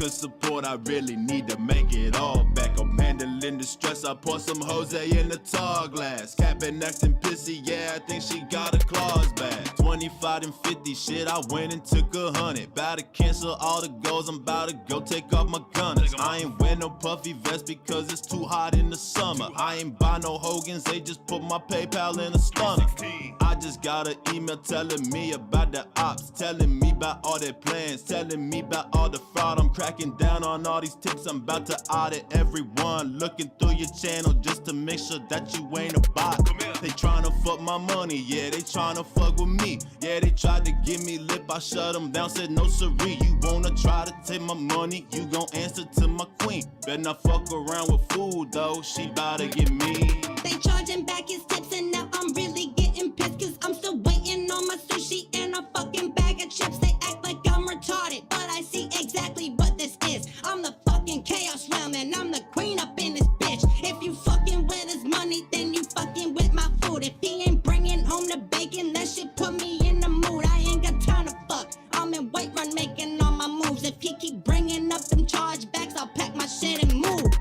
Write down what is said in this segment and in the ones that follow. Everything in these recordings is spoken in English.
could support, I really need to make it all back. I'm handling the stress, I pour some Jose in the tall glass. Capping, acting pissy, yeah, I think she got her claws back. 25 and 50, shit, I went and took 100. About to cancel all the goals, I'm about to go take off my gunners. I ain't wear no puffy vest because it's too hot in the summer. I ain't buy no Hogans, they just put my PayPal in a stunner. I just got an email telling me about the ops, telling me about all their plans, telling me about all the fraud. I'm cracking down on all these tips, I'm about to audit everyone. Looking through your channel just to make sure that you ain't a bot. They tryna fuck my money, yeah, they tryna fuck with me. Yeah, they tried to give me lip, I shut them down, said no siree. You wanna try to take my money, you gon' answer to my queen. Better not fuck around with food though, she bout to get me. They charging back his tips and now I'm really getting pissed, cause I'm still waiting on my sushi and a fucking bag of chips. They act like I'm retarded, but I see exactly what this is. I'm the fucking chaos realm and I'm the queen up in this bitch. If you fucking with his money, then you fucking with my food. If he ain't bringing home the bacon, that shit put me in the mood. I ain't got time to fuck, I'm in White Run making all my moves. If he keep bringing up them chargebacks, I'll pack my shit and move.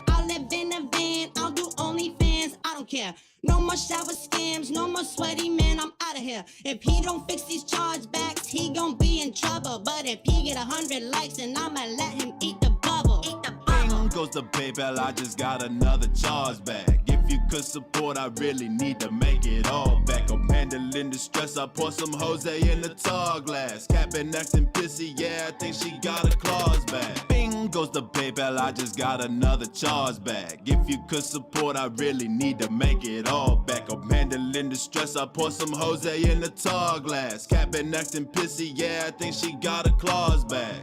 I'll live in a van, I'll do OnlyFans, I don't care. No more shower scams, no more sweaty man, I'm out of here. If he don't fix these chargebacks, he gon' be in trouble. But if he get 100 likes, then I'ma let him eat the bubble. Bing goes the PayPal, I just got another charge back. If you could support, I really need to make it all back. I'm handling the stress, I pour some Jose in the tall glass. Capping, acting pissy, yeah, I think she got her claws back. Bing goes the PayPal, I just got another charge back. If you could support, I really need to make it all back. I'm handling the stress, I pour some Jose in the tall glass. Capping, acting pissy, yeah, I think she got her claws back.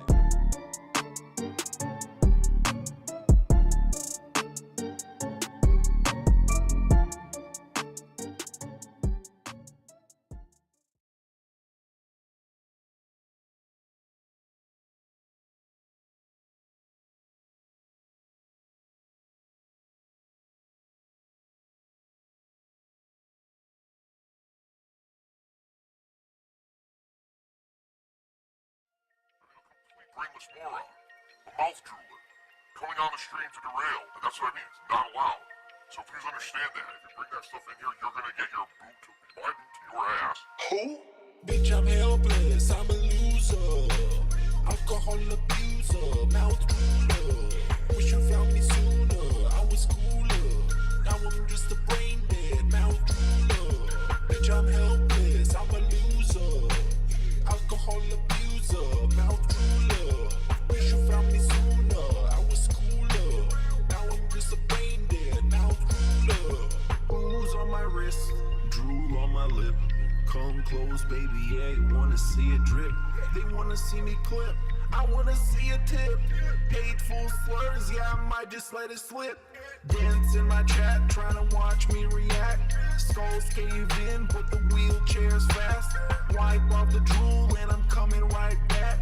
Brainless moron, a mouth drooler, coming on the stream to derail, and that's what I mean, it's not allowed. So please understand that, if you bring that stuff in here, you're gonna get my boot to your ass. Who? Bitch, I'm helpless, I'm a loser, alcohol abuser, mouth drooler. Wish you found me sooner, I was cooler, now I'm just a brain dead mouth drooler. Bitch, I'm helpless, I'm a loser, alcohol abuser, mouth drooler. Wish you found me sooner, I was cooler, now I'm just a brain dead mouth drooler. Booze on my wrist, drool on my lip. Come close, baby, yeah, you wanna see it drip. They wanna see me clip, I wanna see a tip. Hateful slurs, yeah, I might just let it slip. Dance in my chat, tryna watch me react. Skulls cave in, but the wheelchair's fast. Wipe off the drool and I'm coming right back.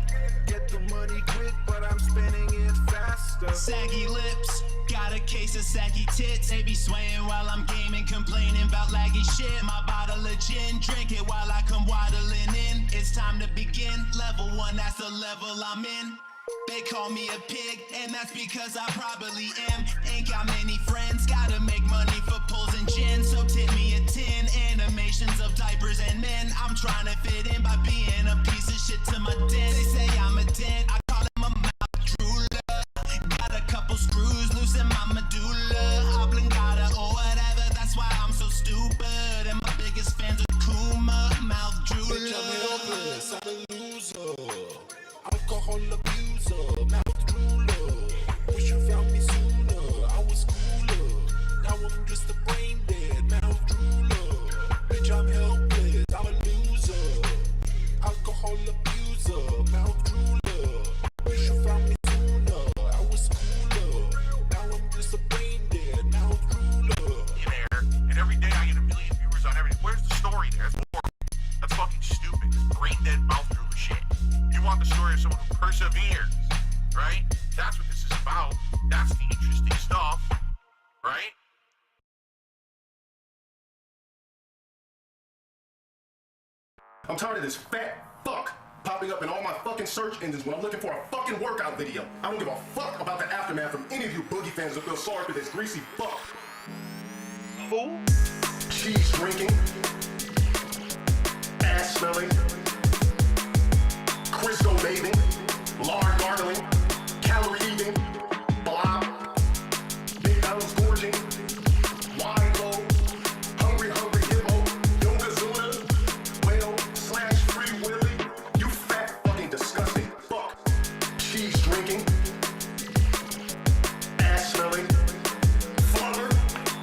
Get the money quick, but I'm spending it faster. Saggy lips, got a case of saggy tits. They be swaying while I'm gaming, complaining about laggy shit. My bottle of gin, drink it while I come waddling in. It's time to begin, level 1, that's the level I'm in. They call me a pig, and that's because I probably am. Ain't got many friends, gotta make money for pulls and gin. So tip me a 10, animations of diapers and men. I'm trying to fit in by being a piece of shit to my den. They say I'm a dent, I call him a mouth drooler. Got a couple screws loose in my medulla oblongata or whatever, that's why I'm so stupid. And my biggest fans are Kuma, mouth drooler. Bitch, I'm helpless, I'm a loser, alcohol abuser, mouth drooler. Wish you found me sooner, I was cooler, now I'm just a brain dead mouth drooler. Bitch, I'm helpless, I'm a loser, alcohol abuser, mouth drooler. Wish you found me sooner, I was cooler, now I'm just a brain dead mouth drooler. There, and every day I get a million viewers on everything. Where's the story there? That's boring. That's fucking stupid. Brain dead mouth drooler shit. You want the story of someone who perseveres, right? That's what this is about. That's the interesting stuff, right? I'm tired of this fat fuck popping up in all my fucking search engines when I'm looking for a fucking workout video. I don't give a fuck about the aftermath from any of you boogie fans that feel sorry for this greasy fuck. Who? Cheese drinking, ass smelling, crystal bathing, lard gargling, calorie eating, blob, big nose gorging, wide low, hungry hippo, yoga zuna, whale / free willy, you fat fucking disgusting fuck. Cheese drinking, ass smelling, flubber,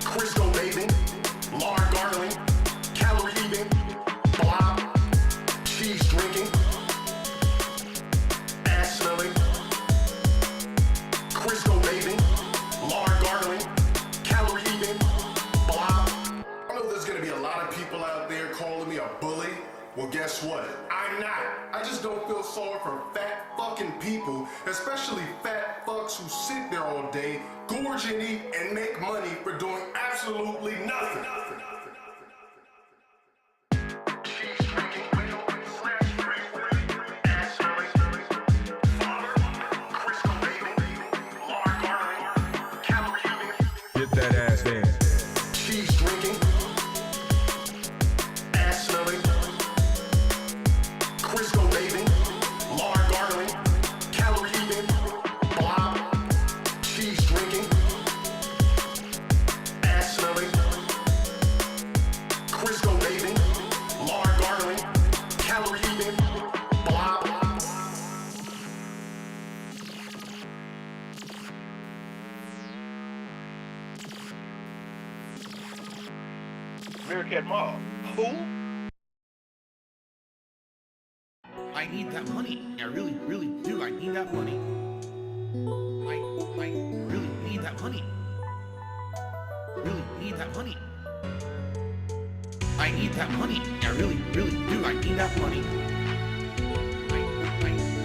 crystal bathing, lard gargling, calorie eating, blob, cheese drinking, ass smelling, crystal bathing, lard gargling, calorie eating, blob. I know there's gonna be a lot of people out there calling me a bully. Well, guess what? I'm not. I just don't feel sorry for fat fucking people, especially fat fucks who sit there all day, gorge and eat, and make money for doing absolutely nothing. Cheese drinking, / free willy, ass smelling, father, crystal bathing, lard gargling, calorie eating, Get that ass in. cheese drinking, ass smelling, crystal bathing, lard gargling, calorie eating, blob, cheese drinking, ass smelling, crystal bathing, lard gargling, calorie eating, blob. Meerkat Mall. Who? I need that money. I really do. I need that money. I really need that money. Really need that money. I need that money. I really do. I need that money. I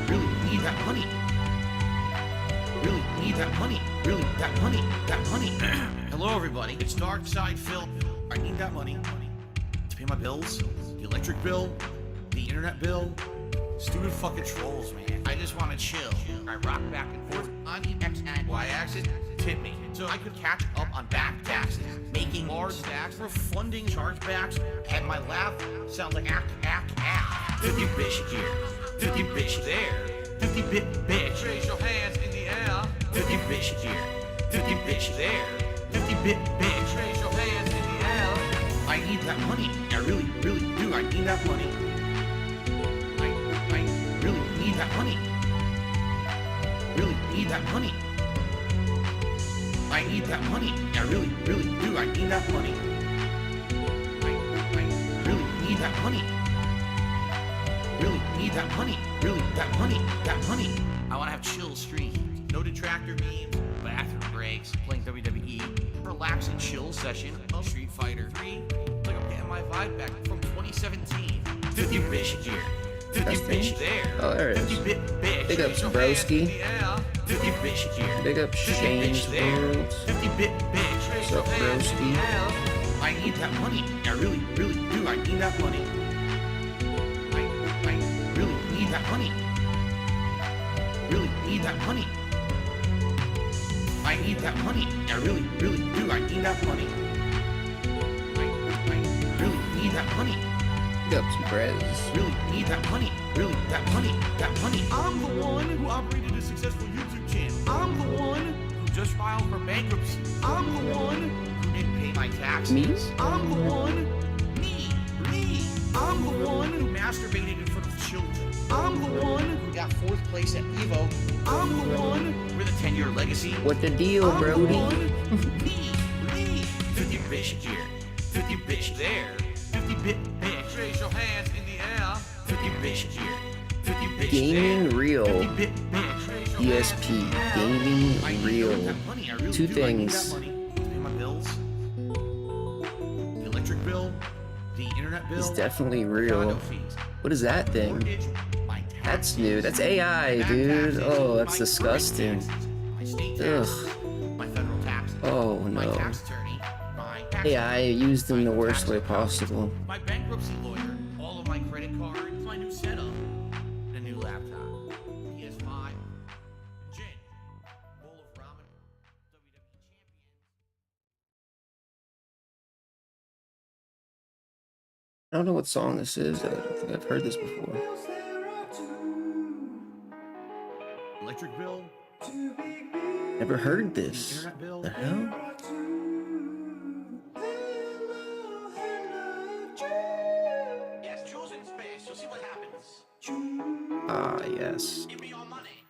really need that money. Really need that money. Really that money. That money. Hello everybody. It's Dark Side Phil. I need that money to pay my bills, the electric bill, the internet bill. Stupid fucking trolls, man. I just want to chill. I rock back and forth on the X and Y axis. Tip me so I could catch up on back taxes, making large stacks, refunding chargebacks. And my laugh sounds like act. 50 bitch here, 50 bitch there, 50 bit bitch. Raise your hands in the air. 50 bitch here, 50 bitch there, 50 bit bitch. Raise your hands in the air. I need that money. I really do. I need that money. I really need that money. Really need that money. I need that money. I really do. I need that money. I really need that money. Really need that money. Really that money. I want to have chill streams. No detractor memes. Bathroom breaks. Playing WWE. Relaxing chill session of Street Fighter 3. Like I'm getting my vibe back from 2017. 50 bitch here. 50 bitch there. Oh, there it is. 50 bit bitch. Big ups, broski. 50 bitch here. Big up, 50 Shane's bitch there. World. 50 bit bitch. What's up, broski? I need that money. I really do. I need that money. I really need that money. Really need that money. I need that money. I really do. I need that money. I really need that money. Big ups, Brez. Really need that money. Really that money. I'm the one who operated a successful YouTube channel. I'm the one who just filed for bankruptcy. I'm the one who didn't pay my taxes. Me? I'm the one. Me. I'm the one who masturbated in front of children. I'm the one who got 4th place at Evo. I'm the one with a 10-year legacy. What the deal, I'm Brody? the one. Me. 50 bitch here. 50 bitch there. 50 bit bitch. Raise your hands in the air. 50 bitch here. 50 bitch Gaming there. Real. 50 bit bitch. Raise your hands ESP. in the air. Gaming I need Real. that money. I really Two do. I need things. that money to pay my bills. The electric bill. The internet bill. It's definitely condo real. fees. What is that thing? Mortgage, my That's taxes, new. That's AI, back dude. taxes, Oh, that's my disgusting. taxes, my state Ugh. taxes, my federal taxes. Oh, My no. tax attorney, my tax AI used in the worst way tax possible. my bankruptcy lawyer, all of my credit cards, my new setup. I don't know what song this is. I don't think I've heard this before. Electric bill? Never heard this. Internet bill? The hell? Yes, Jules in space. You'll see what happens. Ah, yes. Give me your money.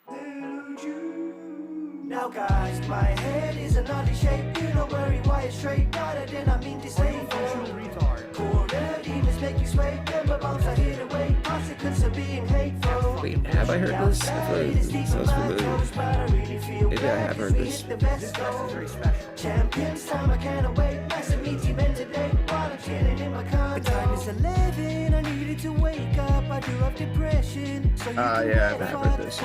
Now guys, my head is an oddly shape. You don't worry why it's straight. Rather than I mean disabled. Corner demons make you sway. Remember bombs are here to wait. Consequence of being hateful. Wait, have I heard this? I thought it sounds familiar. Maybe I have heard this. Champions time I can't wait. Nice to meet you men today. While I'm chilling in my condo. The time is 11. I needed to wake up. I do have depression. So yeah, I've heard this.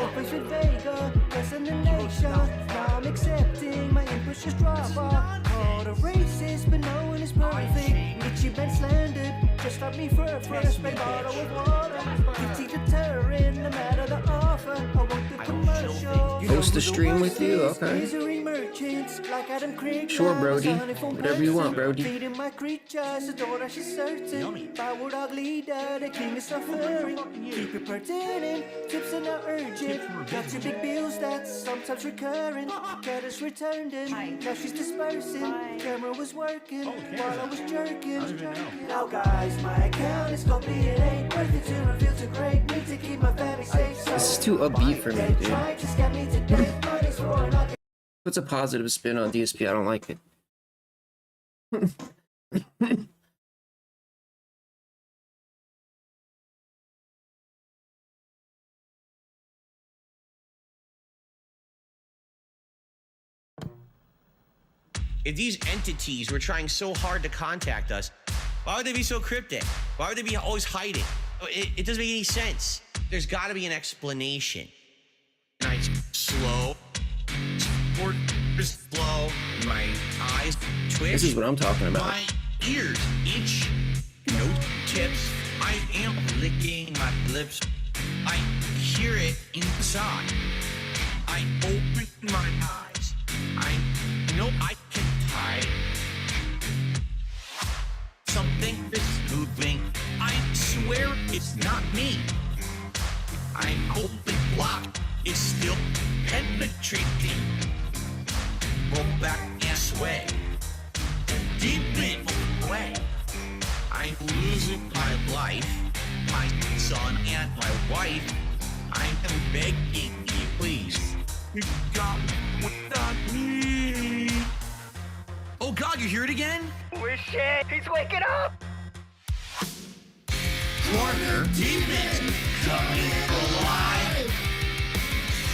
Now I'm accepting my inputs just drop off. Called a racist, but no one is perfect. Itchy been slandered, just stop me for a fresh big bottle of water. Guilty deterrent, no matter the offer. I want the commercial. Host a stream with you? Okay. Misery merchants, like Adam Craig. Sure, Brody. Whatever you want, Brody. Feeding my creatures, the door that she's certain. Power dog leader, the king is suffering. Keep it pertinent, tips are not urgent. Got two big bills that's sometimes recurring. Cat is returned in, now she's dispersing. Camera was working while I was jerking. Now guys, my account is complete. It ain't worth it to reveal to great. Need to keep my family safe. This is too upbeat for me, dude. Puts a positive spin on DSP. I don't like it. If these entities were trying so hard to contact us, why would they be so cryptic? Why would they be always hiding? It doesn't make any sense. There's got to be an explanation. Nice, slow, slow. My eyes twitch. This is what I'm talking about. My ears itch. No tips. I am licking my lips. I hear it inside. I open my eyes. I know I can hide. Something is moving. I swear it's not me. I'm open blocked. It's still penetrating. Roll back and sway. Deep in way. I'm losing my life. My son and my wife. I am begging you, please. You got what I need. Oh God, you hear it again? We're shit. He's waking up. Corner demon coming alive.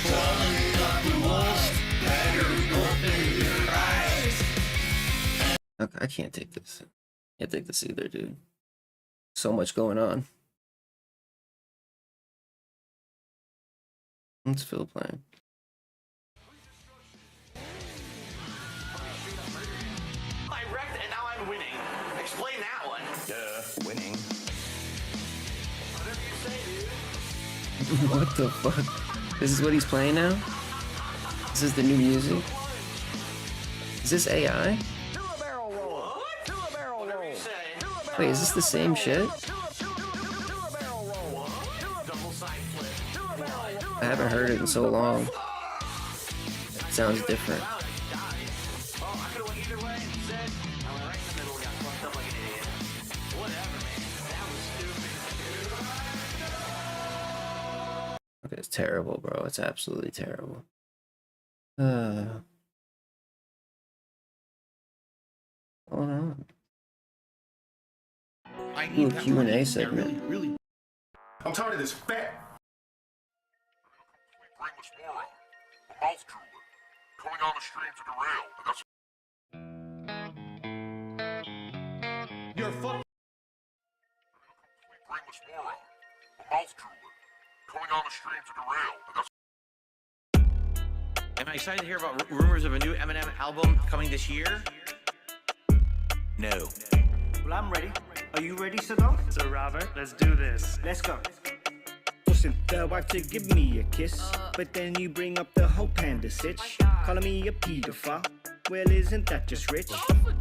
Crawling up the walls. Better open your eyes. Okay, I can't take this. Can't take this either, dude. So much going on. Let's Phil playing. I wrecked and now I'm winning. Explain that one. Winning. Whatever you say, dude. What the fuck? This is what he's playing now? This is the new music? Is this AI? Do a barrel roll. Do a barrel roll. Whatever you say. Wait, is this the same shit? Do a barrel roll. Double side flip. I haven't heard it in so long. It sounds different. Oh, I could have went either way instead. I went right in the middle and got fucked up like an idiot. Whatever, man. That was stupid. Okay, it's terrible, bro. It's absolutely terrible. Hold on. I Do need a that Q&A money. segment. Really. I'm tired of this fat. Brainless moron. A mouth drooler. Coming on the stream to derail. And that's You're fucking. brainless moron. A mouth drooler. Coming on the stream to derail. And that's Am I excited to hear about rumors of a new Eminem album coming this year? No. Well, I'm ready. Are you ready, Saddam? So Robert, let's do this. Let's go. Forcing the wife to give me a kiss, but then you bring up the whole panda sitch, calling me a pedophile. Well, isn't that just rich?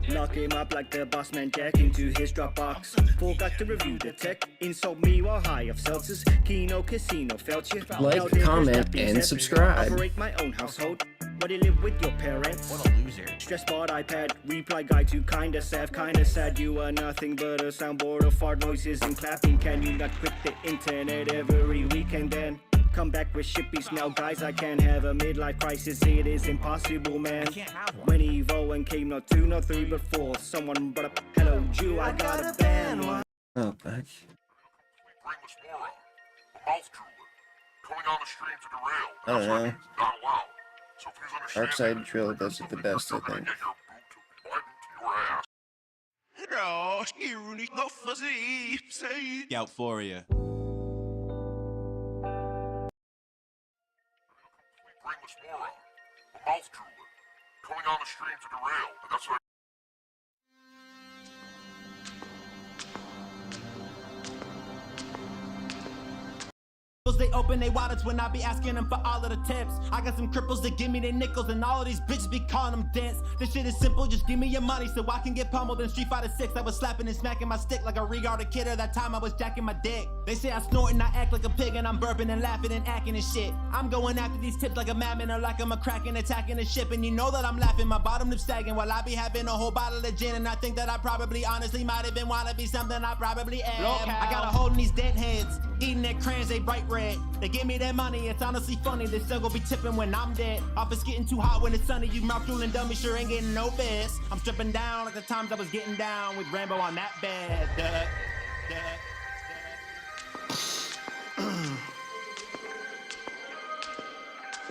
Lock him up like the boss man Jack into his Dropbox. Forgot to review the tech. Insult me while high of seltzers. Keno Casino felt you. Like, comment, and subscribe. Operate my own household. What do you live with your parents? What a loser. Stressbot iPad, reply guide to kinda sad. You are nothing but a soundboard of fart noises and clapping. Can you not quit the internet every weekend then? Come back with shippies now, guys. I can't have a midlife crisis. It is impossible, man. I can't have one. When Evo and came not 2, not 3, but 4. Someone brought up, hello, Jew. I got a band one. Oh, back. Brainless moron, a mouth drooler, coming on the stream to derail. I don't know. Not allowed. So please understand. Arcside Drill does it the best, I think. Get your boot to your ass. No, you really go fuzzy. Say out for you. Brainless moron, a mouth drooler, coming on the stream to derail. And that's what They open they wallets when I be asking them for all of the tips. I got some cripples that give me their nickels and all of these bitches be calling them dents. This shit is simple, just give me your money so I can get pummeled in Street Fighter 6. I was slapping and smacking my stick like a retarded kidder. That time I was jacking my dick. They say I snort and I act like a pig and I'm burping and laughing and acting and shit. I'm going after these tips like a madman or like I'm a cracking attacking the ship. And you know that I'm laughing, my bottom lip sagging while I be having a whole bottle of gin. And I think that I probably honestly might even wanna be something I probably am. I got a hold in these dead heads, eating their crayons, they bright red. They give me that money, it's honestly funny. They still gon' be tipping when I'm dead. Office getting too hot when it's sunny. You mouth drooling dummy sure ain't getting no best. I'm stripping down like the times I was getting down with Rambo on that bed.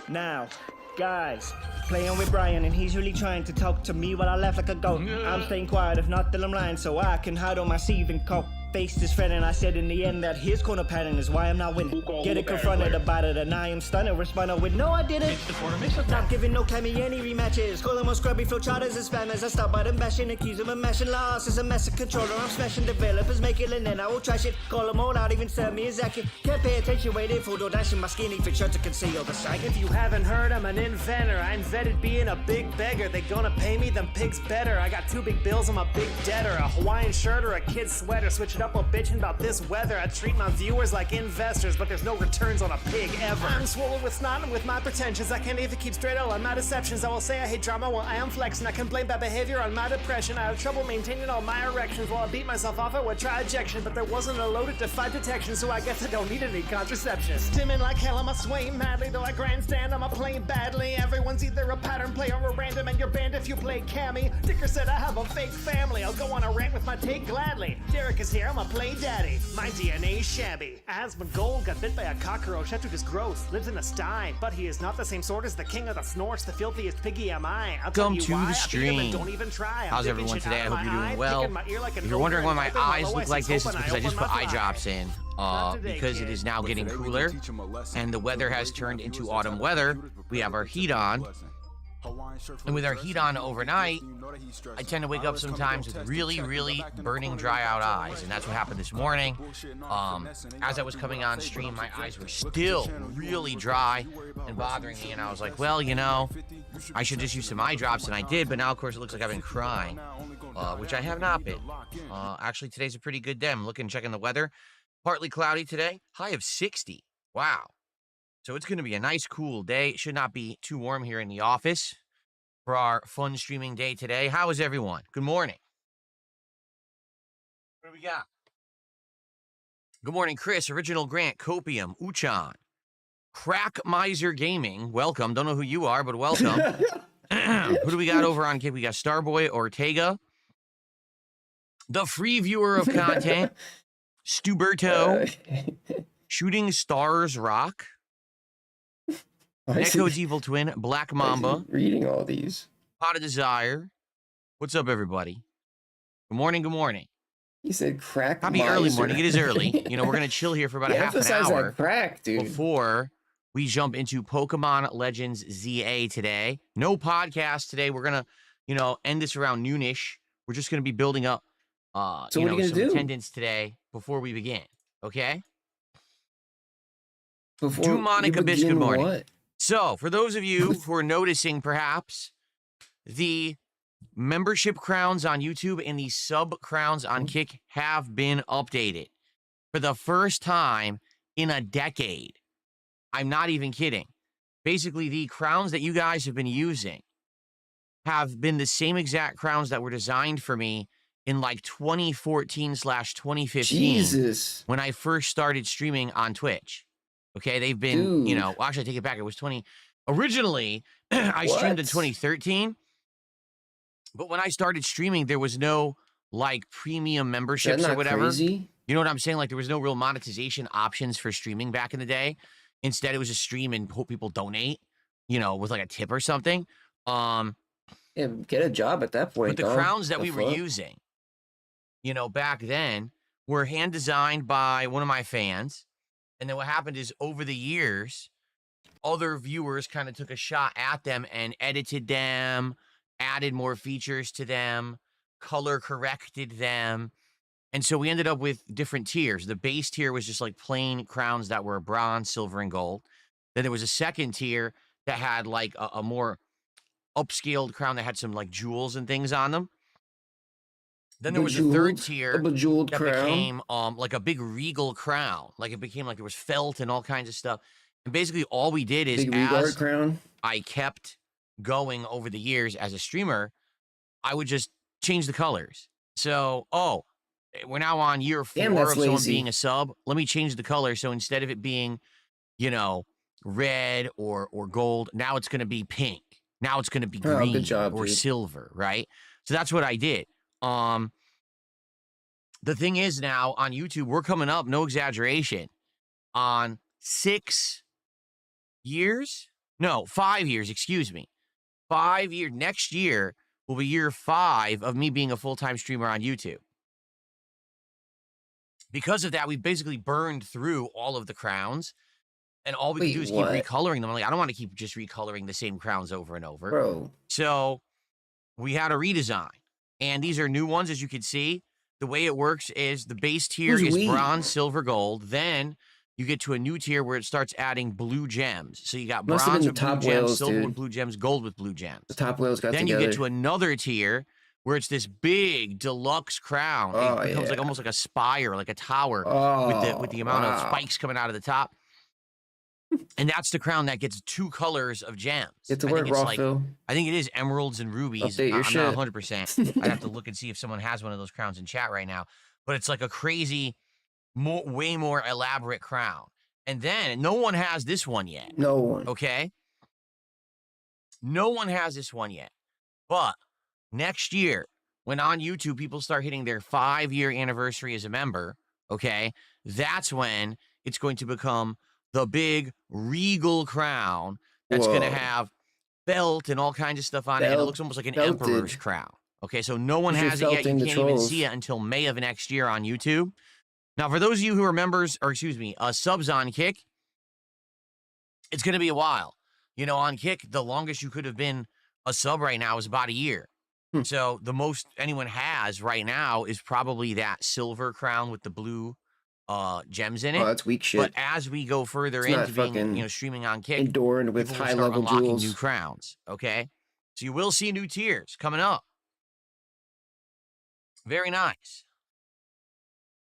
Now, guys, playing with Brian and he's really trying to talk to me while I laugh like a goat. I'm staying quiet, if not then I'm lying, so I can hide on my sleeve and cope. Faced his friend and I said in the end that his corner pattern is why I'm not winning. Getting confronted about it and I am stunned and responded with no I didn't. Not giving no Cammy any rematches. Call him on scrubby flow charters and spammers. I stop by them bashing, accuse him of mashing loss. As a master controller, I'm smashing developers, make it and then I will trash it. Call them all out, even sell me a jacket. Can't pay attention, waiting for door dashing my skinny fit shirt to conceal the sight. If you haven't heard, I'm an inventor. I invented being a big beggar. They gonna pay me, them pigs better. I got 2 big bills, I'm a big debtor. A Hawaiian shirt or a kid's sweater. Switch it up while bitching about this weather. I treat my viewers like investors, but there's no returns on a pig ever. I'm swollen with snot and with my pretensions. I can't even keep straight on my deceptions. I will say I hate drama while I am flexing. I can blame bad behavior on my depression. I have trouble maintaining all my erections while I beat myself off. I would try ejection, but there wasn't a load that defied detection, so I guess I don't need any contraception. Stimming like hell, I'm a swaying madly, though I grandstand, I'm a playing badly. Everyone's either a pattern play or a random, and you're banned if you play Cammy. Dicker said I have a fake family. I'll go on a rant with my take gladly. Derek is here, I'm a play daddy. My DNA's shabby. Asmund Gold got bit by a cockroach. That dude is gross. Lives in a sty, but he is not the same sort as the king of the snorts. The filthiest piggy am I. Welcome to the stream. Don't even try. How's everyone today? I hope you're doing well. If you're wondering why my eyes look like this, it's because I just put eye drops in. Because it is now getting cooler and the weather has turned into autumn weather. We have our heat on. And with our heat on overnight, I tend to wake up sometimes with really, really burning, dry out eyes. And that's what happened this morning. As I was coming on stream, my eyes were still really dry and bothering me. And I was like, well, you know, I should just use some eye drops. And I did. But now, of course, it looks like I've been crying, which I have not been. Actually, today's a pretty good day. I'm checking the weather. Partly cloudy today. High of 60. Wow. So it's going to be a nice, cool day. It should not be too warm here in the office for our fun streaming day today. How is everyone? Good morning. What do we got? Good morning, Chris, Original Grant, Copium, Uchan, Crack Miser Gaming. Welcome. Don't know who you are, but welcome. Who do we got over on Cape? We got Starboy Ortega, the free viewer of content, Stuberto, Shooting Stars Rock, Necco's Evil Twin, Black Mamba. Reading all these. Pot of Desire. What's up, everybody? Good morning, good morning. He said crack Happy miser. early morning. It is early. You know, we're going to chill here for about a half an hour. That crack, dude. Before we jump into Pokemon Legends ZA today. No podcast today. We're going to, you know, end this around noonish. We're just going to be building up, so you what know, are you some gonna do? attendance today before we begin. Okay? Before To Monica you Bish, good begin morning. what? So, for those of you who are noticing, perhaps, the membership crowns on YouTube and the sub crowns on Kick have been updated for the first time in a decade. I'm not even kidding. Basically, the crowns that you guys have been using have been the same exact crowns that were designed for me in like 2014/2015 Jesus. when I first started streaming on Twitch. Okay, they've been, you know, actually I take it back. It was originally I streamed in 2013, but when I started streaming, there was no like premium memberships or whatever. Crazy? You know what I'm saying? Like there was no real monetization options for streaming back in the day. Instead, it was just stream and hope people donate, you know, with like a tip or something. Yeah, get a job at that point. But the crowns that we were using, you know, back then were hand designed by one of my fans. And then what happened is over the years, other viewers kind of took a shot at them and edited them, added more features to them, color corrected them. And so we ended up with different tiers. The base tier was just like plain crowns that were bronze, silver, and gold. Then there was a second tier that had like a more upscaled crown that had some like jewels and things on them. Then there was a third tier that became like a big regal crown. Like it became like there was felt and all kinds of stuff. And basically all we did is as I kept going over the years as a streamer, I would just change the colors. So, we're now on year 4 of someone being a sub. Let me change the color. So instead of it being, you know, red or gold, now it's going to be pink. Now it's going to be green or silver, right? So that's what I did. The thing is now on YouTube, we're coming up, no exaggeration, on 5 years, excuse me. 5 years. Next year will be year 5 of me being a full-time streamer on YouTube. Because of that, we basically burned through all of the crowns, and all we can do is keep recoloring them. I'm like, I don't want to keep just recoloring the same crowns over and over. Bro. So we had a redesign, and these are new ones, as you can see. The way it works is the base tier is bronze, silver, gold. Then you get to a new tier where it starts adding blue gems. So you got bronze with blue gems, silver with blue gems, gold with blue gems. The top whales got together. Then you get to another tier where it's this big deluxe crown. It becomes like almost like a spire, like a tower with the amount of spikes coming out of the top. And that's the crown that gets 2 colors of gems. It's I think it is emeralds and rubies. I'm not 100%. I'd have to look and see if someone has one of those crowns in chat right now. But it's like a crazy, way more elaborate crown. And then no one has this one yet. No one. Okay? No one has this one yet. But next year, when on YouTube people start hitting their 5-year anniversary as a member, okay, that's when it's going to become the big regal crown that's going to have felt and all kinds of stuff on it. And it looks almost like an emperor's crown. Okay, so no one has it yet. You can't even see it until May of next year on YouTube. Now, for those of you who are members, or excuse me, subs on Kick, it's going to be a while. You know, on Kick, the longest you could have been a sub right now is about a year. So the most anyone has right now is probably that silver crown with the blue gems in it. Oh, that's weak shit. But as we go further into being, you know, streaming on Kick, adorned with high-level jewels, new crowns. Okay, so you will see new tiers coming up. Very nice.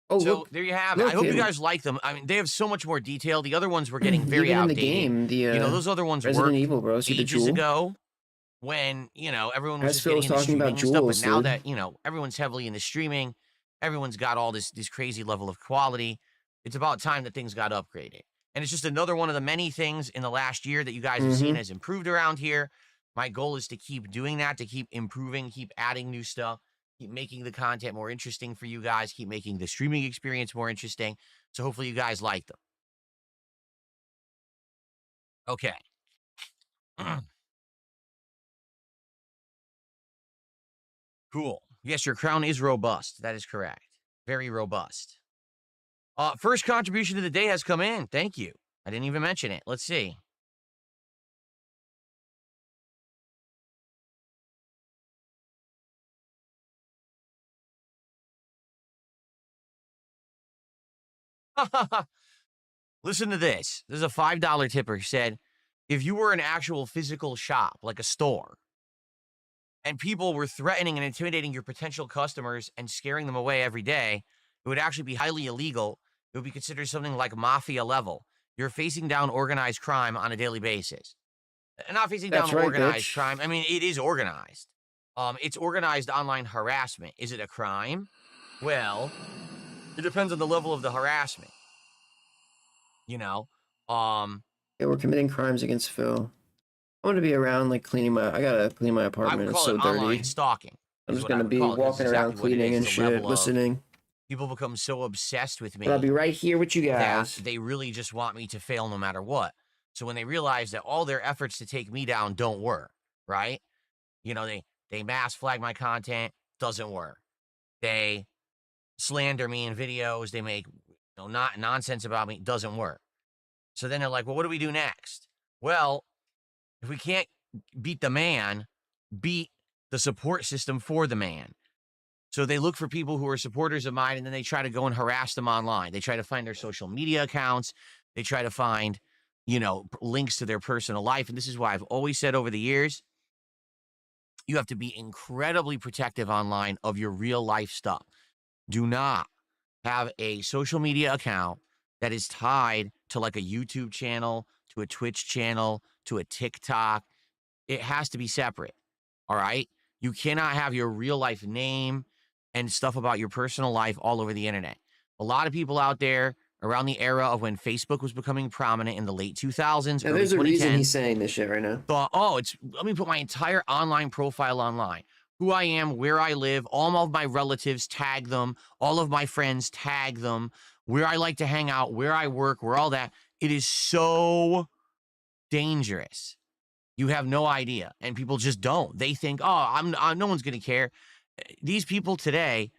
Oh, so look, there you have it. I hope you guys like them. I mean, they have so much more detail. The other ones were getting very outdated. In the game, you know, those other ones Resident worked Evil, bro. See ages the ago when, you know, everyone was As just Phil getting was into talking about streaming and stuff. But now jewels, that, you know, everyone's heavily into streaming, everyone's got all this crazy level of quality. It's about time that things got upgraded. And it's just another one of the many things in the last year that you guys have seen has improved around here. My goal is to keep doing that, to keep improving, keep adding new stuff, keep making the content more interesting for you guys, keep making the streaming experience more interesting. So hopefully you guys like them. Okay. Cool. Yes, your crown is robust. That is correct. Very robust. First contribution of the day has come in. Thank you. I didn't even mention it. Let's see. Listen to this. There's a $5 tipper said, if you were an actual physical shop, like a store, and people were threatening and intimidating your potential customers and scaring them away every day, it would actually be highly illegal. It would be considered something like mafia level. You're facing down organized crime on a daily basis. Not facing down That's right, organized bitch. crime. I mean, it is organized. It's organized online harassment. Is it a crime? Well, it depends on the level of the harassment. You know, Yeah, we're committing crimes against Phil. I want to be around like cleaning my. I gotta clean my I apartment. would It's call so it dirty. online stalking. I'm is just what I gonna would be call it, 'cause walking it's around exactly what it cleaning is. and It's a shit, level of listening. people become so obsessed with me But I'll be right here with you that guys. they really just want me to fail no matter what. So when they realize that all their efforts to take me down don't work, right? You know, they mass flag my content, doesn't work. They slander me in videos, they make not nonsense about me, doesn't work. So then they're like, well, what do we do next? Well, if we can't beat the man, beat the support system for the man. So they look for people who are supporters of mine, and then they try to go and harass them online. They try to find their social media accounts. They try to find, links to their personal life. And this is why I've always said over the years, you have to be incredibly protective online of your real life stuff. Do not have a social media account that is tied to like a YouTube channel, to a Twitch channel, to a TikTok. It has to be separate. All right. You cannot have your real life name and stuff about your personal life all over the internet. A lot of people out there around the era of when Facebook was becoming prominent in the late 2000s, Now, early there's a reason 2010s, he's saying this shit right now. thought, let me put my entire online profile online. Who I am, where I live, all of my relatives, tag them, all of my friends, tag them, where I like to hang out, where I work, where all that. It is so dangerous. You have no idea. And people just don't. They think, no one's going to care. These people today,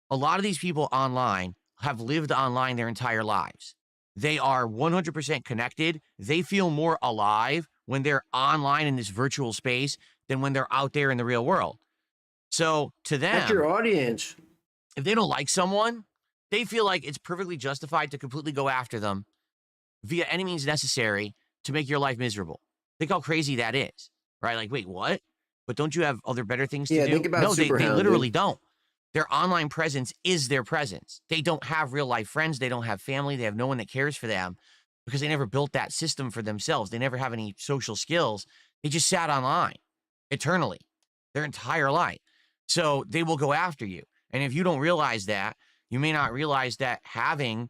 a lot of these people online have lived online their entire lives. They are 100% connected. They feel more alive when they're online in this virtual space than when they're out there in the real world. So to them, That's your audience. if they don't like someone, they feel like it's perfectly justified to completely go after them via any means necessary to make your life miserable. Think how crazy that is, right? Like, wait, what? But don't you have other better things to do? Think about no, they Superhound, literally dude. don't. Their online presence is their presence. They don't have real life friends. They don't have family. They have no one that cares for them because they never built that system for themselves. They never have any social skills. They just sat online eternally their entire life. So they will go after you. And if you don't realize that, you may not realize that having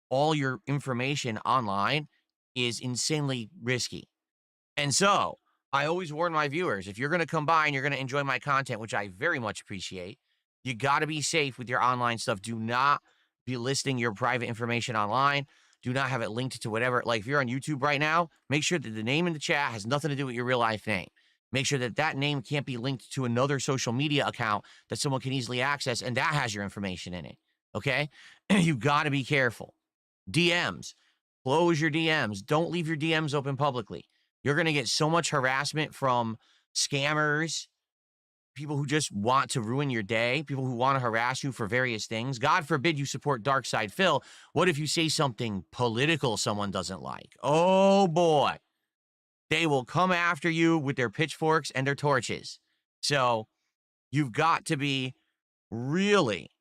all your information online is insanely risky. And so I always warn my viewers, if you're going to come by and you're going to enjoy my content, which I very much appreciate, you got to be safe with your online stuff. Do not be listing your private information online. Do not have it linked to whatever. Like if you're on YouTube right now, make sure that the name in the chat has nothing to do with your real life name. Make sure that that name can't be linked to another social media account that someone can easily access, and that has your information in it. Okay? You got to be careful. DMs. Close your DMs. Don't leave your DMs open publicly. You're going to get so much harassment from scammers, people who just want to ruin your day, people who want to harass you for various things. God forbid you support Dark Side Phil. What if you say something political someone doesn't like? Oh, boy. They will come after you with their pitchforks and their torches. So you've got to be really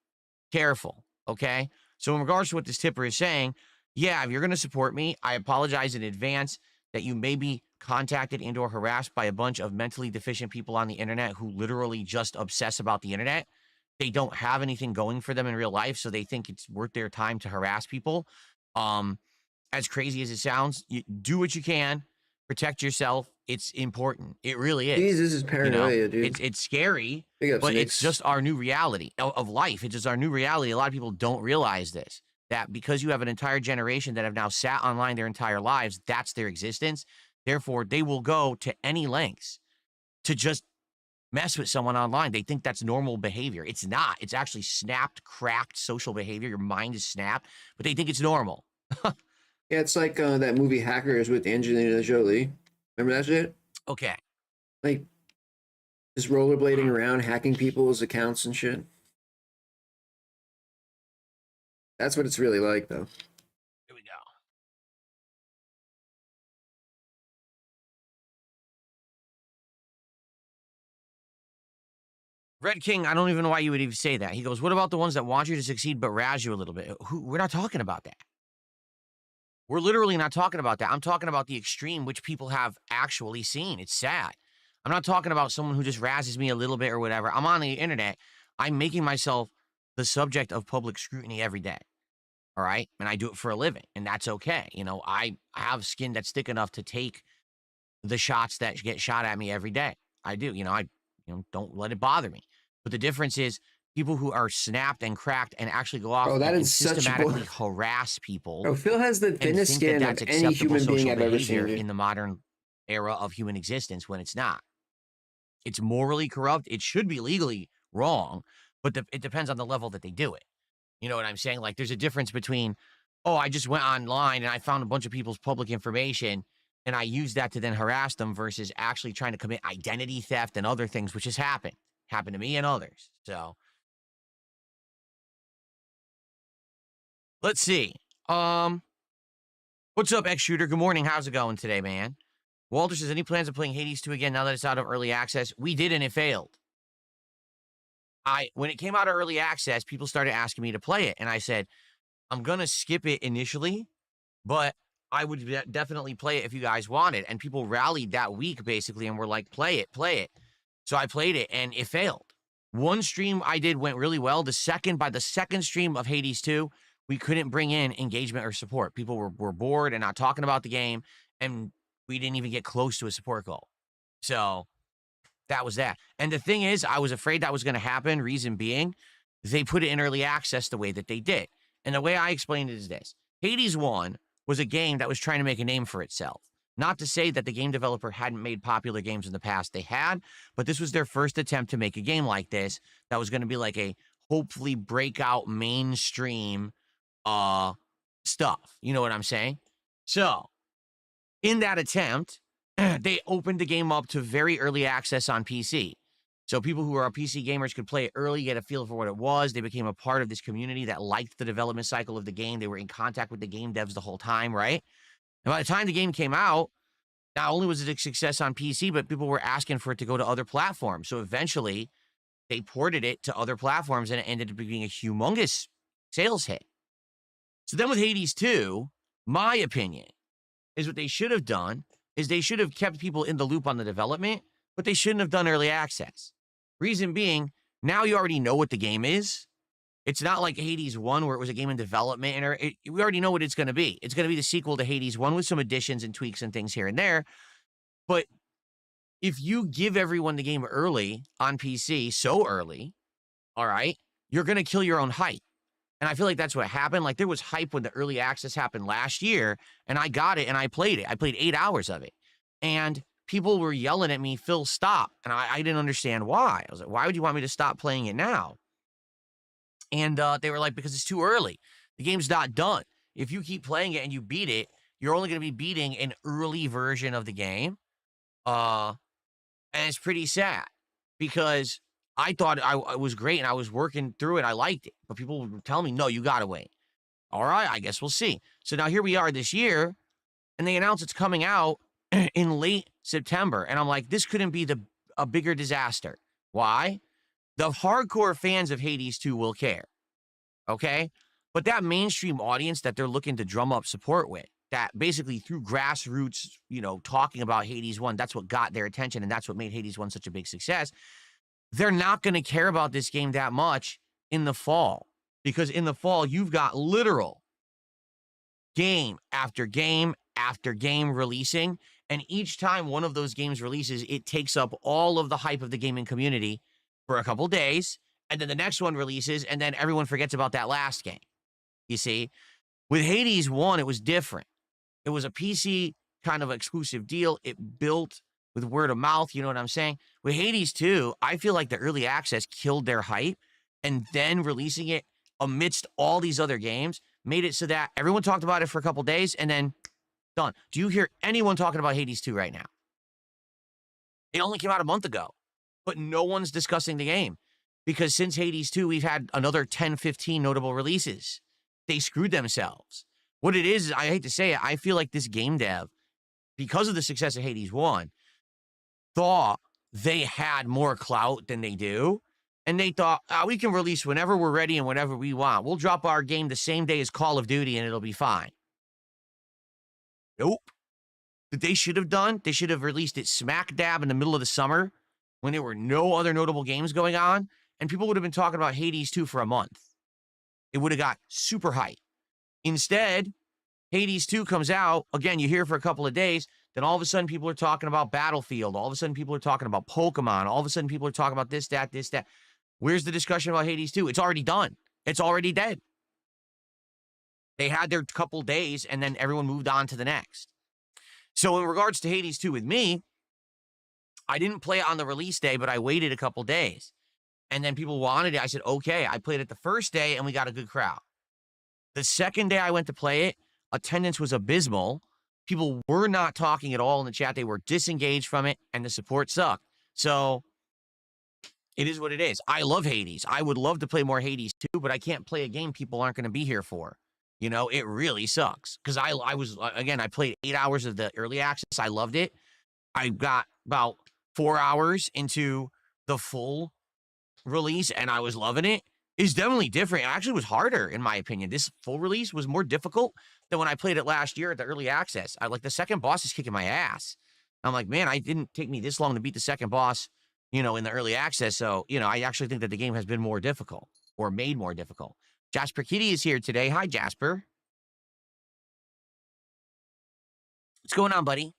careful, okay? So in regards to what this tipper is saying, yeah, if you're going to support me, I apologize in advance that you may be contacted and or harassed by a bunch of mentally deficient people on the internet who literally just obsess about the internet. They don't have anything going for them in real life, so they think it's worth their time to harass people. As crazy as it sounds, you do what you can. Protect yourself. It's important. It really is. Jesus is paranoia, dude. It's scary, Big ups, but Knicks. it's just our new reality of life. It's just our new reality. A lot of people don't realize this, that because you have an entire generation that have now sat online their entire lives, that's their existence. Therefore, they will go to any lengths to just mess with someone online. They think that's normal behavior. It's not. It's actually snapped, cracked social behavior. Your mind is snapped, but they think it's normal. Yeah, it's like that movie Hackers with Angelina Jolie. Remember that shit? Okay. Like, just rollerblading around, hacking people's accounts and shit. That's what it's really like, though. Red King, I don't even know why you would even say that. He goes, what about the ones that want you to succeed but razz you a little bit? We're not talking about that. We're literally not talking about that. I'm talking about the extreme, which people have actually seen. It's sad. I'm not talking about someone who just razzes me a little bit or whatever. I'm on the internet. I'm making myself the subject of public scrutiny every day. All right? And I do it for a living, and that's okay. You know, I have skin that's thick enough to take the shots that get shot at me every day. I do. You know, don't let it bother me. But the difference is people who are snapped and cracked and actually go off and systematically harass people. Bro, Phil has the thinnest skin of any human being I've ever seen. In the modern era of human existence, when it's not. It's morally corrupt. It should be legally wrong, but it depends on the level that they do it. You know what I'm saying? Like, there's a difference between, oh, I just went online and I found a bunch of people's public information and I used that to then harass them versus actually trying to commit identity theft and other things, which has happened to me and others. So let's see. What's up, X Shooter? Good morning. How's it going today, man? Walter says, any plans of playing Hades 2 again now that it's out of early access? We did, and it failed. When it came out of early access, people started asking me to play it, and I said, I'm going to skip it initially, but I would definitely play it if you guys wanted. And people rallied that week, basically, and were like, play it. So I played it, and it failed. One stream I did went really well. By the second stream of Hades 2, we couldn't bring in engagement or support. People were bored and not talking about the game, and we didn't even get close to a support goal. So that was that. And the thing is, I was afraid that was going to happen. Reason being, they put it in early access the way that they did. And the way I explained it is this. Hades 1 was a game that was trying to make a name for itself. Not to say that the game developer hadn't made popular games in the past. They had, but this was their first attempt to make a game like this that was going to be like a hopefully breakout mainstream stuff. You know what I'm saying? So in that attempt, they opened the game up to very early access on PC. So people who are PC gamers could play it early, get a feel for what it was. They became a part of this community that liked the development cycle of the game. They were in contact with the game devs the whole time, right? And by the time the game came out, not only was it a success on PC, but people were asking for it to go to other platforms. So eventually, they ported it to other platforms, and it ended up being a humongous sales hit. So then with Hades 2, my opinion is what they should have done is they should have kept people in the loop on the development, but they shouldn't have done early access. Reason being, now you already know what the game is. It's not like Hades 1 where it was a game in development. And we already know what it's going to be. It's going to be the sequel to Hades 1 with some additions and tweaks and things here and there. But if you give everyone the game early on PC, so early, all right, you're going to kill your own hype. And I feel like that's what happened. Like, there was hype when the early access happened last year, and I got it and I played it. I played 8 hours of it. And people were yelling at me, Phil, stop. And I didn't understand why. I was like, why would you want me to stop playing it now? And they were like, because it's too early. The game's not done. If you keep playing it and you beat it, you're only going to be beating an early version of the game. And it's pretty sad because I thought I was great and I was working through it. I liked it. But people were telling me, no, you got to wait. All right, I guess we'll see. So now here we are this year, and they announce it's coming out in late September. And I'm like, this couldn't be a bigger disaster. Why? The hardcore fans of Hades 2 will care, okay? But that mainstream audience that they're looking to drum up support with, that basically through grassroots, you know, talking about Hades 1, that's what got their attention, and that's what made Hades 1 such a big success. They're not going to care about this game that much in the fall, because in the fall, you've got literal game after game after game releasing, and each time one of those games releases, it takes up all of the hype of the gaming community for a couple days, and then the next one releases, and then everyone forgets about that last game. You see? With Hades 1, it was different. It was a PC kind of exclusive deal. It built with word of mouth, you know what I'm saying? With Hades 2, I feel like the early access killed their hype, and then releasing it amidst all these other games made it so that everyone talked about it for a couple days, and then done. Do you hear anyone talking about Hades 2 right now? It only came out a month ago. But no one's discussing the game because since Hades 2, we've had another 10, 15 notable releases. They screwed themselves. What it is, I hate to say it, I feel like this game dev, because of the success of Hades 1, thought they had more clout than they do. And they thought, we can release whenever we're ready and whenever we want. We'll drop our game the same day as Call of Duty and it'll be fine. Nope. What they should have done, they should have released it smack dab in the middle of the summer when there were no other notable games going on, and people would have been talking about Hades 2 for a month. It would have got super hype. Instead, Hades 2 comes out, again, you hear it for a couple of days, then all of a sudden people are talking about Battlefield, all of a sudden people are talking about Pokemon, all of a sudden people are talking about this, that. Where's the discussion about Hades 2? It's already done. It's already dead. They had their couple days, and then everyone moved on to the next. So in regards to Hades 2 with me, I didn't play it on the release day, but I waited a couple days. And then people wanted it. I said, okay. I played it the first day, and we got a good crowd. The second day I went to play it, attendance was abysmal. People were not talking at all in the chat. They were disengaged from it, and the support sucked. So it is what it is. I love Hades. I would love to play more Hades 2, but I can't play a game people aren't going to be here for. You know, it really sucks. Because I played 8 hours of the early access. I loved it. I got about 4 hours into the full release, and I was loving it. It's definitely different. It actually was harder, in my opinion. This full release was more difficult than when I played it last year at the early access. The second boss is kicking my ass. I'm like, man, it didn't take me this long to beat the second boss, in the early access. So, I actually think that the game has been more difficult or made more difficult. Jasper Kitty is here today. Hi, Jasper. What's going on, buddy?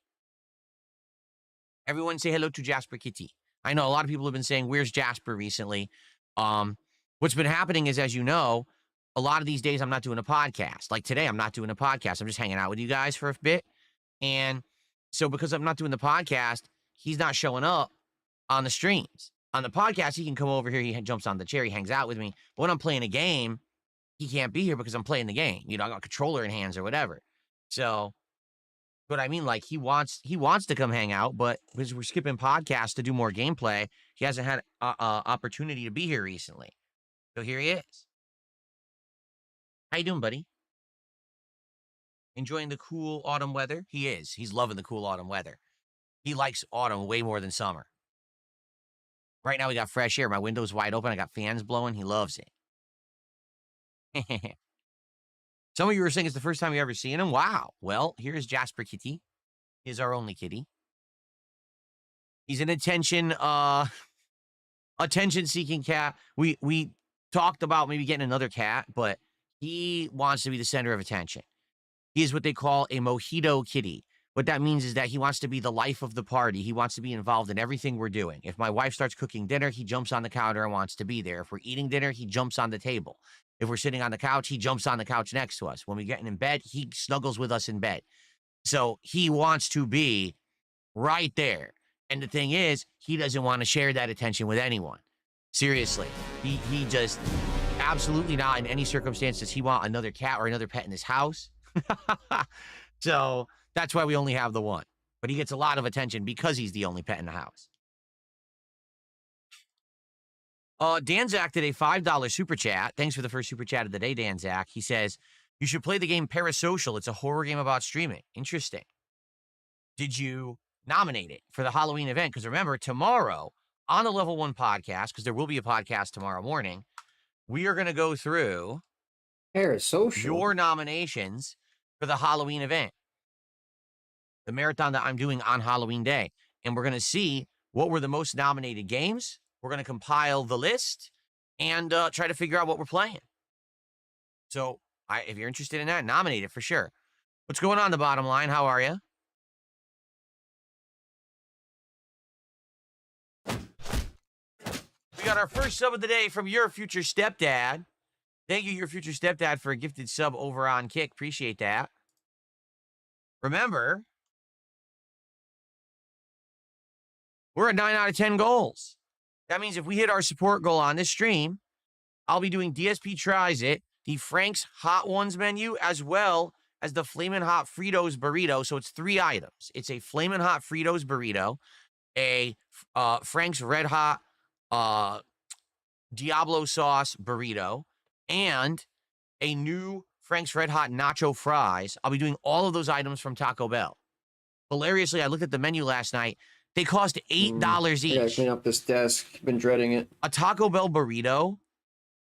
Everyone say hello to Jasper Kitty. I know a lot of people have been saying, where's Jasper recently? What's been happening is, as you know, a lot of these days I'm not doing a podcast. Like today, I'm not doing a podcast. I'm just hanging out with you guys for a bit. And so because I'm not doing the podcast, he's not showing up on the streams. On the podcast, he can come over here. He jumps on the chair. He hangs out with me. But when I'm playing a game, he can't be here because I'm playing the game. I got a controller in hands or whatever. So, but I mean, like he wants to come hang out, but because we're skipping podcasts to do more gameplay, he hasn't had opportunity to be here recently. So here he is. How you doing, buddy? Enjoying the cool autumn weather? He is. He's loving the cool autumn weather. He likes autumn way more than summer. Right now we got fresh air. My window's wide open. I got fans blowing. He loves it. Some of you were saying it's the first time you ever seen him. Wow. Well, here's Jasper Kitty. He's our only kitty. He's an attention-seeking cat. We talked about maybe getting another cat, but he wants to be the center of attention. He is what they call a mojito kitty. What that means is that he wants to be the life of the party. He wants to be involved in everything we're doing. If my wife starts cooking dinner, he jumps on the counter and wants to be there. If we're eating dinner, he jumps on the table. If we're sitting on the couch, he jumps on the couch next to us. When we're getting in bed, he snuggles with us in bed. So he wants to be right there. And the thing is, he doesn't want to share that attention with anyone. Seriously. He just absolutely not in any circumstances he want another cat or another pet in his house. So that's why we only have the one. But he gets a lot of attention because he's the only pet in the house. Danzak did a $5 super chat. Thanks for the first super chat of the day, Danzak. He says, you should play the game Parasocial. It's a horror game about streaming. Interesting. Did you nominate it for the Halloween event? Because remember, tomorrow on the Level 1 podcast, because there will be a podcast tomorrow morning, we are going to go through Parasocial. Your nominations for the Halloween event. The marathon that I'm doing on Halloween day. And we're going to see what were the most nominated games. We're going to compile the list and try to figure out what we're playing. So if you're interested in that, nominate it for sure. What's going on, the bottom line? How are you? We got our first sub of the day from Your Future Stepdad. Thank you, Your Future Stepdad, for a gifted sub over on Kick. Appreciate that. Remember, we're at 9 out of 10 goals. That means if we hit our support goal on this stream, I'll be doing DSP Tries It, the Frank's Hot Ones menu, as well as the Flamin' Hot Fritos burrito. So it's 3 items. It's a Flamin' Hot Fritos burrito, a Frank's Red Hot Diablo sauce burrito, and a new Frank's Red Hot Nacho Fries. I'll be doing all of those items from Taco Bell. Hilariously, I looked at the menu last night. They cost $8 I gotta each. clean up this desk. Been dreading it. A Taco Bell burrito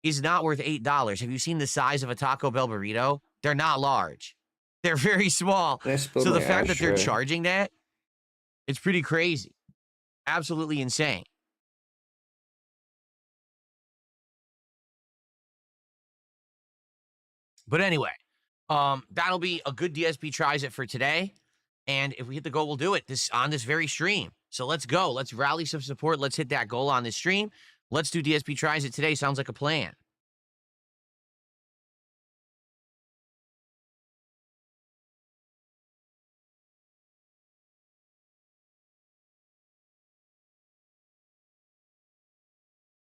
is not worth $8. Have you seen the size of a Taco Bell burrito? They're not large. They're very small. So the fact that they're charging that, it's pretty crazy. Absolutely insane. But anyway, that'll be a good DSP tries it for today. And if we hit the goal, we'll do it on this very stream. So let's go. Let's rally some support. Let's hit that goal on this stream. Let's do DSP tries it today. Sounds like a plan.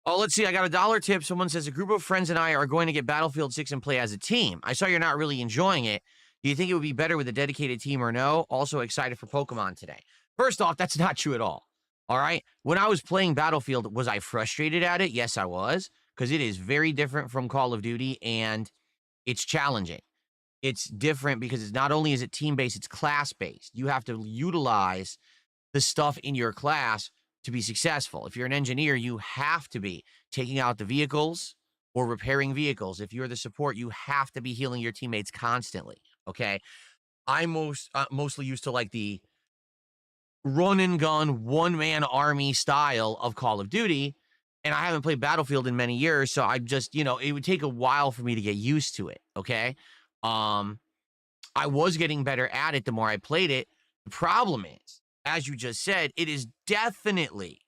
Oh, let's see. I got a $1 tip. Someone says, a group of friends and I are going to get Battlefield 6 and play as a team. I saw you're not really enjoying it. Do you think it would be better with a dedicated team or no? Also excited for Pokemon today. First off, that's not true at all. All right? When I was playing Battlefield, was I frustrated at it? Yes, I was, because it is very different from Call of Duty, and it's challenging. It's different because it's not only is it team-based, it's class-based. You have to utilize the stuff in your class to be successful. If you're an engineer, you have to be taking out the vehicles or repairing vehicles. If you're the support, you have to be healing your teammates constantly, okay? I mostly used to like the run and gun, one-man army style of Call of Duty, and I haven't played Battlefield in many years, so I just, it would take a while for me to get used to it, okay? I was getting better at it the more I played it. The problem is, as you just said, it is definitely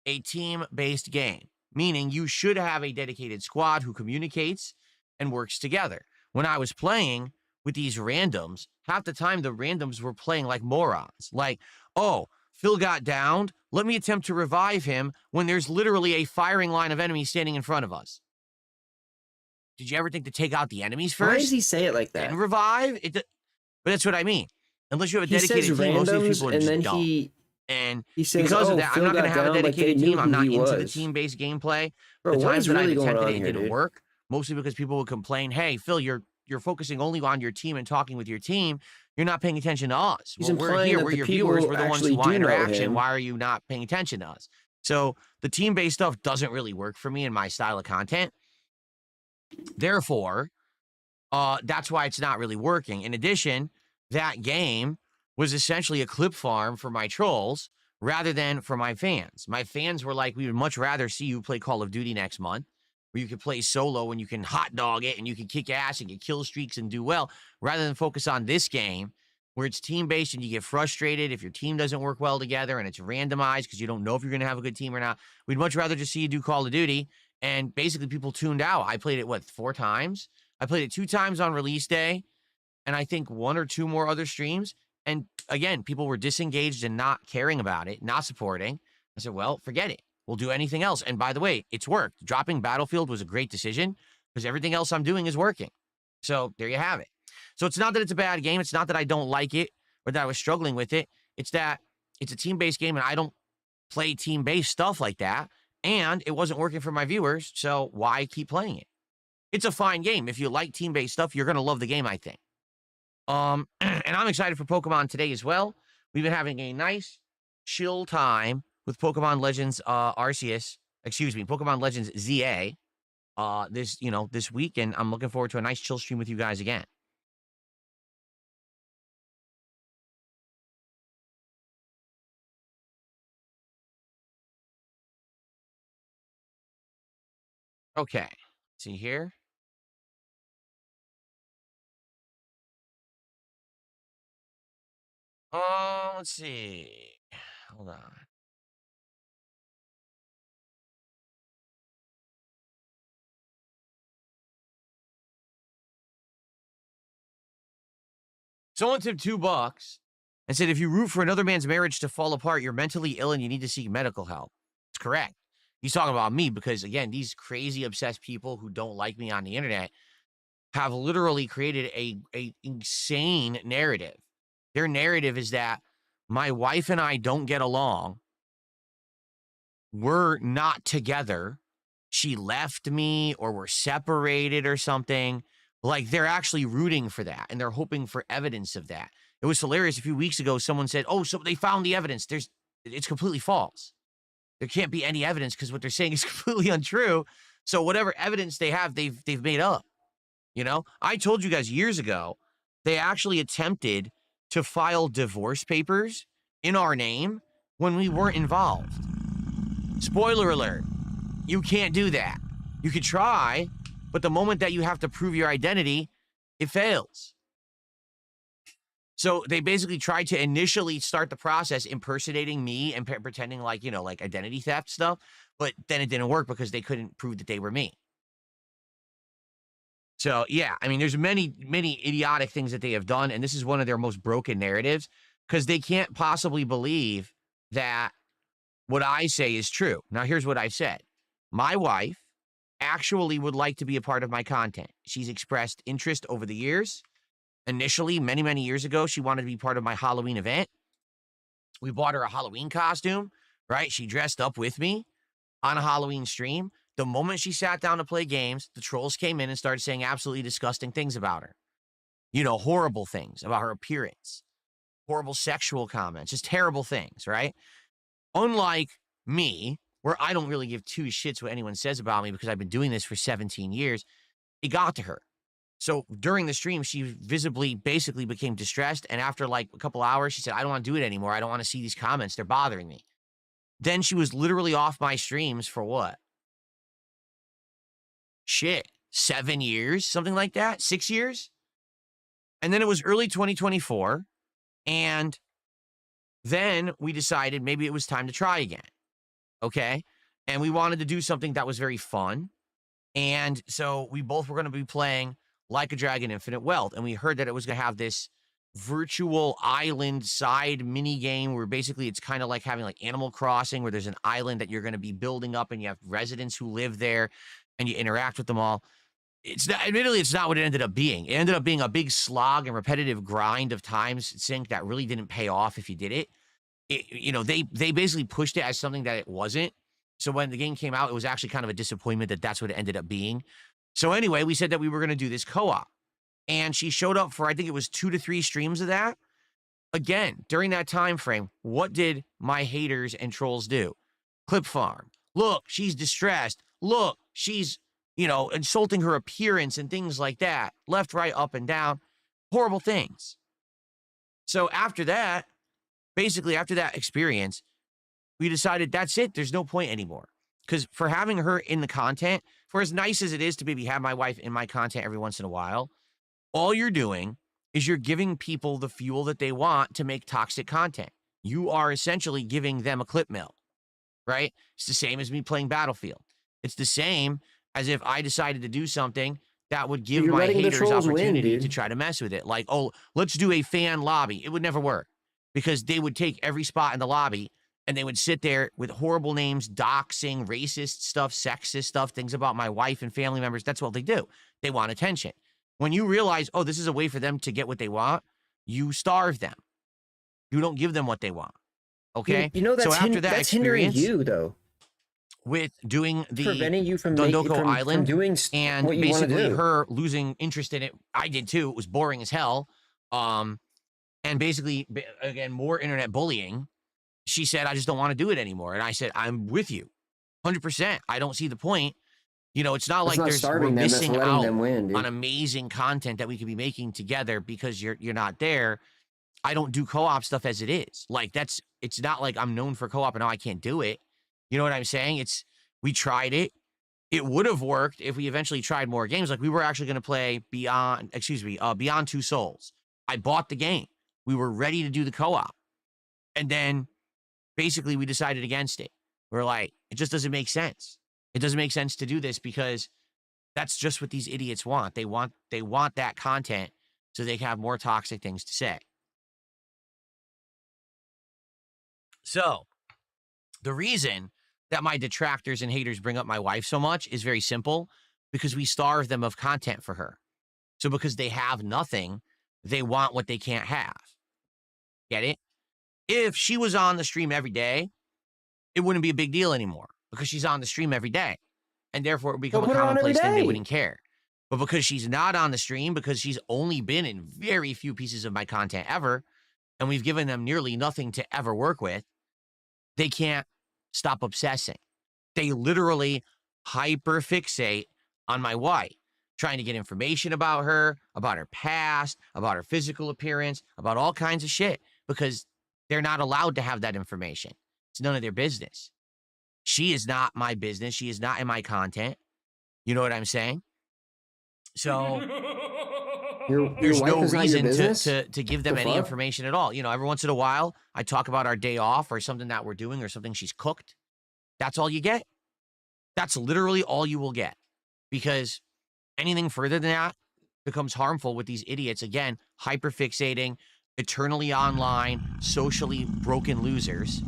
a team-based game, meaning you should have a dedicated squad who communicates and works together. When I was playing with these randoms, half the time the randoms were playing like morons. Like, oh, Phil got downed. Let me attempt to revive him when there's literally a firing line of enemies standing in front of us. Did you ever think to take out the enemies first? Why does he say it like that? And revive? But that's what I mean. Unless you have a dedicated team, most of these people are just dumb. And he says, because of that, I'm not going to have a dedicated team. I'm not into the was. team-based gameplay. Bro, The times that really I've going attempted on it, here, didn't dude? work. Mostly because people would complain, hey, Phil, you're focusing only on your team and talking with your team. You're not paying attention to us. He's Well, we're implying here. that We're the your people viewers. We're the ones who actually want do know interaction. him. Why are you not paying attention to us? So the team-based stuff doesn't really work for me in my style of content. Therefore, that's why it's not really working. In addition, that game was essentially a clip farm for my trolls rather than for my fans. My fans were like, we would much rather see you play Call of Duty next month, where you can play solo and you can hot dog it and you can kick ass and get kill streaks and do well, rather than focus on this game where it's team-based and you get frustrated if your team doesn't work well together and it's randomized because you don't know if you're going to have a good team or not. We'd much rather just see you do Call of Duty. And basically people tuned out. I played it, 4 times? I played it 2 times on release day, and I think 1 or 2 more other streams. And again, people were disengaged and not caring about it, not supporting. I said, well, forget it. We'll do anything else. And by the way, it's worked. Dropping Battlefield was a great decision because everything else I'm doing is working. So there you have it. So it's not that it's a bad game. It's not that I don't like it or that I was struggling with it. It's that it's a team-based game and I don't play team-based stuff like that. And it wasn't working for my viewers. So why keep playing it? It's a fine game. If you like team-based stuff, you're going to love the game, I think. And I'm excited for Pokemon today as well. We've been having a nice, chill time with Pokemon Legends Pokemon Legends ZA this week, and I'm looking forward to a nice chill stream with you guys again. Okay, let's see here. Let's see. Hold on. Someone tipped $2 and said, if you root for another man's marriage to fall apart, you're mentally ill and you need to seek medical help. It's correct. He's talking about me because, again, these crazy obsessed people who don't like me on the internet have literally created a insane narrative. Their narrative is that my wife and I don't get along. We're not together. She left me or we're separated or something. Like, they're actually rooting for that and they're hoping for evidence of that. It was hilarious. A few weeks ago, someone said, oh, so they found the evidence. It's completely false. There can't be any evidence because what they're saying is completely untrue. So whatever evidence they have, they've made up. You know, I told you guys years ago, they actually attempted to file divorce papers in our name when we weren't involved. Spoiler alert, you can't do that. You could try, but the moment that you have to prove your identity, it fails. So they basically tried to initially start the process impersonating me and pretending like, you know, like identity theft stuff, but then it didn't work because they couldn't prove that they were me. So, yeah, I mean, there's many, many idiotic things that they have done, and this is one of their most broken narratives because they can't possibly believe that what I say is true. Now, here's what I've said. My wife actually would like to be a part of my content. She's expressed interest over the years. Initially, many, many years ago, she wanted to be part of my Halloween event. We bought her a Halloween costume, right? She dressed up with me on a Halloween stream. The moment she sat down to play games, the trolls came in and started saying absolutely disgusting things about her. You know, horrible things about her appearance, horrible sexual comments, just terrible things, right? Unlike me, where I don't really give two shits what anyone says about me because I've been doing this for 17 years, it got to her. So during the stream, she visibly basically became distressed. And after like a couple hours, she said, I don't want to do it anymore. I don't want to see these comments. They're bothering me. Then she was literally off my streams for what? Shit, 7 years, something like that, 6 years. And then it was early 2024. And then we decided maybe it was time to try again. Okay. And we wanted to do something that was very fun. And so we both were going to be playing Like a Dragon Infinite Wealth. And we heard that it was going to have this virtual island side mini game where basically it's kind of like having like Animal Crossing, where there's an island that you're going to be building up and you have residents who live there and you interact with them all. It's not, admittedly, it's not what it ended up being. It ended up being a big slog and repetitive grind of time sink that really didn't pay off if you did it. You know, they basically pushed it as something that it wasn't. So when the game came out, it was actually kind of a disappointment that that's what it ended up being. So anyway, we said that we were going to do this co-op. And she showed up for, I think it was 2 to 3 streams of that. Again, during that time frame, what did my haters and trolls do? Clip farm. Look, she's distressed. Look, she's, you know, insulting her appearance and things like that. Left, right, up, and down. Horrible things. So after that, basically after that experience, we decided that's it. There's no point anymore. Because for having her in the content, for as nice as it is to maybe have my wife in my content every once in a while, all you're doing is you're giving people the fuel that they want to make toxic content. You are essentially giving them a clip mill, right? It's the same as me playing Battlefield. It's the same as if I decided to do something that would give my haters opportunity to try to mess with it. Like, oh, let's do a fan lobby. It would never work because they would take every spot in the lobby and they would sit there with horrible names, doxing, racist stuff, sexist stuff, things about my wife and family members. That's what they do. They want attention. When you realize, oh, this is a way for them to get what they want, you starve them. You don't give them what they want. Okay? You know, that's, so after that hindering you, though. With doing the preventing you from Dondoko Island from doing and what you basically do. her losing interest in it. I did too. It was boring as hell. And basically, again, more internet bullying. She said, I just don't want to do it anymore. And I said, I'm with you 100%. I don't see the point. You know, it's not like we're missing out on amazing content that we could be making together because you're not there. I don't do co-op stuff as it is. Like it's not like I'm known for co-op and now I can't do it. You know what I'm saying? We tried it. It would have worked if we eventually tried more games. Like we were actually going to play Beyond Two Souls. I bought the game. We were ready to do the co-op. And then basically we decided against it. We're like, it just doesn't make sense. It doesn't make sense to do this because that's just what these idiots want. They want that content so they can have more toxic things to say. So the reason that my detractors and haters bring up my wife so much is very simple, because we starve them of content for her. So because they have nothing, they want what they can't have. Get it? If she was on the stream every day, it wouldn't be a big deal anymore because she's on the stream every day. And therefore it would become a commonplace thing. They wouldn't care. But because she's not on the stream, because she's only been in very few pieces of my content ever, and we've given them nearly nothing to ever work with, they can't stop obsessing. They literally hyperfixate on my wife, trying to get information about her past, about her physical appearance, about all kinds of shit, because they're not allowed to have that information. It's none of their business. She is not my business. She is not in my content. You know what I'm saying? So there's no reason to give them any information at all. You know, every once in a while, I talk about our day off or something that we're doing or something she's cooked. That's all you get. That's literally all you will get. Because anything further than that becomes harmful with these idiots. Again, hyperfixating, eternally online, socially broken losers.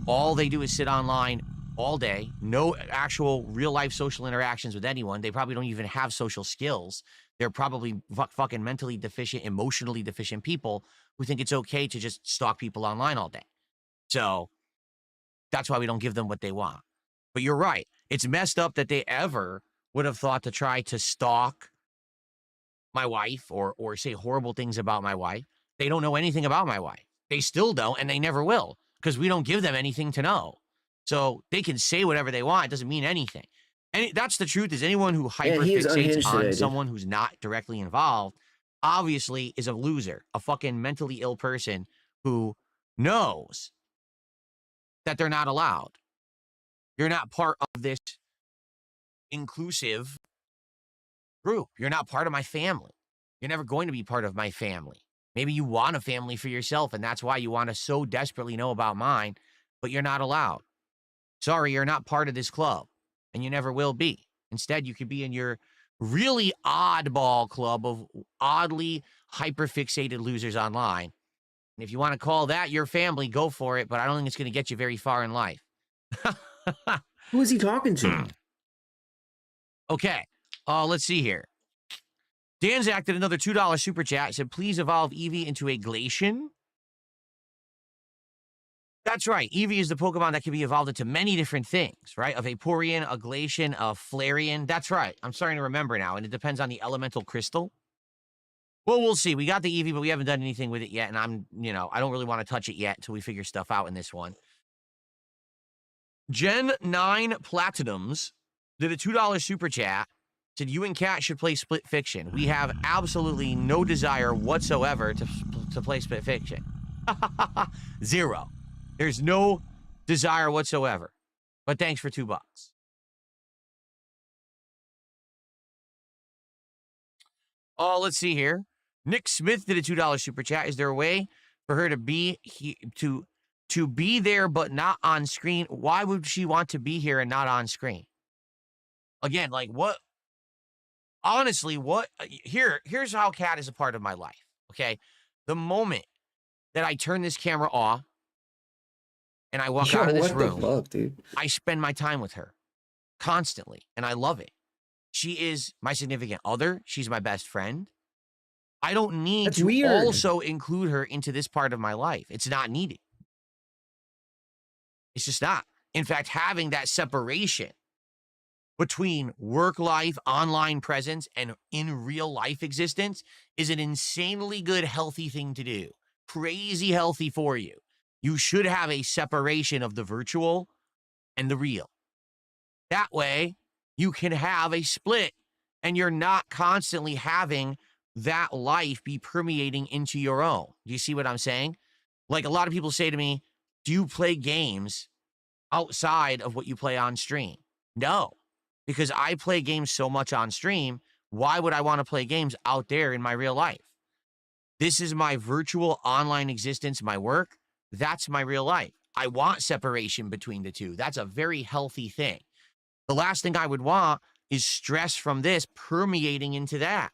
All they do is sit online all day. No actual real-life social interactions with anyone. They probably don't even have social skills. They're probably fucking mentally deficient, emotionally deficient people who think it's okay to just stalk people online all day. So that's why we don't give them what they want. But you're right. It's messed up that they ever would have thought to try to stalk my wife or say horrible things about my wife. They don't know anything about my wife. They still don't, and they never will, because we don't give them anything to know. So they can say whatever they want. It doesn't mean anything. And that's the truth, is anyone who hyperfixates on someone who's not directly involved obviously is a loser, a fucking mentally ill person who knows that they're not allowed. You're not part of this inclusive group. You're not part of my family. You're never going to be part of my family. Maybe you want a family for yourself, and that's why you want to so desperately know about mine, but you're not allowed. Sorry, you're not part of this club, and you never will be. Instead, you could be in your really oddball club of oddly hyperfixated losers online. And if you want to call that your family, go for it, but I don't think it's going to get you very far in life. Who is he talking to? Okay, let's see here. Danzak did another $2 super chat. Said, please evolve Eevee into a Glacian. That's right. Eevee is the Pokemon that can be evolved into many different things, right? A Vaporeon, a Glacian, a Flareon. That's right. I'm starting to remember now, and it depends on the elemental crystal. Well, we'll see. We got the Eevee, but we haven't done anything with it yet, and I don't really want to touch it yet until we figure stuff out in this one. Gen 9 Platinums did a $2 super chat. Said, you and Kat should play Split Fiction. We have absolutely no desire whatsoever to play Split Fiction. Zero. There's no desire whatsoever. But thanks for $2. Oh, let's see here. Nick Smith did a $2 super chat. Is there a way for her to be to be there but not on screen? Why would she want to be here and not on screen? Again, like what? Honestly, here's how Kat is a part of my life, okay? The moment that I turn this camera off and I walk out of this room, I spend my time with her constantly, and I love it. She is my significant other. She's my best friend. I don't need to also include her into this part of my life. It's not needed. It's just not. In fact, having that separation between work life, online presence, and in real life existence is an insanely good, healthy thing to do. Crazy healthy for you. You should have a separation of the virtual and the real. That way, you can have a split, and you're not constantly having that life be permeating into your own. Do you see what I'm saying? Like, a lot of people say to me, do you play games outside of what you play on stream? No. Because I play games so much on stream, why would I want to play games out there in my real life? This is my virtual online existence, my work. That's my real life. I want separation between the two. That's a very healthy thing. The last thing I would want is stress from this permeating into that.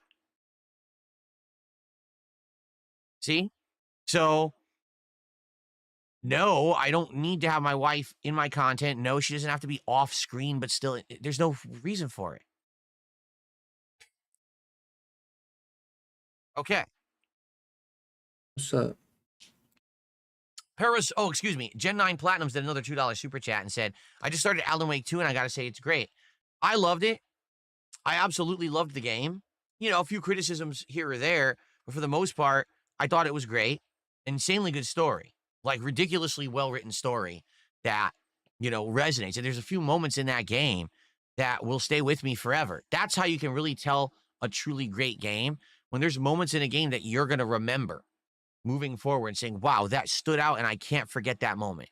See? So, no, I don't need to have my wife in my content. No, she doesn't have to be off screen, but still, there's no reason for it. Okay. What's up? Paris, oh, excuse me. Gen 9 Platinums did another $2 super chat and said, I just started Alan Wake 2, and I got to say it's great. I loved it. I absolutely loved the game. You know, a few criticisms here or there, but for the most part, I thought it was great. Insanely good story. Like, ridiculously well-written story that, resonates. And there's a few moments in that game that will stay with me forever. That's how you can really tell a truly great game, when there's moments in a game that you're going to remember moving forward and saying, wow, that stood out and I can't forget that moment.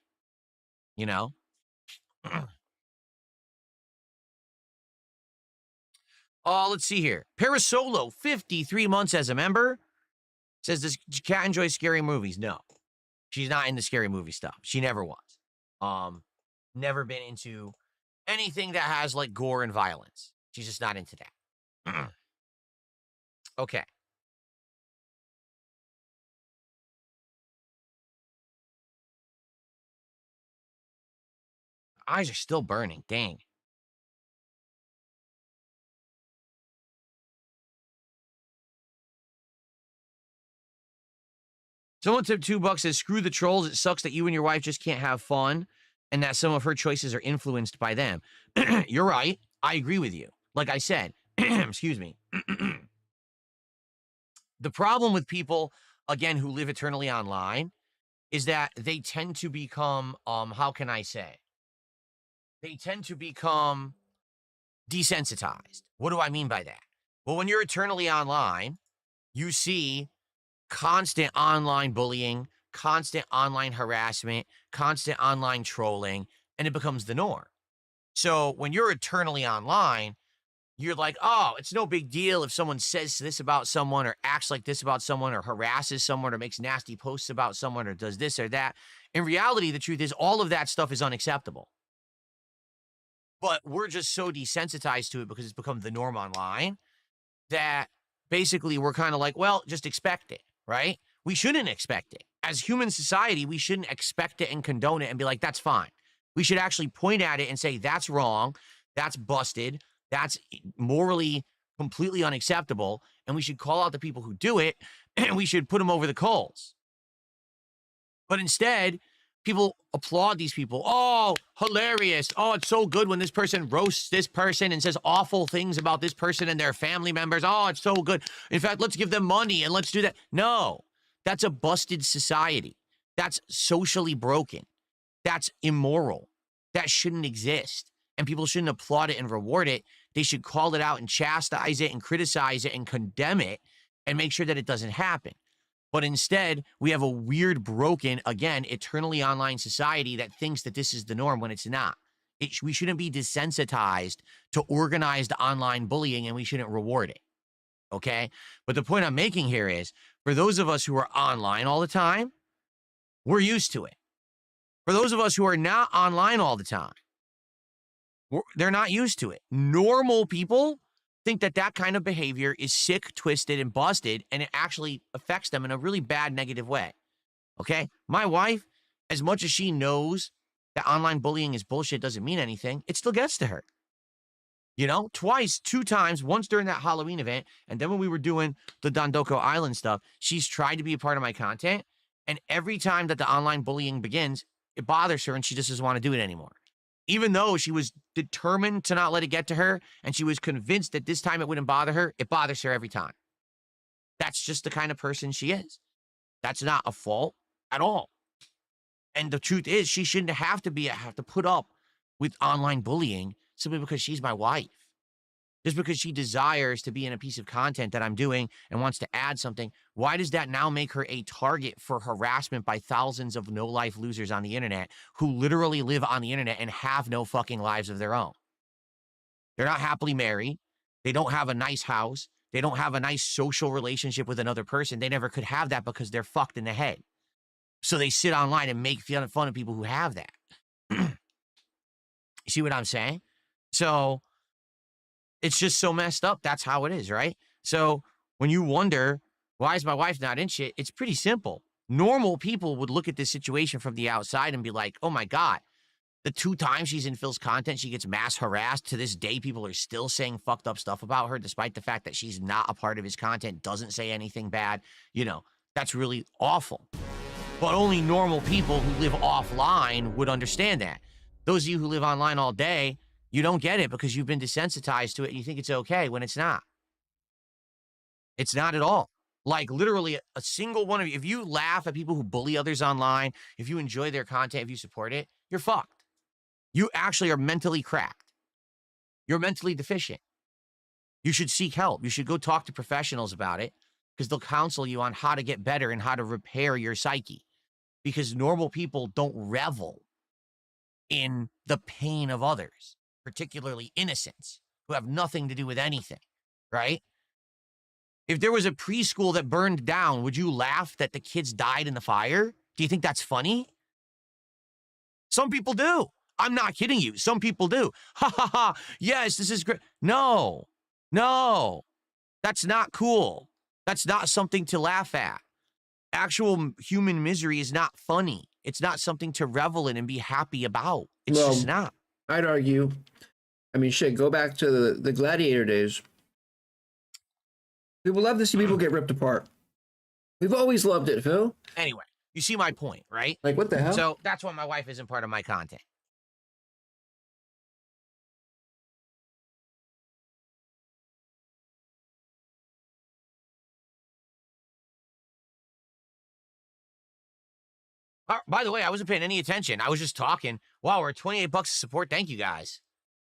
Oh, let's see here. Parasolo, 53 months as a member, says, does Cat enjoy scary movies? No. She's not into scary movie stuff. She never was. Never been into anything that has like gore and violence. She's just not into that. Okay. Eyes are still burning. Dang. Someone tipped $2 says, screw the trolls. It sucks that you and your wife just can't have fun and that some of her choices are influenced by them. You're right. I agree with you. Like I said, excuse me. The problem with people, again, who live eternally online is that they tend to become, how can I say? They tend to become desensitized. What do I mean by that? Well, when you're eternally online, you see constant online bullying, constant online harassment, constant online trolling, and it becomes the norm. So when you're eternally online, you're like, oh, it's no big deal if someone says this about someone or acts like this about someone or harasses someone or makes nasty posts about someone or does this or that. In reality, the truth is all of that stuff is unacceptable. But we're just so desensitized to it because it's become the norm online that basically we're kind of like, well, just expect it, right? We shouldn't expect it. As human society, we shouldn't expect it and condone it and be like, that's fine. We should actually point at it and say, that's wrong, that's busted, that's morally completely unacceptable, and we should call out the people who do it, and we should put them over the coals. But instead, people applaud these people. Oh, hilarious. Oh, it's so good when this person roasts this person and says awful things about this person and their family members. Oh, it's so good. In fact, let's give them money and let's do that. No, that's a busted society. That's socially broken. That's immoral. That shouldn't exist. And people shouldn't applaud it and reward it. They should call it out and chastise it and criticize it and condemn it and make sure that it doesn't happen. But instead, we have a weird, broken, again, eternally online society that thinks that this is the norm when it's not. We shouldn't be desensitized to organized online bullying, and we shouldn't reward it, okay? But the point I'm making here is, for those of us who are online all the time, we're used to it. For those of us who are not online all the time, they're not used to it. Normal people think that that kind of behavior is sick, twisted, and busted, and it actually affects them in a really bad, negative way. Okay? My wife, as much as she knows that online bullying is bullshit, doesn't mean anything, it still gets to her. You know? Twice, 2 times, once during that Halloween event, and then when we were doing the Dondoko Island stuff, she's tried to be a part of my content, and every time that the online bullying begins, it bothers her, and she just doesn't want to do it anymore. Even though she was determined to not let it get to her, and she was convinced that this time it wouldn't bother her, it bothers her every time. That's just the kind of person she is. That's not a fault at all. And the truth is, she shouldn't have to put up with online bullying simply because she's my wife. Just because she desires to be in a piece of content that I'm doing and wants to add something, why does that now make her a target for harassment by thousands of no-life losers on the internet who literally live on the internet and have no fucking lives of their own? They're not happily married. They don't have a nice house. They don't have a nice social relationship with another person. They never could have that because they're fucked in the head. So they sit online and make fun of people who have that. You see what I'm saying? So it's just so messed up. That's how it is, right? So when you wonder, why is my wife not in shit? It's pretty simple. Normal people would look at this situation from the outside and be like, oh my God, the 2 times she's in Phil's content, she gets mass harassed. To this day, people are still saying fucked up stuff about her, despite the fact that she's not a part of his content, doesn't say anything bad. You know, that's really awful. But only normal people who live offline would understand that. Those of you who live online all day, you don't get it because you've been desensitized to it and you think it's okay when it's not. It's not at all. Like literally a single one of you, if you laugh at people who bully others online, if you enjoy their content, if you support it, you're fucked. You actually are mentally cracked. You're mentally deficient. You should seek help. You should go talk to professionals about it because they'll counsel you on how to get better and how to repair your psyche. Because normal people don't revel in the pain of others, particularly innocents who have nothing to do with anything, right? If there was a preschool that burned down, would you laugh that the kids died in the fire? Do you think that's funny? Some people do. I'm not kidding you. Some people do. Ha ha ha. Yes, this is great. No, that's not cool. That's not something to laugh at. Actual human misery is not funny. It's not something to revel in and be happy about. It's just not. I'd argue. I mean, shit, go back to the gladiator days. We would love to see people get ripped apart. We've always loved it, Phil. Anyway, you see my point, right? Like, what the hell? So that's why my wife isn't part of my content. By the way, I wasn't paying any attention. I was just talking. Wow, we're at $28 of support. Thank you, guys.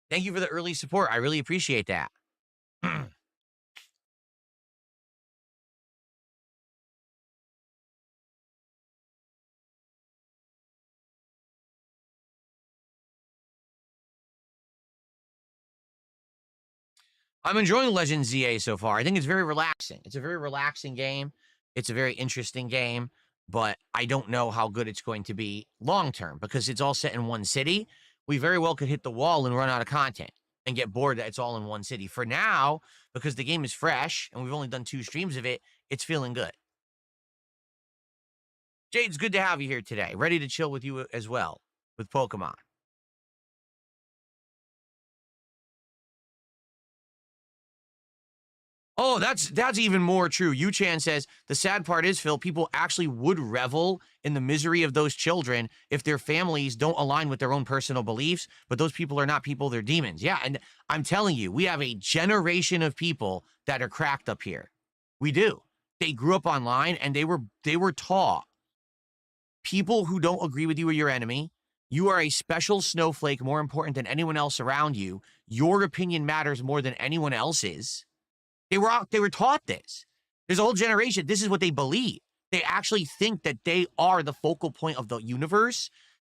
Thank you for the early support. I really appreciate that. I'm enjoying Legends ZA so far. I think it's very relaxing. It's a very relaxing game. It's a very interesting game, but I don't know how good it's going to be long-term because it's all set in one city. We very well could hit the wall and run out of content and get bored that it's all in one city. For now, because the game is fresh and we've only done 2 streams of it, it's feeling good. Jade, it's good to have you here today. Ready to chill with you as well with Pokemon. Oh, that's even more true. Yu-Chan says, the sad part is, Phil, people actually would revel in the misery of those children if their families don't align with their own personal beliefs, but those people are not people, they're demons. Yeah, and I'm telling you, we have a generation of people that are cracked up here. We do. They grew up online and they were taught, people who don't agree with you are your enemy. You are a special snowflake, more important than anyone else around you. Your opinion matters more than anyone else's. They were taught this. There's a whole generation. This is what they believe. They actually think that they are the focal point of the universe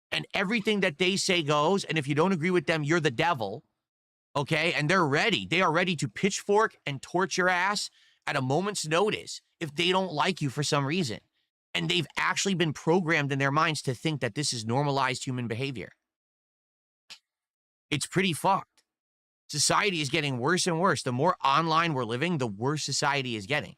and everything that they say goes. And if you don't agree with them, you're the devil. Okay. And they're ready. They are ready to pitchfork and torch your ass at a moment's notice if they don't like you for some reason. And they've actually been programmed in their minds to think that this is normalized human behavior. It's pretty fucked. Society is getting worse and worse. The more online we're living, the worse society is getting.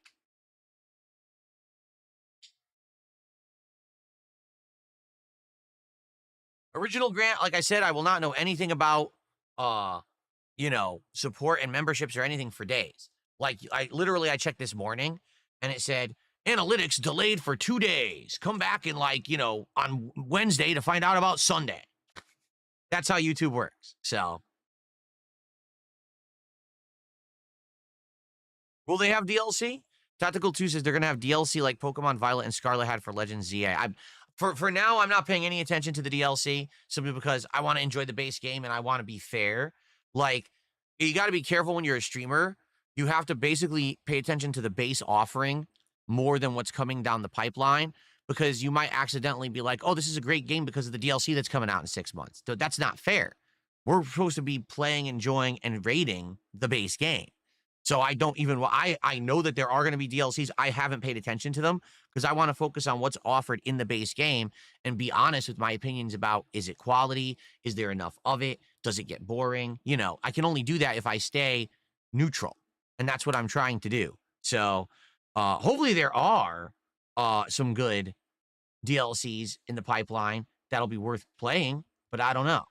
Original Grant, like I said, I will not know anything about, support and memberships or anything for days. Like, I checked this morning, and it said, analytics delayed for 2 days. Come back in, on Wednesday to find out about Sunday. That's how YouTube works, so... Will they have DLC? Tactical 2 says they're going to have DLC like Pokemon Violet and Scarlet had for Legends ZA. For now, I'm not paying any attention to the DLC simply because I want to enjoy the base game and I want to be fair. Like, you got to be careful when you're a streamer. You have to basically pay attention to the base offering more than what's coming down the pipeline because you might accidentally be like, oh, this is a great game because of the DLC that's coming out in 6 months. So that's not fair. We're supposed to be playing, enjoying, and rating the base game. So I don't even, I know that there are going to be DLCs. I haven't paid attention to them because I want to focus on what's offered in the base game and be honest with my opinions about, is it quality? Is there enough of it? Does it get boring? I can only do that if I stay neutral. And that's what I'm trying to do. So hopefully there are some good DLCs in the pipeline that'll be worth playing, but I don't know.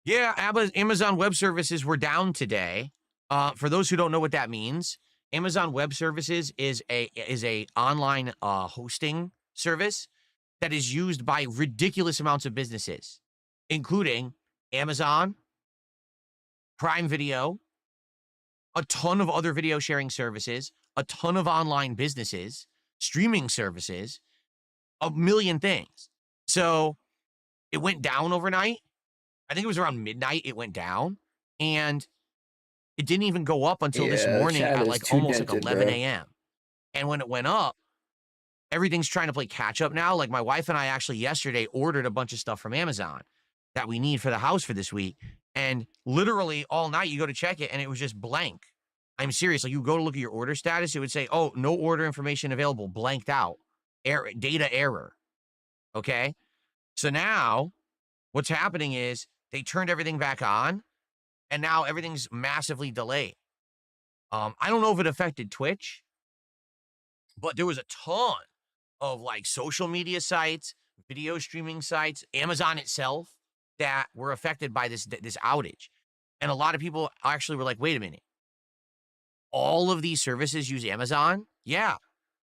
Yeah, Amazon Web Services were down today. For those who don't know what that means, Amazon Web Services is a online hosting service that is used by ridiculous amounts of businesses, including Amazon, Prime Video, a ton of other video sharing services, a ton of online businesses, streaming services, a million things. So it went down overnight. I think it was around midnight it went down. And it didn't even go up until this morning at like almost like 11 a.m. And when it went up, everything's trying to play catch up now. Like my wife and I actually yesterday ordered a bunch of stuff from Amazon that we need for the house for this week. And literally all night you go to check it and it was just blank. I'm serious. Like you go to look at your order status, it would say, oh, no order information available, blanked out, error, data error. Okay. So now what's happening is they turned everything back on and now everything's massively delayed. I don't know if it affected Twitch, but there was a ton of like social media sites, video streaming sites, Amazon itself that were affected by this outage. And a lot of people actually were like, wait a minute. All of these services use Amazon? Yeah.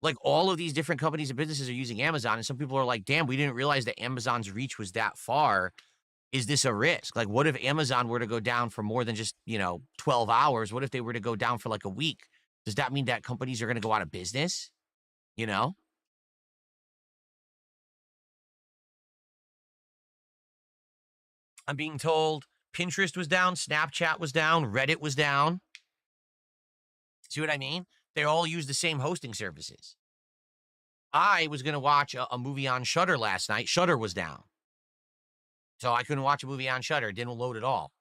Like all of these different companies and businesses are using Amazon. And some people are like, damn, we didn't realize that Amazon's reach was that far. Is this a risk? Like, what if Amazon were to go down for more than just, 12 hours? What if they were to go down for like a week? Does that mean that companies are going to go out of business? I'm being told Pinterest was down, Snapchat was down, Reddit was down. See what I mean? They all use the same hosting services. I was going to watch a movie on Shudder last night. Shudder was down. So I couldn't watch a movie on Shudder. It didn't load at all.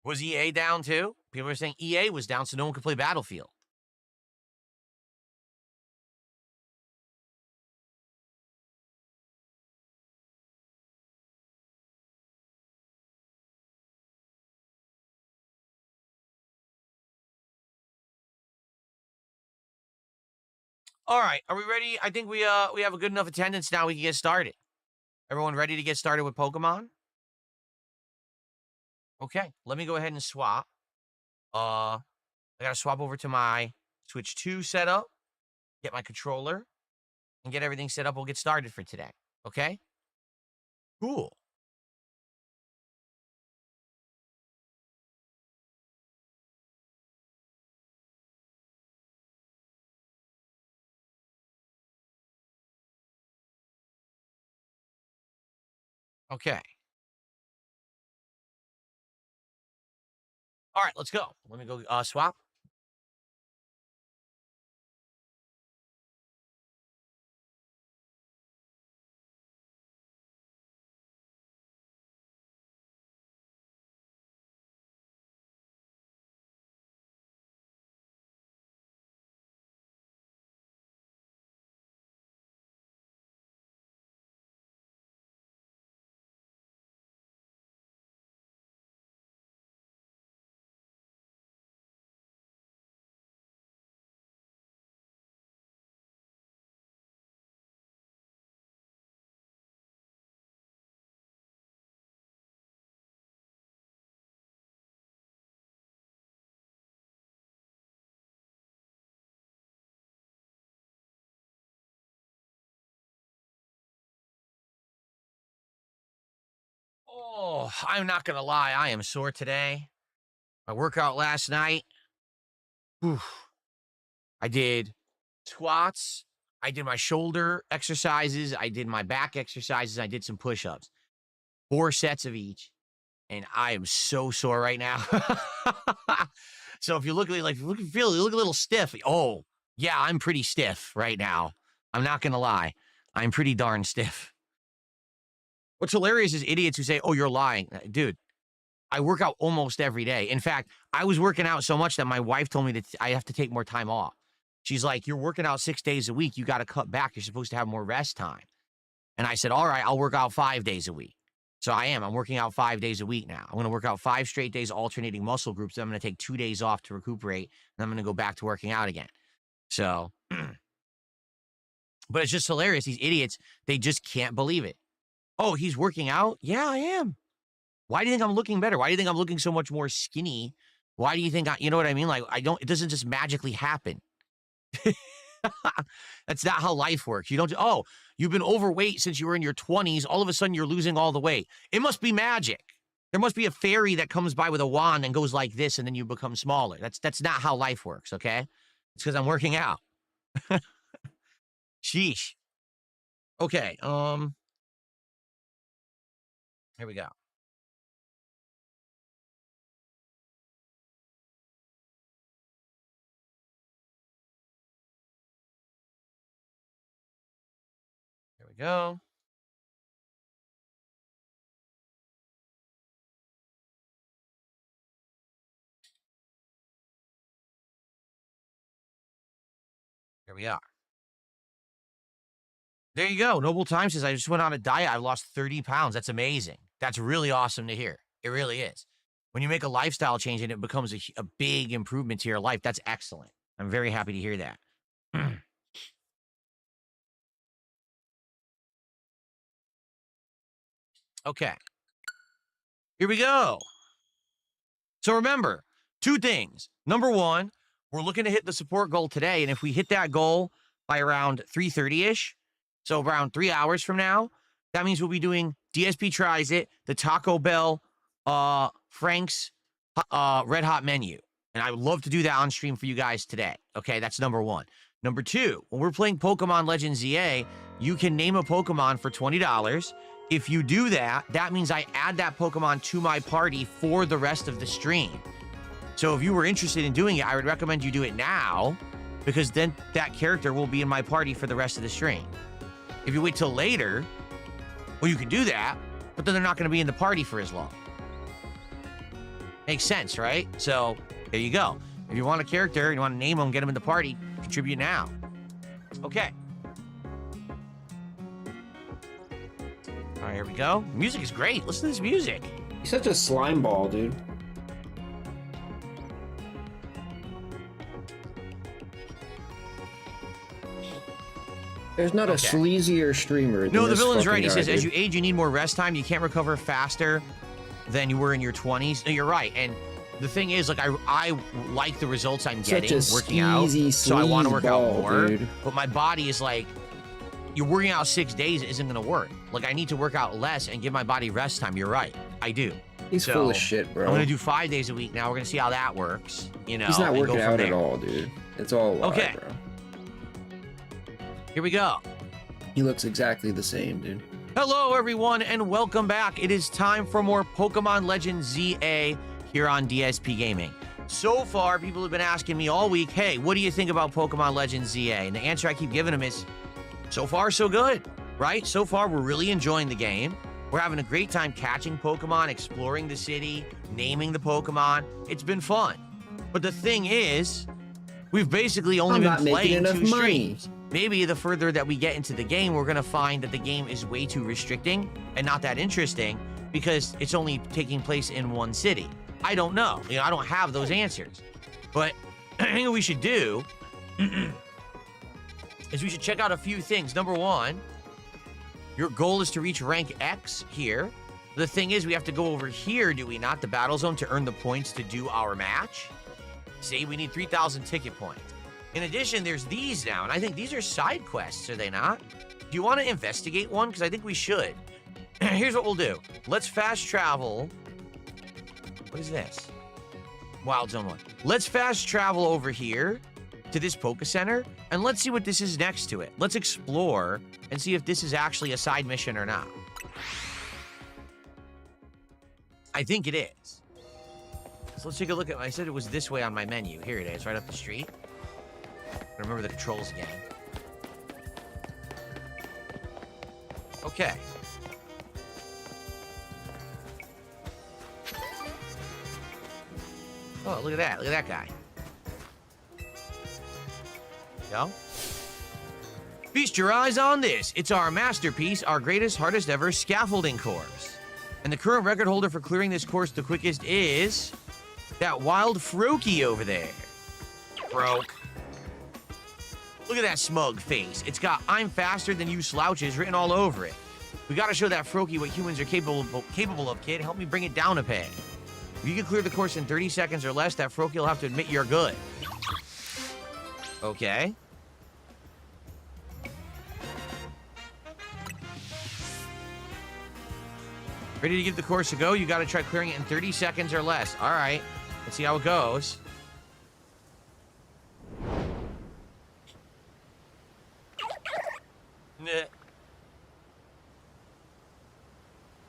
Was EA down too? People are saying EA was down so no one could play Battlefield. All right, are we ready? I think we have a good enough attendance now. We can get started. Everyone ready to get started with Pokemon? Okay, let me go ahead and swap. I gotta swap over to my Switch 2 setup, get my controller, and get everything set up. We'll get started for today. Okay? Cool. Okay. All right, let's go. Let me go swap. Oh, I'm not going to lie. I am sore today. My workout last night. Whew. I did squats. I did my shoulder exercises. I did my back exercises. I did some push-ups. 4 sets of each. And I am so sore right now. So if you look at me you look a little stiff. Oh, yeah, I'm pretty stiff right now. I'm not going to lie. I'm pretty darn stiff. What's hilarious is idiots who say, oh, you're lying. Dude, I work out almost every day. In fact, I was working out so much that my wife told me that I have to take more time off. She's like, you're working out 6 days a week. You got to cut back. You're supposed to have more rest time. And I said, all right, I'll work out 5 days a week. So I am. I'm working out 5 days a week now. I'm going to work out 5 straight days, alternating muscle groups. Then I'm going to take 2 days off to recuperate. And I'm going to go back to working out again. So, but it's just hilarious. These idiots, they just can't believe it. Oh, he's working out? Yeah, I am. Why do you think I'm looking better? Why do you think I'm looking so much more skinny? Why do you think you know what I mean? Like, it doesn't just magically happen. That's not how life works. You don't, oh, you've been overweight since you were in your 20s. All of a sudden, you're losing all the weight. It must be magic. There must be a fairy that comes by with a wand and goes like this, and then you become smaller. That's not how life works, okay? It's because I'm working out. Sheesh. Okay, here we go. Here we go. Here we are. There you go. Noble Time says, I just went on a diet. I lost 30 pounds. That's amazing. That's really awesome to hear. It really is. When you make a lifestyle change and it becomes a big improvement to your life, that's excellent. I'm very happy to hear that. Okay. Here we go. So remember, 2 things. Number 1, we're looking to hit the support goal today. And if we hit that goal by around 3:30-ish, so around 3 hours from now, that means we'll be doing DSP Tries It, the Taco Bell, Frank's Red Hot menu. And I would love to do that on stream for you guys today. Okay, that's number 1. Number 2, when we're playing Pokemon Legends ZA, you can name a Pokemon for $20. If you do that, that means I add that Pokemon to my party for the rest of the stream. So if you were interested in doing it, I would recommend you do it now, because then that character will be in my party for the rest of the stream. If you wait till later, well, you can do that, but then they're not going to be in the party for as long. Makes sense, right? So there you go. If you want a character and you want to name them, get them in the party, contribute now. Okay. All right, here we go. The music is great. Listen to this music. He's such a slime ball, dude. There's not a sleazier streamer than No, the this villain's right. fucking He guy, says, as dude. you age, you need more rest time. You can't recover faster than you were in your 20s. No, you're right. And the thing is, like, I like the results I'm Such getting a working out, so I want to work out sleazeball, more. dude. But my body is like, you're working out 6 days isn't going to work. Like, I need to work out less and give my body rest time. You're right. I do. He's So, full of shit, bro. I'm going to do 5 days a week now. We're going to see how that works. You know, He's not and go working from out there. at all, dude. It's all a lie, Okay. bro. Here we go. He looks exactly the same, dude. Hello, everyone, and welcome back. It is time for more Pokemon Legends ZA here on DSP Gaming. So far, people have been asking me all week, hey, what do you think about Pokemon Legends ZA? And the answer I keep giving them is, so far, so good, right? So far, we're really enjoying the game. We're having a great time catching Pokemon, exploring the city, naming the Pokemon. It's been fun. But the thing is, we've basically only I'm been not making playing enough 2 money. streams. Maybe the further that we get into the game, we're going to find that the game is way too restricting and not that interesting because it's only taking place in 1 city. I don't know. You know, I don't have those answers. But I think what we should do is we should check out a few things. Number 1, your goal is to reach rank X here. The thing is, we have to go over here, do we not? The battle zone to earn the points to do our match. See, we need 3,000 ticket points. In addition, there's these now, and I think these are side quests, are they not? Do you want to investigate one? Because I think we should. Here's what we'll do. Let's fast travel. What is this? Wild Zone 1. Let's fast travel over here to this Poke Center, and let's see what this is next to it. Let's explore and see if this is actually a side mission or not. I think it is. So let's take a look at, I said it was this way on my menu. Here it is, right up the street. Remember the controls again. Okay. Oh, look at that. Look at that guy. Go. Feast your eyes on this. It's our masterpiece, our greatest, hardest ever scaffolding course. And the current record holder for clearing this course the quickest is that wild Froakie over there. Broke. Look at that smug face. It's got "I'm faster than you slouches" written all over it. We gotta show that Froakie what humans are capable of, kid. Help me bring it down a peg. If you can clear the course in 30 seconds or less, that Froakie will have to admit you're good. Okay. Ready to give the course a go? You got to try clearing it in 30 seconds or less. All right. Let's see how it goes.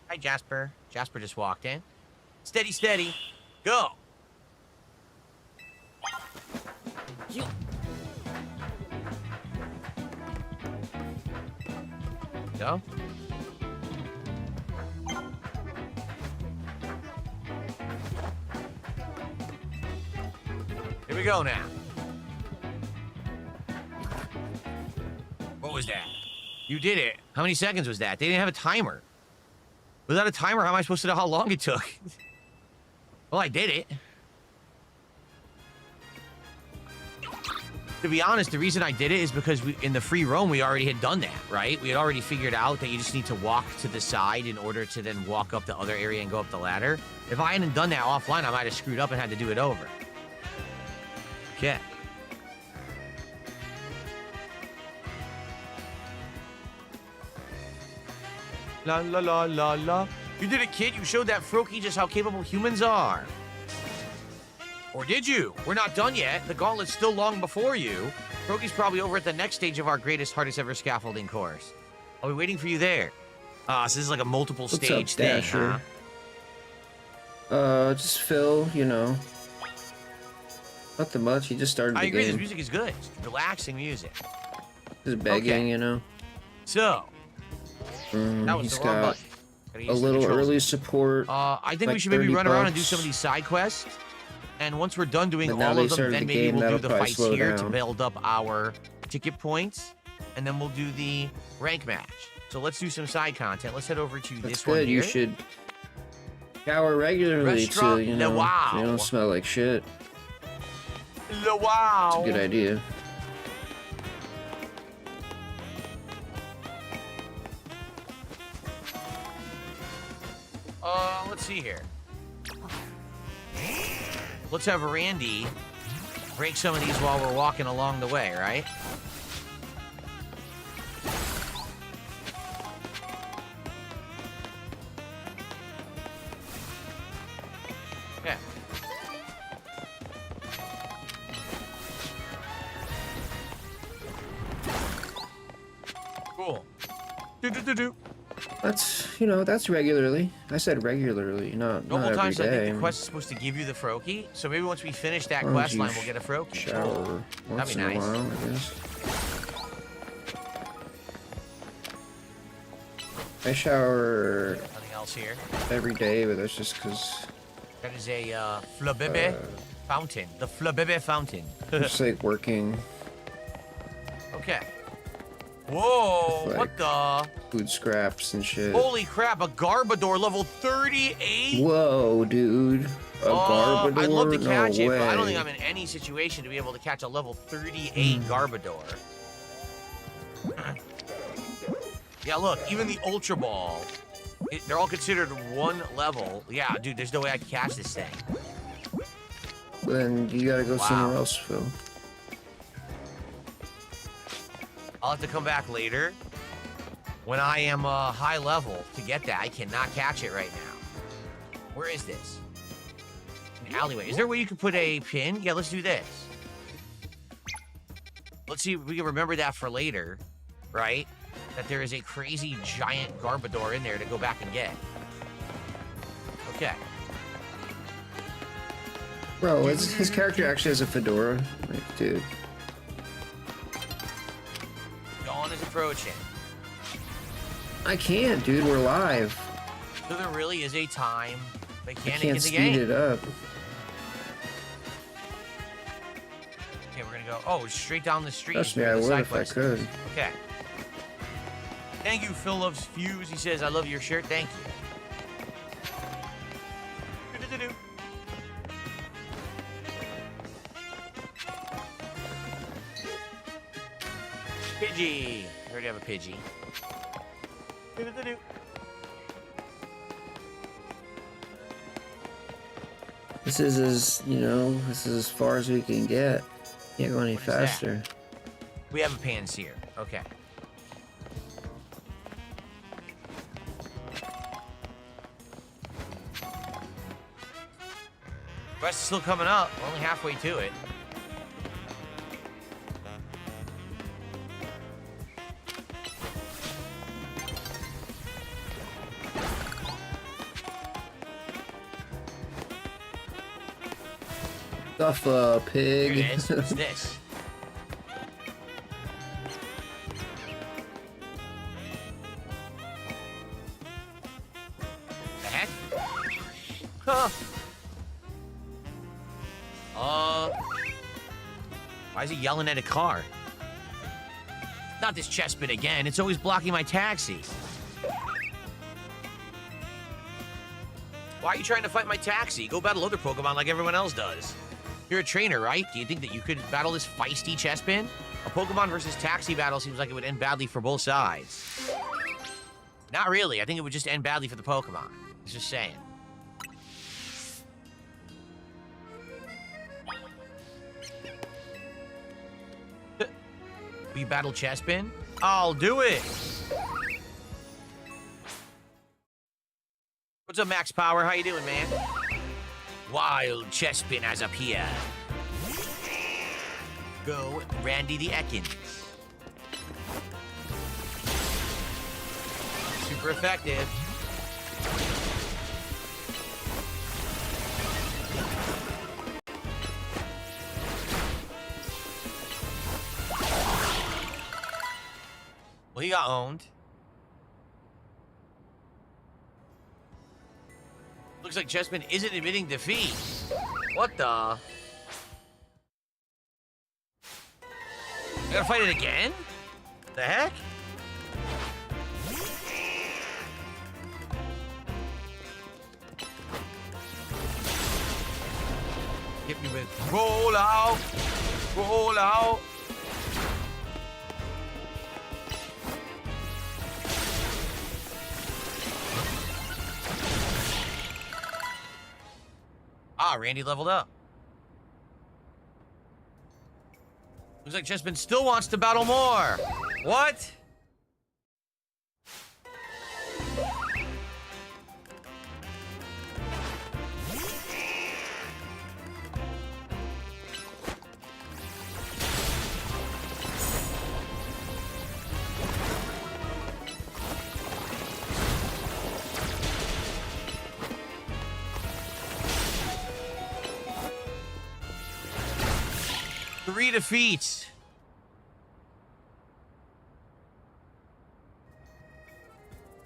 Hi, Jasper. Jasper just walked in. Steady, steady. Go. Go. Here we go now. What was that? You did it. How many seconds was that? They didn't have a timer. Without a timer, how am I supposed to know how long it took? Well, I did it. To be honest, the reason I did it is because in the free roam, we already had done that, right? We had already figured out that you just need to walk to the side in order to then walk up the other area and go up the ladder. If I hadn't done that offline, I might have screwed up and had to do it over. Okay. La la la la la. You did it, kid. You showed that Froakie just how capable humans are. Or did you? We're not done yet. The gauntlet's still long before you. Froakie's probably over at the next stage of our greatest, hardest ever scaffolding course. I'll be waiting for you there. So this is like a multiple stage thing, huh? Just Phil, you know. Nothing much. He just started the I agree. game. This music is good. It's relaxing music. Just begging, you know. So, that was he's the wrong got button. Gotta a use the little controls. early support. I think we like should maybe run around and do $30. some of these side quests. And once we're done doing But now all they of them, started then the maybe game, we'll do that'll the probably fights slow here to down. build up our ticket points. And then we'll do the rank match. So let's do some side content. Let's head over to That's this good. one here. You should shower regularly Restaurant to, you know, Wow. so you don't smell like shit. Wow. It's a good idea. Let's see here. Let's have Randy break some of these while we're walking along the way, right? Yeah. Cool. Do. That's, you know, that's regularly. I said regularly, not Normal every times, I day. think the quest is supposed to give you the Froakie. So maybe once we finish that Why don't quest you line, we'll get a Froakie. shower once That'd be in nice. a while, I guess. I shower Nothing else here. every day, but that's just because That is a Flabebe fountain. The Flabebe fountain. I'm just like working Okay. Whoa, Like- what the? food scraps and shit. Holy crap, a Garbodor level 38? Whoa, dude. A Garbodor? I'd love to catch no it, way. but I don't think I'm in any situation to be able to catch a level 38 Garbodor. Yeah, look, even the Ultra Ball, they're all considered one level. Yeah, dude, there's no way I can catch this thing. Then you gotta go Wow. somewhere else, Phil. I'll have to come back later when I am high level to get that. I cannot catch it right now. Where is this? An alleyway. Is there a way you can put a pin? Yeah, let's do this. Let's see if we can remember that for later, right? That there is a crazy giant Garbodor in there to go back and get. Okay. Bro, his character actually has a fedora. Like, dude. Dawn is approaching. I can't, dude. We're live. So there really is a time I mechanic can't in the speed game. it up. Okay, we're gonna go. Oh, straight down the street. Trust is me, where I the would side if I quest could. is. Okay. Thank you, Phil loves Fuse. He says, "I love your shirt." Thank you. Do-do-do-do. Pidgey. We already have a Pidgey. Do-do-do-do. This is as, you know, this is as far as we can get. Can't go any What is that? faster. We have a Panseer. Okay. Rest is still coming up. We're only halfway to it. Stuff, pig. Here it is. What's this? The heck? Huh. Why is he yelling at a car? Not this chestnut again. It's always blocking my taxi. Why are you trying to fight my taxi? Go battle other Pokemon like everyone else does. You're a trainer, right? Do you think that you could battle this feisty chestpin? A Pokemon versus taxi battle seems like it would end badly for both sides. Not really. I think it would just end badly for the Pokemon. Just saying. Will you battle Chespin? I'll do it! What's up, Max Power? How you doing, man? Wild Chespin has appeared. Go, Randy the Ekans. Super effective. Well, he got owned. Looks like Chessman isn't admitting defeat. What the? I gotta fight it again? The heck? Hit me with roll out. Roll out. Ah, Randy leveled up. Looks like Chespin still wants to battle more. What? Three defeats.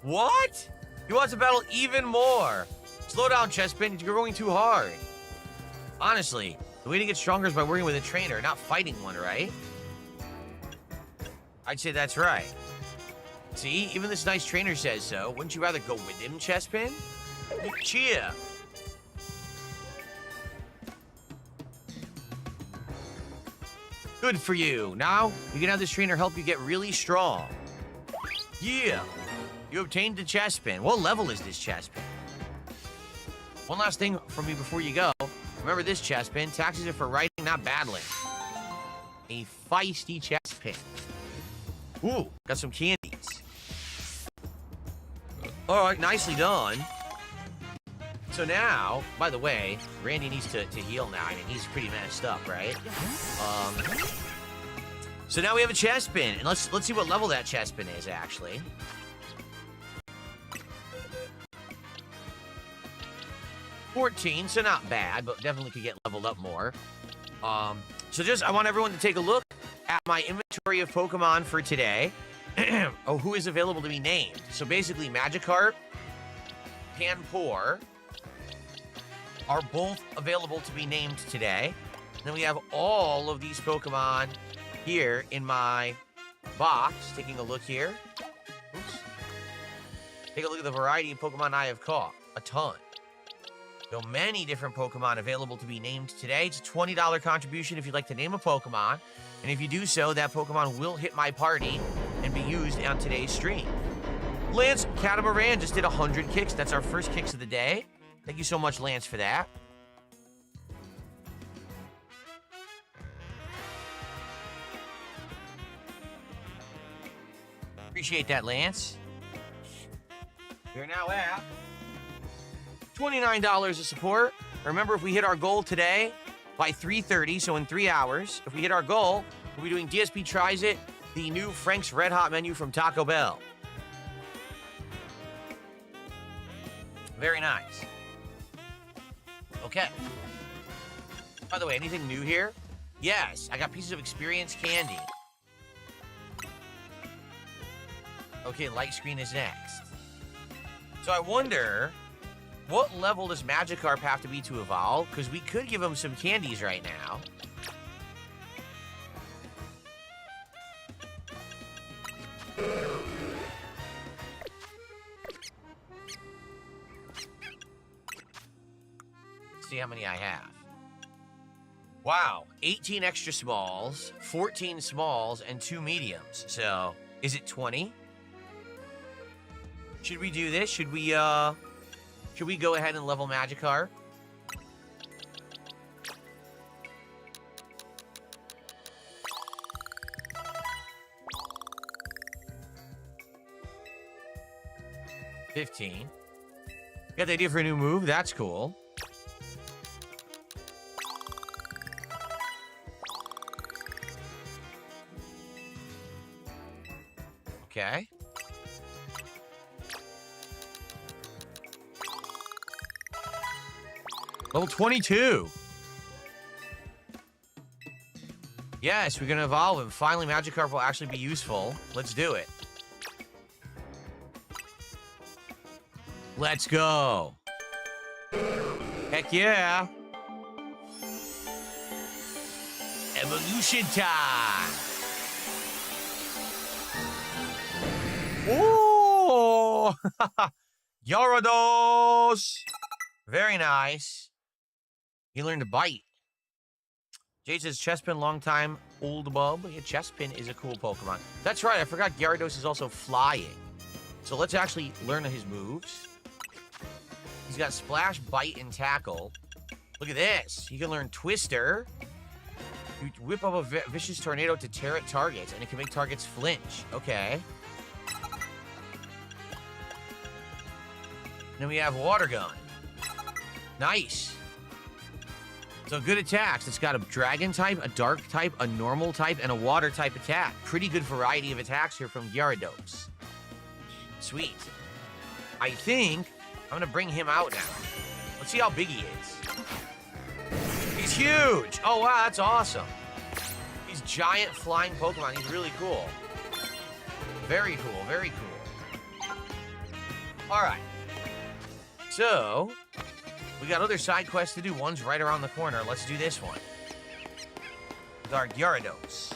What? He wants to battle even more. Slow down, Chespin. You're going too hard. Honestly, the way to get stronger is by working with a trainer, not fighting one, right? I'd say that's right. See, even this nice trainer says so. Wouldn't you rather go with him, Chespin? Cheer. Good for you. Now, you can have this trainer help you get really strong. Yeah. You obtained the Chespin. What level is this Chespin? One last thing from me before you go. Remember this Chespin. Taxis are for riding, not battling. A feisty Chespin. Ooh, got some candies. All right, nicely done. So now, by the way, Randy needs to heal now. I mean, he's pretty messed up, right? So now we have a Chespin, and let's see what level that Chespin is, actually. $14, so not bad, but definitely could get leveled up more. So I want everyone to take a look at my inventory of Pokemon for today. Oh, who is available to be named? So basically, Magikarp, Panpour are both available to be named today. And then we have all of these Pokemon here in my box. Taking a look here. Oops. Take a look at the variety of Pokemon I have caught. A ton. So many different Pokemon available to be named today. It's a $20 contribution if you'd like to name a Pokemon. And if you do so, that Pokemon will hit my party and be used on today's stream. Lance Catamaran just did 100 kicks. That's our first kicks of the day. Thank you so much, Lance, for that. Appreciate that, Lance. You're now at $29 of support. Remember, if we hit our goal today by 3:30, so in 3 hours, if we hit our goal, we'll be doing DSP Tries It, the new Frank's Red Hot menu from Taco Bell. Very nice. Okay. By the way, anything new here? Yes, I got pieces of experience candy. Okay, light screen is next. So I wonder, what level does Magikarp have to be to evolve? Because we could give him some candies right now. Let's see how many I have. Wow, 18 extra smalls, 14 smalls, and 2 mediums. So, is it 20? Should we do this? Should we go ahead and level Magikarp? $15. Got the idea for a new move? That's cool. Okay. Level 22. Yes, we're going to evolve him. Finally, Magikarp will actually be useful. Let's do it. Let's go. Heck yeah. Evolution time. Ooh! Gyarados! Very nice. He learned to bite. Jade says, Chespin, long time old bub. Yeah, Chespin is a cool Pokemon. That's right, I forgot Gyarados is also flying. So let's actually learn his moves. He's got Splash, Bite, and Tackle. Look at this. You can learn Twister. You whip up a vicious tornado to tear at targets, and it can make targets flinch. Okay. Then we have Water Gun. Nice. So good attacks. It's got a Dragon type, a Dark type, a Normal type, and a Water type attack. Pretty good variety of attacks here from Gyarados. Sweet. I think I'm going to bring him out now. Let's see how big he is. He's huge. Oh, wow, that's awesome. He's giant flying Pokemon. He's really cool. Very cool, very cool. All right. So, we got other side quests to do. One's right around the corner. Let's do this one. With our Gyarados.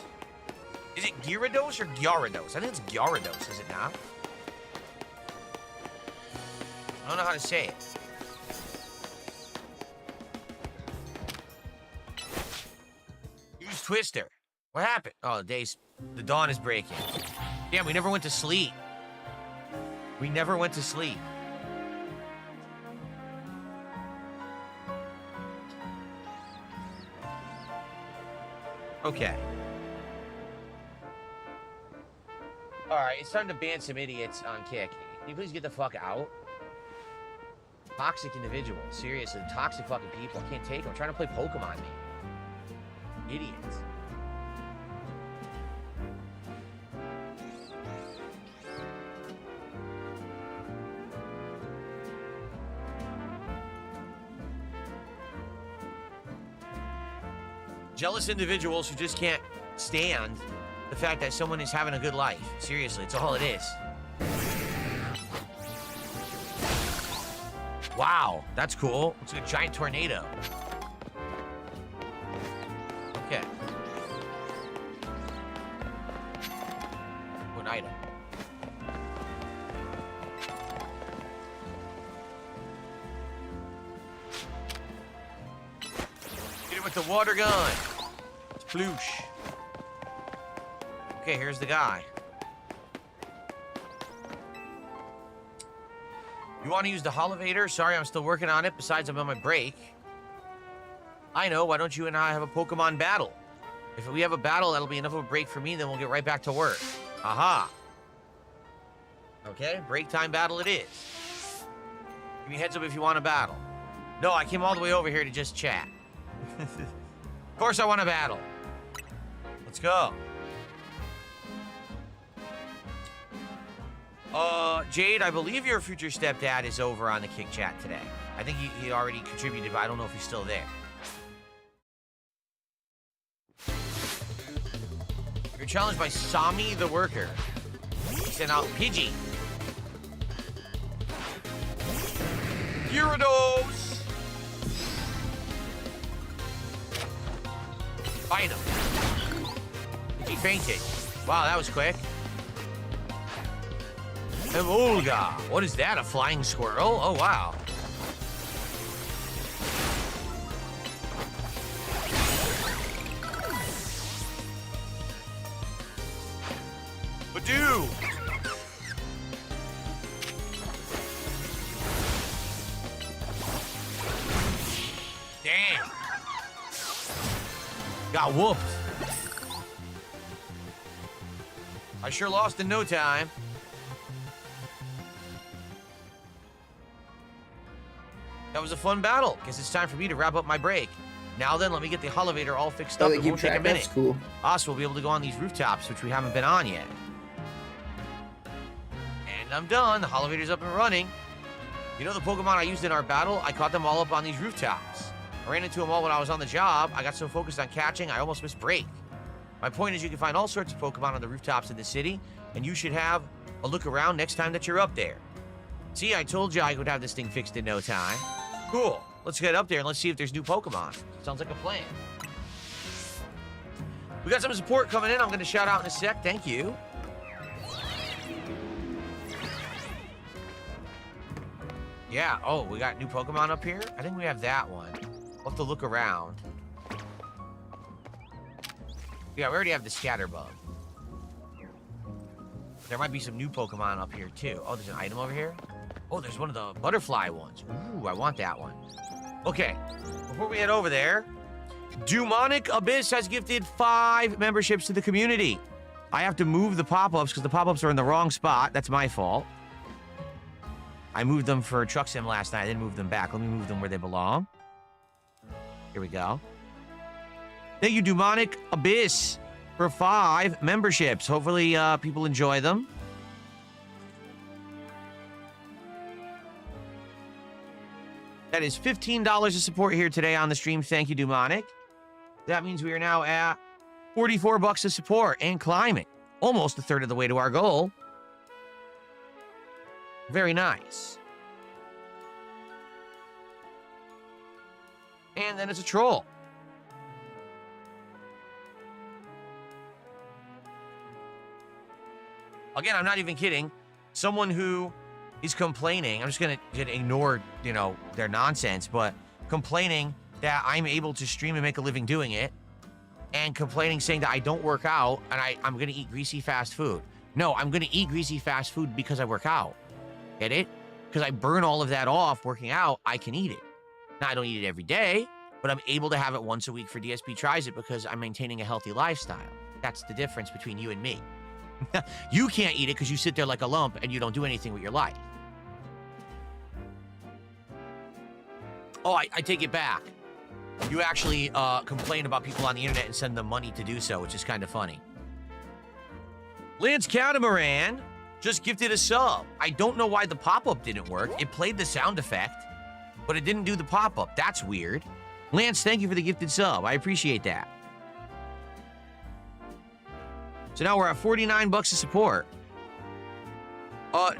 Is it Gyarados or Gyarados? I think it's Gyarados, is it not? I don't know how to say it. Use Twister. What happened? Oh, the dawn is breaking. Damn, we never went to sleep. We never went to sleep. Okay. Alright, it's time to ban some idiots on Kick. Can you please get the fuck out? Toxic individuals. Seriously, toxic fucking people. I can't take them. I'm trying to play Pokemon, man. Idiots. Jealous individuals who just can't stand the fact that someone is having a good life. Seriously, it's all it is. Wow, that's cool. It's a giant tornado. Okay. Good item. Hit it with the water gun. Sploosh. Okay, here's the guy. You want to use the Holovator? Sorry, I'm still working on it. Besides, I'm on my break. I know. Why don't you and I have a Pokemon battle? If we have a battle, that'll be enough of a break for me. Then we'll get right back to work. Aha. Okay, break time battle it is. Give me a heads up if you want a battle. No, I came all the way over here to just chat. Of course I want to battle. Let's go. Jade, I believe your future stepdad is over on the Kick Chat today. I think he already contributed, but I don't know if he's still there. You're challenged by Sami the Worker. He sent out Pidgey. Gyarados! Fight him. He fainted. Wow, that was quick. And Olga. What is that? A flying squirrel? Oh, wow. Badoo. Damn. Got whooped. I sure lost in no time. That was a fun battle. Guess it's time for me to wrap up my break. Now then, let me get the elevator all fixed up. It won't take a minute. That's cool. Also, we'll be able to go on these rooftops, which we haven't been on yet. And I'm done. The elevator's up and running. You know the Pokemon I used in our battle? I caught them all up on these rooftops. I ran into them all when I was on the job. I got so focused on catching, I almost missed break. My point is you can find all sorts of Pokemon on the rooftops in the city, and you should have a look around next time that you're up there. See, I told you I would have this thing fixed in no time. Cool. Let's get up there and let's see if there's new Pokemon. Sounds like a plan. We got some support coming in. I'm going to shout out in a sec. Thank you. Yeah. Oh, we got new Pokemon up here? I think we have that one. We'll have to look around. Yeah, we already have the Scatterbug. There might be some new Pokemon up here, too. Oh, there's an item over here? Oh, there's one of the butterfly ones. Ooh, I want that one. Okay, before we head over there, Demonic Abyss has gifted 5 memberships to the community. I have to move the pop-ups because the pop-ups are in the wrong spot. That's my fault. I moved them for Truck Sim last night. I didn't move them back. Let me move them where they belong. Here we go. Thank you, Demonic Abyss, for 5 memberships. Hopefully, people enjoy them. That is $15 of support here today on the stream. Thank you, Demonic. That means we are now at $44 of support and climbing. Almost a third of the way to our goal. Very nice. And then it's a troll. Again, I'm not even kidding. Someone who is complaining, I'm just gonna ignore, you know, their nonsense, but complaining that I'm able to stream and make a living doing it, and complaining saying that I don't work out and I'm gonna eat greasy fast food. No, I'm gonna eat greasy fast food because I work out. Get it? Because I burn all of that off working out, I can eat it. Now, I don't eat it every day, but I'm able to have it once a week for DSP Tries It because I'm maintaining a healthy lifestyle. That's the difference between you and me. You can't eat it because you sit there like a lump and you don't do anything with your life. Oh, I take it back. You actually complain about people on the internet and send them money to do so, which is kind of funny. Lance Catamaran just gifted a sub. I don't know why the pop-up didn't work. It played the sound effect, but it didn't do the pop-up. That's weird. Lance, thank you for the gifted sub. I appreciate that. So now we're at $49 of support.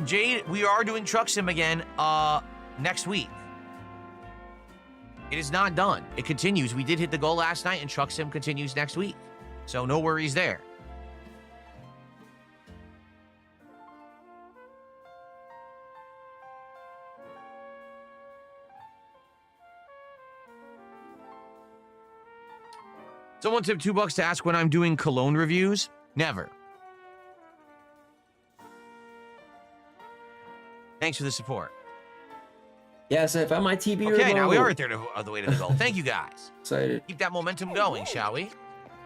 Jade, we are doing Truck Sim again next week. It is not done. It continues. We did hit the goal last night, and Truck Sim continues next week. So no worries there. Someone tipped $2 to ask when I'm doing cologne reviews. Never. Thanks for the support. Yeah, so if I'm my TB okay, now we are a third of the way to the goal. Thank you, guys. Excited. Keep that momentum going, shall we?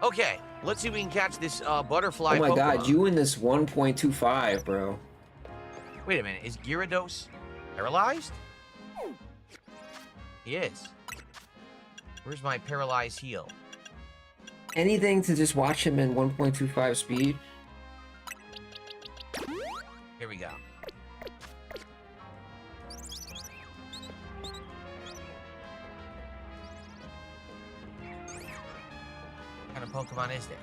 Okay, let's see if we can catch this butterfly. Oh my Pokemon. god, you in this 1.25, bro. Wait a minute, is Gyarados paralyzed? He is. Where's my paralyzed heal? Anything to just watch him in 1.25 speed. Here we go. What kind of Pokemon is this?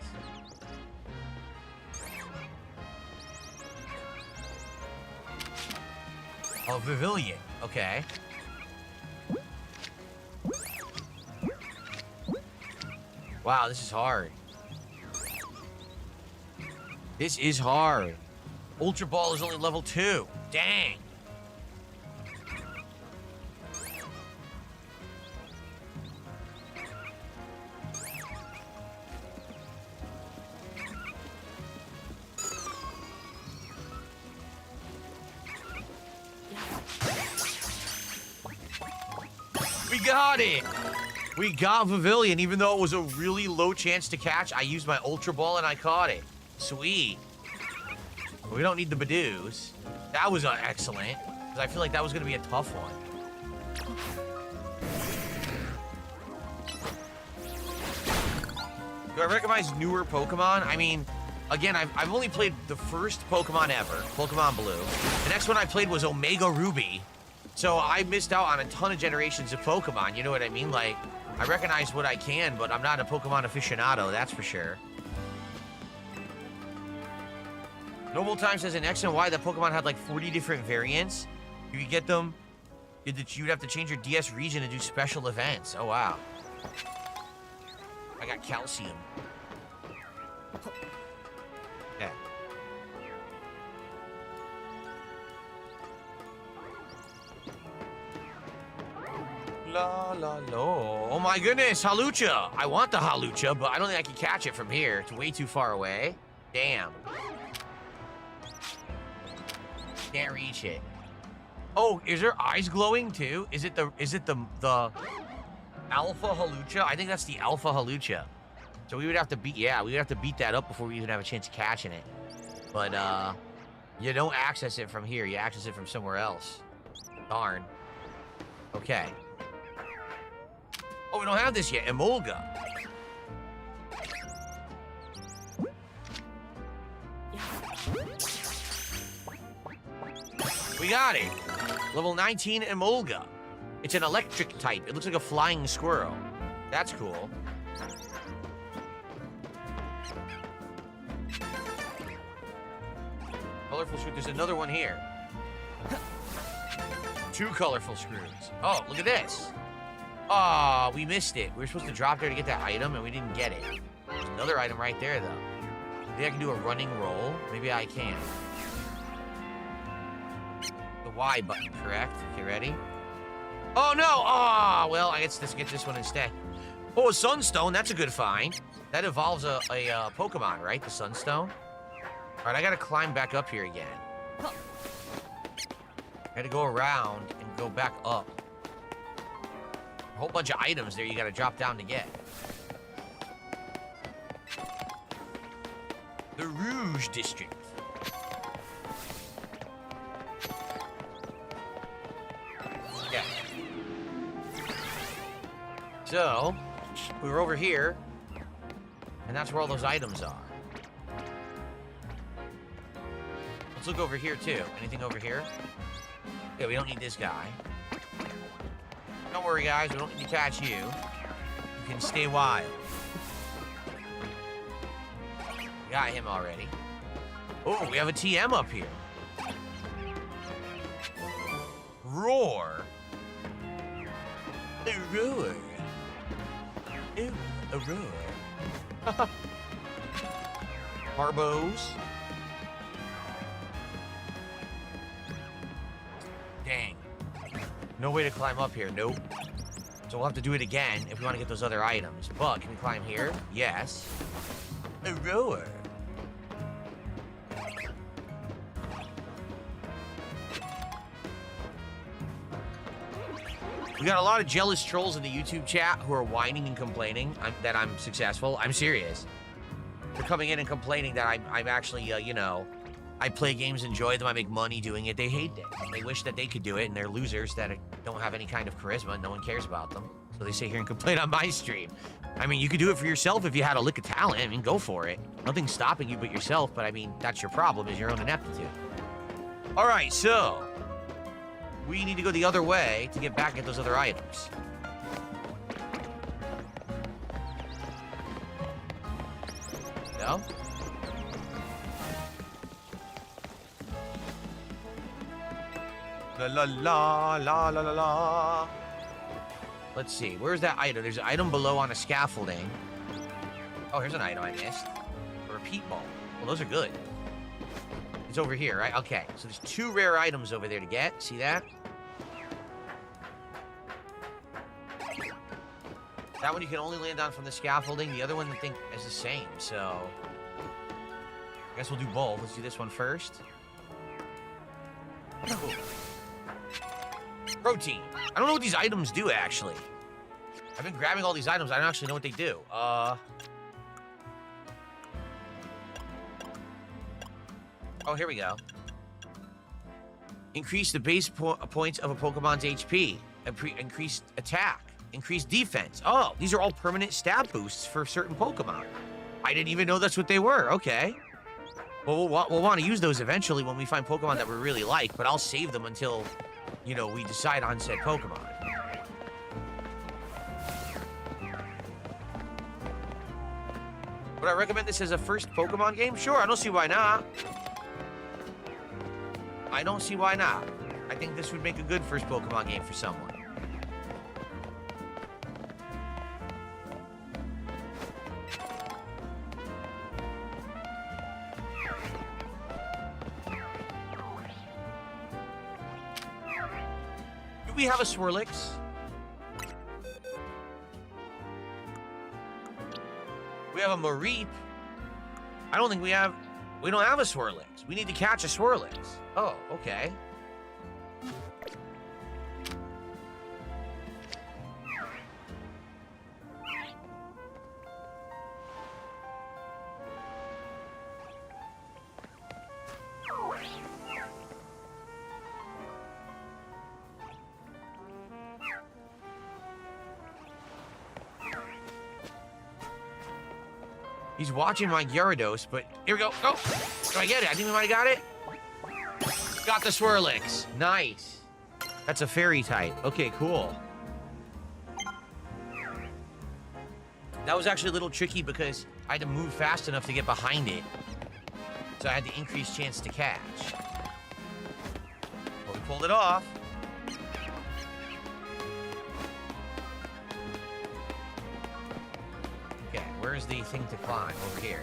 Oh, Pavilion. Okay. Wow, this is hard. This is hard. Ultra Ball is only level 2. Dang. We got it! We got Pavilion, even though it was a really low chance to catch. I used my Ultra Ball and I caught it. Sweet. We don't need the Badoos. That was excellent, because I feel like that was going to be a tough one. Do I recognize newer Pokemon? I mean, again, I've only played the first Pokemon ever, Pokemon Blue. The next one I played was Omega Ruby. So I missed out on a ton of generations of Pokemon, you know what I mean? Like, I recognize what I can, but I'm not a Pokemon aficionado, that's for sure. Noble Time says in X and Y that Pokemon had like 40 different variants. If you get them, you'd have to change your DS region to do special events. Oh, wow. I got calcium. Yeah. La la la. Oh my goodness, Halucha. I want the Halucha, but I don't think I can catch it from here. It's way too far away. Damn. Can't reach it. Oh, is there eyes glowing too? Is it the Alpha Halucha? I think that's the Alpha Halucha. So we would have to beat, yeah, we would have to beat that up before we even have a chance of catching it. But you don't access it from here. You access it from somewhere else. Darn. Okay. Oh, we don't have this yet. Emolga. We got it. Level 19 Emolga. It's an electric type. It looks like a flying squirrel. That's cool. Colorful screw. There's another one here. 2 colorful screws. Oh, look at this. Oh, we missed it. We were supposed to drop there to get that item, and we didn't get it. There's another item right there, though. Maybe I can do a running roll. Maybe I can. The Y button, correct? Okay, ready? Oh, no! Oh, well, I guess let's get this one instead. Oh, a Sunstone. That's a good find. That evolves a Pokemon, right? The Sunstone? All right, I gotta climb back up here again. I gotta go around and go back up. A whole bunch of items there you gotta drop down to get. The Rouge District. Yeah. So, we were over here, and that's where all those items are. Let's look over here, too. Anything over here? Yeah, we don't need this guy. Don't worry, guys. We don't need to catch you. You can stay wild. We got him already. Oh, we have a TM up here. Roar. A roar. Ooh, a roar. Harbos. Dang. No way to climb up here. Nope. So we'll have to do it again if we want to get those other items. But can we climb here? Yes. A roar. We got a lot of jealous trolls in the YouTube chat who are whining and complaining that I'm successful. I'm serious. They're coming in and complaining that I'm actually, you know, I play games, enjoy them, I make money doing it. They hate it. They wish that they could do it, and they're losers that don't have any kind of charisma. No one cares about them. So they sit here and complain on my stream. I mean, you could do it for yourself if you had a lick of talent. I mean, go for it. Nothing's stopping you but yourself, but I mean, that's your problem, is your own ineptitude. All right, so we need to go the other way to get back at those other items. No? La la la la la la la. Let's see. Where's that item? There's an item below on a scaffolding. Oh, here's an item I missed. A repeat ball. Well, those are good. It's over here, right? Okay. So there's 2 rare items over there to get. See that? That one you can only land on from the scaffolding. The other one I think is the same. So I guess we'll do both. Let's do this one first. Ooh. Protein. I don't know what these items do, actually. I've been grabbing all these items. I don't actually know what they do. Oh, here we go. Increase the base points of a Pokemon's HP. Increased attack. Increased defense. Oh, these are all permanent stat boosts for certain Pokemon. I didn't even know that's what they were. Okay. Well, we'll want to use those eventually when we find Pokemon that we really like, but I'll save them until, you know, we decide on said Pokemon. Would I recommend this as a first Pokemon game? Sure, I don't see why not. I don't see why not. I think this would make a good first Pokemon game for someone. Do we have a Swirlix? We have a Mareep. I don't think we have... We don't have a Swirlix. We need to catch a Swirlix. Oh, okay. He's watching my Gyarados, but here we go. Go! Do I get it? I think we might have got it. Got the Swirlix. Nice. That's a fairy type. Okay, cool. That was actually a little tricky because I had to move fast enough to get behind it. So I had the increased chance to catch. But we pulled it off. Okay, where's the thing to climb? Over here.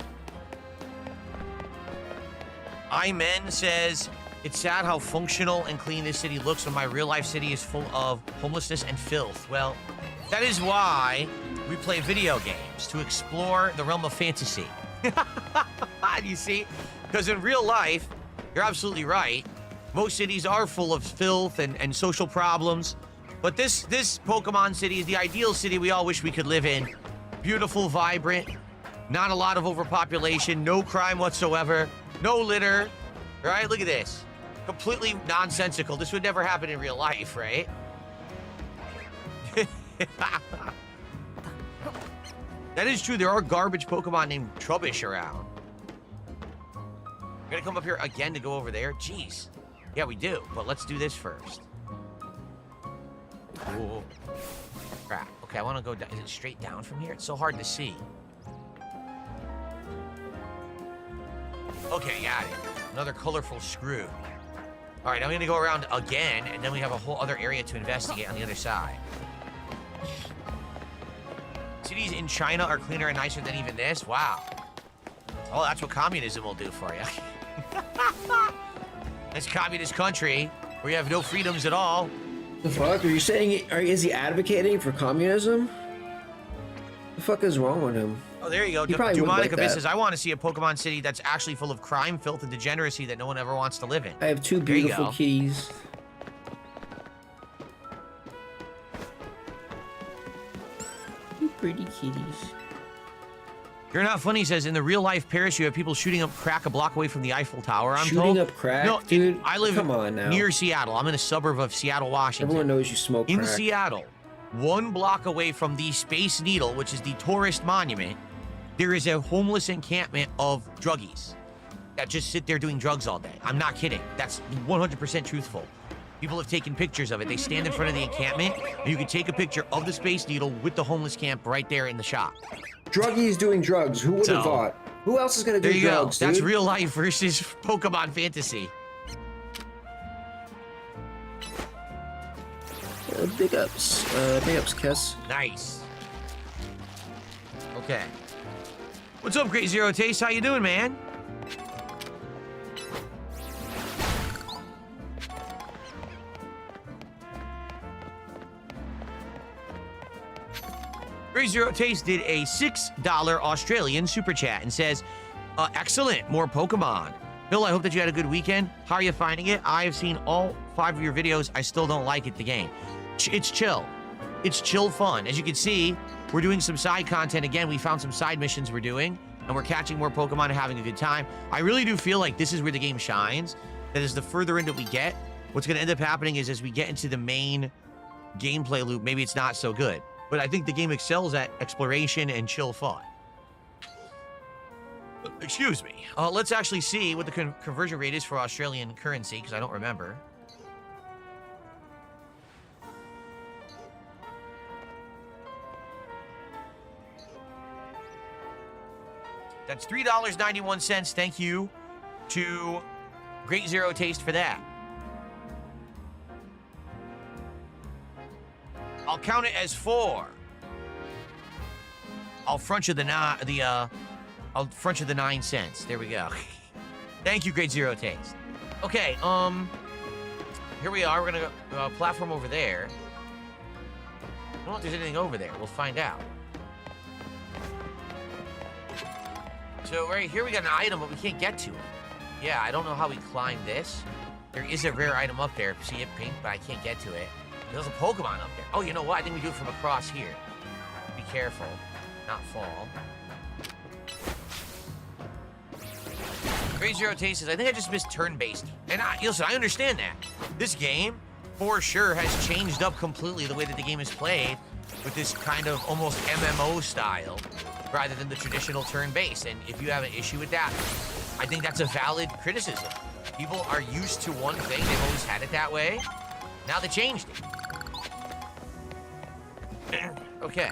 Imen says, it's sad how functional and clean this city looks when my real-life city is full of homelessness and filth. Well, that is why we play video games, to explore the realm of fantasy. You see? Because in real life, you're absolutely right. Most cities are full of filth and social problems. But this Pokemon city is the ideal city we all wish we could live in. Beautiful, vibrant, not a lot of overpopulation, no crime whatsoever, no litter, right? Look at this. Completely nonsensical. This would never happen in real life, right? That is true. There are garbage Pokemon named Trubbish around. We're gonna come up here again to go over there? Jeez. Yeah, we do, but let's do this first. Ooh. Crap. Okay, I want to go down. Is it straight down from here? It's so hard to see. Okay, got it. Another colorful screw. All right, I'm going to go around again, and then we have a whole other area to investigate on the other side. Cities in China are cleaner and nicer than even this? Wow. Oh, that's what communism will do for you. This communist country where you have no freedoms at all. The fuck? Are you saying, is he advocating for communism? The fuck is wrong with him? Oh, there you go. Demonic Abyss says, I want to see a Pokemon city that's actually full of crime, filth, and degeneracy that no one ever wants to live in. I have 2 beautiful keys. Pretty kitties. You're not funny, says, in the real life Paris, you have people shooting up crack a block away from the Eiffel Tower, I'm told. Shooting up crack? No, dude? I live Come on now. near Seattle. I'm in a suburb of Seattle, Washington. Everyone knows you smoke in crack. Seattle, 1 block away from the Space Needle, which is the tourist monument, there is a homeless encampment of druggies that just sit there doing drugs all day. I'm not kidding. That's 100% truthful. People have taken pictures of it. They stand in front of the encampment, and you can take a picture of the Space Needle with the homeless camp right there in the shop. Druggies doing drugs. Who would have thought? Who else is going to do drugs, That's dude? real life versus Pokemon fantasy. Big ups, Kiss. Nice. Okay. What's up, Great Zero Taste? How you doing, man? Great Zero Taste did a $6 Australian super chat and says, excellent, more Pokemon. Bill, I hope that you had a good weekend. How are you finding it? I have seen all 5 of your videos. I still don't like it, the game. It's chill. It's chill fun. As you can see, we're doing some side content again. We found some side missions we're doing, and we're catching more Pokemon and having a good time. I really do feel like this is where the game shines. That is, the further into we get, what's going to end up happening is as we get into the main gameplay loop, maybe it's not so good. But I think the game excels at exploration and chill fun. Excuse me. Let's actually see what the conversion rate is for Australian currency, because I don't remember. That's $3.91. Thank you to Great Zero Taste for that. I'll count it as 4. I'll front you the 9 cents. There we go. Thank you, Great Zero Taste. Okay, here we are. We're gonna go platform over there. I don't know if there's anything over there. We'll find out. So right here we got an item, but we can't get to it. Yeah, I don't know how we climb this. There is a rare item up there. See it pink, but I can't get to it. There's a Pokemon up there. Oh, you know what? I think we do it from across here. Be careful. Not fall. Great Zero Taste says, I think I just missed turn-based. And listen, I understand that. This game, for sure, has changed up completely the way that the game is played with this kind of almost MMO style rather than the traditional turn-based. And if you have an issue with that, I think that's a valid criticism. People are used to one thing. They've always had it that way. Now they changed it. Okay.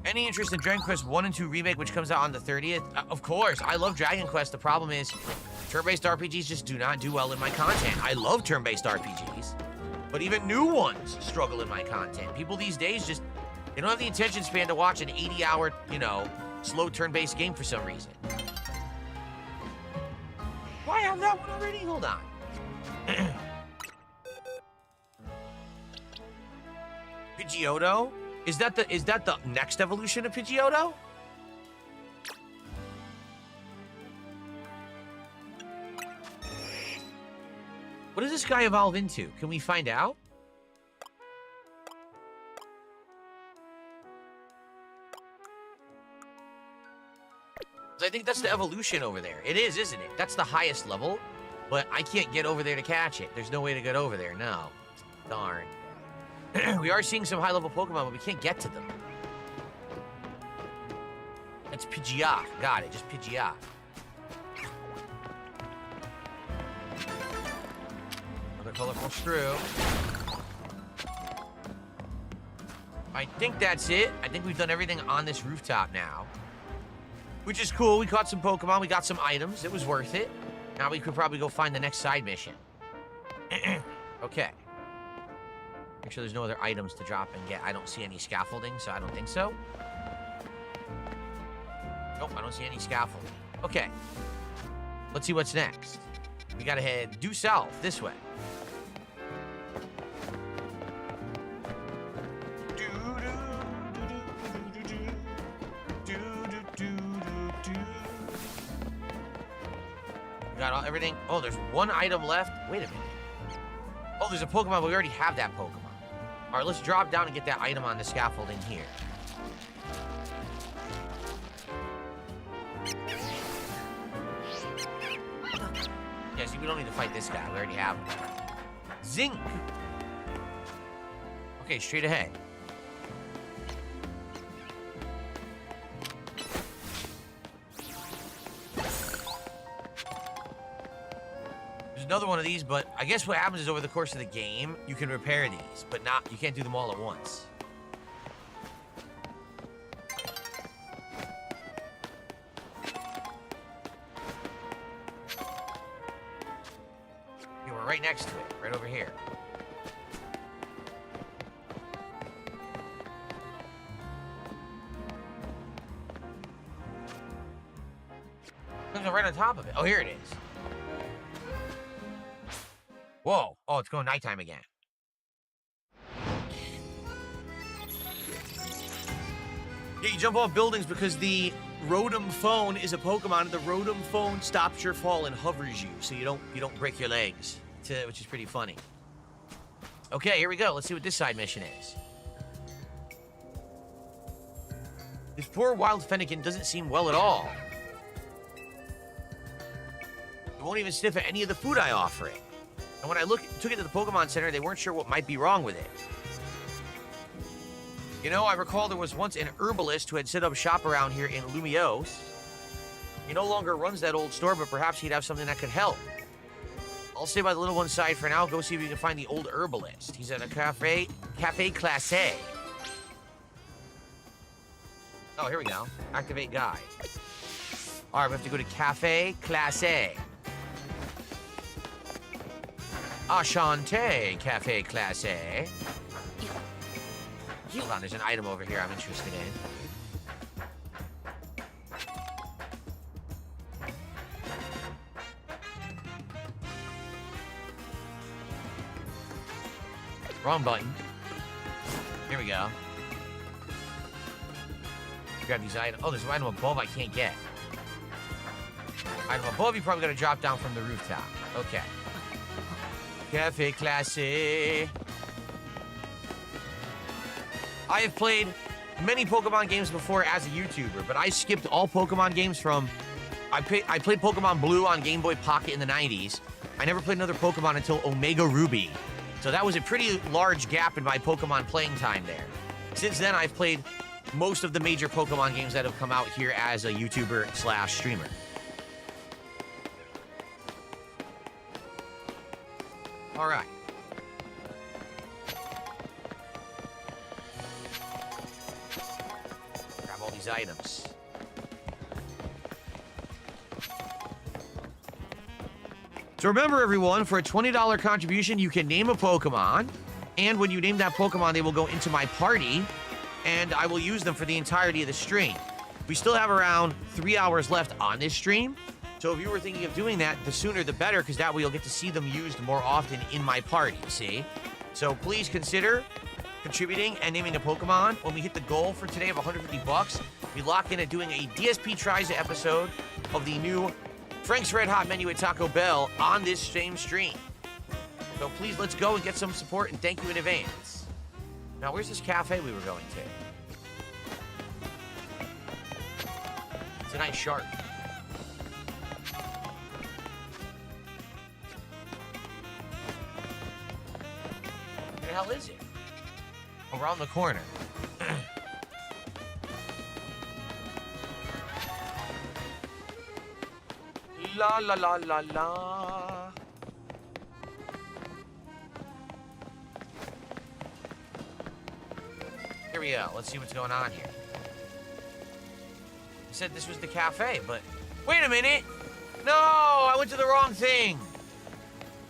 Any interest in Dragon Quest 1 and 2 Remake, which comes out on the 30th? Of course. I love Dragon Quest. The problem is turn-based RPGs just do not do well in my content. I love turn-based RPGs, but even new ones struggle in my content. People these days just, they don't have the attention span to watch an 80-hour, slow turn-based game for some reason. Why have that one already? Hold on. Pidgeotto? Is that the next evolution of Pidgeotto? What does this guy evolve into? Can we find out? I think that's the evolution over there. It is, isn't it? That's the highest level, but I can't get over there to catch it. There's no way to get over there, no. Darn. We are seeing some high-level Pokemon, but we can't get to them. It's Pidgeot. Got it, just Pidgeot. Another colorful Stru. I think that's it. I think we've done everything on this rooftop now. Which is cool. We caught some Pokemon. We got some items. It was worth it. Now we could probably go find the next side mission. Okay. Make sure there's no other items to drop and get. I don't see any scaffolding, so I don't think so. Nope, I don't see any scaffolding. Okay. Let's see what's next. We gotta head due south, this way. We got everything. Oh, there's one item left. Wait a minute. Oh, there's a Pokemon, but we already have that Pokemon. All right, let's drop down and get that item on the scaffolding here. Yeah, see, we don't need to fight this guy. We already have him. Zinc! Okay, straight ahead. There's another one of these, but I guess what happens is over the course of the game, you can repair these, but you can't do them all at once. Okay, we're right next to it, right over here. Right on top of it. Oh, here it is. Whoa. Oh, it's going nighttime again. Yeah, you jump off buildings because the Rotom phone is a Pokemon, and the Rotom phone stops your fall and hovers you, so you don't break your legs, which is pretty funny. Okay, here we go. Let's see what this side mission is. This poor wild Fennekin doesn't seem well at all. It won't even sniff at any of the food I offer it. And when I took it to the Pokemon Center, they weren't sure what might be wrong with it. You know, I recall there was once an herbalist who had set up shop around here in Lumiose. He no longer runs that old store, but perhaps he'd have something that could help. I'll stay by the little one side for now. Go see if you can find the old herbalist. He's at a cafe Class A. Oh, here we go. Activate guide. All right, we have to go to Cafe Class A. Ashante, Cafe Class A. Hold on, there's an item over here I'm interested in. Wrong button. Here we go. Grab these items. Oh, there's an item above I can't get. Item above, you probably got to drop down from the rooftop. Okay. Cafe Class A. I have played many Pokemon games before as a YouTuber, but I skipped all Pokemon games from... I played Pokemon Blue on Game Boy Pocket in the 90s. I never played another Pokemon until Omega Ruby. So that was a pretty large gap in my Pokemon playing time there. Since then, I've played most of the major Pokemon games that have come out here as a YouTuber/streamer. All right. Grab all these items. So remember, everyone, for a $20 contribution, you can name a Pokemon. And when you name that Pokemon, they will go into my party. And I will use them for the entirety of the stream. We still have around 3 hours left on this stream. So if you were thinking of doing that, the sooner the better, because that way you'll get to see them used more often in my party, see? So please consider contributing and naming a Pokemon. When we hit the goal for today of $150, we lock in at doing a DSP Tries It episode of the new Frank's Red Hot menu at Taco Bell on this same stream. So please, let's go and get some support, and thank you in advance. Now, where's this cafe we were going to? It's a nice shark. Where the hell is it? Around the corner. La la la la la. Here we go. Let's see what's going on here. I said this was the cafe, but wait a minute. No, I went to the wrong thing.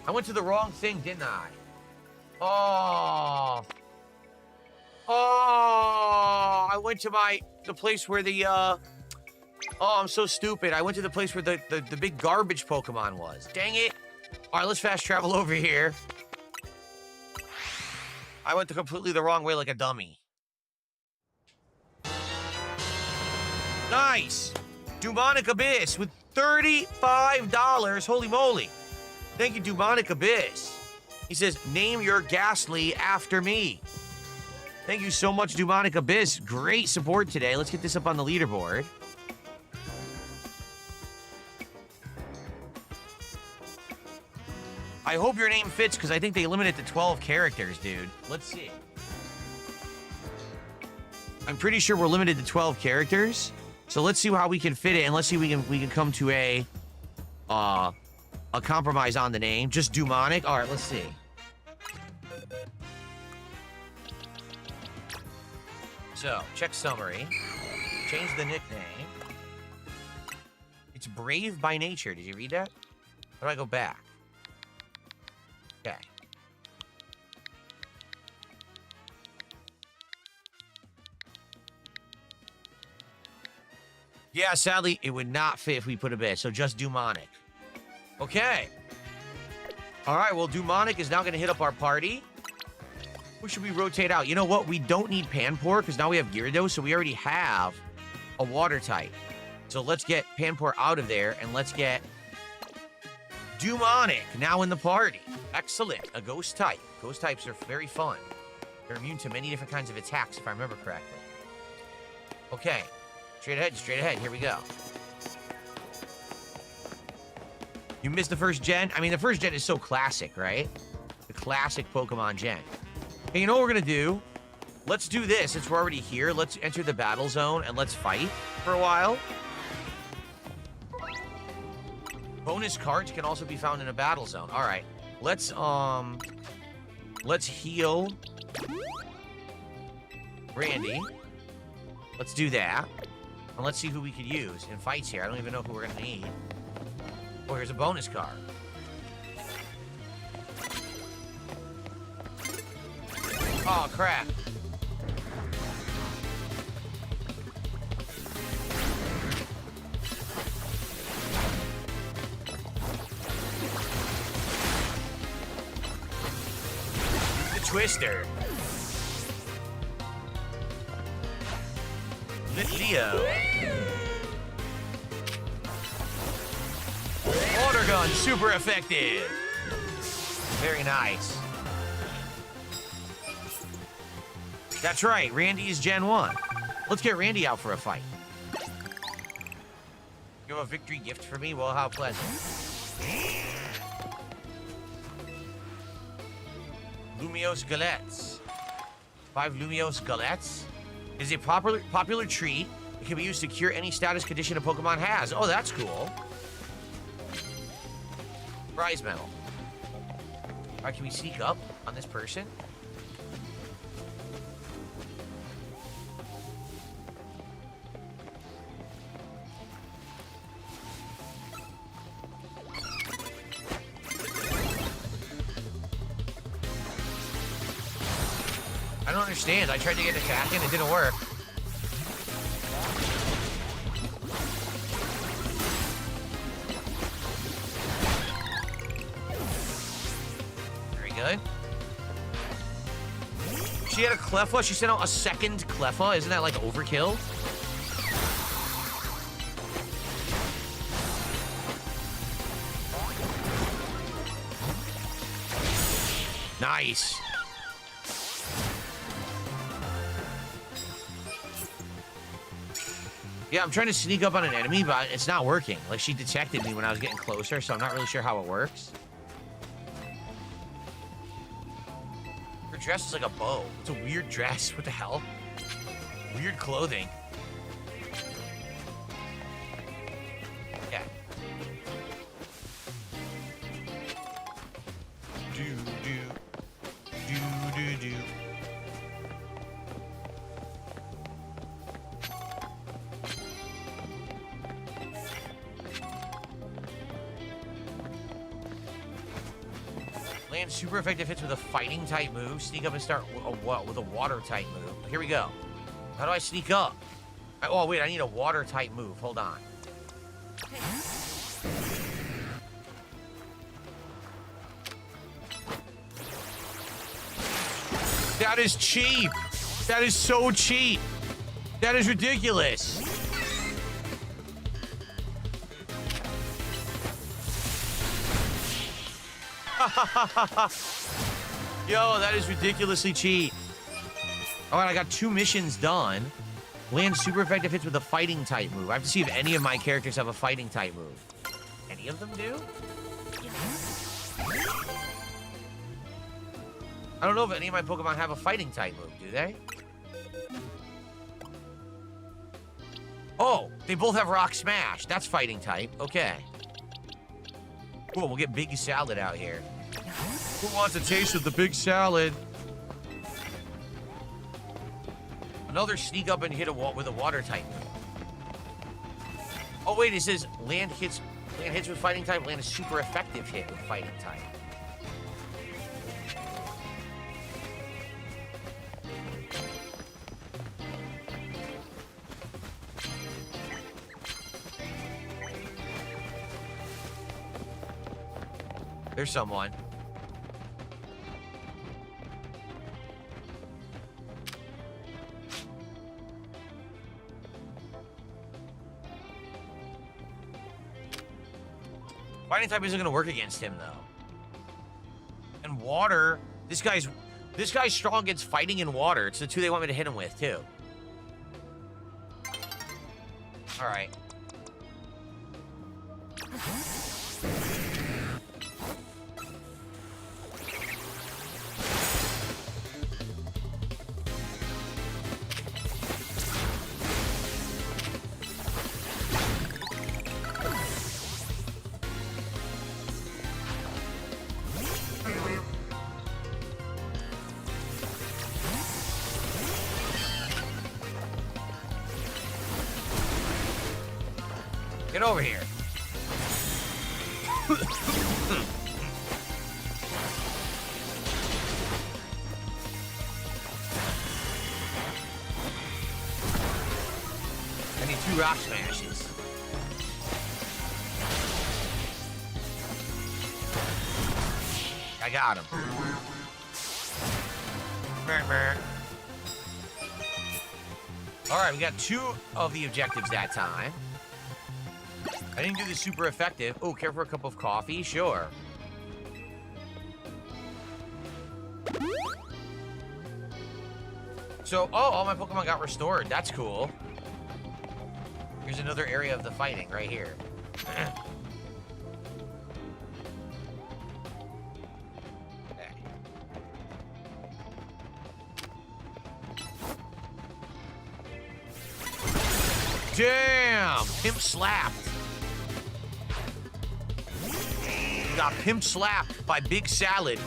I went to the wrong thing, didn't I? Oh. Oh, I went to the place where the, oh, I'm so stupid. I went to the place where the big garbage Pokemon was. Dang it. All right, let's fast travel over here. I went completely the wrong way like a dummy. Nice. Demonic Abyss with $35. Holy moly. Thank you, Demonic Abyss. He says, name your Ghastly after me. Thank you so much, Demonic Abyss. Great support today. Let's get this up on the leaderboard. I hope your name fits, because I think they limit it to 12 characters, dude. Let's see. I'm pretty sure we're limited to 12 characters. So let's see how we can fit it, and let's see if we can come to a compromise on the name. Just Demonic. All right, let's see. So, check summary. Change the nickname. It's Brave by Nature. Did you read that? How do I go back? Okay. Yeah, sadly, it would not fit if we put a bit, so just Demonic. Okay. All right, well, Demonic is now going to hit up our party. Who should we rotate out? You know what? We don't need Panpour, because now we have Gyarados, so we already have a water type. So let's get Panpour out of there, and let's get Demonic now in the party. Excellent. A ghost type. Ghost types are very fun. They're immune to many different kinds of attacks, if I remember correctly. Okay. Straight ahead, straight ahead. Here we go. You missed the first gen? I mean, the first gen is so classic, right? The classic Pokemon gen. Hey, you know what we're going to do? Let's do this. Since we're already here, let's enter the battle zone and let's fight for a while. Bonus cards can also be found in a battle zone. All right. Let's heal Randy. Let's do that. And let's see who we could use in fights here. I don't even know who we're going to need. Oh, here's a bonus card. Oh, crap. The Twister. Leo. Water gun, super effective. Very nice. That's right, Randy is Gen 1. Let's get Randy out for a fight. You have a victory gift for me? Well, how pleasant. Lumiose Galettes. 5 Lumiose Galettes is a popular treat. It can be used to cure any status condition a Pokemon has. Oh, that's cool. Prize medal. All right, can we sneak up on this person? I don't understand. I tried to get an attack and it didn't work. Very good. She had a Cleffa. She sent out a second Cleffa. Isn't that like overkill? Nice. Yeah, I'm trying to sneak up on an enemy, but it's not working. Like, she detected me when I was getting closer, so I'm not really sure how it works. Her dress is like a bow. It's a weird dress. What the hell? Weird clothing. Yeah. Do. Land super effective hits with a fighting type move. Sneak up and start with a water type move. Here we go. How do I sneak up? Oh, wait, I need a water type move. Hold on. That is cheap. That is so cheap. That is ridiculous. Yo, that is ridiculously cheap. All right, I got 2 missions done. Land super effective hits with a fighting type move. I have to see if any of my characters have a fighting type move. Any of them do? I don't know if any of my Pokemon have a fighting type move, do they? Oh, they both have Rock Smash. That's fighting type. Okay. Cool, we'll get Big Salad out here. Who wants a taste of the Big Salad? Another sneak up and hit with a water type move. Oh wait, it says land hits with fighting type, land a super effective hit with fighting type. There's someone. Fighting type isn't gonna work against him though. And water, this guy's strong against fighting and water. It's the 2 they want me to hit him with too. All right. Get over here. I need 2 rock smashes. I got him. All right, we got 2 of the objectives that time. I didn't do the super effective. Oh, care for a cup of coffee? Sure. So, oh, all my Pokemon got restored. That's cool. Here's another area of the fighting right here. Damn! Pimp slapped. Got pimp slapped by Big Salad.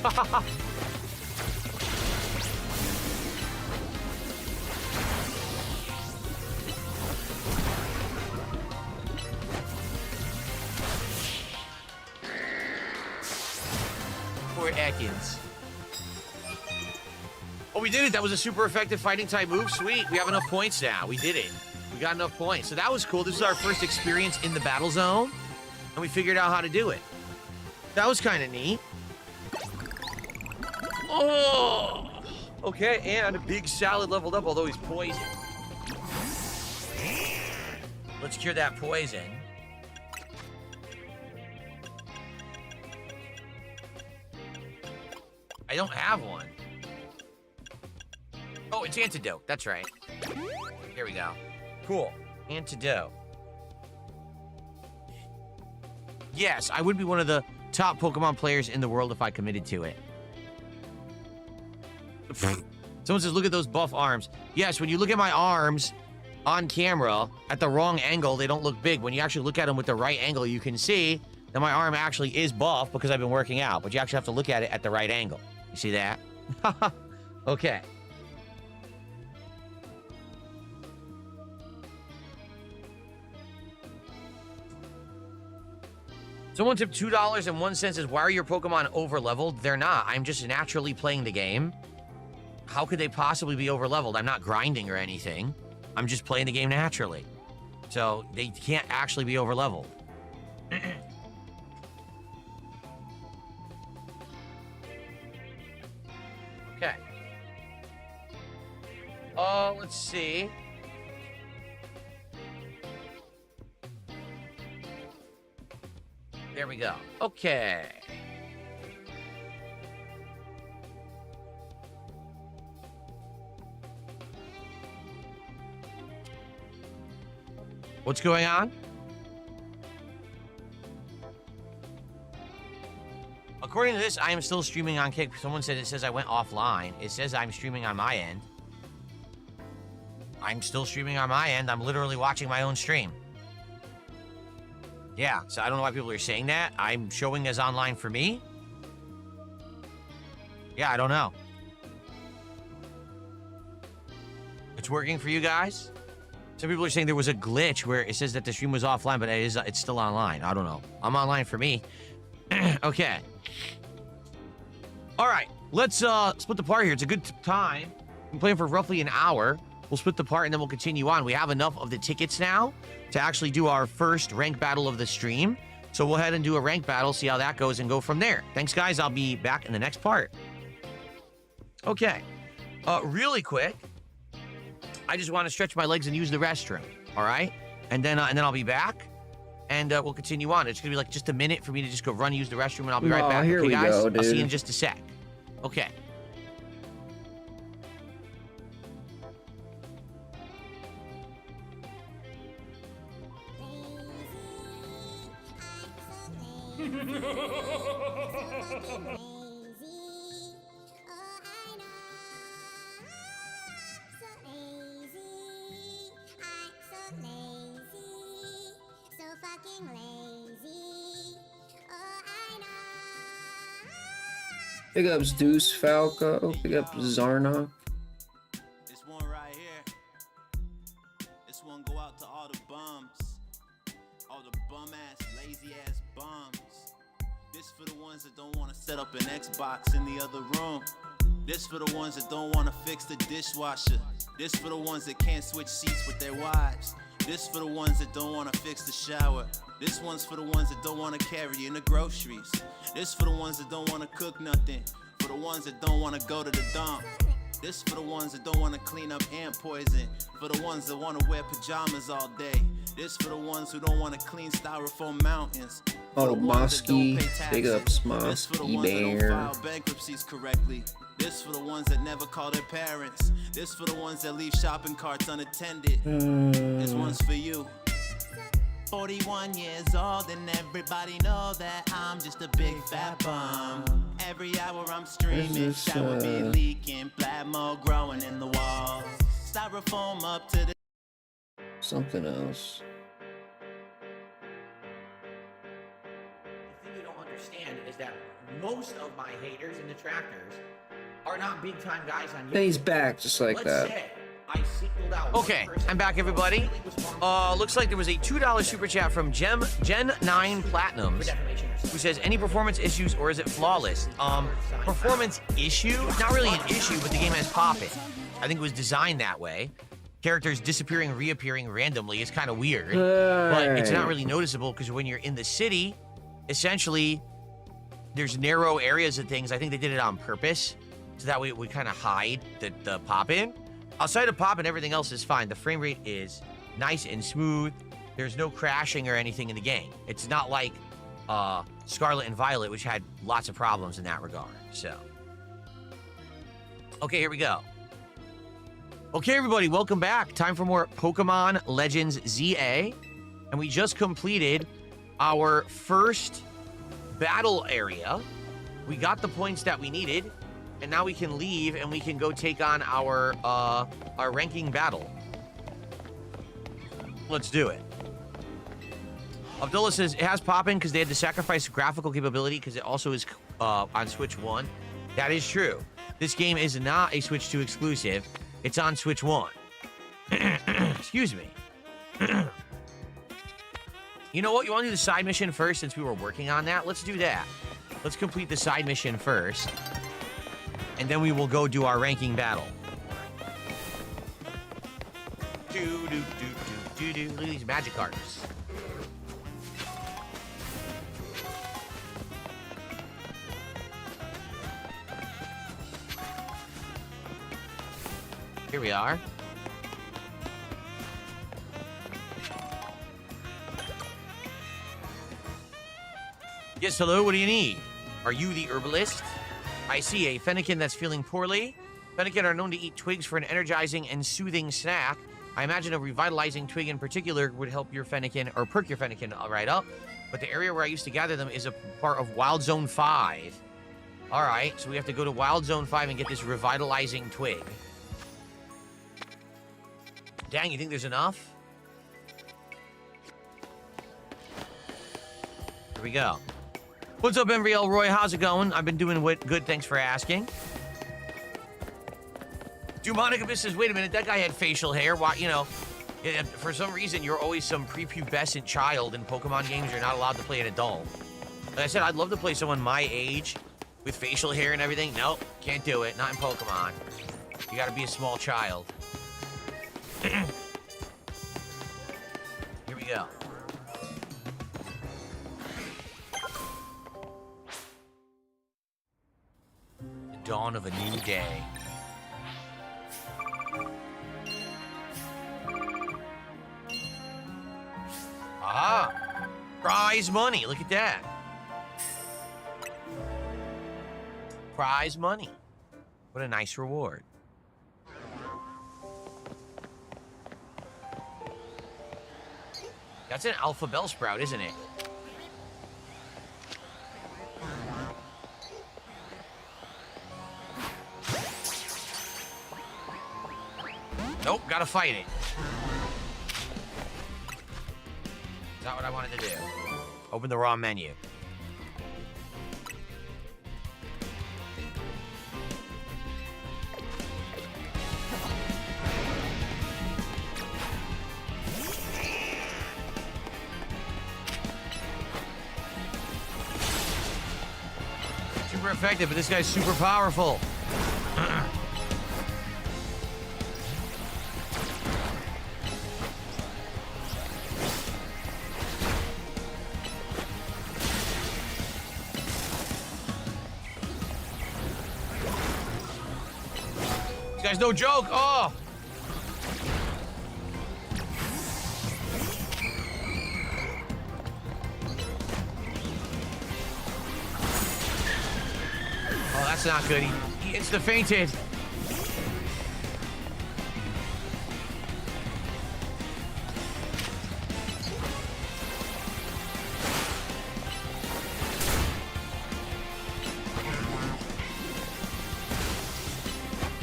Poor Ekans. Oh, we did it. That was a super effective fighting type move. Sweet. We have enough points now. We did it. We got enough points. So that was cool. This is our first experience in the battle zone, and we figured out how to do it. That was kind of neat. Oh! Okay, and Big Salad leveled up, although he's poisoned. Let's cure that poison. I don't have one. Oh, it's antidote. That's right. Here we go. Cool. Antidote. Yes, I would be one of the top Pokemon players in the world if I committed to it. Someone says, look at those buff arms. Yes, when you look at my arms on camera at the wrong angle, they don't look big. When you actually look at them with the right angle, you can see that my arm actually is buff because I've been working out. But you actually have to look at it at the right angle. You see that? Okay. Someone tipped $2.01 says, why are your Pokemon over-leveled? They're not. I'm just naturally playing the game. How could they possibly be over-leveled? I'm not grinding or anything. I'm just playing the game naturally. So they can't actually be over-leveled. Okay. Let's see. There we go. Okay. What's going on? According to this, I am still streaming on Kick. Someone said it says I went offline. It says I'm streaming on my end. I'm still streaming on my end. I'm literally watching my own stream. Yeah, so I don't know why people are saying that. I'm showing as online for me. Yeah, I don't know. It's working for you guys? Some people are saying there was a glitch where it says that the stream was offline, but it's still online. I don't know. I'm online for me. Okay. All right, let's split the part here. It's a good time. I'm playing for roughly an hour. We'll split the part and then we'll continue on. We have enough of the tickets now to actually do our first rank battle of the stream. So we'll head and do a rank battle, see how that goes, and go from there. Thanks, guys. I'll be back in the next part. Okay. Really quick, I just want to stretch my legs and use the restroom. All right, and then I'll be back, and we'll continue on. It's gonna be like just a minute for me to just go run, use the restroom, and I'll be right back. Here okay, we guys? go, dude. I'll see you in just a sec. Okay. Big ups Deuce Falco. Big up Zarnock. This one right here. This one go out to all the bums. All the bum ass, lazy ass bums. This for the ones that don't want to set up an Xbox in the other room. This for the ones that don't want to fix the dishwasher. This for the ones that can't switch seats with their wives. This for the ones that don't want to fix the shower. This one's for the ones that don't want to carry in the groceries. This for the ones that don't want to cook nothing. For the ones that don't want to go to the dump. This for the ones that don't want to clean up ant poison. For the ones that want to wear pajamas all day. This for the ones who don't want to clean styrofoam mountains. Oh, Mosky. Big ups, This for the Mosky ones that don't Bear. file bankruptcies correctly. This for the ones that never call their parents. This for the ones that leave shopping carts unattended. This one's for you. 41 years old and everybody know that I'm just a big fat bum. Every hour I'm streaming, This is, shower be leaking, black mold growing in the walls. Styrofoam up to the Something else. The thing you don't understand is that most of my haters and detractors are not big time guys on YouTube. And he's back just like Let's that. say I singled out okay, I'm back, everybody. Looks like there was a $2 super chat from Gen 9 Platinums, who says, any performance issues or is it flawless? Performance issue? Not really an issue, but the game has pop-in. I think it was designed that way. Characters disappearing, reappearing randomly is kind of weird, but it's not really noticeable because when you're in the city, essentially, there's narrow areas of things. I think they did it on purpose, so that way it would kind of hide the pop-in. Outside of pop and everything else is fine. The frame rate is nice and smooth. There's no crashing or anything in the game. It's not like Scarlet and Violet, which had lots of problems in that regard. So, okay, here we go. Okay, everybody, welcome back. Time for more Pokemon Legends ZA. And we just completed our first battle area. We got the points that we needed. And now we can leave and we can go take on our ranking battle. Let's do it. Abdullah says it has pop-in because they had to sacrifice graphical capability because it also is on Switch 1. That is true. This game is not a Switch 2 exclusive. It's on Switch 1. Excuse me. You know what? You want to do the side mission first since we were working on that? Let's do that. Let's complete the side mission first. And then we will go do our ranking battle. Look at these magic cards. Here we are. Yes, hello, what do you need? Are you the herbalist? I see a Fennekin that's feeling poorly. Fennekin are known to eat twigs for an energizing and soothing snack. I imagine a revitalizing twig in particular would help your Fennekin, or perk your Fennekin right up. But the area where I used to gather them is a part of Wild Zone 5. All right, so we have to go to Wild Zone 5 and get this revitalizing twig. Dang, you think there's enough? Here we go. What's up, MVL Roy? How's it going? I've been doing good, thanks for asking. Demonic Abyss says, wait a minute, that guy had facial hair. Why, you know, for some reason, you're always some prepubescent child in Pokemon games. You're not allowed to play an adult. Like I said, I'd love to play someone my age with facial hair and everything. Nope, can't do it. Not in Pokemon. You gotta be a small child. Here we go. The dawn of a new day. Ah! Prize money, look at that. Prize money. What a nice reward. That's an Alpha Bellsprout, isn't it? Nope, gotta fight it. Is that what I wanted to do? Open the raw menu. Super effective, but this guy's super powerful. This guy's no joke. Oh. Oh, that's not good. He insta-fainted.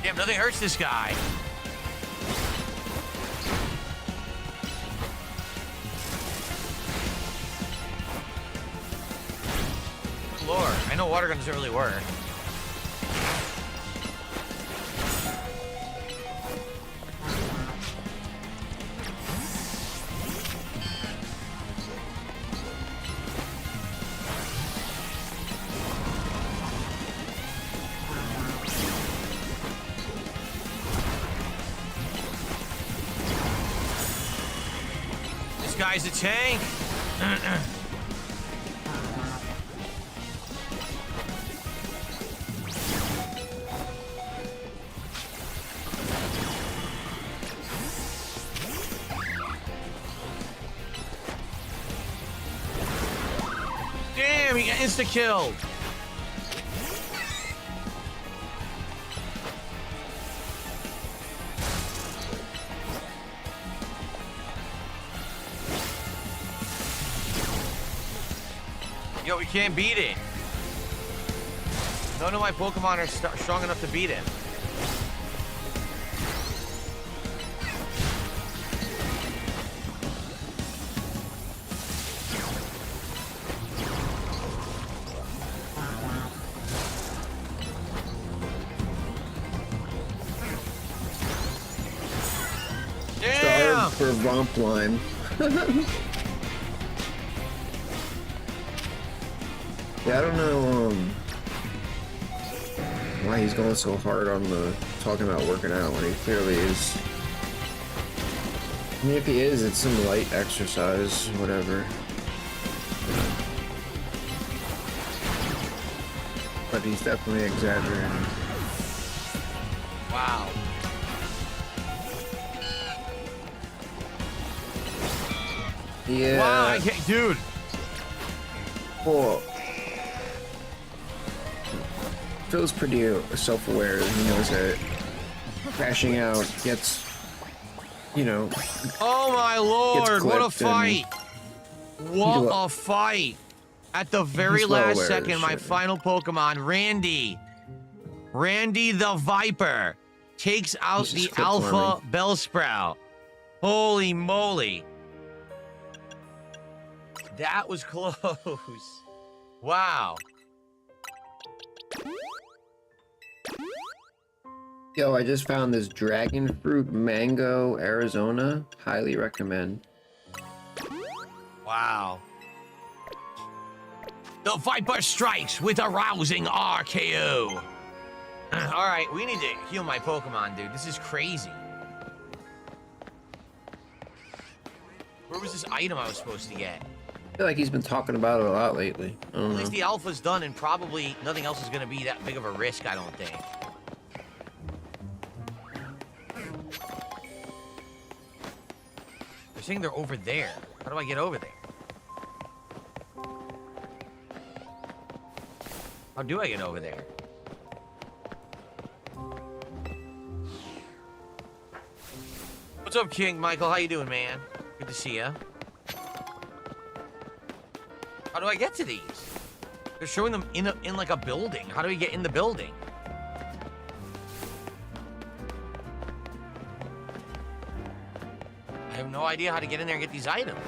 Damn, nothing hurts this guy. Good Lord, I know water guns don't really work. Guy's a tank. Damn, he got insta-killed. Yo, we can't beat it. None of my Pokemon are strong enough to beat him. Damn! For Romp line. Yeah, I don't know why he's going so hard on the talking about working out when he clearly is. I mean, if he is, it's some light exercise, whatever. But he's definitely exaggerating. Wow. Yeah. Wow, I can't, dude. Well, Phil's pretty self-aware. He knows that crashing out gets you know. Oh my lord, what a clipped and- fight! What a fight! At the very He's well last aware of second, this my shit. final Pokemon, Randy the Viper, takes out He's the just clip Alpha farming. Bellsprout. Holy moly. That was close. Wow. Yo, I just found this dragon fruit mango Arizona. Highly recommend. Wow. The Viper strikes with a rousing RKO. All right, we need to heal my Pokemon, dude. This is crazy. Where was this item I was supposed to get? I feel like he's been talking about it a lot lately. I don't At know. least the alpha's done, and probably nothing else is going to be that big of a risk, I don't think. They're saying they're over there. How do I get over there? How do I get over there? What's up, King Michael? How you doing, man? Good to see ya. How do I get to these? They're showing them in like a building. How do we get in the building? I have no idea how to get in there and get these items.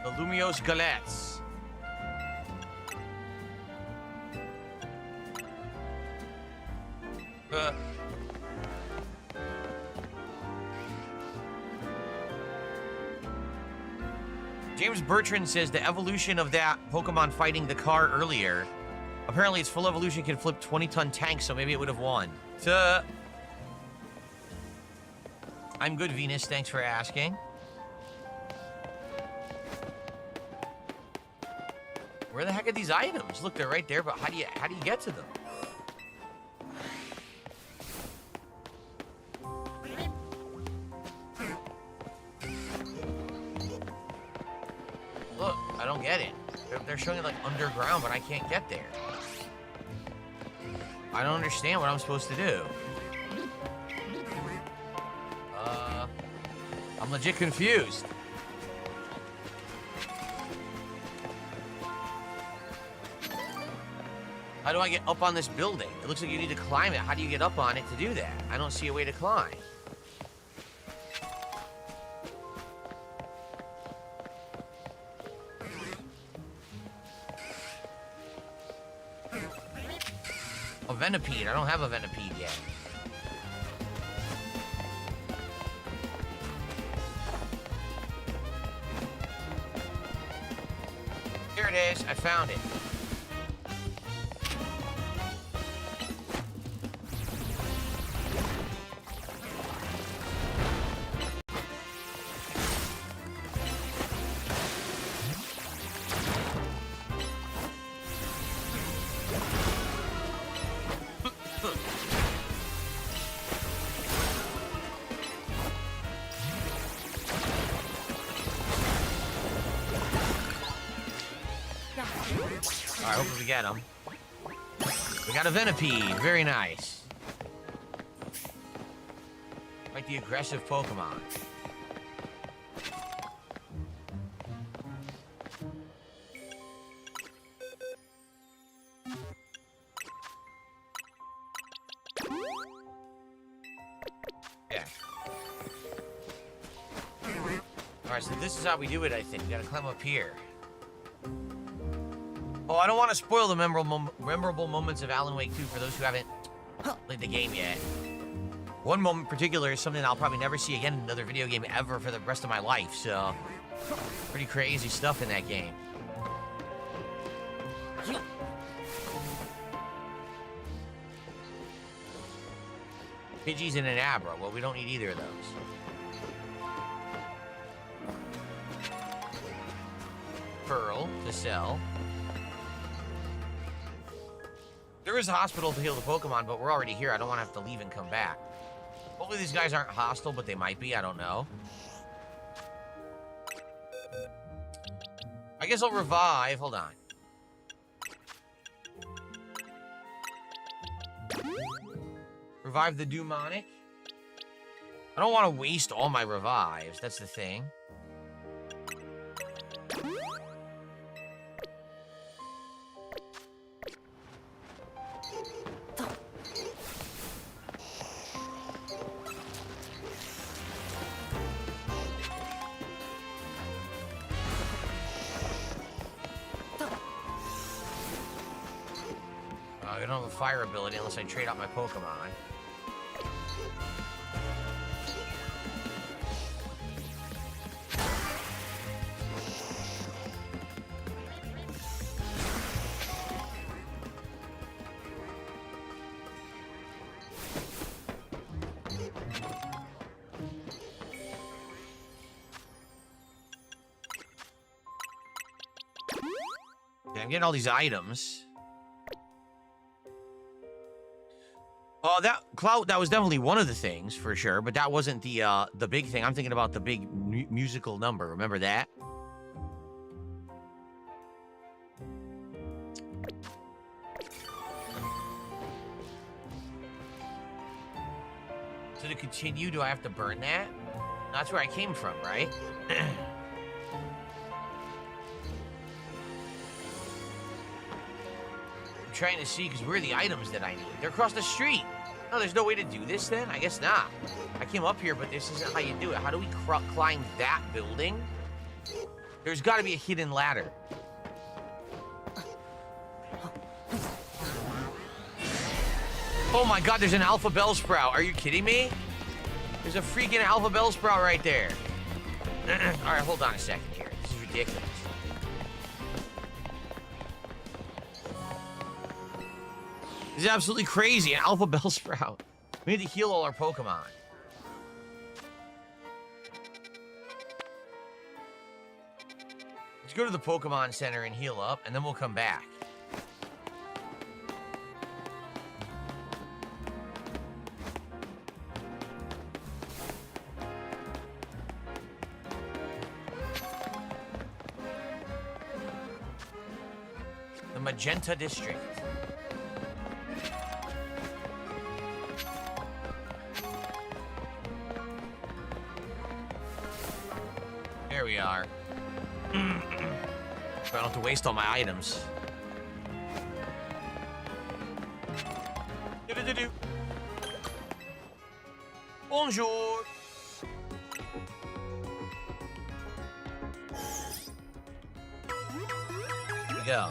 The Lumiose Galettes. James Bertrand says the evolution of that Pokemon fighting the car earlier. Apparently its full evolution can flip 20-ton tanks, so maybe it would have won. I'm good, Venus. Thanks for asking. Where the heck are these items? Look, they're right there, but how do you get to them? Look, I don't get it. They're showing it like underground, but I can't get there. I don't understand what I'm supposed to do. I'm legit confused. How do I get up on this building? It looks like you need to climb it. How do you get up on it to do that? I don't see a way to climb. A Venipede. I don't have a Venipede yet. Here it is. I found it. Alright, hopefully we get him. We got a Venipede. Very nice. Like the aggressive Pokemon. Yeah. Alright, so this is how we do it, I think. We gotta climb up here. Oh, I don't want to spoil the memorable moments of Alan Wake 2 for those who haven't played the game yet. One moment in particular is something I'll probably never see again in another video game ever for the rest of my life, so... Pretty crazy stuff in that game. Pidgeys and an Abra. Well, we don't need either of those. Pearl to sell. There is a hospital to heal the Pokemon, but we're already here. I don't want to have to leave and come back. Hopefully these guys aren't hostile, but they might be. I don't know. guess I'll revive. Hold on. Revive the demonic. I don't want to waste all my revives. That's the thing. I don't have a fire ability unless I trade out my Pokemon. Yeah, I'm getting all these items. Oh, that Clout, that was definitely one of the things for sure, but that wasn't the big thing. I'm thinking about the big musical number. Remember that? So to continue, do I have to burn that? That's where I came from, right? Trying to see, because where are the items that I need? They're across the street. No, there's no way to do this then? I guess not. I came up here, but this isn't how you do it. How do we climb that building? There's got to be a hidden ladder. Oh my god, there's an Alpha Bellsprout. Are you kidding me? There's a freaking Alpha Bellsprout right there. All right, hold on a second here. This is ridiculous. This is absolutely crazy. An Alpha Bellsprout. We need to heal all our Pokemon. Let's go to the Pokemon Center and heal up, and then we'll come back. The Magenta District. There we are. I don't have to waste all my items. Bonjour. Here we go.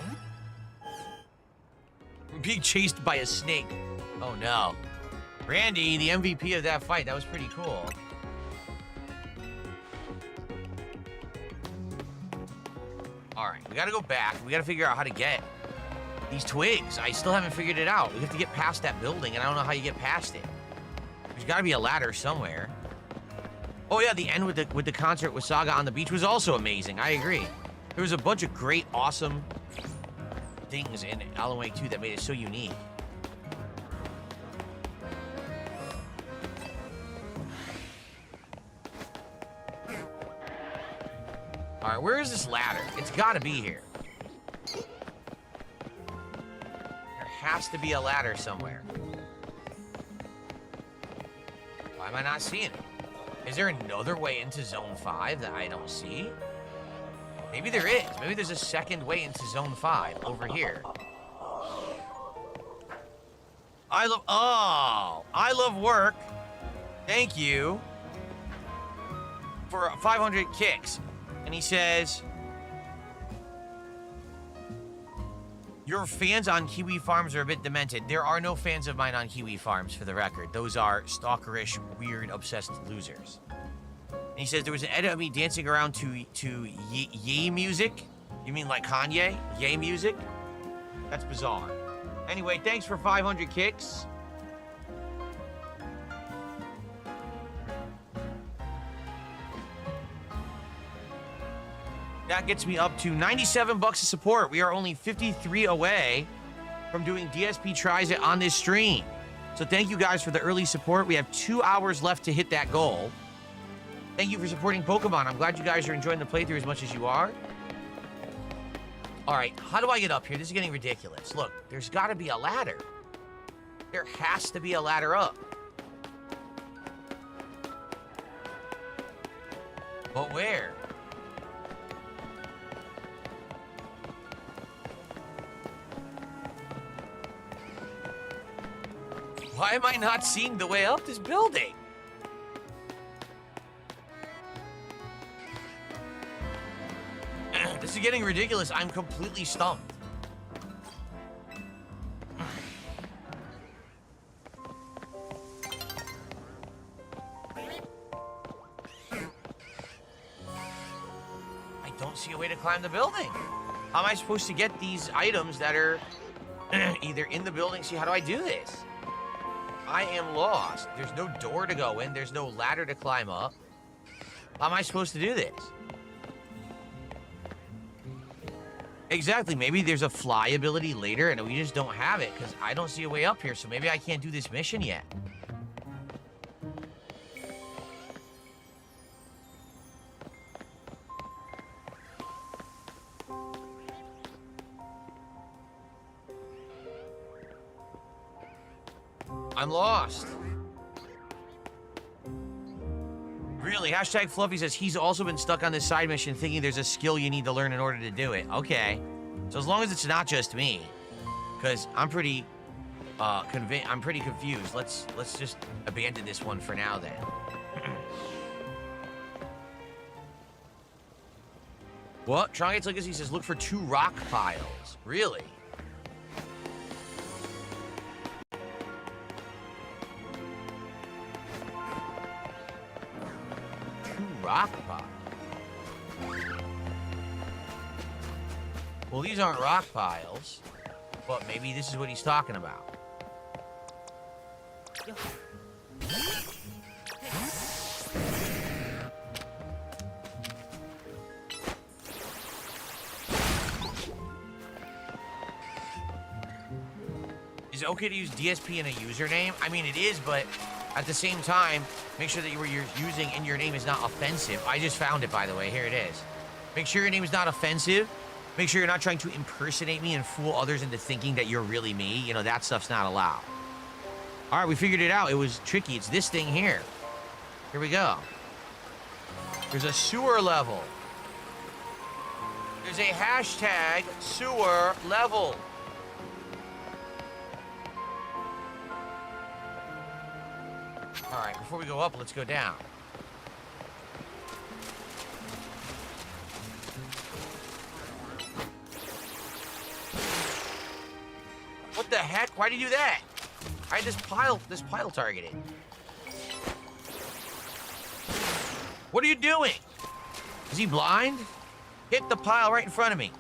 I'm being chased by a snake. Oh no. Randy, the MVP of that fight. That was pretty cool. Alright, we gotta go back. We gotta figure out how to get these twigs. I still haven't figured it out. We have to get past that building, and I don't know how you get past it. There's gotta be a ladder somewhere. Oh yeah, the end with the concert with Saga on the beach was also amazing. I agree. There was a bunch of great, awesome things in Alan Wake 2 that made it so unique. All right, where is this ladder? It's got to be here. There has to be a ladder somewhere. Why am I not seeing it? Is there another way into Zone 5 that I don't see? Maybe there is. Maybe there's a second way into Zone 5 over here. I love work. Thank you for 500 kicks. And he says, your fans on Kiwi Farms are a bit demented. There are no fans of mine on Kiwi Farms, for the record. Those are stalkerish, weird, obsessed losers. And he says, there was an edit of me dancing around to Ye music. You mean like Kanye? Ye music? That's bizarre. Anyway, thanks for 500 kicks. That gets me up to 97 bucks of support. We are only 53 away from doing DSP Tries It on this stream. So thank you guys for the early support. We have 2 hours left to hit that goal. Thank you for supporting Pokemon. I'm glad you guys are enjoying the playthrough as much as you are. All right, how do I get up here? This is getting ridiculous. Look, there's got to be a ladder. There has to be a ladder up. But where? Why am I not seeing the way up this building? This is getting ridiculous. I'm completely stumped. I don't see a way to climb the building. How am I supposed to get these items that are either in the building? See, how do I do this? I am lost. There's no door to go in. There's no ladder to climb up. How am I supposed to do this? Exactly. Maybe there's a fly ability later and we just don't have it because I don't see a way up here. So maybe I can't do this mission yet. I'm lost. Really? Hashtag Fluffy says he's also been stuck on this side mission thinking there's a skill you need to learn in order to do it. Okay. So as long as it's not just me, because I'm pretty confused. Let's just abandon this one for now then. What? Trongate's Legacy says look for 2 rock piles. Really? Rock pile. Well, these aren't rock piles, but maybe this is what he's talking about. Is it okay to use DSP in a username? I mean, it is, but at the same time, make sure that what you're using in your name is not offensive. I just found it, by the way. Here it is. Make sure your name is not offensive. Make sure you're not trying to impersonate me and fool others into thinking that you're really me. You know, that stuff's not allowed. All right, we figured it out. It was tricky. It's this thing here. Here we go. There's a sewer level. There's a hashtag sewer level. All right, before we go up, let's go down. What the heck? Why'd you do that? I had this pile targeted. What are you doing? Is he blind? Hit the pile right in front of me.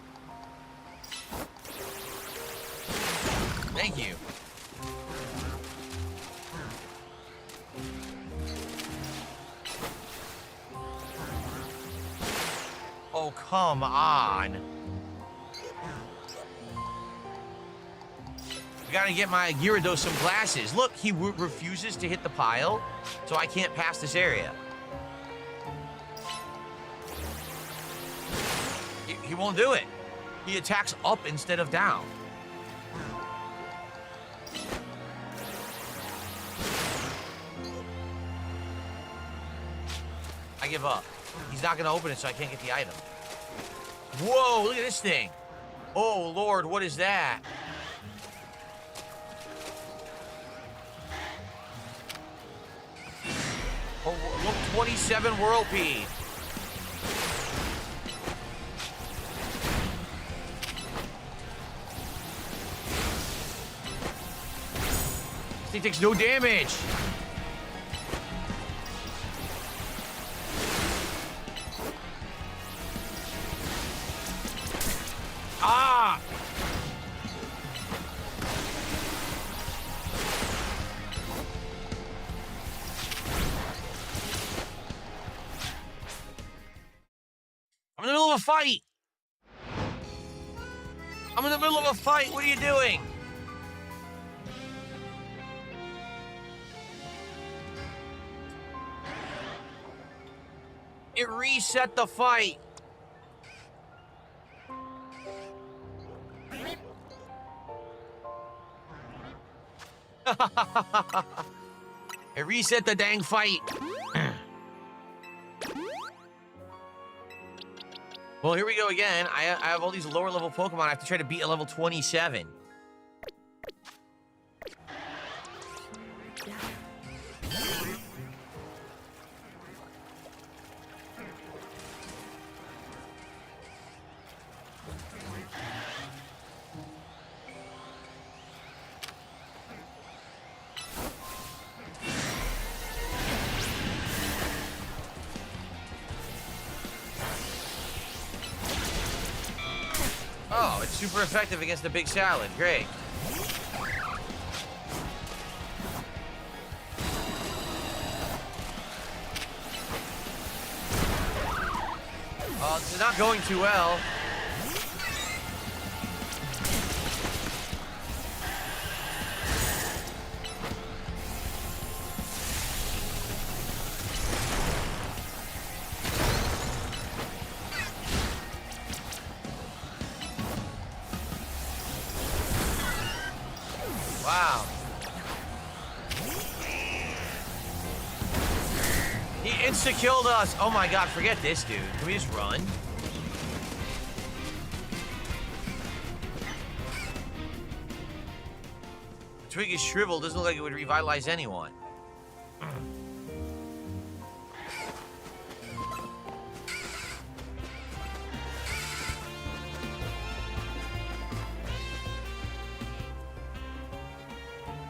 Thank you. Oh, come on. I gotta get my Gyarados some glasses. Look, he refuses to hit the pile, so I can't pass this area. He won't do it. He attacks up instead of down. I give up. He's not gonna open it, so I can't get the item. Whoa, look at this thing. Oh, Lord, what is that? Oh, look, 27 Whirlpede. This thing takes no damage. Ah! I'm in the middle of a fight. I'm in the middle of a fight. What are you doing? It reset the fight. It reset the dang fight. Well, here we go again. I have all these lower level Pokemon. I have to try to beat a level 27. Oh, it's super effective against the big salad. Great. Oh, this is not going too well. Wow. He insta-killed us. Oh my god, forget this, dude. Can we just run? The twig is shriveled. Doesn't look like it would revitalize anyone.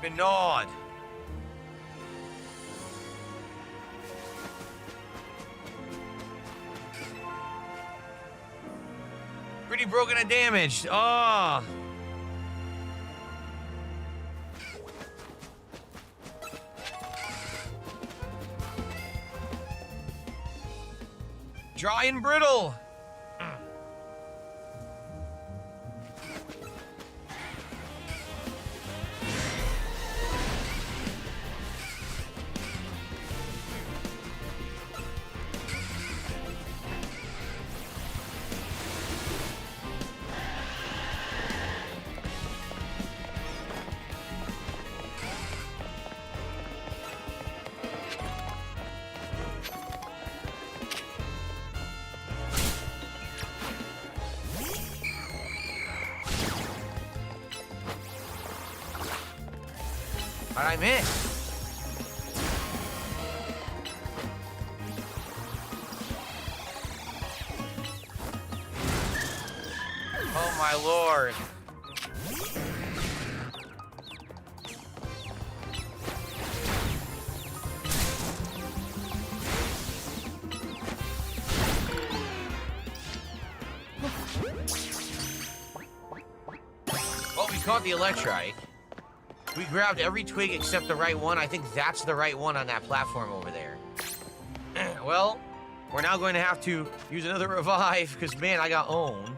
Been gnawed. Pretty broken and damaged. Oh. Dry and brittle. How'd I miss? Oh my lord. Oh, we caught the Electrike. We grabbed every twig except the right one. I think that's the right one on that platform over there. Well, we're now going to have to use another revive because, man, I got owned.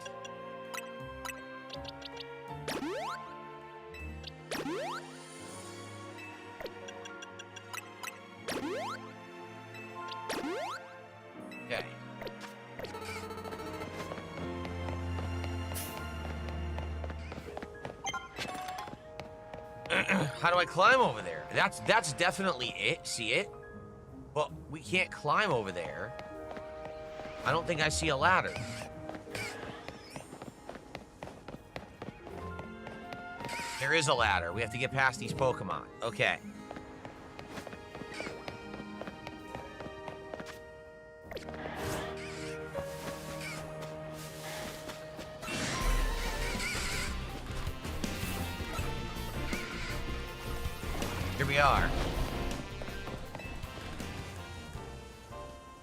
Okay. How do I climb over there? That's definitely it. See it? But we can't climb over there. I don't think I see a ladder. There is a ladder. We have to get past these Pokemon. Okay. Here we are.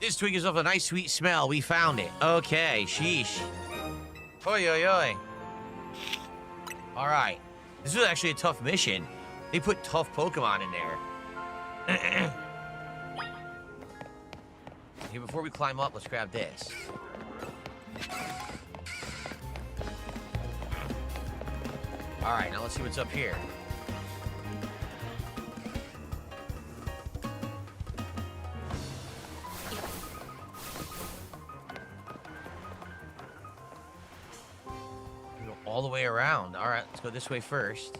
This twig is of a nice sweet smell. We found it. Okay, sheesh. Oi, oi, oi. All right. This was actually a tough mission. They put tough Pokemon in there. Here, before we climb up, let's grab this. All right, now let's see what's up here. All the way around. All right, let's go this way first.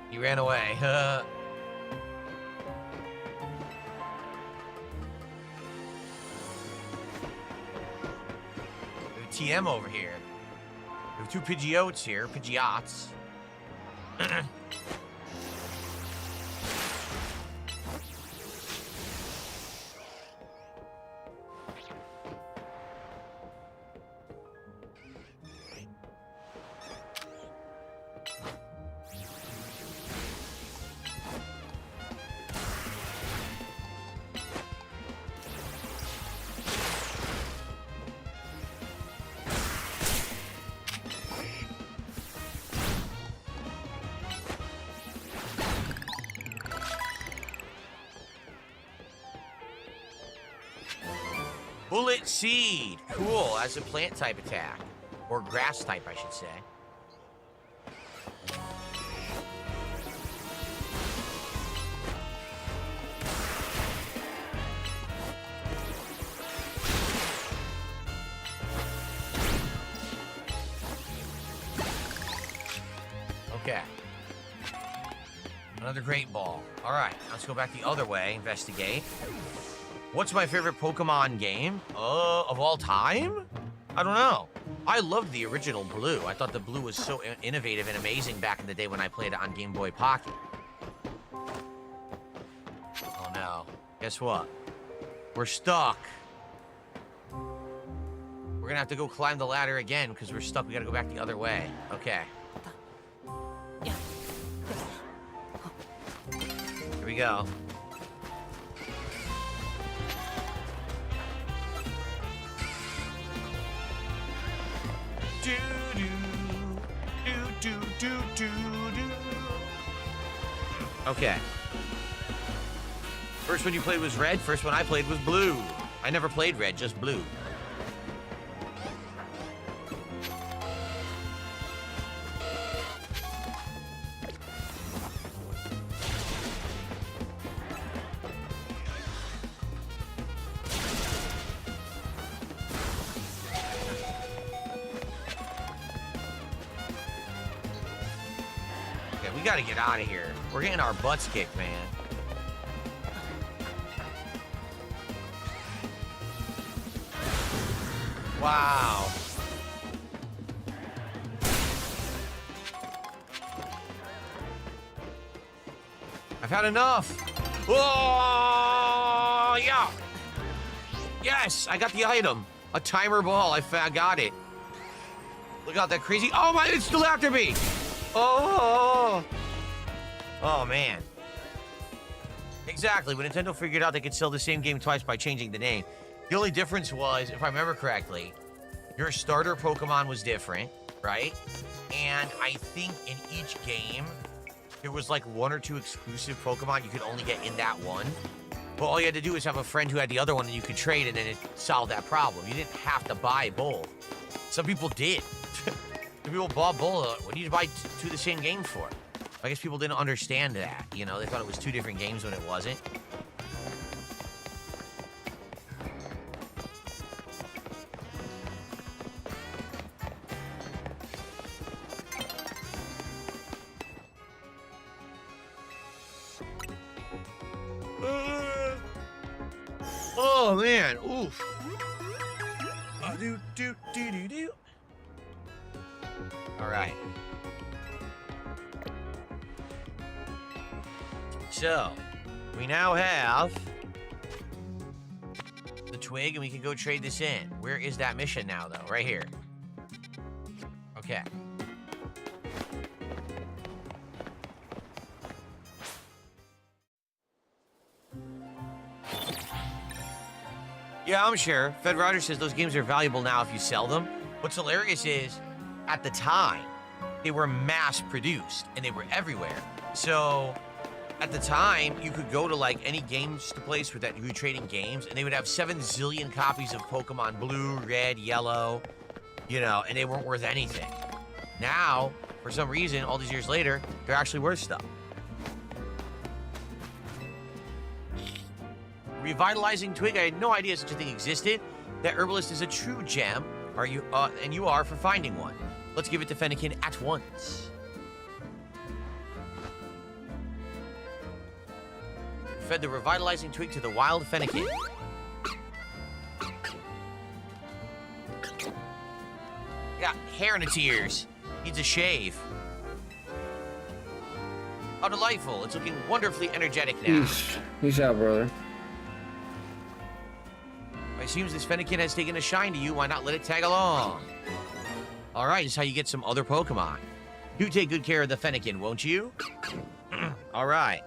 He ran away. TM over here. We have two Pidgeots here. Pidgeots. Bullet Seed. Cool. As a plant type attack. Or grass type, I should say. Okay. Another Great Ball. All right. Let's go back the other way. Investigate. What's my favorite Pokemon game? Of all time? I don't know. I loved the original Blue. I thought the Blue was so innovative and amazing back in the day when I played it on Game Boy Pocket. Oh no. Guess what? We're stuck. We're gonna have to go climb the ladder again because we're stuck. We gotta go back the other way. Okay. Here we go. Okay. First one you played was red. First one I played was blue. I never played red, just blue. We gotta get out of here. We're getting our butts kicked, man. Wow. I've had enough. Oh, yeah. Yes, I got the item. A timer ball. I got it. Look out, that crazy. Oh my, it's still after me. Oh. Oh, man. Exactly. When Nintendo figured out they could sell the same game twice by changing the name. The only difference was, if I remember correctly, your starter Pokemon was different, right? And I think in each game, there was like one or two exclusive Pokemon you could only get in that one. But all you had to do was have a friend who had the other one and you could trade, and then it solved that problem. You didn't have to buy both. Some people did. Some people bought both. What do you buy two of the same game for? I guess people didn't understand that. You know, they thought it was two different games when it wasn't. Oh man, oof. All right. So, we now have the twig, and we can go trade this in. Where is that mission now, though? Right here. Okay. Yeah, I'm sure. Fed Rogers says those games are valuable now if you sell them. What's hilarious is, at the time, they were mass-produced, and they were everywhere. So, at the time, you could go to, like, any games place with that you were trading games, and they would have 7 zillion copies of Pokemon Blue, Red, Yellow, you know, and they weren't worth anything. Now, for some reason, all these years later, they're actually worth stuff. Revitalizing twig. I had no idea such a thing existed. That herbalist is a true gem. Are you? And you are for finding one. Let's give it to Fennekin at once. Fed the revitalizing twig to the wild Fennekin. Got hair in its ears. Needs a shave. How delightful. It's looking wonderfully energetic now. Peace out, brother. It seems this Fennekin has taken a shine to you. Why not let it tag along? All right, this is how you get some other Pokemon. Do take good care of the Fennekin, won't you? All right.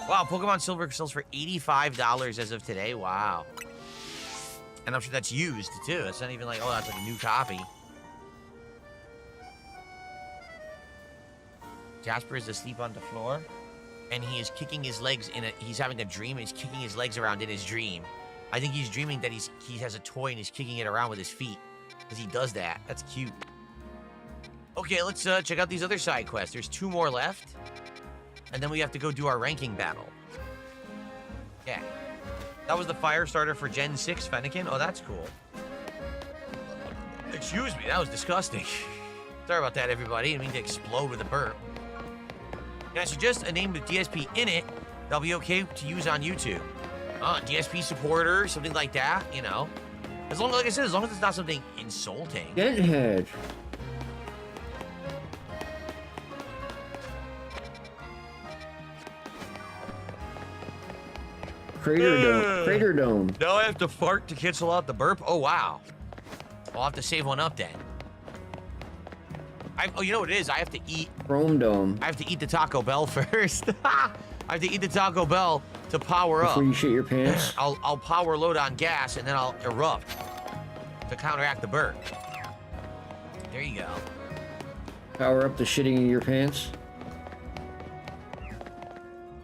Wow, Pokemon Silver sells for $85 as of today. Wow. And I'm sure that's used, too. It's not even like, oh, that's like a new copy. Jasper is asleep on the floor, and he is kicking his legs in a... He's having a dream, and he's kicking his legs around in his dream. I think he's dreaming that he has a toy, and he's kicking it around with his feet. Because he does that. That's cute. Okay, let's check out these other side quests. There's 2 more left. And then we have to go do our ranking battle. Yeah. That was the fire starter for Gen 6 Fennekin. Oh, that's cool. Excuse me, that was disgusting. Sorry about that, everybody. I didn't mean to explode with a burp. Can I suggest a name with DSP in it that'll be okay to use on YouTube? DSP supporter, something like that, you know. As long as, like I said, as long as it's not something insulting. Denthead. Crater Dome. Now I have to fart to cancel out the burp? Oh, wow. I'll have to save one up then. Oh, you know what it is? I have to eat... Chrome Dome. I have to eat the Taco Bell first. I have to eat the Taco Bell to power up. Before you shit your pants? I'll power load on gas, and then I'll erupt to counteract the burp. There you go. Power up the shitting in your pants?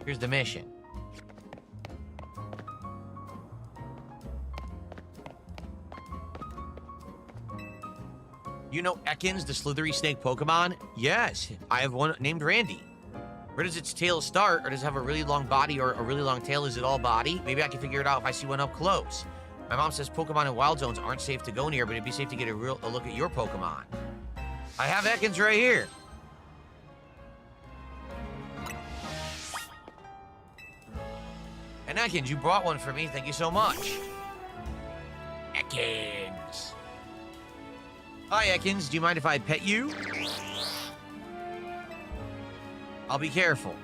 Here's the mission. You know Ekans, the slithery snake Pokemon? Yes, I have one named Randy. Where does its tail start, or does it have a really long body or a really long tail? Is it all body? Maybe I can figure it out if I see one up close. My mom says Pokemon in wild zones aren't safe to go near, but it'd be safe to get a look at your Pokemon. I have Ekans right here. And Ekans, you brought one for me. Thank you so much. Ekans. Hi, Ekans. Do you mind if I pet you? I'll be careful.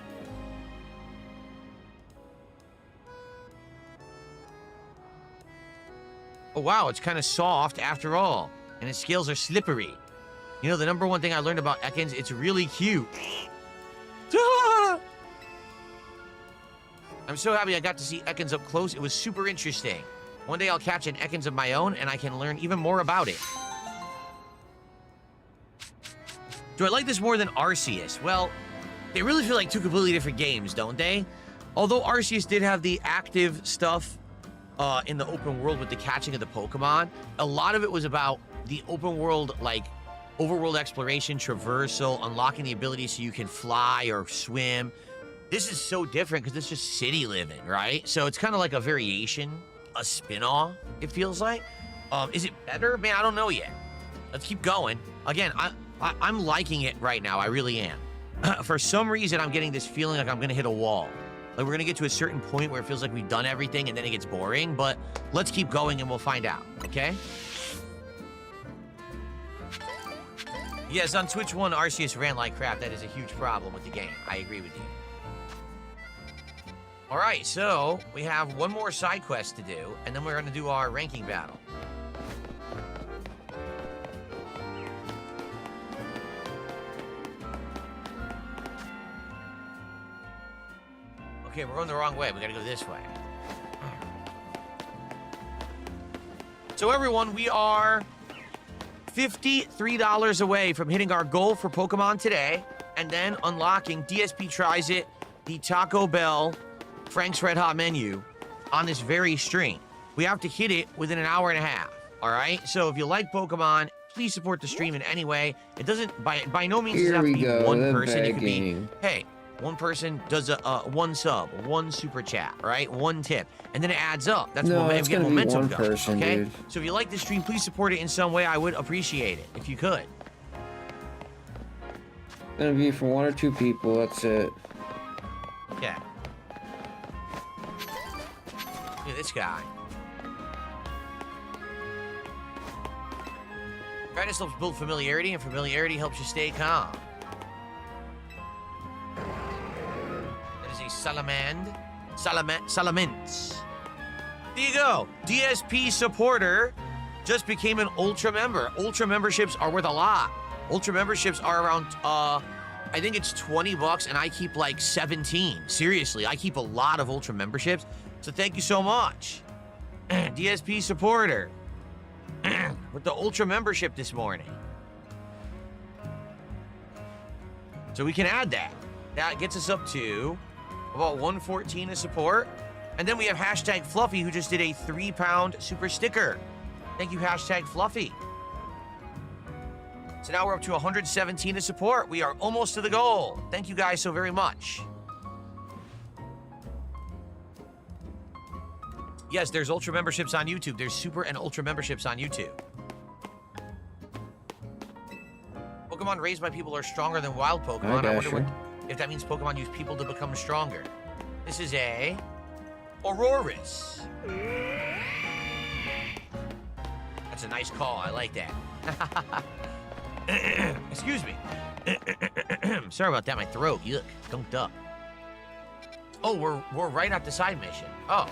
Oh, wow. It's kind of soft after all. And its scales are slippery. You know, the number one thing I learned about Ekans, it's really cute. I'm so happy I got to see Ekans up close. It was super interesting. One day I'll catch an Ekans of my own, and I can learn even more about it. Do I like this more than Arceus? Well, they really feel like 2 completely different games, don't they? Although Arceus did have the active stuff in the open world with the catching of the Pokemon, a lot of it was about the open world, like, overworld exploration, traversal, unlocking the ability so you can fly or swim. This is so different because it's just city living, right? So it's kind of like a variation, a spin-off, it feels like. Is it better? Man, I don't know yet. Let's keep going. Again, I'm liking it right now. I really am. For some reason, I'm getting this feeling like I'm going to hit a wall. Like we're going to get to a certain point where it feels like we've done everything and then it gets boring. But let's keep going and we'll find out, okay? Yes, on Twitch 1, Arceus ran like crap. That is a huge problem with the game. I agree with you. All right, so we have one more side quest to do, and then we're going to do our ranking battle. Okay, we're going the wrong way. We got to go this way. So everyone, we are $53 away from hitting our goal for Pokemon today, and then unlocking DSP Tries It, the Taco Bell Frank's Red Hot menu on this very stream. We have to hit it within an hour and a half, all right? So if you like Pokemon, please support the stream in any way. It doesn't, by no means, Here does it have we to be go, one the person. It could be, begging. hey, one person does a one sub, one super chat, right? One tip, and then it adds up. That's No, momentum, it's get gonna be momentum one going, person, okay? dude. So if you like the stream, please support it in some way. I would appreciate it if you could. It's gonna be for 1 or 2 people. That's it. Yeah. Look at this guy. Practice helps build familiarity, and familiarity helps you stay calm. That is a salamence. There you go. DSP supporter just became an ultra member. Ultra memberships are worth a lot. Ultra memberships are around, I think it's $20, and I keep like 17. Seriously, I keep a lot of ultra memberships. So thank you so much. DSP supporter. With the ultra membership this morning. So we can add that. That gets us up to about 114 as support. And then we have hashtag Fluffy, who just did a 3-pound super sticker. Thank you, hashtag Fluffy. So now we're up to 117 as support. We are almost to the goal. Thank you guys so very much. Yes, there's ultra memberships on YouTube. There's super and ultra memberships on YouTube. Pokemon raised by people are stronger than wild Pokemon. I wonder if that means Pokemon use people to become stronger. This is a Aurorus. That's a nice call. I like that. Excuse me. Sorry about that. My throat. Yuck. Gunked up. Oh, we're right at the side mission. Oh.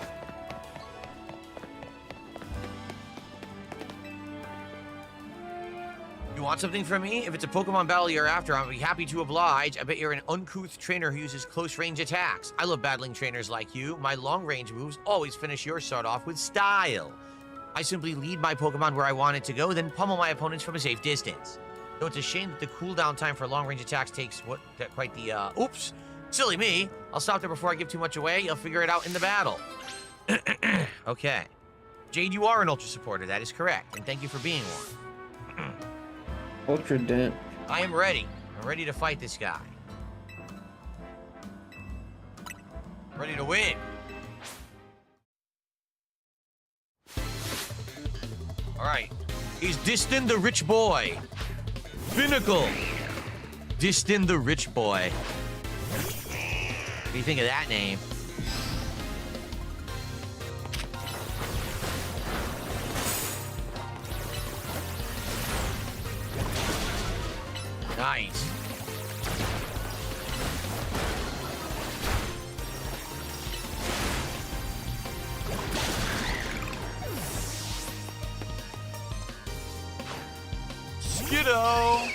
You want something from me? If it's a Pokemon battle you're after, I'll be happy to oblige. I bet you're an uncouth trainer who uses close-range attacks. I love battling trainers like you. My long-range moves always finish your start off with style. I simply lead my Pokemon where I want it to go, then pummel my opponents from a safe distance. Though it's a shame that the cooldown time for long-range attacks takes quite the, oops. Silly me. I'll stop there before I give too much away. You'll figure it out in the battle. Okay. Jade, you are an Ultra supporter. That is correct. And thank you for being one. Ultra Dent. I am ready. I'm ready to fight this guy. Ready to win. Alright. He's Distin the Rich Boy. Pinnacle. Distin the Rich Boy. What do you think of that name? Nice. Skiddo.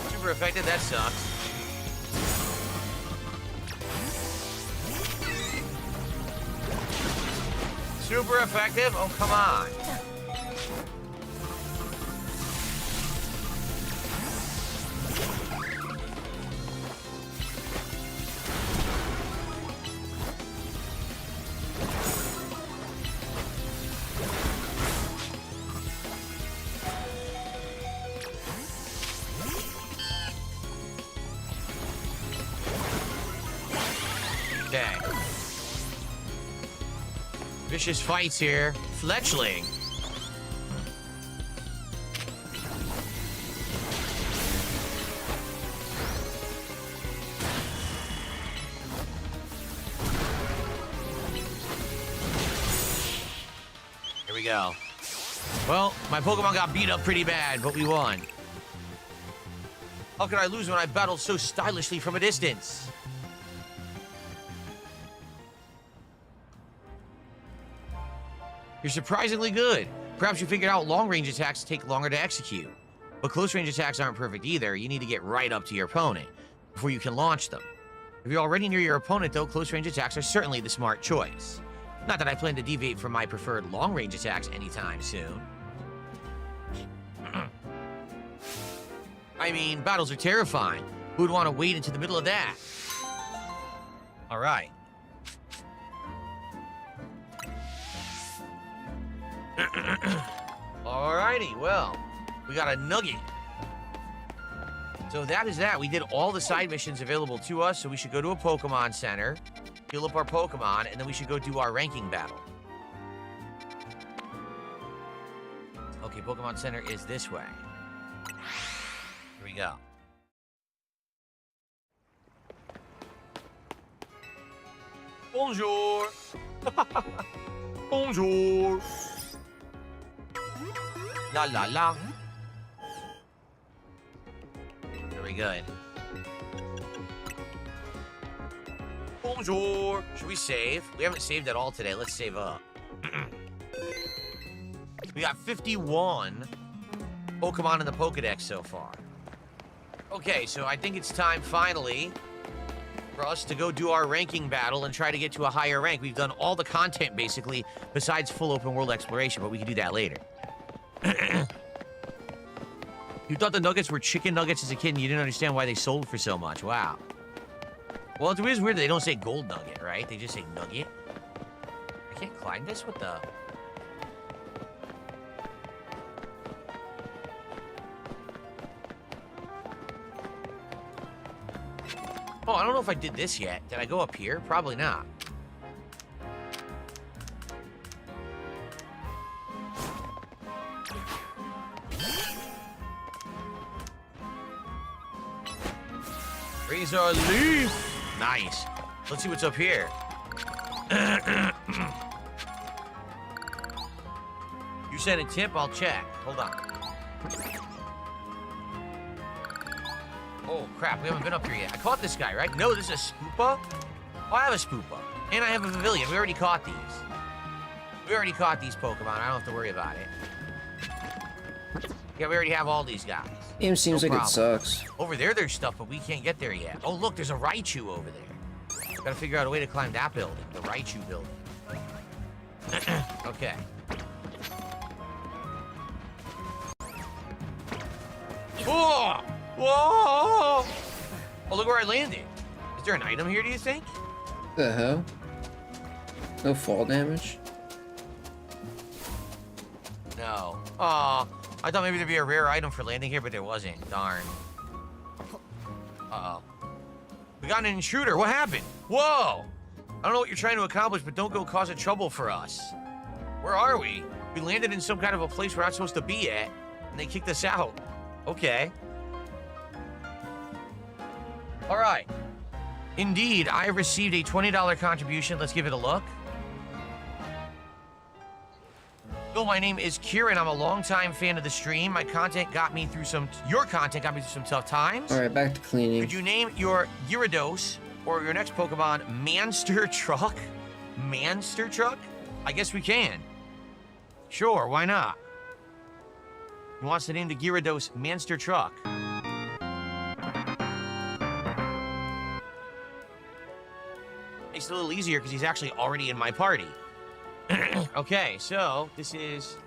Super effective, that sucks. Super effective? Oh, come on. Okay. Vicious fights here. Fletchling. Here we go. Well, my Pokemon got beat up pretty bad, but we won. How could I lose when I battled so stylishly from a distance? You're surprisingly good. Perhaps you figured out long-range attacks take longer to execute. But close-range attacks aren't perfect either. You need to get right up to your opponent before you can launch them. If you're already near your opponent, though, close-range attacks are certainly the smart choice. Not that I plan to deviate from my preferred long-range attacks anytime soon. I mean, battles are terrifying. Who would want to wade into the middle of that? All right. Alrighty, well, we got a nugget. So that is that. We did all the side missions available to us, so we should go to a Pokemon Center, heal up our Pokemon, and then we should go do our ranking battle. Okay, Pokemon Center is this way. Here we go. Bonjour. Bonjour. La la la. Very good. Bonjour. Should we save? We haven't saved at all today. Let's save up. We got 51 Pokemon in the Pokedex so far. Okay, so I think it's time finally for us to go do our ranking battle and try to get to a higher rank. We've done all the content basically besides full open world exploration, but we can do that later. You thought the nuggets were chicken nuggets as a kid and you didn't understand why they sold for so much. Wow. Well, it is weird that they don't say gold nugget, right? They just say nugget. I can't climb this? What the? Oh, I don't know if I did this yet. Did I go up here? Probably not. Razor leaf. Nice. Let's see what's up here. You sent a tip? I'll check. Hold on. Oh, crap. We haven't been up here yet. I caught this guy, right? No, this is a Spoopa? Oh, I have a Spoopa. And I have a Pavilion. We already caught these. We already caught these Pokemon. I don't have to worry about it. Yeah, we already have all these guys. Game seems like it sucks. Over there, there's stuff, but we can't get there yet. Oh, look, there's a Raichu over there. Gotta figure out a way to climb that building. The Raichu building. Okay. Whoa! Whoa! Oh, look where I landed. Is there an item here, do you think? The hell? No fall damage? No. Aw. I thought maybe there'd be a rare item for landing here, but there wasn't. Darn. Uh-oh. We got an intruder. What happened? Whoa! I don't know what you're trying to accomplish, but don't go causing trouble for us. Where are we? We landed in some kind of a place we're not supposed to be at, and they kicked us out. Okay. All right. Indeed, I received a $20 contribution. Let's give it a look. Bill, my name is Kieran. I'm a longtime fan of the stream. Your content got me through some tough times. All right, back to cleaning. Could you name your Gyarados or your next Pokemon Manster Truck? Manster Truck? I guess we can. Sure, why not? He wants to name the Gyarados Manster Truck. Makes it a little easier because he's actually already in my party. Okay, so this is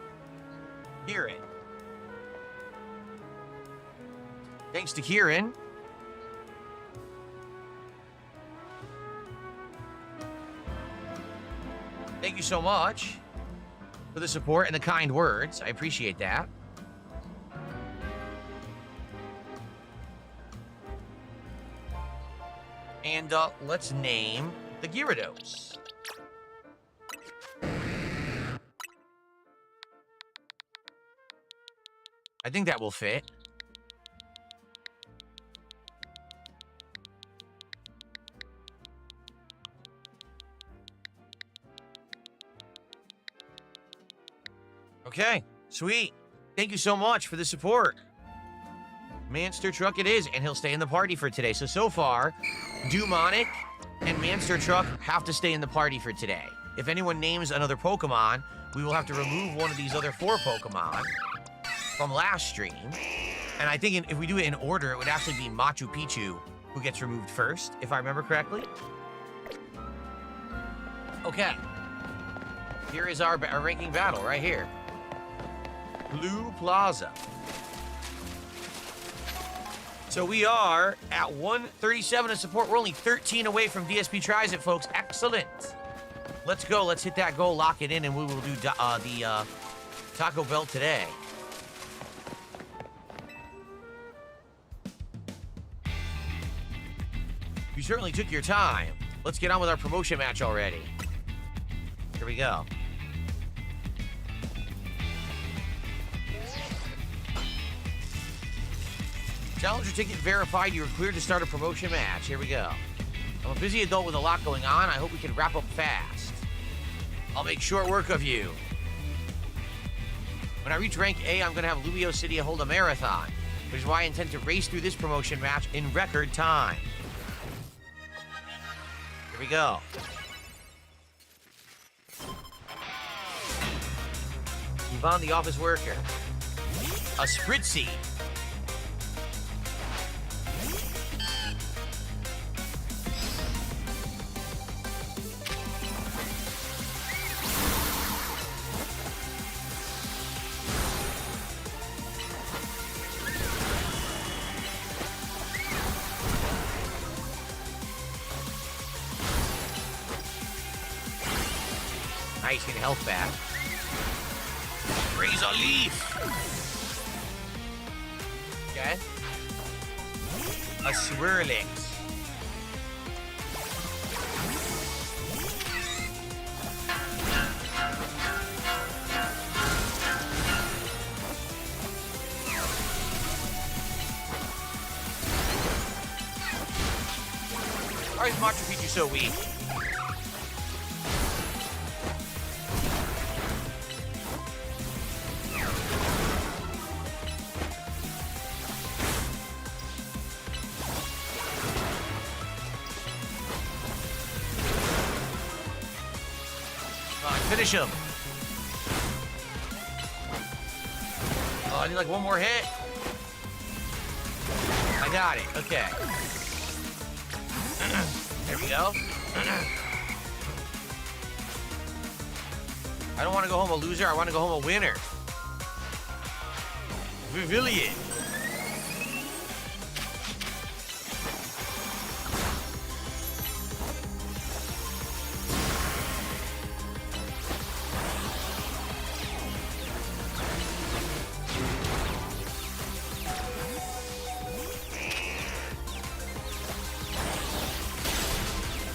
Kieran. Thanks to Kieran. Thank you so much for the support and the kind words. I appreciate that. And let's name the Gyarados. I think that will fit. Okay, sweet. Thank you so much for the support. Manster Truck it is, and he'll stay in the party for today. So far, Dumonic and Manster Truck have to stay in the party for today. If anyone names another Pokemon, we will have to remove one of these other 4 Pokemon from last stream. And I think if we do it in order, it would actually be Machu Picchu who gets removed first, if I remember correctly. Okay. Here is our ranking battle right here. Blue Plaza. So we are at 137 of support. We're only 13 away from DSP Tries It, folks. Excellent. Let's go. Let's hit that goal, lock it in, and we will do Taco Bell today. You certainly took your time. Let's get on with our promotion match already. Here we go. Challenger ticket verified. You are cleared to start a promotion match. Here we go. I'm a busy adult with a lot going on. I hope we can wrap up fast. I'll make short work of you. When I reach rank A, I'm going to have Lumio City hold a marathon, which is why I intend to race through this promotion match in record time. Here we go. Yvonne, the office worker. A Spritzy. Nice, get health back. Raise a leaf. Okay. A Swirlix. Why is Machu Picchu so weak? Finish him. Oh, I need like one more hit. I got it. Okay. There we go. I don't want to go home a loser. I want to go home a winner. Vivillion.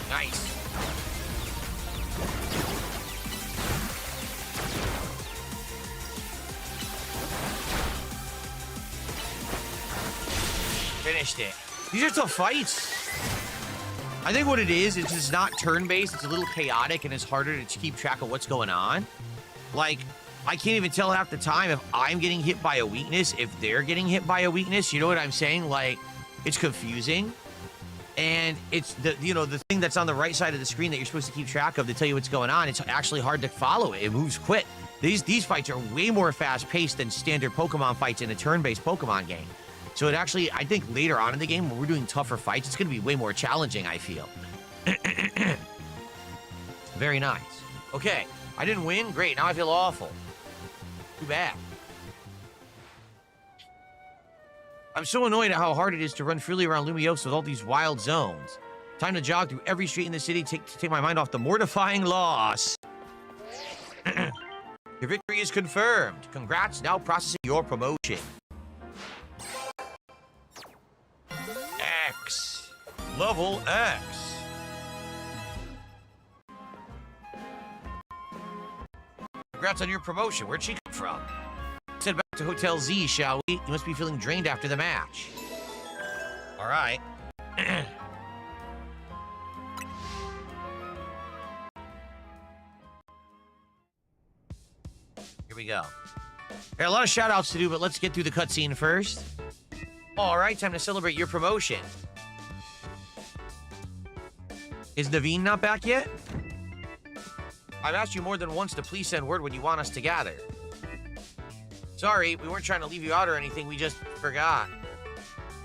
Nice. Finished it. These are tough fights. I think what it is, it's just not turn-based. It's a little chaotic, and it's harder to keep track of what's going on. Like, I can't even tell half the time if I'm getting hit by a weakness, if they're getting hit by a weakness. You know what I'm saying? Like, it's confusing. And it's the thing that's on the right side of the screen that you're supposed to keep track of to tell you what's going on. It's actually hard to follow it. It moves quick. These fights are way more fast-paced than standard Pokemon fights in a turn-based Pokemon game. So it actually, I think later on in the game, when we're doing tougher fights, it's going to be way more challenging, I feel. Very nice. Okay, I didn't win. Great, now I feel awful. Too bad. I'm so annoyed at how hard it is to run freely around Lumiosa with all these wild zones. Time to jog through every street in the city to take my mind off the mortifying loss. Your victory is confirmed. Congrats, now processing your promotion. X. Level X. Congrats on your promotion. Where'd she come from? Let's head back to Hotel Z, shall we? You must be feeling drained after the match. All right. Here we go. There are a lot of shout-outs to do, but let's get through the cutscene first. All right, time to celebrate your promotion. Is Naveen not back yet? I've asked you more than once to please send word when you want us to gather. Sorry, we weren't trying to leave you out or anything, we just forgot.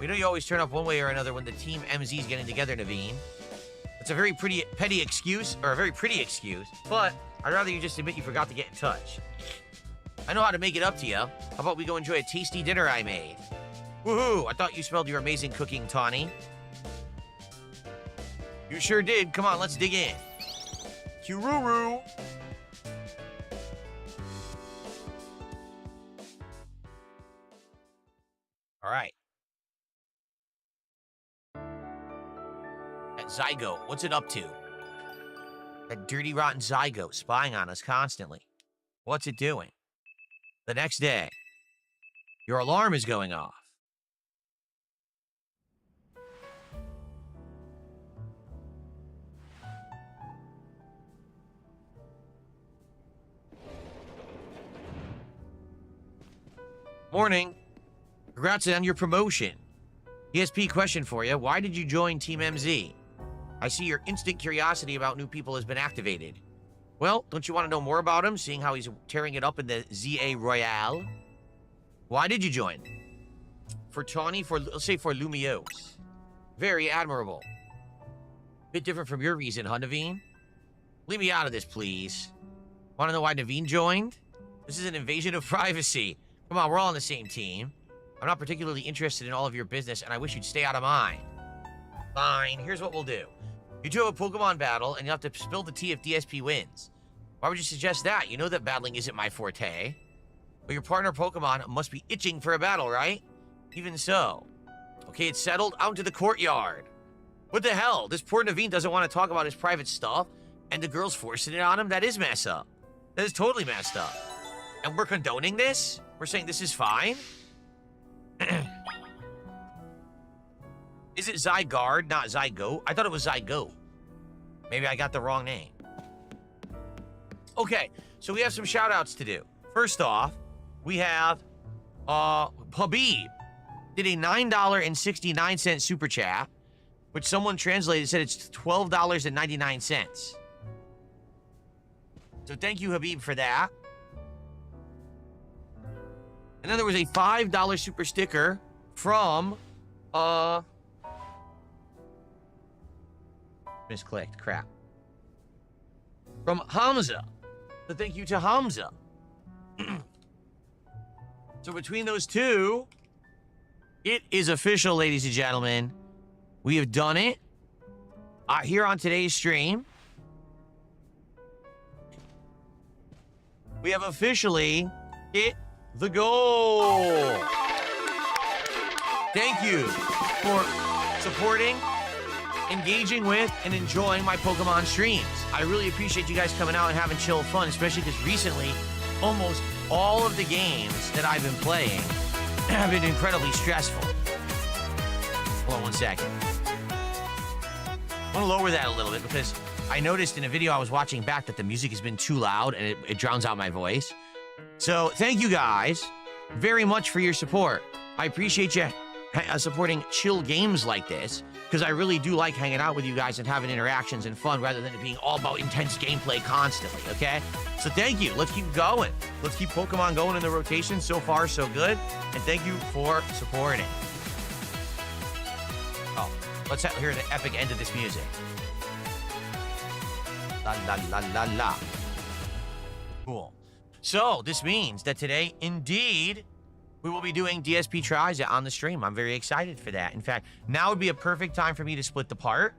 We know you always turn up one way or another when the Team MZ is getting together, Naveen. It's a very petty excuse, or a very pretty excuse, but I'd rather you just admit you forgot to get in touch. I know how to make it up to you. How about we go enjoy a tasty dinner I made? Woohoo! I thought you smelled your amazing cooking, Tawny. You sure did. Come on, let's dig in. Kururu! All right. That Zygote, what's it up to? That dirty, rotten Zygote spying on us constantly. What's it doing? The next day, your alarm is going off. Morning. Congrats on your promotion. ESP question for you. Why did you join Team MZ? I see your instant curiosity about new people has been activated. Well, don't you want to know more about him, seeing how he's tearing it up in the ZA Royale? Why did you join? For Tawny, let's say for Lumiose. Very admirable. Bit different from your reason, huh, Naveen? Leave me out of this, please. Want to know why Naveen joined? This is an invasion of privacy. Come on, we're all on the same team. I'm not particularly interested in all of your business, and I wish you'd stay out of mine. Fine, here's what we'll do. You two have a Pokemon battle, and you'll have to spill the tea if DSP wins. Why would you suggest that? You know that battling isn't my forte. But your partner Pokemon must be itching for a battle, right? Even so. Okay, it's settled. Out into the courtyard. What the hell? This poor Naveen doesn't want to talk about his private stuff, and the girl's forcing it on him? That is messed up. That is totally messed up. And we're condoning this? We're saying this is fine? Is it Zygarde, not Zygote? I thought it was Zygote. Maybe I got the wrong name. Okay, so we have some shout-outs to do. First off, we have Habib did a $9.69 super chat, which someone translated said it's $12.99. So thank you, Habib, for that. And then there was a $5 super sticker from, misclicked, crap. From Hamza. So thank you to Hamza. So between those two, it is official, ladies and gentlemen. We have done it here on today's stream. We have officially hit the goal. Thank you for supporting, engaging with, and enjoying my Pokemon streams. I really appreciate you guys coming out and having chill fun, especially because recently, almost all of the games that I've been playing have been incredibly stressful. Hold on one second. I want to lower that a little bit because I noticed in a video I was watching back that the music has been too loud and it drowns out my voice. So thank you guys very much for your support. I appreciate you supporting chill games like this because I really do like hanging out with you guys and having interactions and fun rather than it being all about intense gameplay constantly, okay? So thank you. Let's keep going. Let's keep Pokemon going in the rotation. So far, so good. And thank you for supporting. Oh, let's hear the epic end of this music. La la la la la. Cool. So this means that today, indeed, we will be doing DSP tries on the stream. I'm very excited for that. In fact, now would be a perfect time for me to split the part.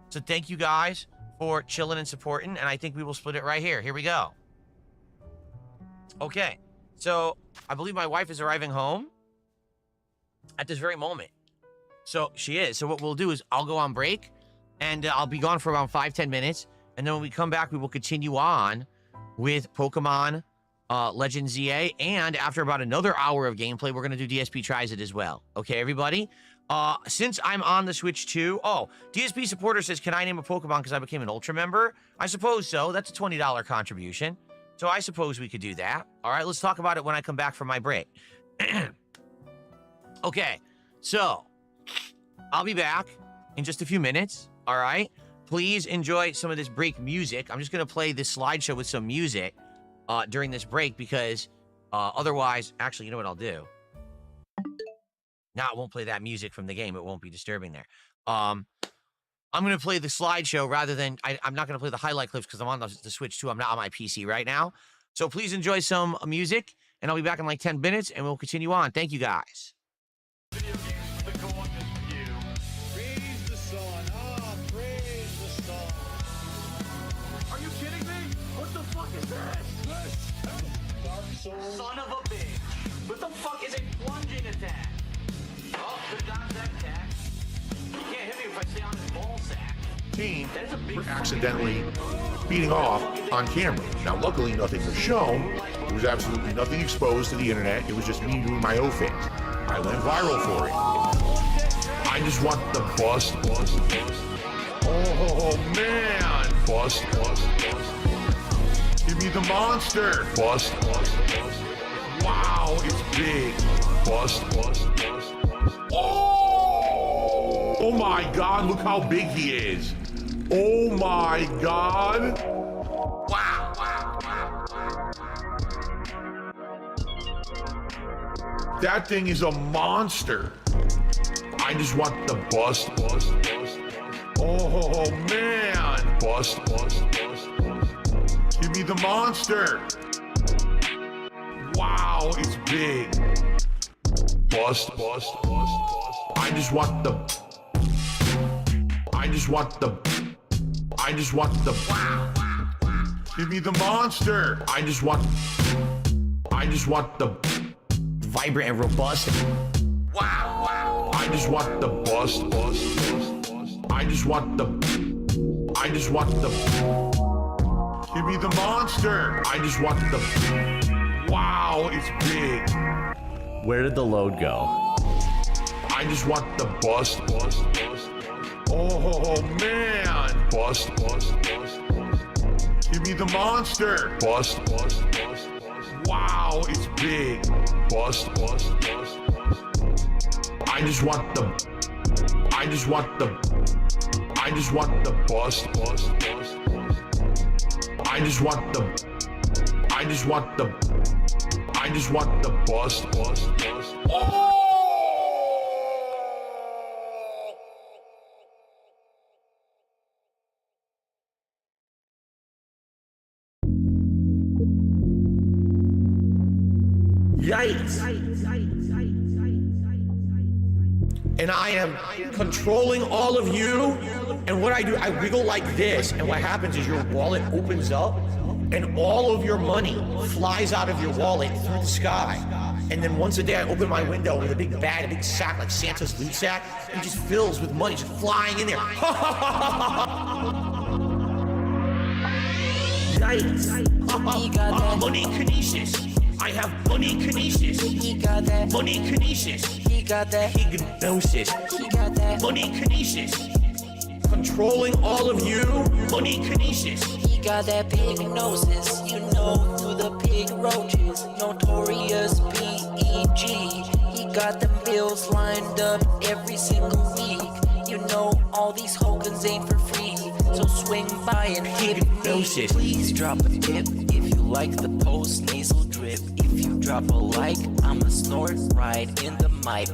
So thank you guys for chilling and supporting, and I think we will split it right here. Here we go. Okay, so I believe my wife is arriving home at this very moment. So she is. So what we'll do is I'll go on break, and I'll be gone for around 5-10 minutes, and then when we come back, we will continue on with Pokemon Legend ZA, and after about another hour of gameplay, we're going to do DSP Tries It as well. Okay, everybody? Since I'm on the Switch too... Oh, DSP Supporter says, can I name a Pokemon because I became an Ultra member? I suppose so. That's a $20 contribution. So I suppose we could do that. All right, let's talk about it when I come back from my break. Okay, so I'll be back in just a few minutes. All right? Please enjoy some of this break music. I'm just going to play this slideshow with some music during this break because otherwise, actually, you know what I'll do? Now it won't play that music from the game. It won't be disturbing there. I'm going to play the slideshow rather than... I'm not going to play the highlight clips because I'm on the Switch too. I'm not on my PC right now. So please enjoy some music, and I'll be back in like 10 minutes, and we'll continue on. Thank you, guys. Son of a bitch! What the fuck is a plunging attack? cocaine for accidentally speeding off on camera. Now, luckily, nothing was shown. There was absolutely nothing exposed to the internet. It was just me doing my O-face. I went viral for it. I just want the bust. Oh, man. Bust. Give me the monster. Bust. Wow, it's big. Bust. Oh my God, look how big he is. Oh my God. Wow. That thing is a monster. I just want the bust. Oh man. Bust. Give me the monster. Wow, it's big. Bust. I just want the wow. Give me the monster. I just want the Vibrant and robust. wow. I just want the bust. I just want the give me the monster. I just want the wow, it's big. Where did the load go? I just want the bust. Oh man. Bust. Give me the monster. Bust. Wow, it's big. Bust. I just want the bust. I just want the bust. Oh! Yikes! And I am controlling all of you. And what I do, I wiggle like this. And what happens is your wallet opens up and all of your money flies out of your wallet through the sky. And then once a day I open my window with a big bag, a big sack like Santa's loot sack, and it just fills with money just flying in there. Yikes! Money kinesis. I have money kinesis. He got that. Money kinesis. He got that. Hypnosis. He got that. Money kinesis. Controlling all of you. Money kinesis. He got that big gnosis. You know who the pig roaches. Notorious B.E.G. He got them bills lined up every single week. You know all these Hogans ain't for free. So swing by and hit me. Please drop a tip if you like the post-nasal drip. If you drop a like, I'ma snort right in the mic.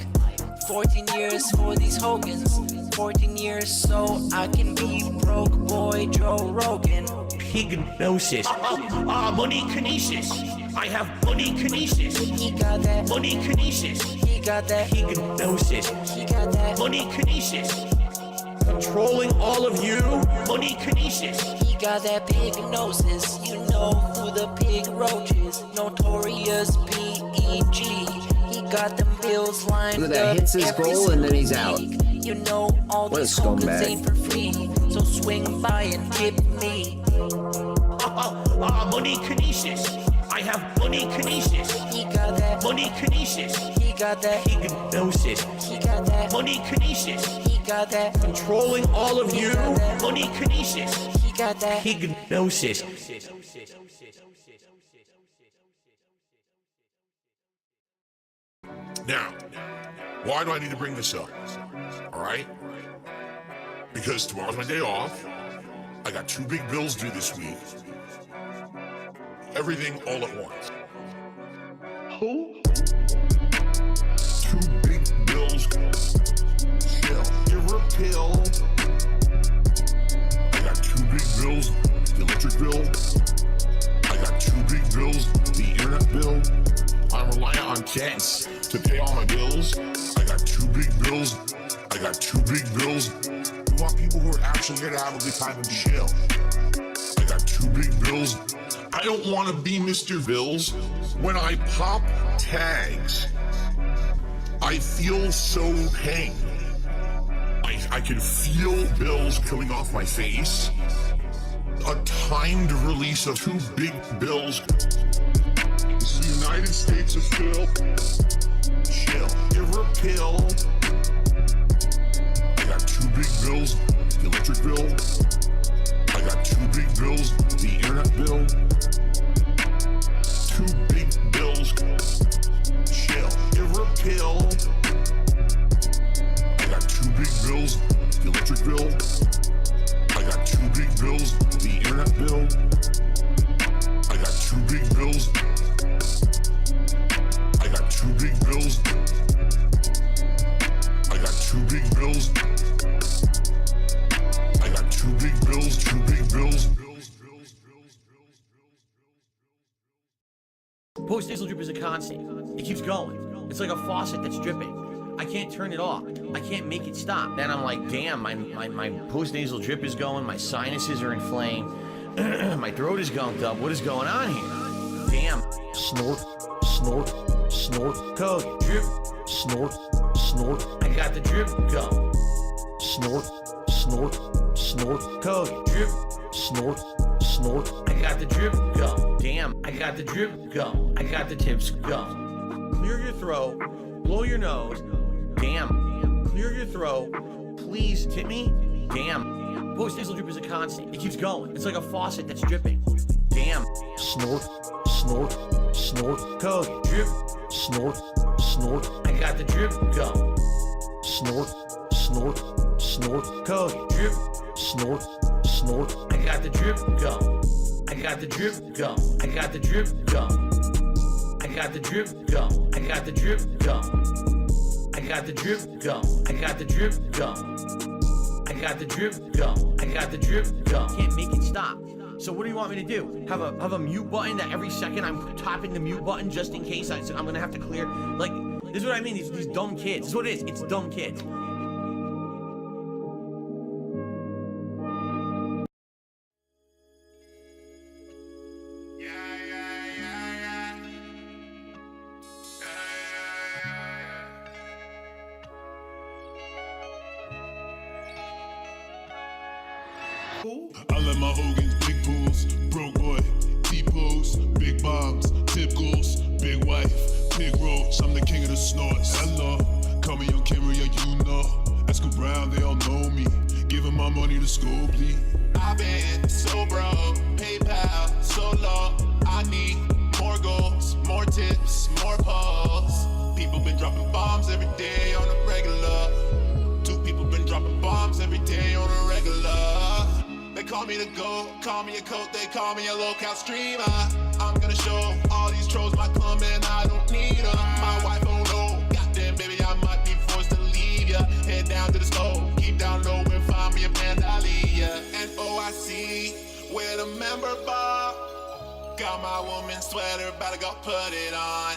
14 years for these Hogans. 14 years so I can be broke boy Joe Rogan. Hypnosis. Money kinesis. I have money kinesis. He got that. Money kinesis. He got that. Hypnosis. He got that. Money kinesis. Controlling all of you. Money kinesis. He got that big gnosis. You know who the pig roaches. Notorious B.E.G. He got them bills lined Look at that, up hits his every goal and then he's single out. week. You know all What a these Hogans scumbag. ain't for free. So swing by and tip me. Money kinesis. I have money kinesis. He got that. Money kinesis. He got that. Hypnosis. He got that. Money kinesis. He got that. Controlling all of you. Money kinesis. He got that. Hypnosis. Now, why do I need to bring this up? All right? Because tomorrow's my day off. I got 2 big bills due this week. Everything all at once. Who? 2 big bills. Chill. Give her a pill. I got 2 big bills. The electric bill. I got 2 big bills. The internet bill. I'm reliant on chance to pay all my bills. I got 2 big bills. I got 2 big bills. We want people who are actually here to have a good time and chill. I got 2 big bills. I don't want to be Mr. Bills. When I pop tags, I feel so pain. I I can feel bills coming off my face. A timed release of 2 big bills. This is the United States of Phil. Chill. Give her a pill. I got 2 big bills. The electric bill. I got 2 big bills. The internet bill. 2 big bills. Chill. Give her a pill. I got 2 big bills. The electric bill. I got 2 big bills. The internet bill. I got 2 big bills. I got 2 big bills. I got 2 big bills. I got 2 big bills. 2 big bills. Post-nasal drip is a constant. It keeps going. It's like a faucet that's dripping. I can't turn it off. I can't make it stop. Then I'm like, damn, my post-nasal drip is going, my sinuses are inflamed, my throat is gunked up. What is going on here? Damn. Snort, snort, snort, code, drip, snort, snort. I got the drip go. Snort, snort, snort, code, drip, snort, snort. I got the drip go. Damn, I got the drip go. I got the tips go. Clear your throat, blow your nose. Damn, clear your throat. Please tip me. Damn, post-nasal drip is a constant. It keeps going. It's like a faucet that's dripping. Damn, snort, snort, snort, code, drip, snort, snort. I got the drip go. Snort, snort, snort, code, drip, snort, snort. I got the drip go. I got the drip go. I got the drip go. I got the drip go. I got the drip go. I got the drip go. I got the drip go. I got the drip go. I got the drip go. Can't make it stop. So what do you want me to do? Have a mute button that every second I'm tapping the mute button just in case I'm gonna have to clear? Like, this is what I mean. These dumb kids. This is what it is. It's dumb kids. I let my Hogan's big pools, broke boy, T-pose, big bombs, tip goals, big wife, big roach. I'm the king of the snorts. Hello, call me on camera, yeah, you know. Ask around, they all know me. Giving my money to school, please. I've been so broke, PayPal so low. I need more goals, more tips, more posts. People been dropping bombs every day on a regular. 2 people been dropping bombs every day on a regular. They call me the GOAT, call me a coat, they call me a local streamer. I'm gonna show all these trolls my club and I don't need them. My wife, oh no, goddamn baby, I might be forced to leave ya. Head down to the stove, keep down low and find me a Pandalia. And oh, I see where the member bar. Got my woman's sweater, about to go put it on.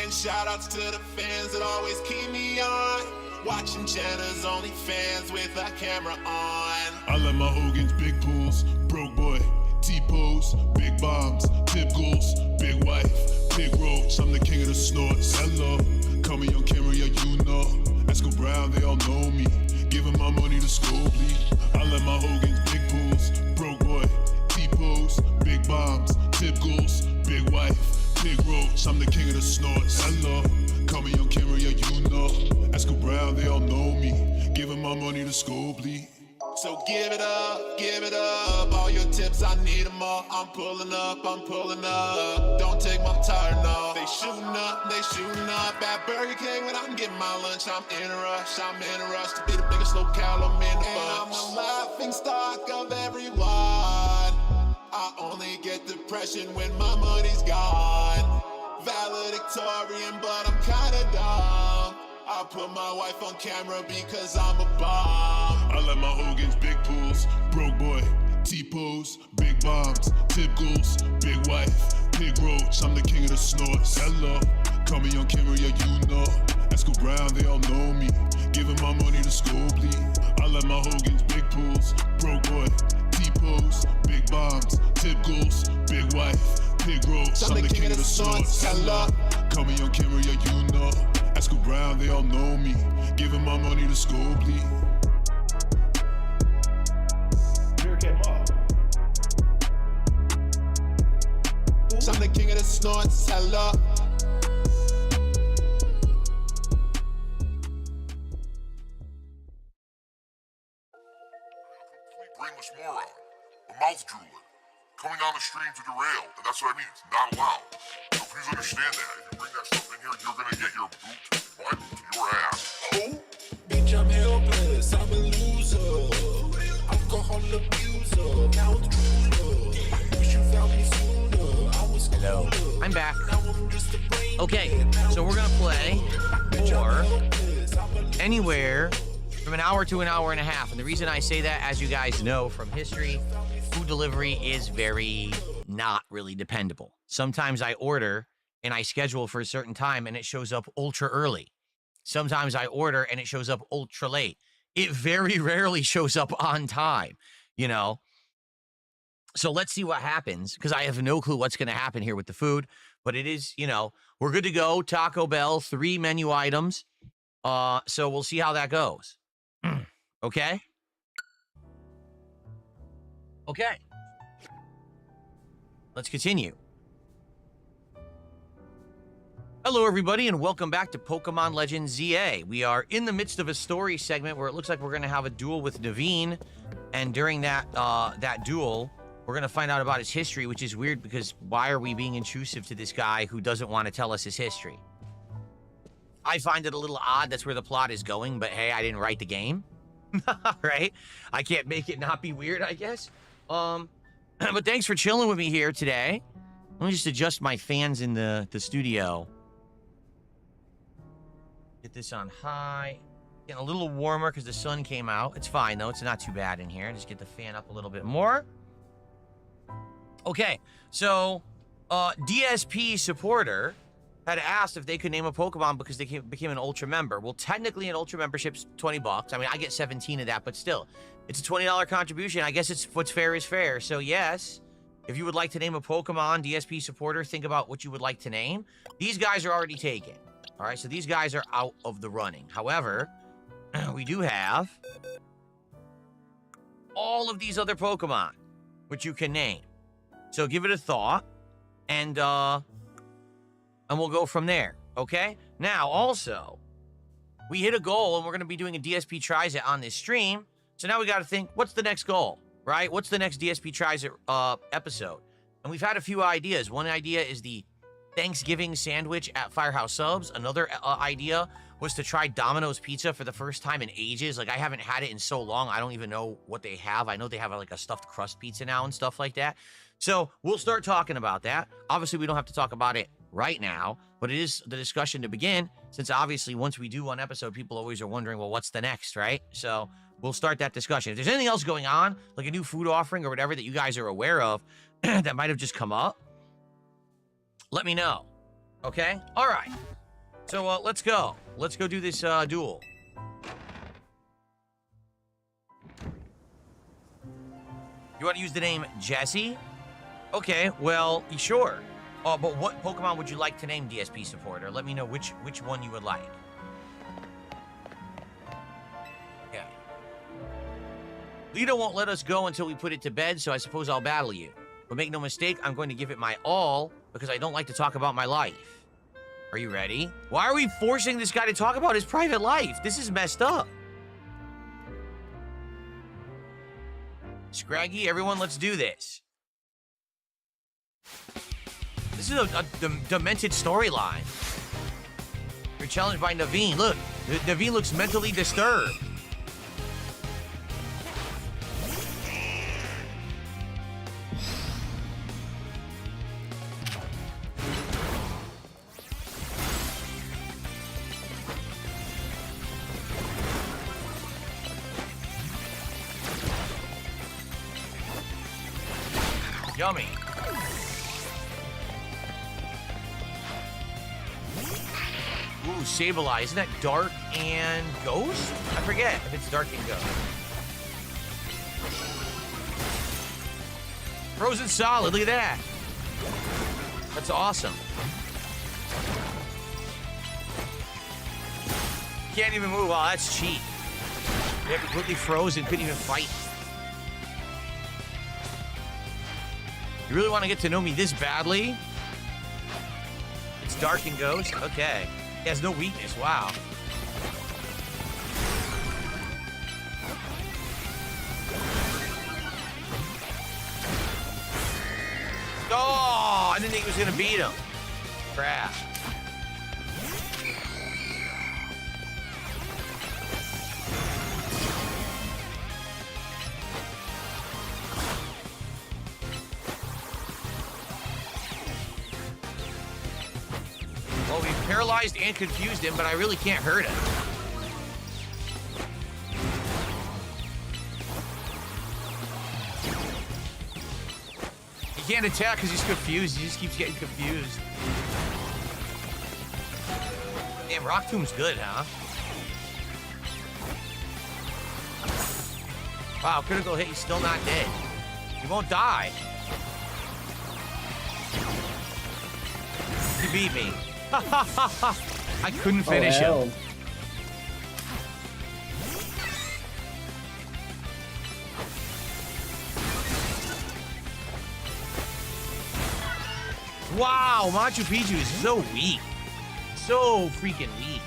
And shout outs to the fans that always keep me on. Watching Jenna's OnlyFans with a camera on. I let my Hogan's big pools, broke boy, T-pose, big bombs, tip goals, big wife, big roach. I'm the king of the snorts. Hello, call me on camera, yeah, you know. Ask around, they all know me. Giving my money to school, please. I let my Hogan's big pools, broke boy, T-pose, big bombs, tip goals, big wife, big roach. I'm the king of the snorts. Hello, call me on camera, yeah, you know. Ask around, they all know me. Giving my money to school, please. So give it up, all your tips, I need them all. I'm pulling up, don't take my tire, no. They shooting up, at Burger King when I'm getting my lunch. I'm in a rush to be the biggest locale, I'm in the bunch. I'm the laughing stock of everyone. I only get depression when my money's gone. Valedictorian, but I'm kinda dumb. I put my wife on camera because I'm a bomb. I let my Hogan's big pools, broke boy, T-pose, big bombs, tip goals, big wife, big roach. I'm the king of the snorts. Hello, call me on camera, yeah, you know. Ask around, they all know me. Giving my money to school, please. I let my Hogan's big pools, broke boy, T-pose, big bombs, tip goals, big wife, big roach. I'm the king of the snorts. Hello, call me on camera, yeah, you know. Ask around, they all know me. Giving my money to school, please. bitch, I'm the king of the snorts, hella. Brainless moron, a mouth drooler, coming on the stream to derail, and that's what I mean, it's not allowed. So please understand that. If you bring that stuff in here, you're gonna get your boot right to your ass. Oh, bitch, I'm helpless, I'm a loser. Alcohol abuser, mouth drooler. Wish you found me sooner. I was Hello. cooler. I'm back. Now I'm just a brain Okay, dead. so we're gonna play Bitch, I'm for helpless, I'm a loser. anywhere from an hour to an hour and a half. And the reason I say that, as you guys know from history, food delivery is very not really dependable. Sometimes I order and I schedule for a certain time and it shows up ultra early. Sometimes I order and it shows up ultra late. It very rarely shows up on time, you know? So let's see what happens, because I have no clue what's going to happen here with the food. But it is, you know, we're good to go. Taco Bell, 3 menu items. So we'll see how that goes. Okay? Okay. Let's continue. Hello, everybody, and welcome back to Pokemon Legends ZA. We are in the midst of a story segment where it looks like we're going to have a duel with Naveen. And during that duel, we're going to find out about his history, which is weird because why are we being intrusive to this guy who doesn't want to tell us his history? I find it a little odd. That's where the plot is going, but hey, I didn't write the game. Right? I can't make it not be weird, I guess. But thanks for chilling with me here today. Let me just adjust my fans in the studio. Get this on high. Getting a little warmer because the sun came out. It's fine, though. It's not too bad in here. Just get the fan up a little bit more. Okay, so DSP supporter had asked if they could name a Pokemon because they became an Ultra member. Well, technically, an Ultra membership's $20. I mean, I get 17 of that, but still, it's a $20 contribution. I guess it's what's fair is fair. So yes, if you would like to name a Pokemon, DSP supporter, think about what you would like to name. These guys are already taken. All right, so these guys are out of the running. However, we do have all of these other Pokemon, which you can name. So give it a thought, and we'll go from there, okay? Now, also, we hit a goal, and we're going to be doing a DSP Tries It on this stream. So now we got to think, what's the next goal, right? What's the next DSP Tries It episode? And we've had a few ideas. One idea is the Thanksgiving sandwich at Firehouse Subs. Another idea was to try Domino's Pizza for the first time in ages. Like, I haven't had it in so long, I don't even know what they have. I know they have, like, a stuffed crust pizza now and stuff like that. So we'll start talking about that. Obviously, we don't have to talk about it right now, but it is the discussion to begin, since obviously once we do one episode, people always are wondering, well, what's the next, right? So we'll start that discussion. If there's anything else going on, like a new food offering or whatever that you guys are aware of that might have just come up, let me know. Okay? All right. So let's go. Let's go do this duel. You want to use the name Jesse? Okay, well, sure. But what Pokemon would you like to name, DSP supporter? Let me know which one you would like. Okay. Lita won't let us go until we put it to bed, so I suppose I'll battle you. But make no mistake, I'm going to give it my all because I don't like to talk about my life. Are you ready? Why are we forcing this guy to talk about his private life? This is messed up. Scraggy, everyone, let's do this. This is a demented storyline. You're challenged by Naveen. Look, Naveen looks mentally disturbed. Yummy. Ooh, Sableye. Isn't that Dark and Ghost? I forget if it's Dark and Ghost. Frozen Solid. Look at that. That's awesome. Can't even move. Oh, that's cheap. They're completely frozen. Couldn't even fight. You really want to get to know me this badly? It's dark and ghost? Okay. He has no weakness. Wow. Oh, I didn't think he was going to beat him. Crap. Well, we paralyzed and confused him, but I really can't hurt him. He can't attack because he's confused. He just keeps getting confused. Damn, Rock Tomb's good, huh? Wow, critical hit. He's still not dead. He won't die. He beat me. I couldn't finish him. Wow, Machu Picchu is so weak. So freaking weak.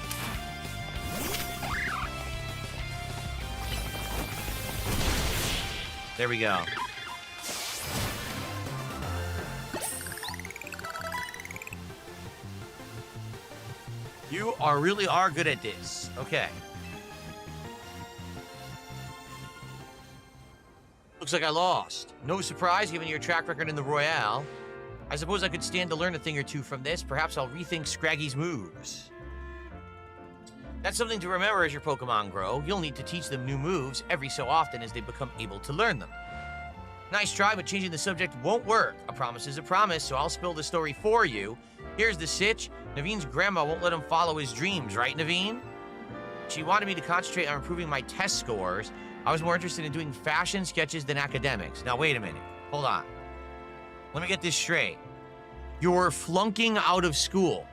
There we go. You really are good at this. Okay. Looks like I lost. No surprise, given your track record in the Royale. I suppose I could stand to learn a thing or two from this. Perhaps I'll rethink Scraggy's moves. That's something to remember as your Pokemon grow. You'll need to teach them new moves every so often as they become able to learn them. Nice try, but changing the subject won't work. A promise is a promise, so I'll spill the story for you. Here's the sitch. Naveen's grandma won't let him follow his dreams, right, Naveen? She wanted me to concentrate on improving my test scores. I was more interested in doing fashion sketches than academics. Now, wait a minute. Hold on. Let me get this straight. You're flunking out of school.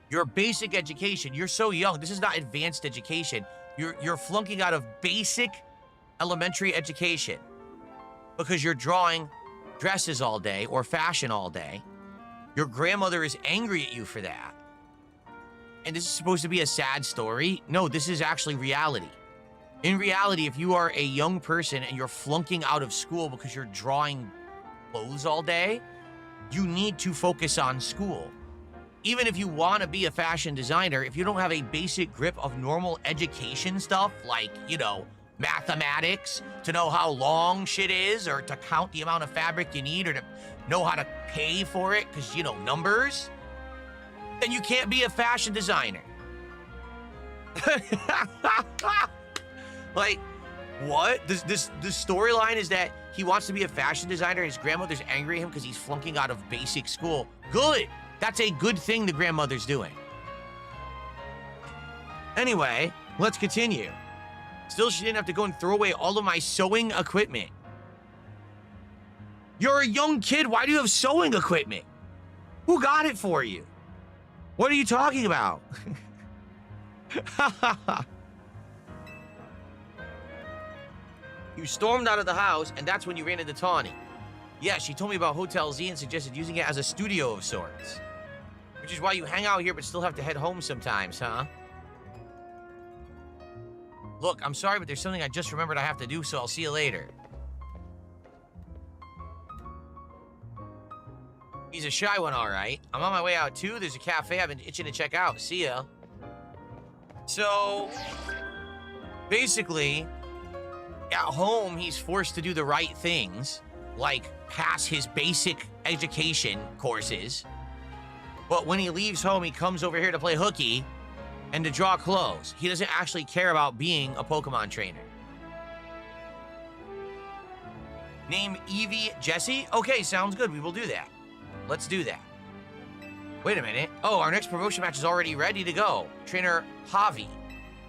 Your basic education. You're so young. This is not advanced education. You're flunking out of basic elementary education because you're drawing dresses all day or fashion all day. Your grandmother is angry at you for that. And this is supposed to be a sad story? No, this is actually reality. In reality, if you are a young person and you're flunking out of school because you're drawing clothes all day, you need to focus on school. Even if you want to be a fashion designer, if you don't have a basic grip of normal education stuff, like, you know, mathematics, to know how long shit is, or to count the amount of fabric you need, or to know how to pay for it, because, you know, numbers, then you can't be a fashion designer. Like, what? The storyline is that he wants to be a fashion designer, and his grandmother's angry at him because he's flunking out of basic school. Good! That's a good thing the grandmother's doing. Anyway, let's continue. Still, she didn't have to go and throw away all of my sewing equipment. You're a young kid. Why do you have sewing equipment? Who got it for you? What are you talking about? You stormed out of the house, and that's when you ran into Tawny. Yeah, she told me about Hotel Z and suggested using it as a studio of sorts. Which is why you hang out here but still have to head home sometimes, huh? Look, I'm sorry, but there's something I just remembered I have to do, so I'll see you later. He's a shy one, all right. I'm on my way out, too. There's a cafe I've been itching to check out. See ya. So, basically, at home, he's forced to do the right things, like pass his basic education courses. But when he leaves home, he comes over here to play hooky and to draw clothes. He doesn't actually care about being a Pokemon trainer. Name Evie Jessie? Okay, sounds good. We will do that. Let's do that. Wait a minute. Oh, our next promotion match is already ready to go. Trainer Javi.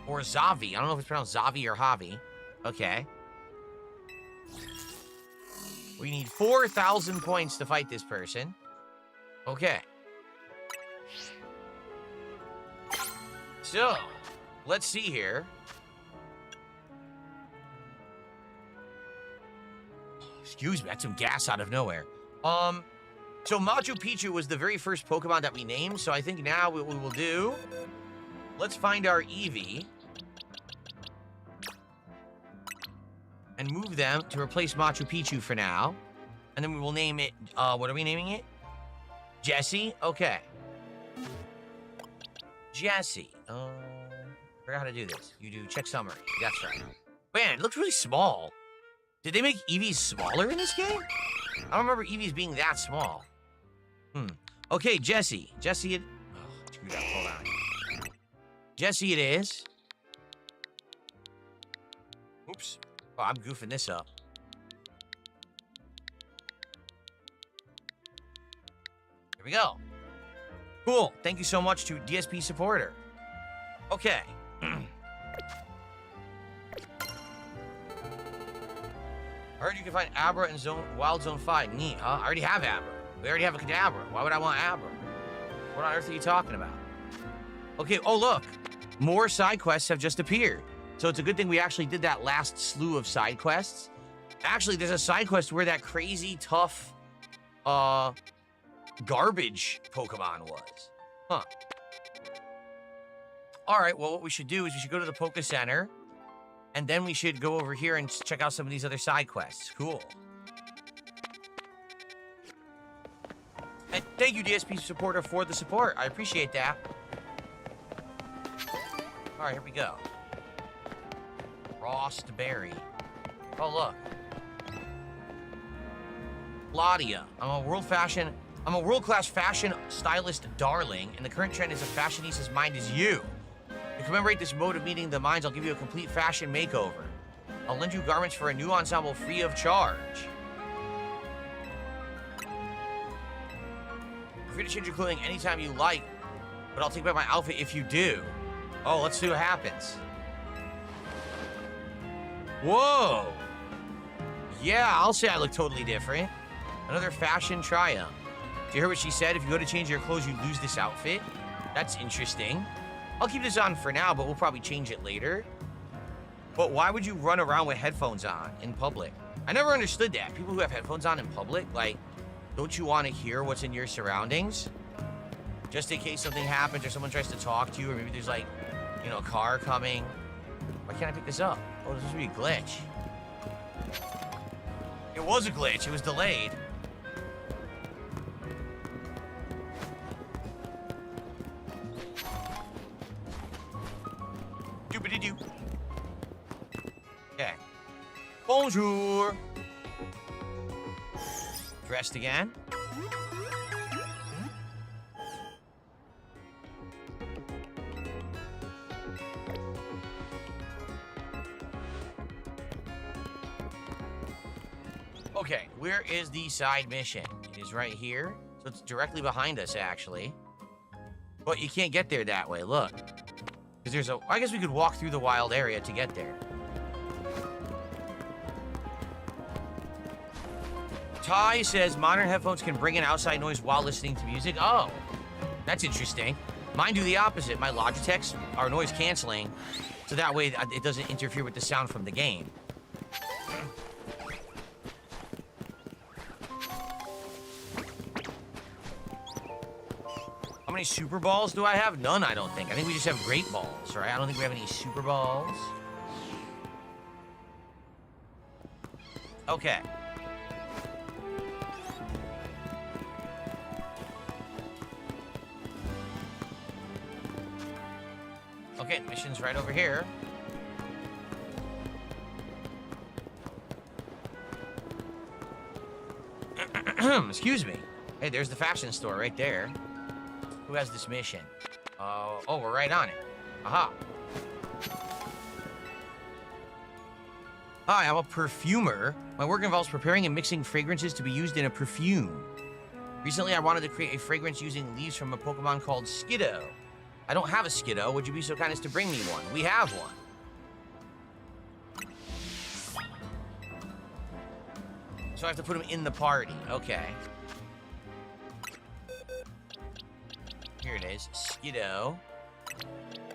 Or Zavi. I don't know if it's pronounced Zavi or Javi. Okay. We need 4,000 points to fight this person. Okay. So, let's see here. Excuse me, that's some gas out of nowhere. So Machu Picchu was the very first Pokemon that we named, so I think now what we will do, let's find our Eevee and move them to replace Machu Picchu for now. And then we will name it, what are we naming it? Jessie? Okay. Jessie. Forgot how to do this. You do check summary. That's right. Man, it looks really small. Did they make Eevees smaller in this game? I don't remember Eevees being that small. Okay, Jessie. Jessie it... Oh, screw that. Hold on. Jessie it is. Oops. Oh, I'm goofing this up. Here we go. Cool. Thank you so much to DSP Supporter. Okay. I heard you can find Abra in Wild Zone 5. Neat, huh? I already have Abra. We already have a Kadabra. Why would I want Abra? What on earth are you talking about? Okay, oh look. More side quests have just appeared. So it's a good thing we actually did that last slew of side quests. Actually, there's a side quest where that crazy, tough, garbage Pokemon was. Huh. Alright, well, what we should do is we should go to the Poke Center, and then we should go over here and check out some of these other side quests. Cool. And thank you, DSP Supporter, for the support. I appreciate that. Alright, here we go. Frost Berry. Oh, look. Claudia. I'm a world-class fashion stylist darling, and the current trend is a fashionista's mind is you. To commemorate this mode of meeting the minds, I'll give you a complete fashion makeover. I'll lend you garments for a new ensemble free of charge. You're free to change your clothing anytime you like, but I'll take back my outfit if you do. Oh, let's see what happens. Whoa! Yeah, I'll say I look totally different. Another fashion triumph. Did you hear what she said? If you go to change your clothes, you lose this outfit. That's interesting. I'll keep this on for now, but we'll probably change it later. But why would you run around with headphones on in public? I never understood that. People who have headphones on in public, like, don't you want to hear what's in your surroundings? Just in case something happens or someone tries to talk to you, or maybe there's like, you know, a car coming. Why can't I pick this up? Oh, this must be a glitch. It was a glitch. It was delayed. Doobity-doo. Okay. Bonjour. Dressed again. Okay, where is the side mission? It is right here. So it's directly behind us, actually. But you can't get there that way, look. Because there's a... I guess we could walk through the wild area to get there. Ty says modern headphones can bring in outside noise while listening to music. Oh, that's interesting. Mine do the opposite. My Logitechs are noise canceling, so that way it doesn't interfere with the sound from the game. How many Super Balls do I have? None, I don't think. I think we just have Great Balls, right? I don't think we have any Super Balls. Okay. Okay, mission's right over here. Excuse me. Hey, there's the fashion store right there. Who has this mission? Oh, we're right on it. Aha. Hi, I'm a perfumer. My work involves preparing and mixing fragrances to be used in a perfume. Recently, I wanted to create a fragrance using leaves from a Pokemon called Skiddo. I don't have a Skiddo. Would you be so kind as to bring me one? We have one. So I have to put him in the party. Okay. Here it is. Skiddo.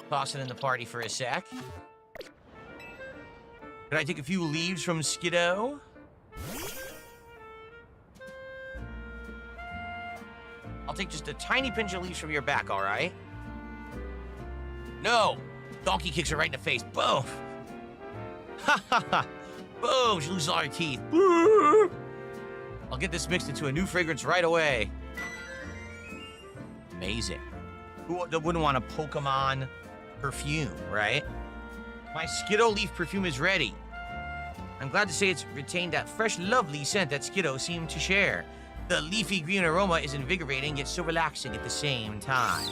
Toss it in the party for a sec. Can I take a few leaves from Skiddo? I'll take just a tiny pinch of leaves from your back, all right? No! Donkey kicks her right in the face. Boom! Ha ha ha! Boom! She loses all her teeth. I'll get this mixed into a new fragrance right away. Amazing. Who wouldn't want a Pokemon perfume, right? My Skiddo leaf perfume is ready. I'm glad to say it's retained that fresh, lovely scent that Skiddo seemed to share. The leafy green aroma is invigorating, yet so relaxing at the same time.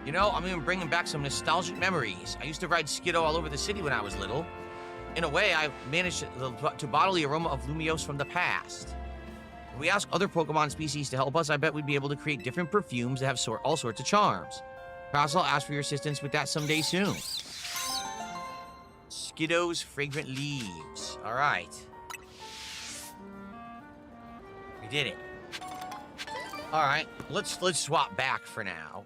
You know, I'm even bringing back some nostalgic memories. I used to ride Skiddo all over the city when I was little. In a way, I managed to bottle the aroma of Lumiose from the past. If we ask other Pokemon species to help us, I bet we'd be able to create different perfumes that have all sorts of charms. Perhaps I'll ask for your assistance with that someday soon. Skiddo's fragrant leaves. All right. We did it. All right, let's swap back for now.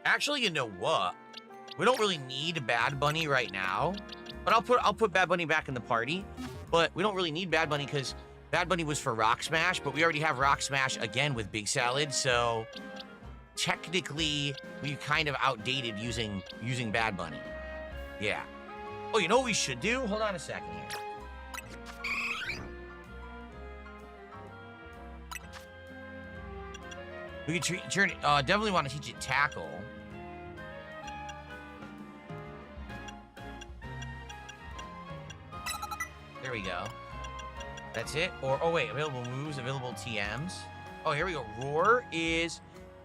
Actually, you know what? We don't really need Bad Bunny right now, but I'll put Bad Bunny back in the party. But we don't really need Bad Bunny because Bad Bunny was for Rock Smash, but we already have Rock Smash again with Big Salad, so technically we kind of outdated using Bad Bunny. Yeah. Oh, you know what we should do? Hold on a second here. We could definitely want to teach it Tackle. There we go. That's it. Or, oh wait, available moves, available TMs. Oh, here we go. Roar is,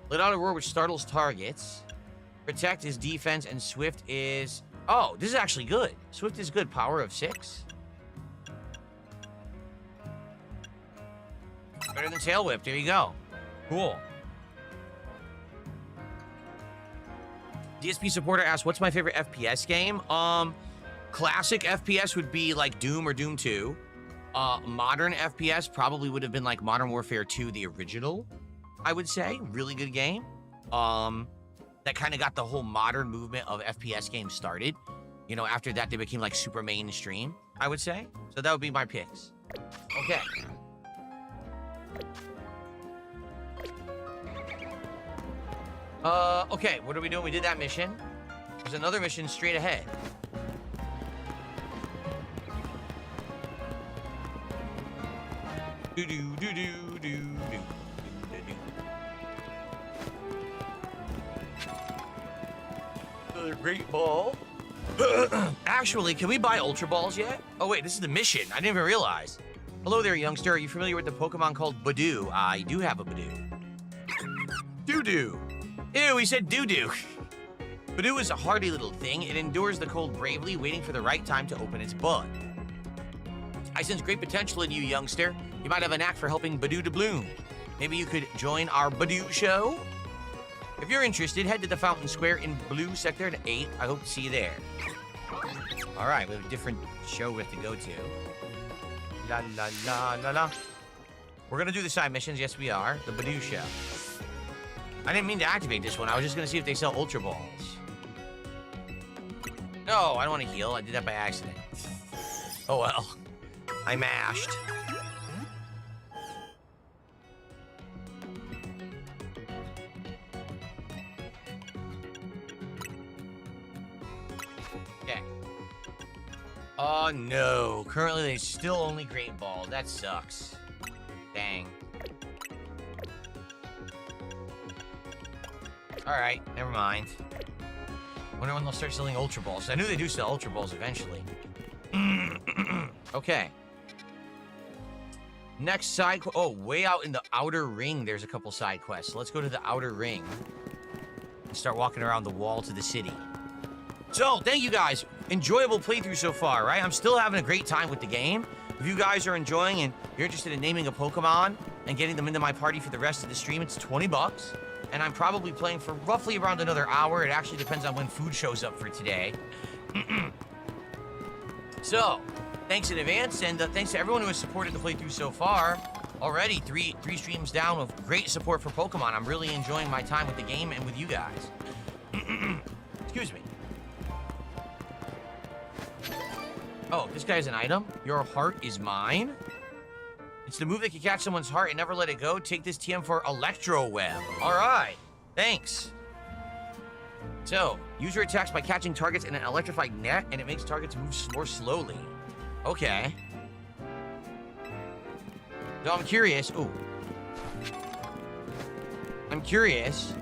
let out a roar which startles targets. Protect is defense, and Swift is, oh, this is actually good. Swift is good. Power of 6. Better than Tail Whip. There you go. Cool. DSP supporter asks, what's my favorite FPS game? Classic FPS would be like Doom or Doom 2. Modern FPS probably would have been like Modern Warfare 2, the original, I would say. Really good game. That kind of got the whole modern movement of FPS games started. You know, after that, they became like super mainstream, I would say. So that would be my picks. Okay. Okay, what are we doing? We did that mission. There's another mission straight ahead. Another great ball. Actually, can we buy Ultra Balls yet? Oh wait, this is the mission. I didn't even realize. Hello there, youngster. Are you familiar with the Pokemon called Badoo? I do have a Badoo. Doo-doo. Ew, he said doo-doo. Badoo is a hardy little thing. It endures the cold bravely, waiting for the right time to open its bud. I sense great potential in you, youngster. You might have a knack for helping Badoo to bloom. Maybe you could join our Badoo show? If you're interested, head to the Fountain Square in Blue Sector at 8. I hope to see you there. All right, we have a different show we have to go to. La la la la la. We're gonna do the side missions. Yes, we are. The Badoo show. I didn't mean to activate this one. I was just gonna see if they sell Ultra Balls. No, I don't want to heal. I did that by accident. Oh well. I mashed. Okay. Oh no. Currently they still only Great Ball. That sucks. Dang. Alright, never mind. Wonder when they'll start selling Ultra Balls. I knew they do sell Ultra Balls eventually. Okay. Next side oh, way out in the outer ring, there's a couple side quests. Let's go to the outer ring and start walking around the wall to the city. So, thank you guys. Enjoyable playthrough so far, right? I'm still having a great time with the game. If you guys are enjoying and you're interested in naming a Pokemon and getting them into my party for the rest of the stream, it's 20 bucks. And I'm probably playing for roughly around another hour. It actually depends on when food shows up for today. So, thanks in advance, and thanks to everyone who has supported the playthrough so far. Already, three streams down with great support for Pokemon. I'm really enjoying my time with the game and with you guys. Excuse me. Oh, this guy's an item? Your heart is mine? It's the move that can catch someone's heart and never let it go. Take this TM for Electro Web. All right, thanks. So, use your attacks by catching targets in an electrified net, and it makes targets move more slowly. Okay. So I'm curious. Ooh. I'm curious.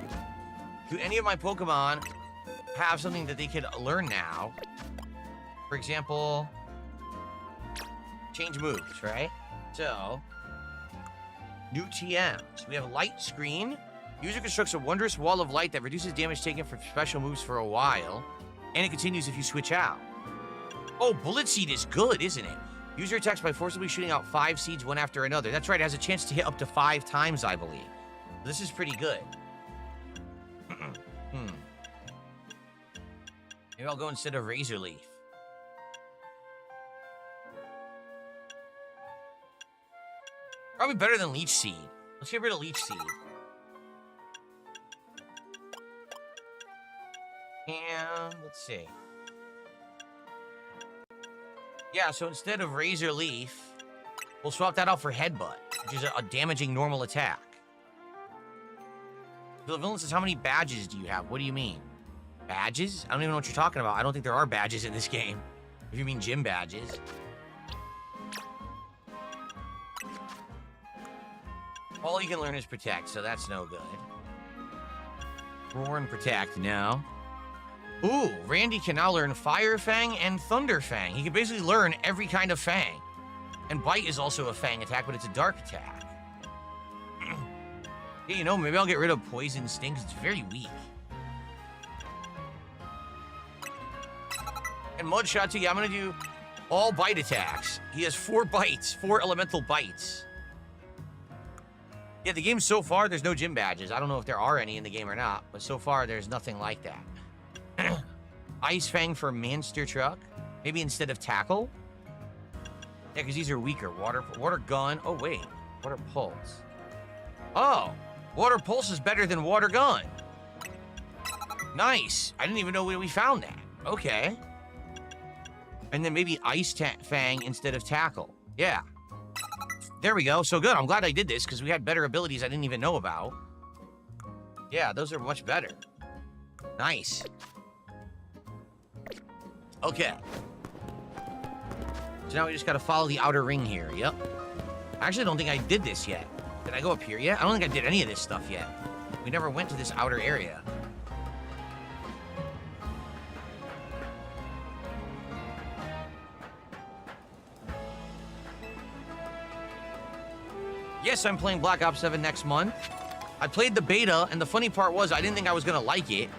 Do any of my Pokemon have something that they could learn now? For example, change moves, right? So, new TMs. We have Light Screen. User constructs a wondrous wall of light that reduces damage taken from special moves for a while, and it continues if you switch out. Oh, Bullet Seed is good, isn't it? User attacks by forcibly shooting out 5 seeds one after another. That's right, it has a chance to hit up to 5 times, I believe. This is pretty good. Maybe I'll go instead of Razor Leaf. Probably better than Leech Seed. Let's get rid of Leech Seed. And let's see. Yeah, so instead of Razor Leaf, we'll swap that out for Headbutt, which is a damaging normal attack. The villain says, how many badges do you have? What do you mean? Badges? I don't even know what you're talking about. I don't think there are badges in this game. If you mean gym badges. All you can learn is Protect, so that's no good. Roar and Protect, no. Ooh, Randy can now learn Fire Fang and Thunder Fang. He can basically learn every kind of Fang. And Bite is also a Fang attack, but it's a dark attack. Yeah, you know, maybe I'll get rid of Poison Sting, 'cause it's very weak. And Mudshot too, yeah, I'm gonna do all bite attacks. He has 4 bites, 4 elemental bites. Yeah, the game so far, there's no gym badges. I don't know if there are any in the game or not, but so far, there's nothing like that. Ice Fang for Monster Truck. Maybe instead of Tackle. Yeah, because these are weaker. Water Gun. Oh, wait. Water Pulse. Oh, Water Pulse is better than Water Gun. Nice. I didn't even know we found that. Okay. And then maybe Ice Fang instead of Tackle. Yeah. There we go. So good. I'm glad I did this because we had better abilities I didn't even know about. Yeah, those are much better. Nice. Okay. So now we just got to follow the outer ring here. Yep. I actually don't think I did this yet. Did I go up here yet? I don't think I did any of this stuff yet. We never went to this outer area. Yes, I'm playing Black Ops 7 next month. I played the beta, and the funny part was I didn't think I was going to like it.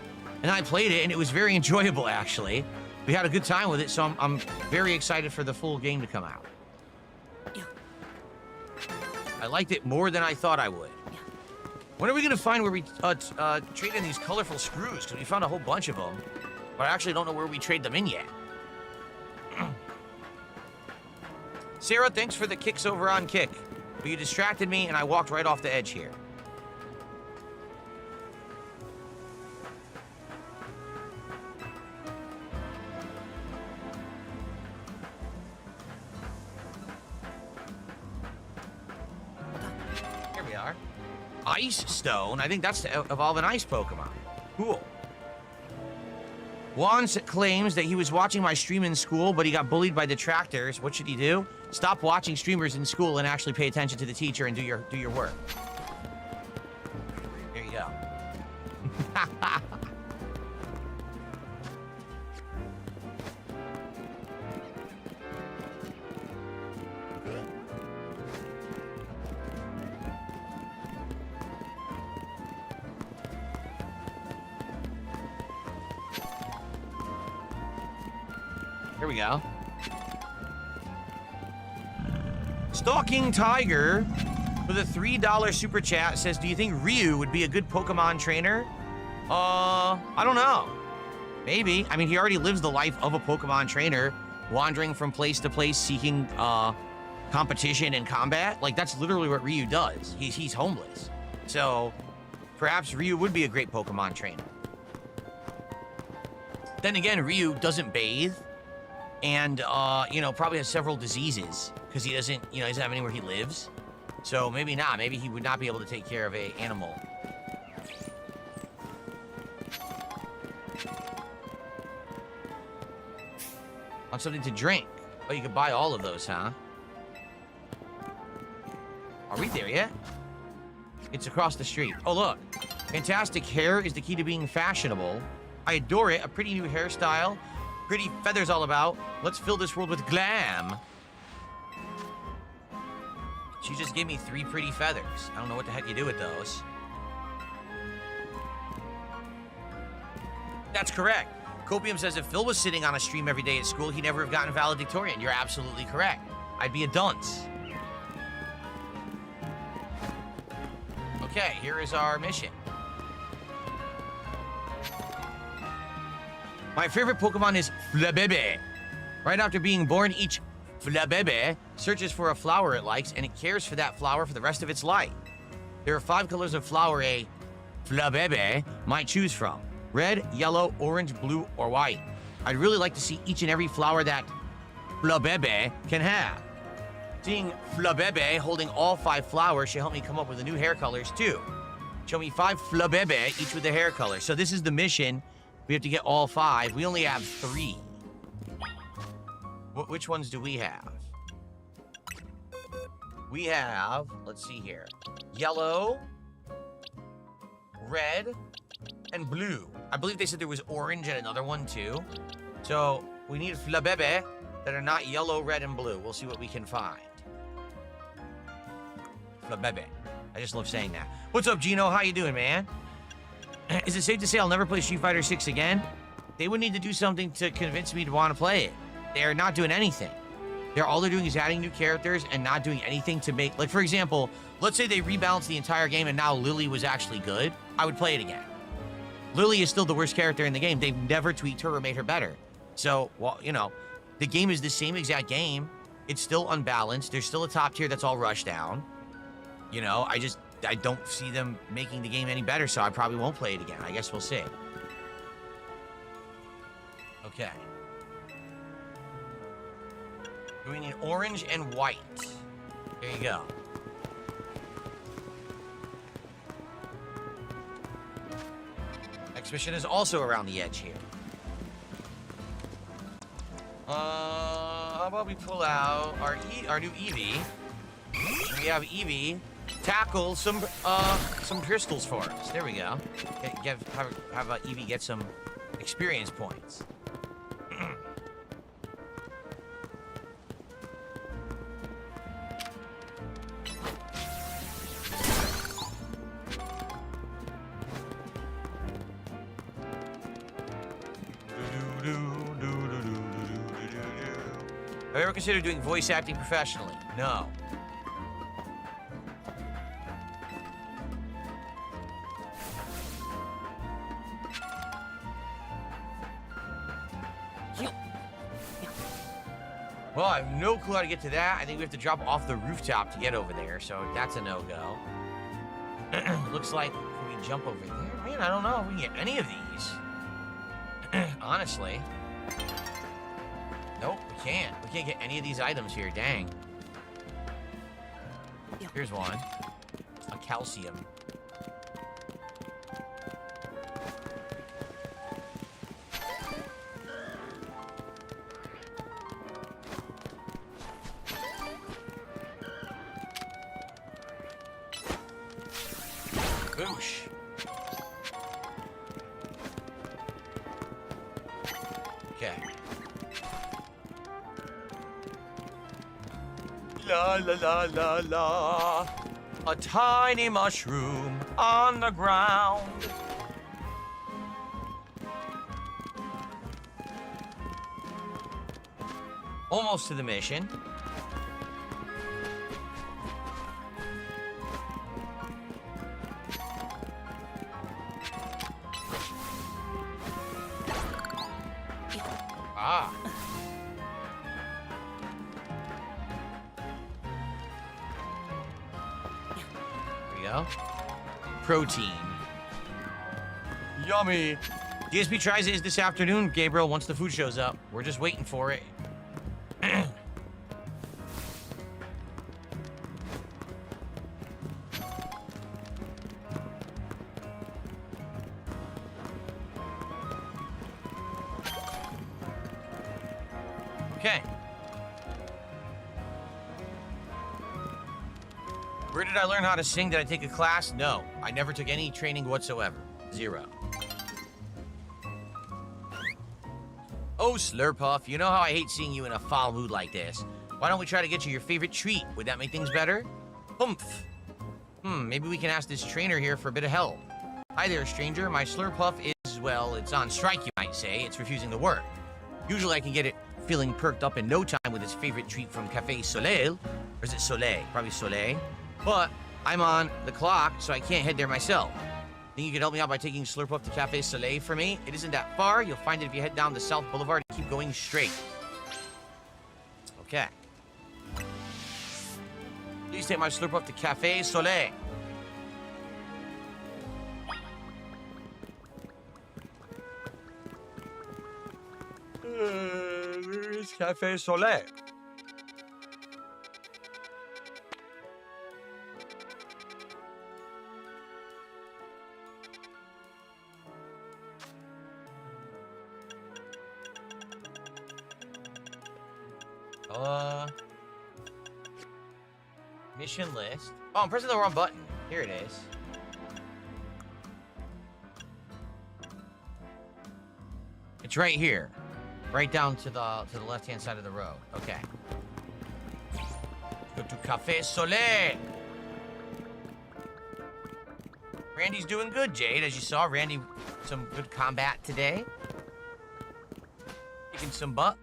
And I played it, and it was very enjoyable, actually. We had a good time with it, so I'm very excited for the full game to come out. Yeah. I liked it more than I thought I would. Yeah. When are we going to find where we trade in these colorful screws? Because we found a whole bunch of them, but I actually don't know where we trade them in yet. Sarah, thanks for the kicks over on Kick. But you distracted me, and I walked right off the edge here. Here we are. Ice Stone. I think that's to evolve an ice Pokemon. Cool. Juan claims that he was watching my stream in school, but he got bullied by detractors. What should he do? Stop watching streamers in school and actually pay attention to the teacher and do your work. There you go. Here we go. Stalking Tiger with a $3 super chat says, do you think Ryu would be a good Pokemon trainer? I don't know. Maybe. I mean, he already lives the life of a Pokemon trainer, wandering from place to place, seeking competition and combat. Like, that's literally what Ryu does. He's homeless. So, perhaps Ryu would be a great Pokemon trainer. Then again, Ryu doesn't bathe. and you know, probably has several diseases because he doesn't, you know, he doesn't have anywhere he lives. So maybe not. Maybe he would not be able to take care of a animal. Want something to drink? Oh, you could buy all of those, huh? Are we there yet? It's across the street. Oh, look. Fantastic hair is the key to being fashionable. I adore it. A pretty new hairstyle. Pretty feathers all about. Let's fill this world with glam. She just gave me 3 pretty feathers. I don't know what the heck you do with those. That's correct. Copium says if Phil was sitting on a stream every day at school, he'd never have gotten valedictorian. You're absolutely correct. I'd be a dunce. Okay, here is our mission. My favorite Pokemon is Flabebe. Right after being born, each Flabebe searches for a flower it likes, and it cares for that flower for the rest of its life. There are 5 colors of flower a Flabebe might choose from. Red, yellow, orange, blue, or white. I'd really like to see each and every flower that Flabebe can have. Seeing Flabebe holding all 5 flowers should help me come up with the new hair colors too. Show me 5 Flabebe, each with a hair color. So this is the mission. We have to get all 5. We only have 3. Which ones do we have? We have, let's see here, yellow, red, and blue. I believe they said there was orange and another one too. So we need Flabebe that are not yellow, red, and blue. We'll see what we can find. Flabebe. I just love saying that. What's up, Gino? How you doing, man? Is it safe to say I'll never play Street Fighter 6 again? They would need to do something to convince me to want to play it. They're not doing anything. All they're doing is adding new characters and not doing anything to make... Like, for example, let's say they rebalance the entire game and now Lily was actually good. I would play it again. Lily is still the worst character in the game. They've never tweaked her or made her better. So, well, you know, the game is the same exact game. It's still unbalanced. There's still a top tier that's all rushed down. You know, I don't see them making the game any better, so I probably won't play it again. I guess we'll see. Okay. We need orange and white. There you go. Next mission is also around the edge here. How about we pull out our new Eevee? We have Eevee tackle some crystals for us. There we go. Have Eevee get some experience points. Have you ever considered doing voice acting professionally? No. Well, I have no clue how to get to that. I think we have to drop off the rooftop to get over there, so that's a no-go. Looks like, can we jump over there? Man, I don't know if we can get any of these. Honestly. Nope, we can't. We can't get any of these items here, dang. Here's one. A calcium. Boosh. Okay. La la la la la. A tiny mushroom on the ground. Almost to the mission. Ah. There we go. Protein. Yummy. DSP tries it this afternoon, Gabriel, once the food shows up. We're just waiting for it. Okay. Where did I learn how to sing? Did I take a class? No. I never took any training whatsoever. 0. Oh, Slurpuff, you know how I hate seeing you in a foul mood like this. Why don't we try to get you your favorite treat? Would that make things better? Humph. Maybe we can ask this trainer here for a bit of help. Hi there, stranger. My Slurpuff is, well, it's on strike, you might say. It's refusing to work. Usually I can get it feeling perked up in no time with its favorite treat from Café Soleil. Or is it Soleil? Probably Soleil. But I'm on the clock, so I can't head there myself. Think you could help me out by taking Slurpuff to Café Soleil for me? It isn't that far. You'll find it if you head down the South Boulevard and keep going straight. Okay. Please take my Slurpuff to Café Soleil. Where is Café Soleil? Mission list. Oh, I'm pressing the wrong button. Here it is. It's right here. Right down to the left-hand side of the road. Okay. Go to Café Soleil. Randy's doing good, Jade. As you saw, Randy, some good combat today. Kicking some butt.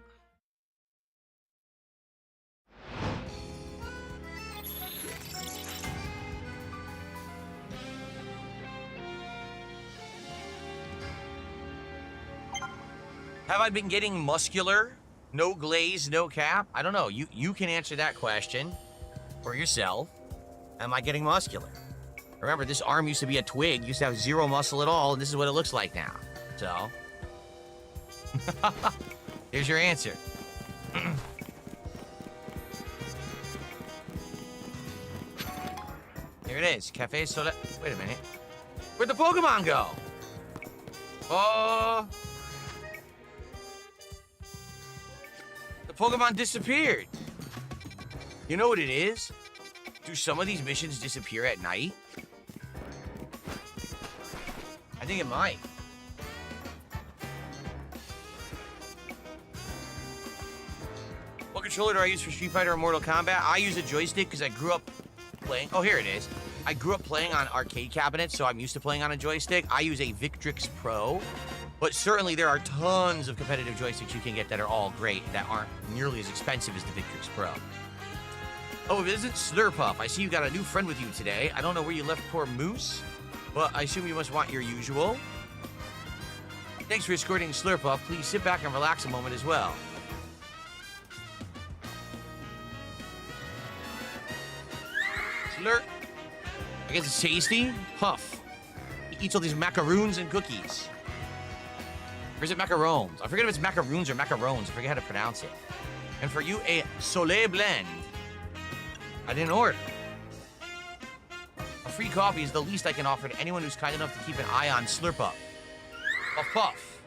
Have I been getting muscular? No glaze, no cap? I don't know. You can answer that question for yourself. Am I getting muscular? Remember, this arm used to be a twig. Used to have 0 muscle at all, and this is what it looks like now. So, here's your answer. Here it is. Café Soleil. Wait a minute. Where'd the Pokemon go? Oh... Pokemon disappeared. You know what it is? Do some of these missions disappear at night? I think it might. What controller do I use for Street Fighter or Mortal Kombat? I use a joystick because I grew up playing... Oh, here it is. I grew up playing on arcade cabinets, so I'm used to playing on a joystick. I use a Victrix Pro. But certainly there are tons of competitive joysticks you can get that are all great, that aren't nearly as expensive as the Victrix Pro. Oh, if it isn't Slurpuff, I see you got a new friend with you today. I don't know where you left poor Moose, but I assume you must want your usual. Thanks for escorting Slurpuff. Please sit back and relax a moment as well. Slurp. I guess it's tasty. Puff. He eats all these macaroons and cookies. Or is it macarons? I forget if it's macaroons or macarons. I forget how to pronounce it. And for you, a Soleil blend. I didn't order. A free coffee is the least I can offer to anyone who's kind enough to keep an eye on Slurpuff. Puff puff.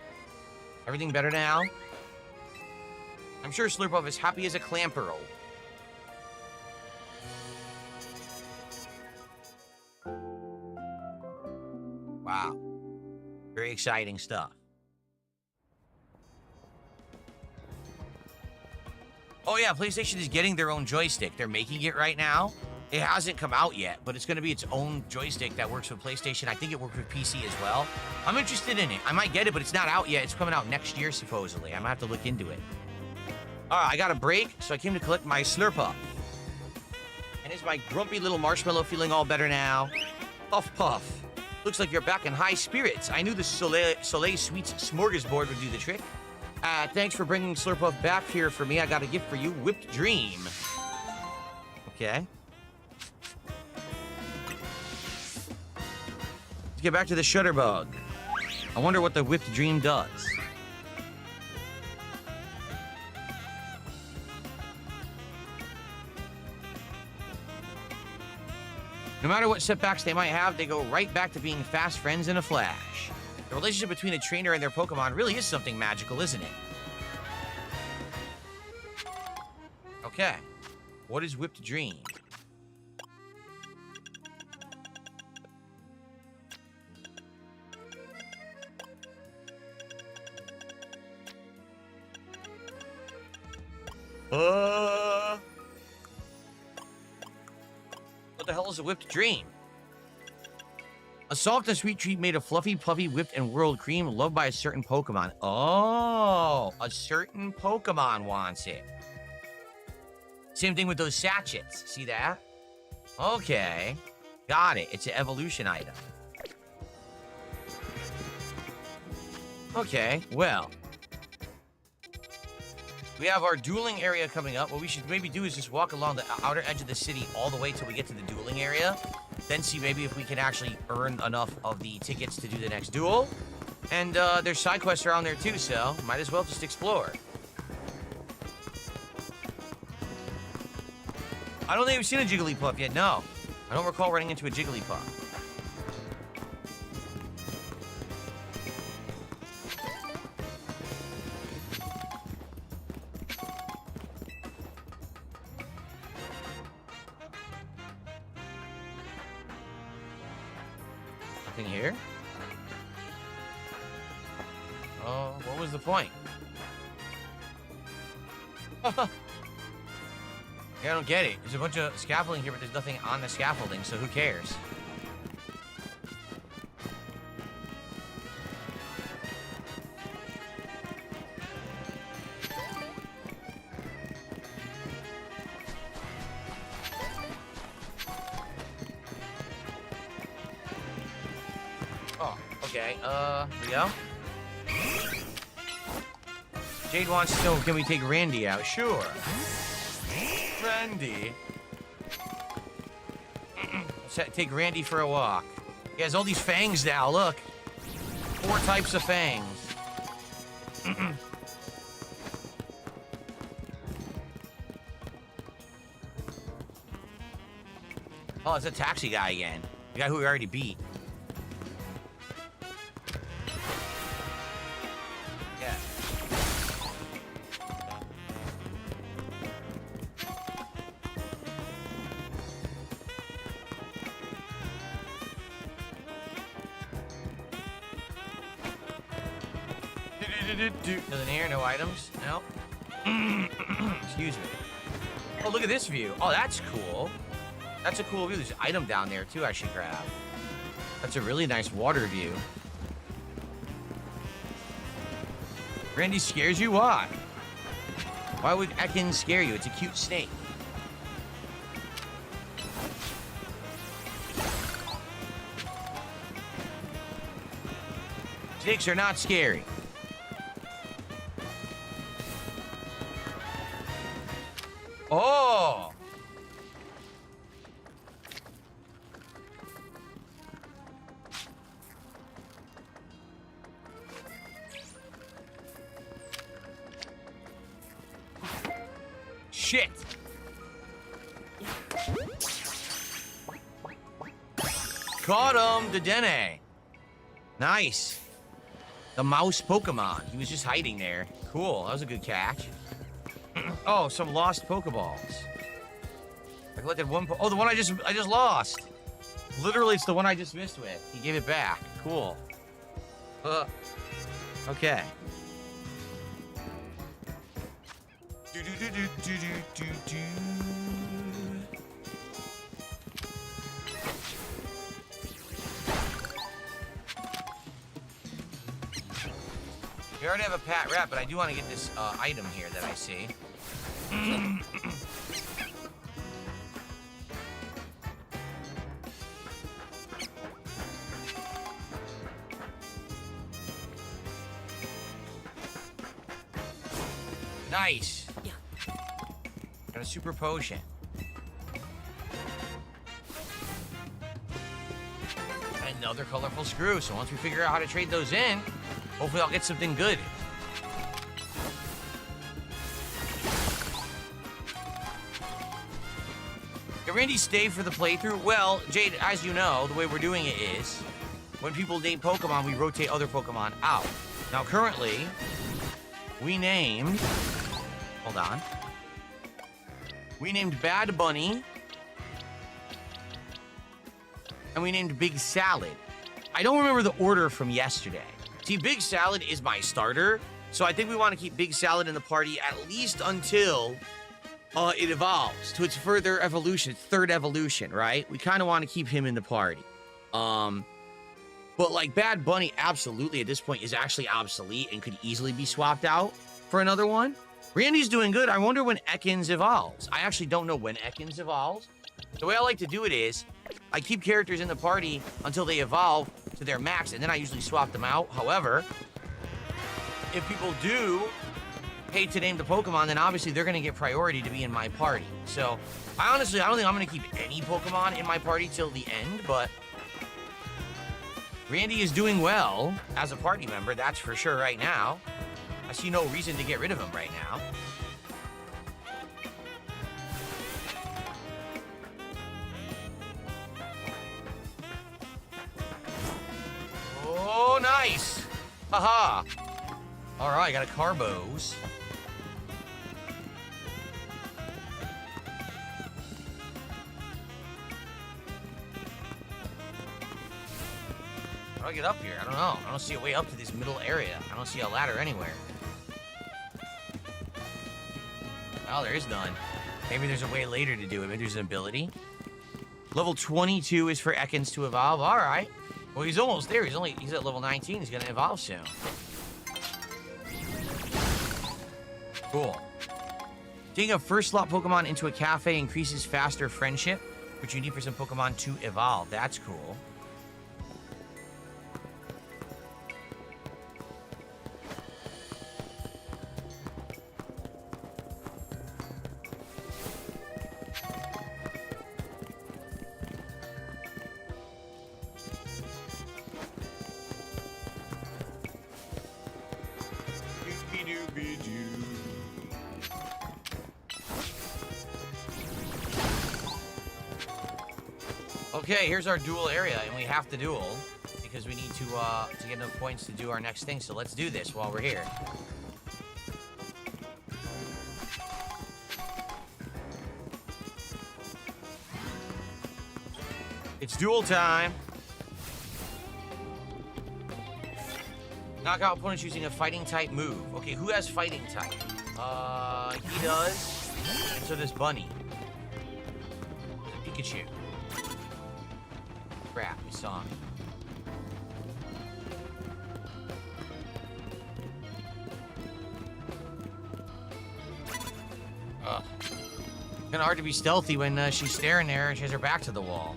Everything better now? I'm sure Slurpuff is happy as a clam pearl. Wow. Very exciting stuff. Oh yeah, PlayStation is getting their own joystick. They're making it right now. It hasn't come out yet, but it's going to be its own joystick that works with PlayStation. I think it works with PC as well. I'm interested in it. I might get it, but it's not out yet. It's coming out next year, supposedly. I might have to look into it. All right, I got a break, so I came to collect my Slurpuff. And is my grumpy little marshmallow feeling all better now? Puff puff. Looks like you're back in high spirits. I knew the Soleil Sweets smorgasbord would do the trick. Thanks for bringing Slurpuff back here for me. I got a gift for you, Whipped Dream. Okay. Let's get back to the Shutterbug. I wonder what the Whipped Dream does. No matter what setbacks they might have, they go right back to being fast friends in a flash. The relationship between a trainer and their Pokemon really is something magical, isn't it? Okay. What is Whipped Dream? What the hell is a Whipped Dream? A soft and sweet treat made of fluffy, puffy, whipped, and whirled cream loved by a certain Pokemon. Oh, a certain Pokemon wants it. Same thing with those sachets. See that? Okay. Got it. It's an evolution item. Okay, well. We have our dueling area coming up. What we should maybe do is just walk along the outer edge of the city all the way till we get to the dueling area. Then see maybe if we can actually earn enough of the tickets to do the next duel. And there's side quests around there too, so might as well just explore. I don't think we've seen a Jigglypuff yet, no. I don't recall running into a Jigglypuff. Nothing here? Oh, what was the point? Yeah, I don't get it. There's a bunch of scaffolding here, but there's nothing on the scaffolding, so who cares? Oh, okay. Here we go. Jade wants to know, can we take Randy out? Sure. Randy. Take Randy for a walk. He has all these fangs now, look. 4 types of fangs. Oh, it's a taxi guy again. The guy who we already beat. Yeah. Nothing here, no items. No. Excuse me. Oh, look at this view. Oh, that's cool. That's a cool view. There's an item down there, too, I should grab. That's a really nice water view. Randy scares you? Why? Why would Ekans scare you? It's a cute snake. Snakes are not scary. Oh! Shit! Caught him, the Dene. Nice. The mouse Pokemon. He was just hiding there. Cool, that was a good catch. Oh, some lost Pokeballs. I collected one. Oh, the one I just lost. Literally, it's the one I just missed with. He gave it back. Cool. Okay. We already have a pat rat, but I do want to get this item here that I see. Nice. Got a super potion. Another colorful screw. So once we figure out how to trade those in, hopefully I'll get something good. Can Randy stay for the playthrough? Well, Jade, as you know, the way we're doing it is, when people name Pokemon, we rotate other Pokemon out. Now, currently, we named... Hold on. We named Bad Bunny. And we named Big Salad. I don't remember the order from yesterday. See, Big Salad is my starter, so I think we want to keep Big Salad in the party at least until it evolves to its further evolution, its third evolution, right? We kind of want to keep him in the party. But like Bad Bunny, absolutely at this point is actually obsolete and could easily be swapped out for another one. Randy's doing good. I wonder when Ekans evolves. I actually don't know when Ekans evolves. The way I like to do it is I keep characters in the party until they evolve to their max, and then I usually swap them out. However, if people do pay to name the Pokemon, then obviously they're going to get priority to be in my party. So, I don't think I'm going to keep any Pokemon in my party till the end, but Randy is doing well as a party member, that's for sure right now. I see no reason to get rid of him right now. Oh, nice! Haha! Alright, I got a Carbos. How do I get up here? I don't know. I don't see a way up to this middle area. I don't see a ladder anywhere. Oh, there is none. Maybe there's a way later to do it. Maybe there's an ability. Level 22 is for Ekans to evolve. All right. Well, he's almost there. He's at level 19. He's going to evolve soon. Cool. Taking a first slot Pokemon into a cafe increases faster friendship, which you need for some Pokemon to evolve. That's cool. Okay, here's our duel area, and we have to duel because we need to get enough points to do our next thing. So let's do this while we're here. It's duel time. Knock out opponents using a fighting type move. Okay, who has fighting type? He does. And so does Bunny. Pikachu. Crap, we saw him. Ugh. Kinda hard to be stealthy when she's staring there and she has her back to the wall.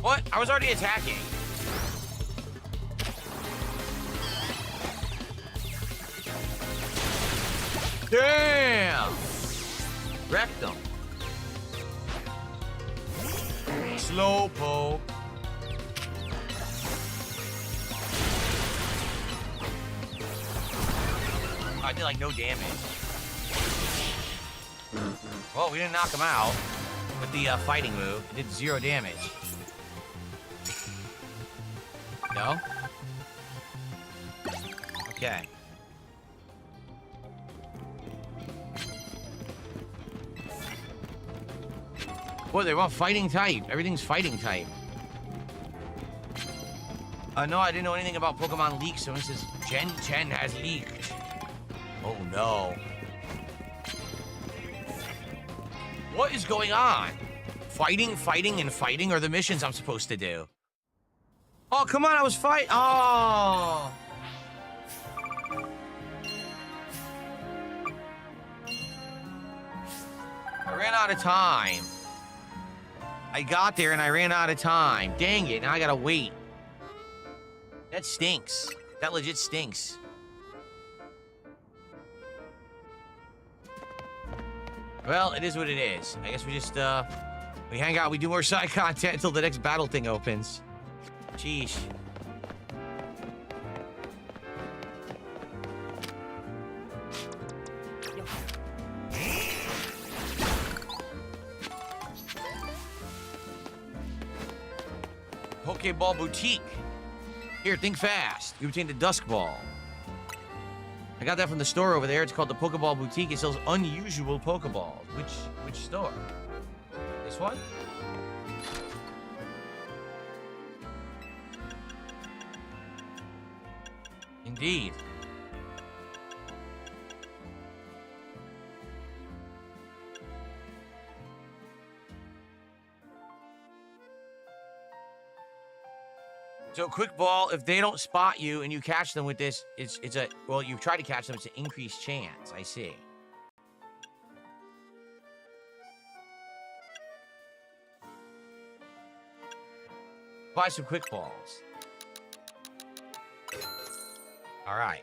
What? I was already attacking. Damn! Wrecked them. Slowpoke. I did like no damage. Well, we didn't knock him out with the fighting move. It did 0 damage. No? Okay. Boy, they want fighting type. Everything's fighting type. No, I didn't know anything about Pokemon leaks, so it says Gen 10 has leaked. Oh no. What is going on? Fighting, fighting, and fighting are the missions I'm supposed to do. Oh, come on, I was fighting. Oh. I ran out of time. I got there and I ran out of time. Dang it, now I gotta wait. That stinks. That legit stinks. Well, it is what it is. I guess we just, We hang out, we do more side content until the next battle thing opens. Sheesh. Pokeball Boutique. Here, think fast. You obtained the Dusk Ball. I got that from the store over there. It's called the Pokeball Boutique. It sells unusual Pokeballs. Which store? This one? Indeed. So quick ball, if they don't spot you and you catch them with this, it's a, well, you try to catch them, it's an increased chance. I see. Buy some quick balls. All right.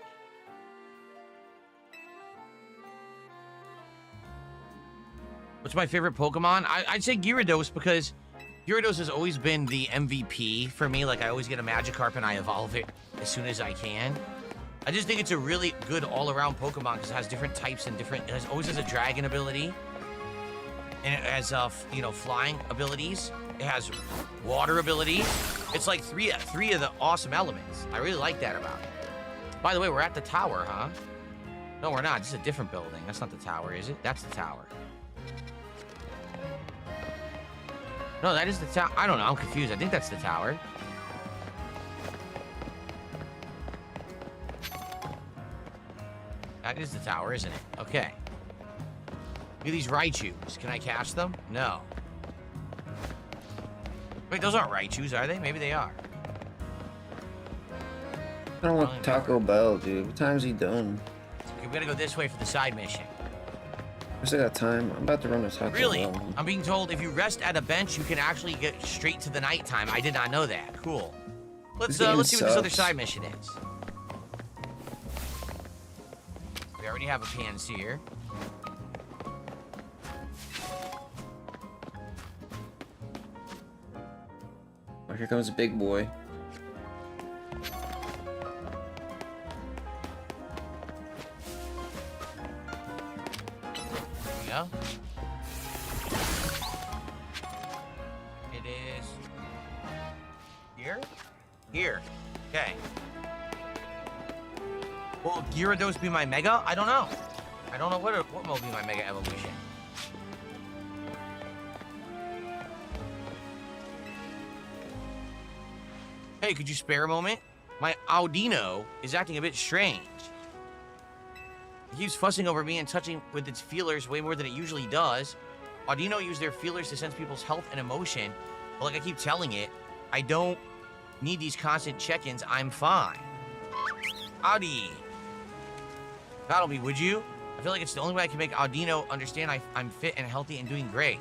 What's my favorite Pokemon? I'd say Gyarados, because Gyarados has always been the MVP for me. Like, I always get a Magikarp and I evolve it as soon as I can. I just think it's a really good all-around Pokemon because it has different types and different... It always has a dragon ability. And it has, you know, flying abilities. It has water ability. It's like three of the awesome elements. I really like that about it. By the way, we're at the tower, huh? No, we're not. This is a different building. That's not the tower, is it? That's the tower. No, that is the tower. I don't know. I'm confused. I think that's the tower. That is the tower, isn't it? Okay. Look at these Raichus. Can I catch them? No. Wait, those aren't Raichus, are they? Maybe they are. I don't want Taco Bell, dude. What time's he done? Okay, we gotta go this way for the side mission. I still got time. I'm about to run a Taco Really? Bell. I'm being told if you rest at a bench, you can actually get straight to the nighttime. I did not know that. Cool. Let's see what this other side mission is. We already have a Panseer. Oh, here comes a big boy. Go. It is here? Here. Okay. Will Gyarados be my Mega? I don't know. I don't know what will be my Mega Evolution. Hey, could you spare a moment? My Audino is acting a bit strange. It keeps fussing over me and touching with its feelers way more than it usually does. Audino use their feelers to sense people's health and emotion. But like I keep telling it, I don't need these constant check-ins. I'm fine. Audi. Battle me, would you? I feel like it's the only way I can make Audino understand I'm fit and healthy and doing great.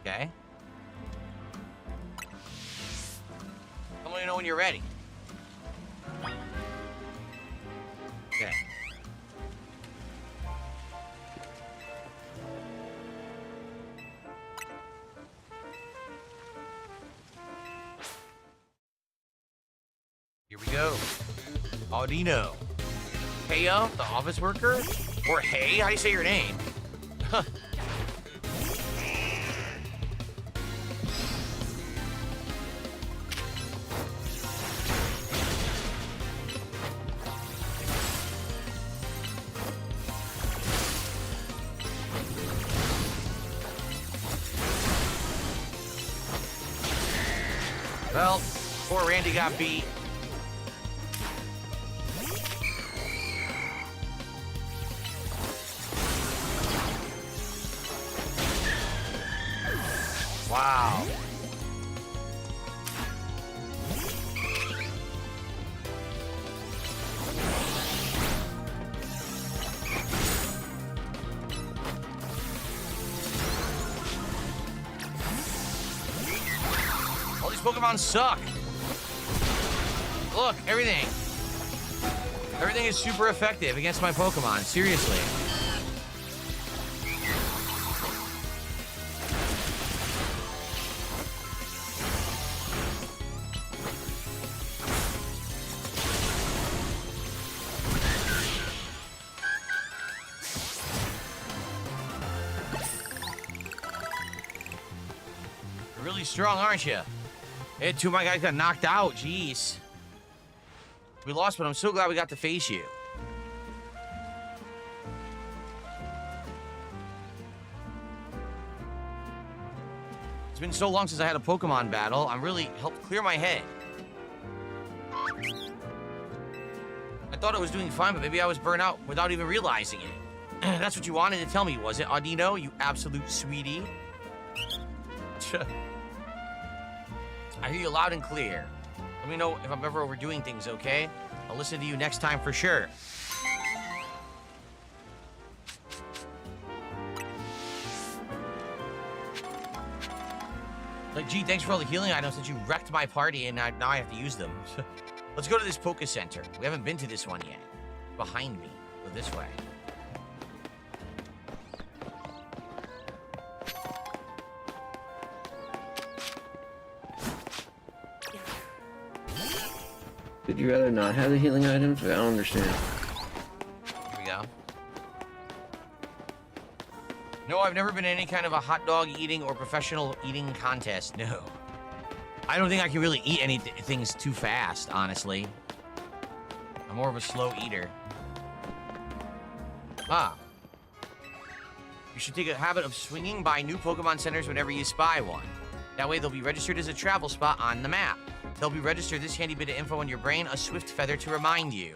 Okay. Let me know when you're ready. Okay. Here we go. Audino. Heya, the office worker? Or Hey, how do you say your name? Huh. Well, poor Randy got beat. Wow. All these Pokemon suck. Look, everything. Everything is super effective against my Pokemon. Seriously. really strong, aren't you? Hey, two of my guys got knocked out. Jeez. We lost, but I'm so glad we got to face you. It's been so long since I had a Pokemon battle. I'm really helped clear my head. I thought I was doing fine, but maybe I was burnt out without even realizing it. That's what you wanted to tell me, was it, Audino? You absolute sweetie. I hear you loud and clear. Let me know if I'm ever overdoing things, okay? I'll listen to you next time for sure. Like, gee, thanks for all the healing items since you wrecked my party and now I have to use them. Let's go to this Poke Center. We haven't been to this one yet. Behind me. Go this way. Would you rather not have the healing items? I don't understand. Here we go. No, I've never been in any kind of a hot dog eating or professional eating contest. No. I don't think I can really eat any things too fast, honestly. I'm more of a slow eater. Ah. You should take a habit of swinging by new Pokemon centers whenever you spy one. That way they'll be registered as a travel spot on the map. They'll be registered this handy bit of info in your brain, a swift feather to remind you.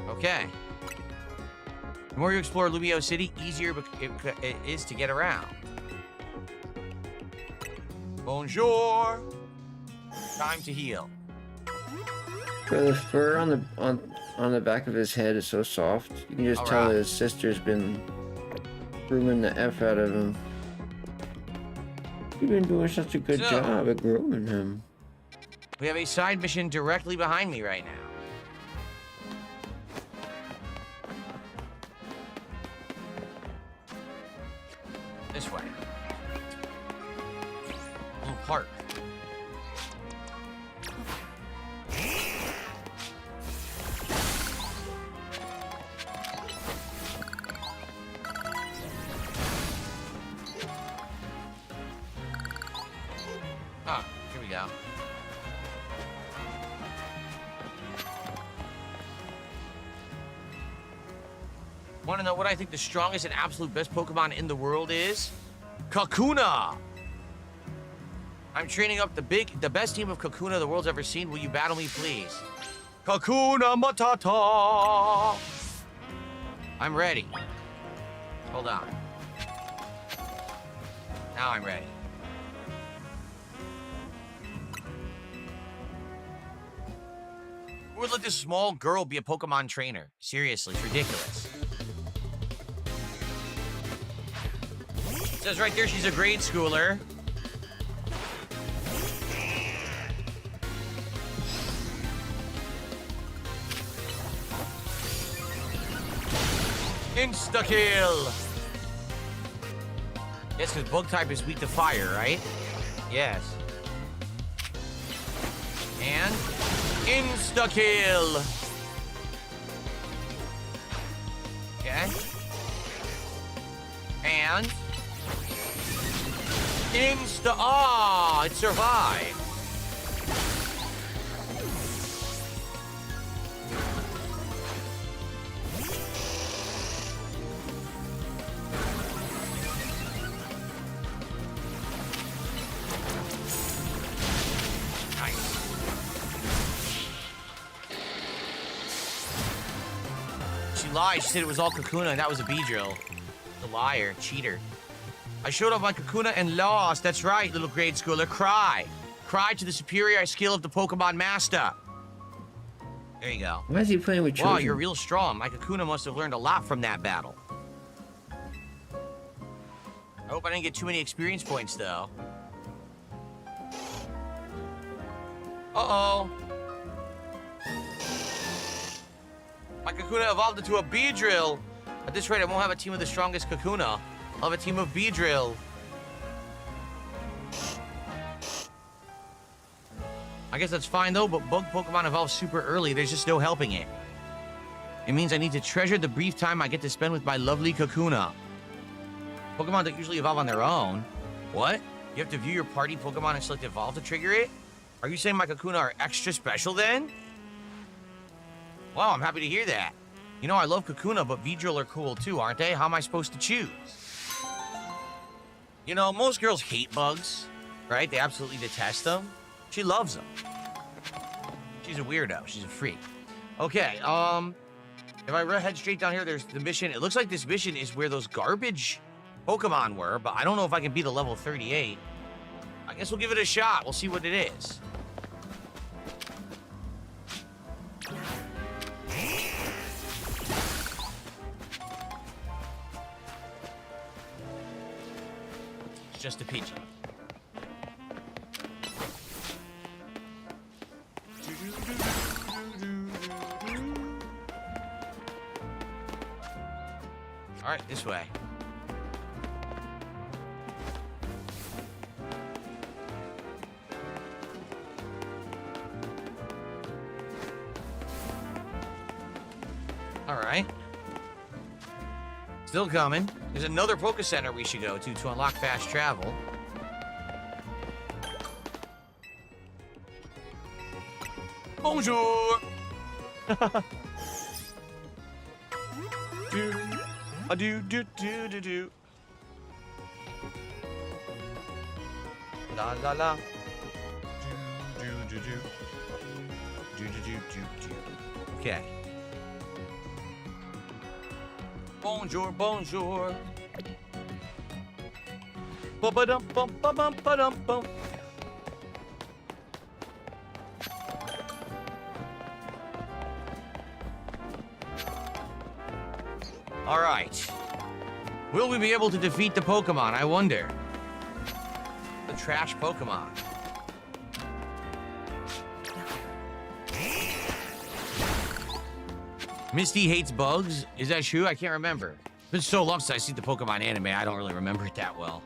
Okay. The more you explore Lumio City, easier it is to get around. Bonjour. Time to heal. Bro, the fur on the back of his head is so soft. You can just tell that his sister's been grooming the F out of him. You've been doing such a good job at grooming him. We have a side mission directly behind me right now. This way. Little park. Ah, here we go. Want to know what I think the strongest and absolute best Pokemon in the world is? Kakuna! I'm training up the best team of Kakuna the world's ever seen. Will you battle me, please? Kakuna Matata! I'm ready. Hold on. Now I'm ready. Who would let this small girl be a Pokemon trainer? Seriously, it's ridiculous. It says right there she's a grade schooler. Insta-kill! Yes, because bug type is weak to fire, right? Yes. And insta-kill! Okay. And insta... Ah, it survived. Lied. She said it was all Kakuna and that was a Beedrill. The liar, cheater. I showed up on Kakuna and lost. That's right, little grade schooler. Cry. Cry to the superior skill of the Pokemon Master. There you go. Why is he playing with children? Wow, you're real strong. My Kakuna must have learned a lot from that battle. I hope I didn't get too many experience points, though. Uh-oh. My Kakuna evolved into a Beedrill. At this rate, I won't have a team of the strongest Kakuna. I'll have a team of Beedrill. I guess that's fine, though, but bug Pokemon evolve super early. There's just no helping it. It means I need to treasure the brief time I get to spend with my lovely Kakuna. Pokemon don't usually evolve on their own. What? You have to view your party Pokemon and select Evolve to trigger it? Are you saying my Kakuna are extra special then? Wow, I'm happy to hear that. You know, I love Kakuna, but Vidril are cool too, aren't they? How am I supposed to choose? You know, most girls hate bugs, right? They absolutely detest them. She loves them. She's a weirdo. She's a freak. Okay, if I head straight down here, there's the mission. It looks like this mission is where those garbage Pokemon were, but I don't know if I can beat a level 38. I guess we'll give it a shot. We'll see what it is. It's just a Pidgey. All right, this way. All right. Still coming. There's another Poke Center we should go to unlock fast travel. Bonjour. Do. La la la. Do. Okay. Bonjour, bonjour. Ba-ba-dum, bum, ba-bum, ba-dum, bum. All right. Will we be able to defeat the Pokemon? I wonder. The trash Pokemon. Misty hates bugs? Is that true? I can't remember. It's been so long since I've seen the Pokemon anime, I don't really remember it that well.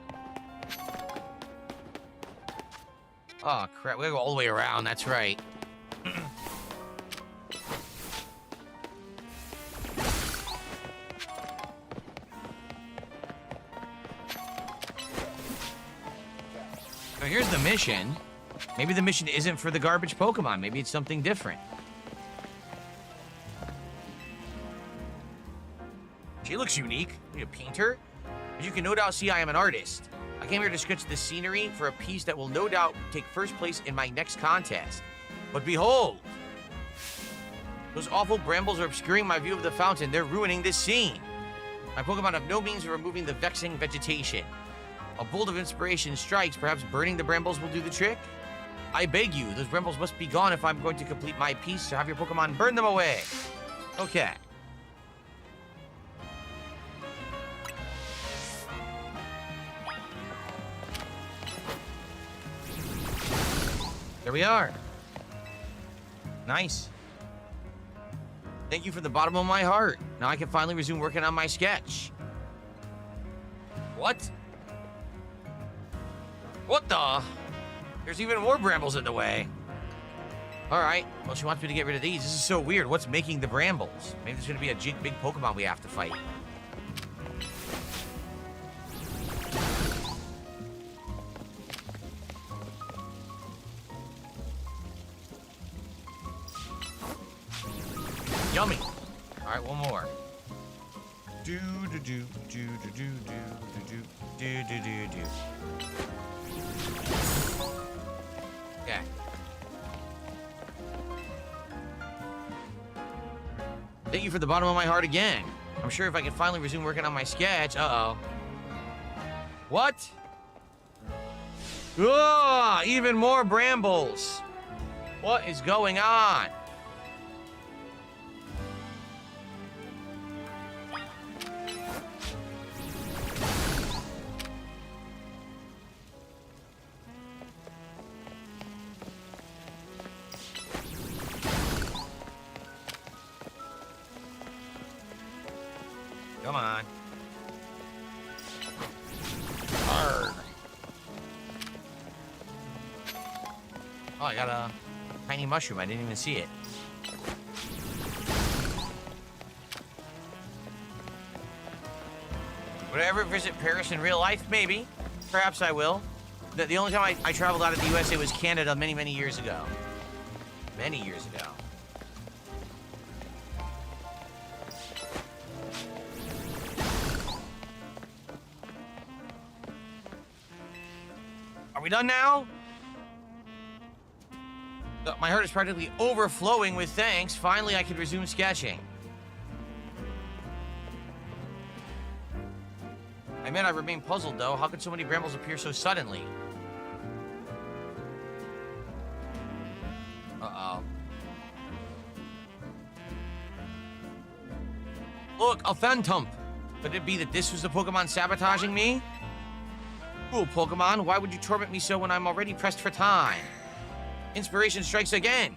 Oh, crap. We gotta go all the way around. That's right. So here's the mission. Maybe the mission isn't for the garbage Pokemon. Maybe it's something different. She looks unique. Are you a painter? As you can no doubt see, I am an artist. I came here to sketch the scenery for a piece that will no doubt take first place in my next contest. But behold! Those awful brambles are obscuring my view of the fountain. They're ruining this scene. My Pokemon have no means of removing the vexing vegetation. A bolt of inspiration strikes. Perhaps burning the brambles will do the trick? I beg you, those brambles must be gone if I'm going to complete my piece, so have your Pokemon burn them away. Okay. There we are. Nice. Thank you from the bottom of my heart. Now I can finally resume working on my sketch. What? What the? There's even more brambles in the way. All right. Well, she wants me to get rid of these. This is so weird. What's making the brambles? Maybe there's going to be a big Pokemon we have to fight. Yummy. All right, one more. Do. Okay. Thank you for the bottom of my heart again. I'm sure if I can finally resume working on my sketch. Uh-oh. What? Ugh, even more brambles. What is going on? Come on. Arrgh. Oh, I got a tiny mushroom. I didn't even see it. Would I ever visit Paris in real life? Maybe. Perhaps I will. The only time I traveled out of the USA was Canada many, many years ago. Many years ago. Are we done now? My heart is practically overflowing with thanks. Finally, I can resume sketching. I mean, I remain puzzled, though. How could so many brambles appear so suddenly? Uh-oh. Look, a phantom. Could it be that this was the Pokemon sabotaging me? Cool, Pokemon. Why would you torment me so when I'm already pressed for time? Inspiration strikes again.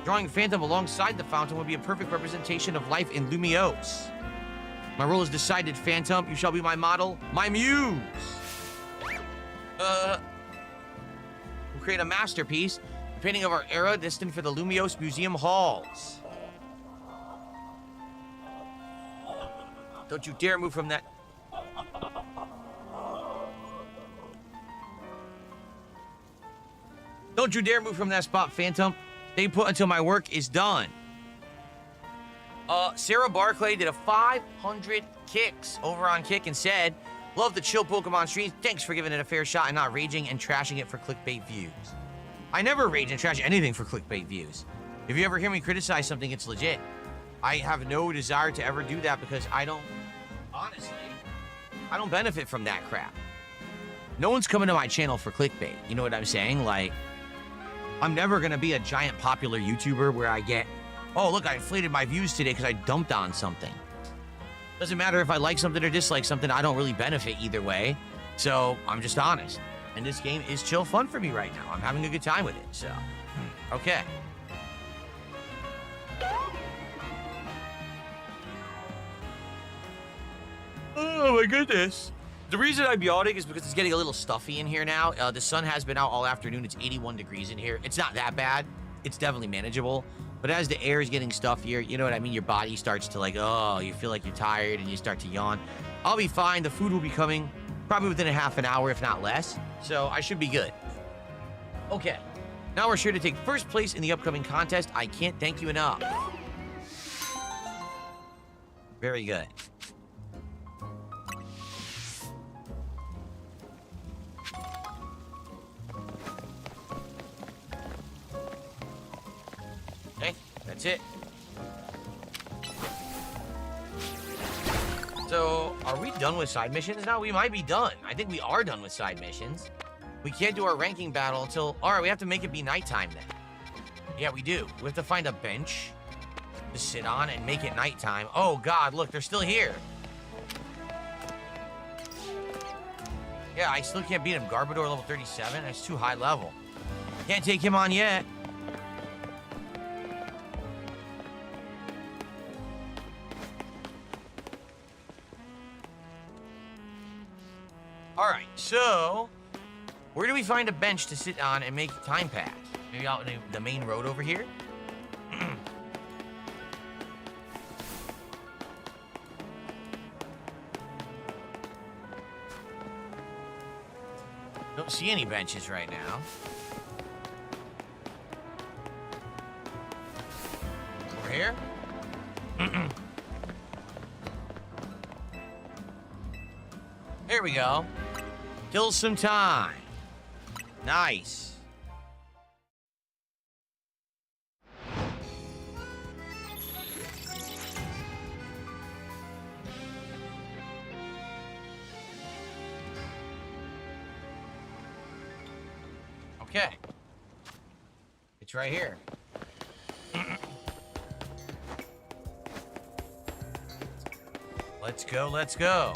Drawing Phantom alongside the fountain would be a perfect representation of life in Lumiose. My role is decided, Phantom. You shall be my model, my muse. We'll create a masterpiece, a painting of our era destined for the Lumiose Museum halls. Don't you dare move from that. Don't you dare move from that spot, Phantom. Stay put until my work is done. Sarah Barclay did a 500 kicks over on Kick and said, love the chill Pokemon streams. Thanks for giving it a fair shot and not raging and trashing it for clickbait views. I never rage and trash anything for clickbait views. If you ever hear me criticize something, it's legit. I have no desire to ever do that because honestly, I don't benefit from that crap. No one's coming to my channel for clickbait. You know what I'm saying? Like, I'm never gonna be a giant popular YouTuber where I get, oh, look, I inflated my views today because I dumped on something. Doesn't matter if I like something or dislike something, I don't really benefit either way. So I'm just honest. And this game is chill fun for me right now. I'm having a good time with it, so, okay. Oh my goodness. The reason I'm yawning is because it's getting a little stuffy in here now. The sun has been out all afternoon. It's 81 degrees in here. It's not that bad. It's definitely manageable. But as the air is getting stuffier, you know what I mean? Your body starts to like, oh, you feel like you're tired and you start to yawn. I'll be fine. The food will be coming probably within a half an hour, if not less. So I should be good. Okay. Now we're sure to take first place in the upcoming contest. I can't thank you enough. Very good. Okay, that's it. So, are we done with side missions now? We might be done. I think we are done with side missions. We can't do our ranking battle until... Alright, we have to make it be nighttime then. Yeah, we do. We have to find a bench to sit on and make it nighttime. Oh god, look, they're still here. Yeah, I still can't beat him. Garbodor level 37? That's too high level. Can't take him on yet. Alright, so... where do we find a bench to sit on and make time pass? Maybe out in the main road over here? Don't see any benches right now. Over here? There we go. Kill some time. Nice. Okay. It's right here. Let's go, let's go.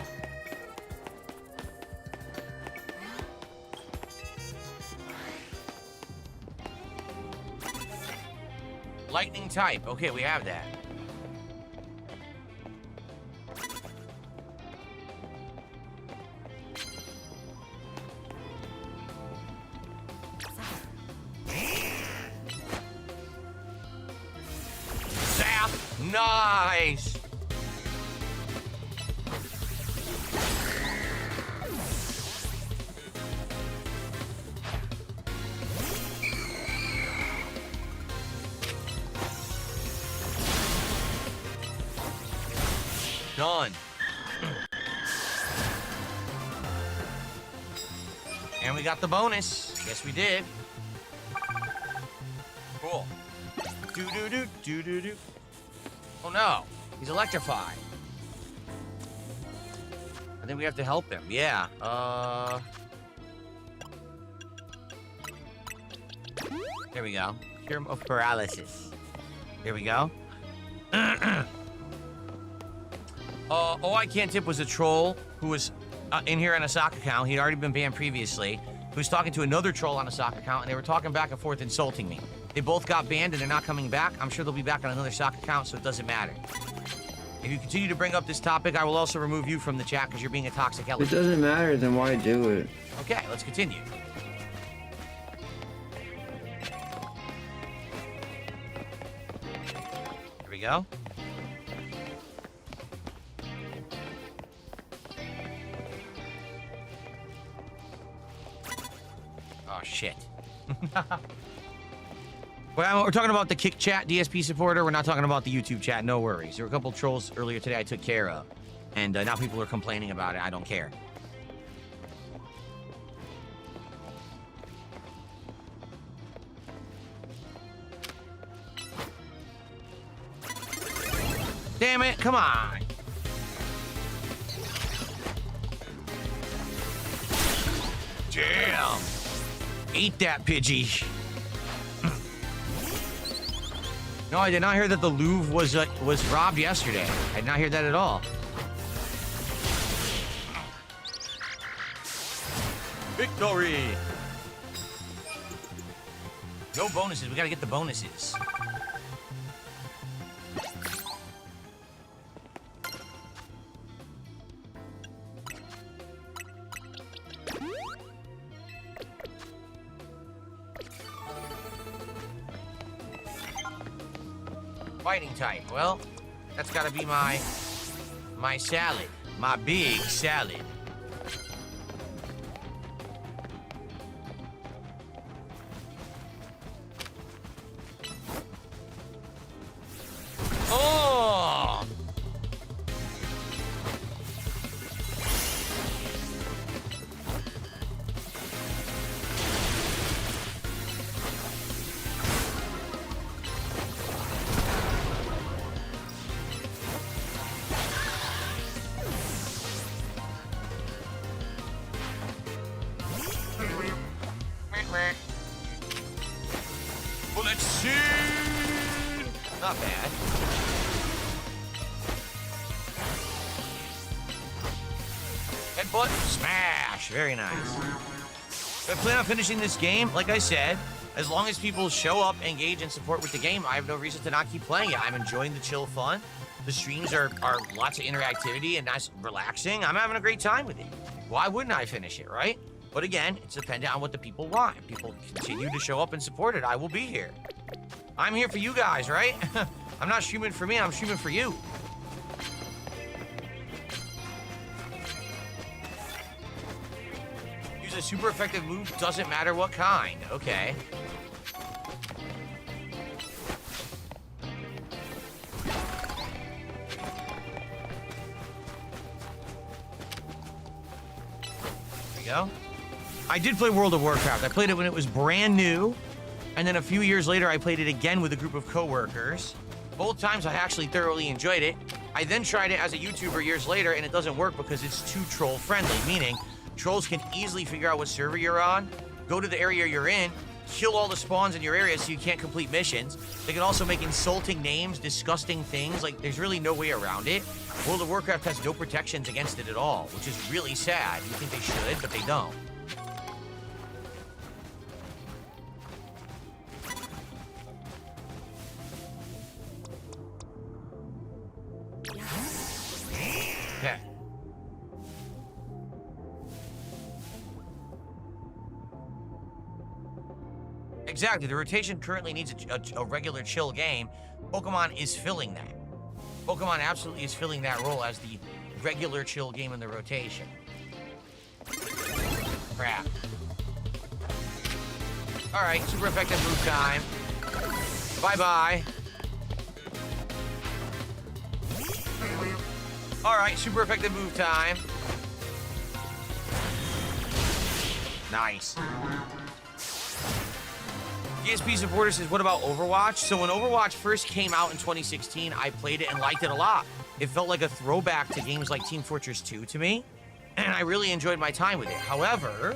Lightning type. Okay, we have that. Zap! Nice! Done. And we got the bonus. Yes, we did. Cool. Do-do-do. Oh, no. He's electrified. I think we have to help him. Yeah. There we go. Cure of paralysis. Here we go. Oh, I Can't Tip was a troll who was in here on a sock account. He'd already been banned previously. He was talking to another troll on a sock account, and they were talking back and forth, insulting me. They both got banned, and they're not coming back. I'm sure they'll be back on another sock account, so it doesn't matter. If you continue to bring up this topic, I will also remove you from the chat because you're being a toxic element. If it doesn't matter, then why do it? Okay, let's continue. Here we go. Oh, shit. Well, we're talking about the Kick Chat DSP supporter. We're not talking about the YouTube chat. No worries. There were a couple trolls earlier today I took care of. And now people are complaining about it. I don't care. Damn it. Come on. Damn. Eat that, Pidgey. No, I did not hear that the Louvre was robbed yesterday. I did not hear that at all. Victory! No bonuses. We gotta get the bonuses. Fighting type. Well, that's gotta be my salad. My big salad. Oh! Well, let's see. Not bad. Headbutt, smash. Very nice. If I plan on finishing this game, like I said, as long as people show up, engage, and support with the game, I have no reason to not keep playing it. I'm enjoying the chill fun. The streams are lots of interactivity and nice, relaxing. I'm having a great time with it. Why wouldn't I finish it, right? But again, it's dependent on what the people want. If people continue to show up and support it, I will be here. I'm here for you guys, right? I'm not streaming for me, I'm streaming for you. Use a super effective move, doesn't matter what kind. Okay. There we go. I did play World of Warcraft. I played it when it was brand new, and then a few years later, I played it again with a group of coworkers. Both times, I actually thoroughly enjoyed it. I then tried it as a YouTuber years later, and it doesn't work because it's too troll-friendly, meaning trolls can easily figure out what server you're on, go to the area you're in, kill all the spawns in your area so you can't complete missions. They can also make insulting names, disgusting things. Like, there's really no way around it. World of Warcraft has no protections against it at all, which is really sad. You think they should, but they don't. Okay. Exactly. The rotation currently needs a regular chill game. Pokemon is filling that. Pokemon absolutely is filling that role as the regular chill game in the rotation. Crap. Alright, super effective move time. Bye-bye. All right, super effective move time. Nice. DSP supporter says, what about Overwatch? So when Overwatch first came out in 2016, I played it and liked it a lot. It felt like a throwback to games like Team Fortress 2 to me, and I really enjoyed my time with it. However,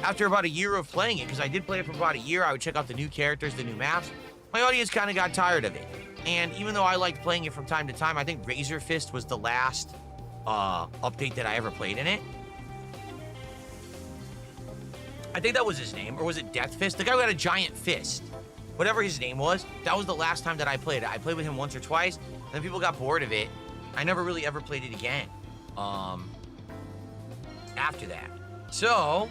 after about a year of playing it, because I did play it for about a year, I would check out the new characters, the new maps, my audience kind of got tired of it. And even though I liked playing it from time to time, I think Razor Fist was the last update that I ever played in it. I think that was his name, or was it Death Fist? The guy who had a giant fist. Whatever his name was, that was the last time that I played it. I played with him once or twice, and then people got bored of it. I never really ever played it again after that. So,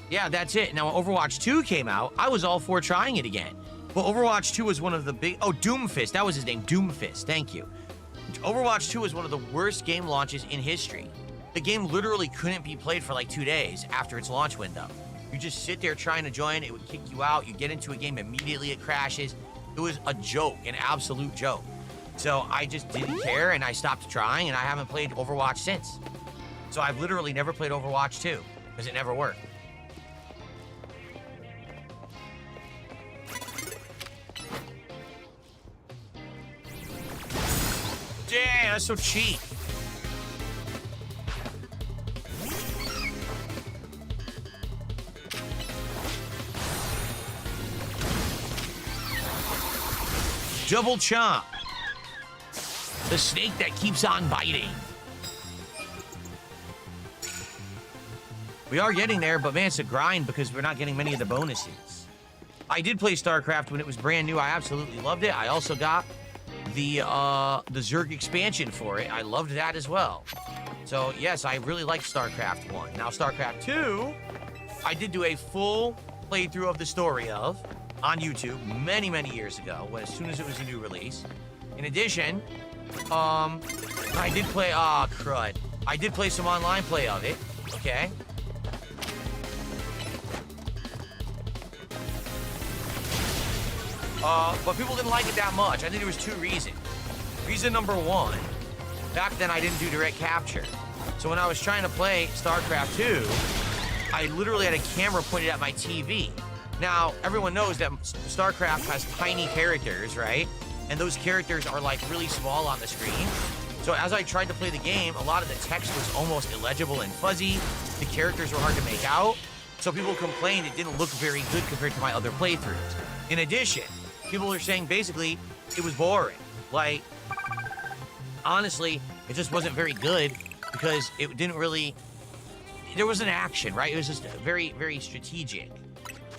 yeah, that's it. Now, when Overwatch 2 came out, I was all for trying it again. But Overwatch 2 was one of the big... Oh, Doomfist. That was his name. Doomfist. Thank you. Overwatch 2 was one of the worst game launches in history. The game literally couldn't be played for like 2 days after its launch window. You just sit there trying to join, it would kick you out, you get into a game, immediately it crashes. It was a joke, an absolute joke. So I just didn't care and I stopped trying and I haven't played Overwatch since. So I've literally never played Overwatch 2 because it never worked. Damn, that's so cheap. Double chomp. The snake that keeps on biting. We are getting there, but man, it's a grind because we're not getting many of the bonuses. I did play StarCraft when it was brand new. I absolutely loved it. I also got the Zerg expansion for it. I loved that as well. So yes, I really like StarCraft 1. Now StarCraft 2, I did do a full playthrough of the story of on YouTube many, many years ago, when as soon as it was a new release. In addition, I did play, crud. I did play some online play of it, okay? But people didn't like it that much. I think there was 2 reasons. Reason number 1, back then I didn't do direct capture. So when I was trying to play StarCraft 2, I literally had a camera pointed at my TV. Now, everyone knows that StarCraft has tiny characters, right? And those characters are like really small on the screen. So as I tried to play the game, a lot of the text was almost illegible and fuzzy. The characters were hard to make out. So people complained it didn't look very good compared to my other playthroughs. In addition, people are saying basically it was boring. Like, honestly, it just wasn't very good because it didn't really, there was an action, right? It was just very, very strategic.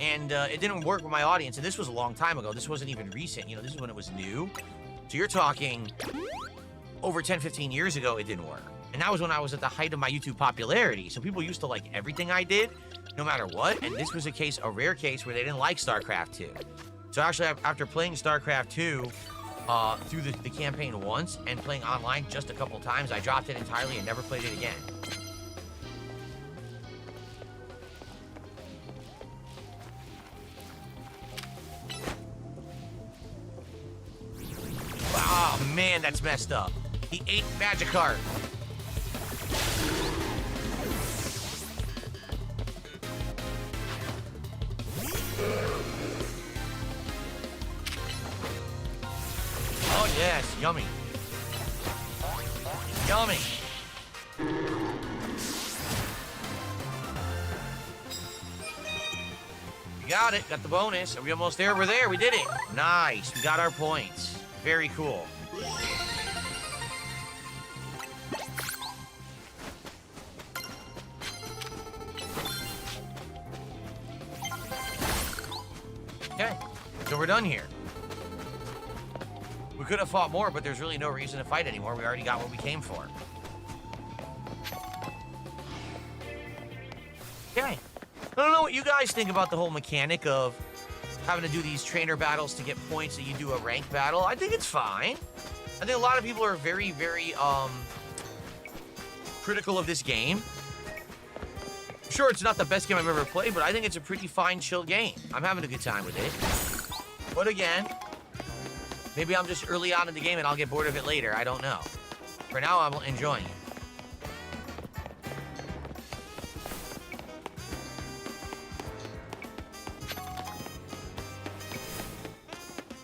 And it didn't work with my audience. And this was a long time ago. This wasn't even recent. You know, this is when it was new. So you're talking over 10, 15 years ago, it didn't work. And that was when I was at the height of my YouTube popularity. So people used to like everything I did, no matter what. And this was a rare case where they didn't like StarCraft 2. So actually, after playing StarCraft 2 through the campaign once and playing online just a couple times, I dropped it entirely and never played it again. Oh man, that's messed up. He ate Magikarp. Oh yes, yummy. Yummy. We got it, got the bonus. Are we almost there? We're there, we did it. Nice, we got our points. Very cool. Okay, so we're done here. We could have fought more, but there's really no reason to fight anymore. We already got what we came for. Okay. I don't know what you guys think about the whole mechanic of having to do these trainer battles to get points that you do a rank battle. I think it's fine. I think a lot of people are very, very critical of this game. Sure, it's not the best game I've ever played, but I think it's a pretty fine, chill game. I'm having a good time with it. But again, Maybe I'm just early on in the game and I'll get bored of it later. I don't know. For now, I'm enjoying it.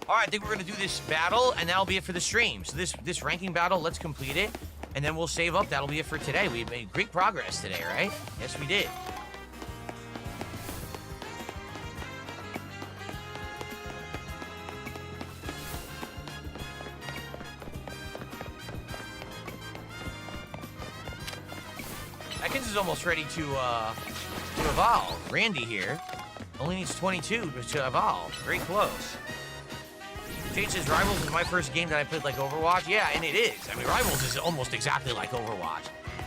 All right, I think we're going to do this battle, and that'll be it for the stream. So this ranking battle, let's complete it, and then we'll save up. That'll be it for today. We made great progress today, right? Yes, we did. Atkins is almost ready to evolve. Randy here only needs 22 to evolve. Very close. Jade says Rivals is my first game that I played like Overwatch. Yeah, and it is. I mean, Rivals is almost exactly like Overwatch.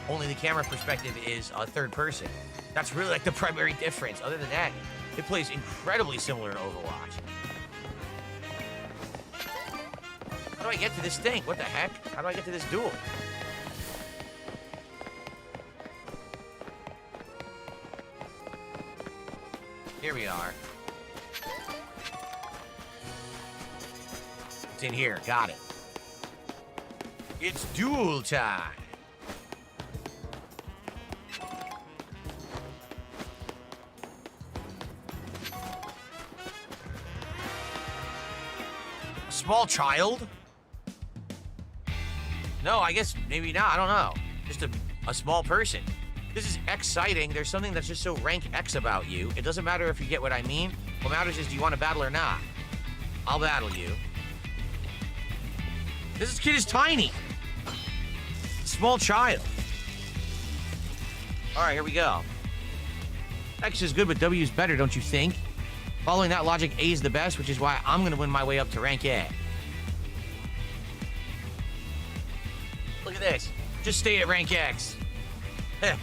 Only the camera perspective is a third person. That's really like the primary difference. Other than that, it plays incredibly similar to Overwatch. How do I get to this thing? What the heck? How do I get to this duel? Here we are. It's in here. Got it. It's duel time. A small child? No, I guess maybe not. I don't know. Just a small person. This is exciting. There's something that's just so rank X about you. It doesn't matter if you get what I mean. What matters is, do you want to battle or not? I'll battle you. This kid is tiny. Small child. All right, here we go. X is good, but W is better, don't you think? Following that logic, A is the best, which is why I'm going to win my way up to rank A. Look at this. Just stay at rank X.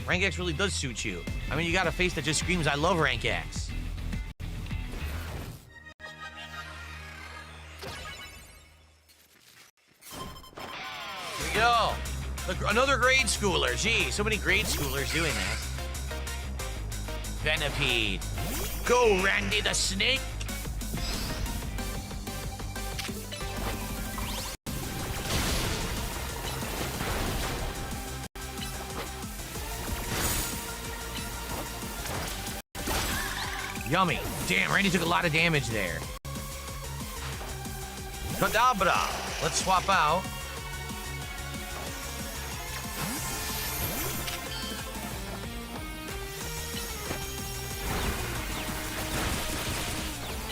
Rank X really does suit you. I mean, you got a face that just screams, I love rank X. Here we go. Another grade schooler. Gee, so many grade schoolers doing this. Venipede. Go, Randy the Snake. Yummy. Damn, Randy took a lot of damage there. Kadabra. Let's swap out.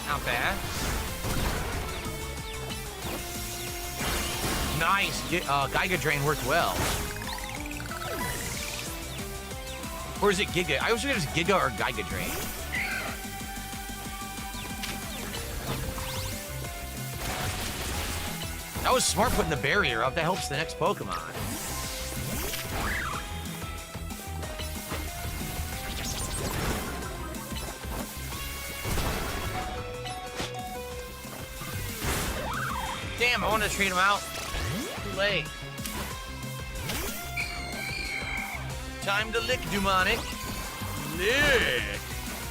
Not bad. Nice. Giga Drain worked well. Or is it Giga? I always forget if it's Giga or Giga Drain. That was smart putting the barrier up. That helps the next Pokemon. Damn, I wanted to trade him out. Too late. Time to lick, Dumonic. Lick.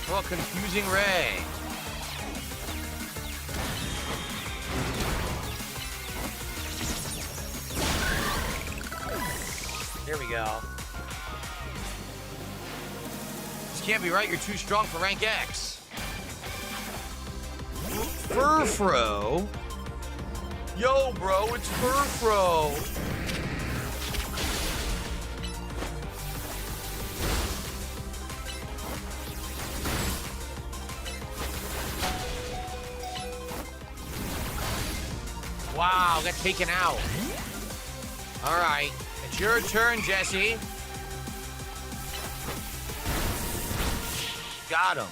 Oh, confusing Ray. There we go. This can't be right. You're too strong for rank X. Furfro. Yo, bro, it's Furfro. Wow, got taken out. All right. It's your turn, Jesse. Got him.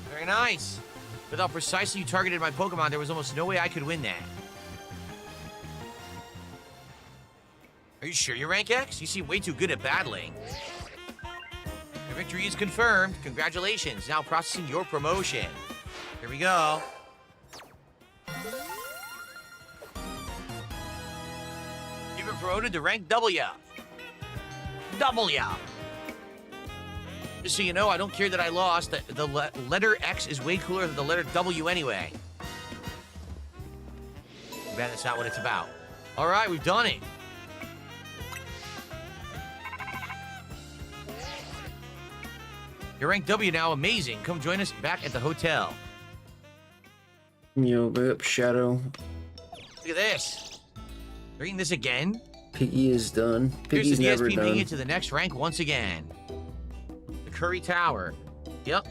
Very nice. With how precisely you targeted my Pokemon, there was almost no way I could win that. Are you sure you're rank X? You seem way too good at battling. Your victory is confirmed. Congratulations. Now processing your promotion. Here we go. You've been promoted to rank W. W. Just so you know, I don't care that I lost. The letter X is way cooler than the letter W anyway. Too bad that's not what it's about. All right, we've done it. You're ranked W now. Amazing. Come join us back at the hotel. Yo, big up, Shadow. Look at this. They're eating this again? Piggy is done. Here's Piggy's the never DSP making done. it to the next rank once again. The Curry Tower. Yep.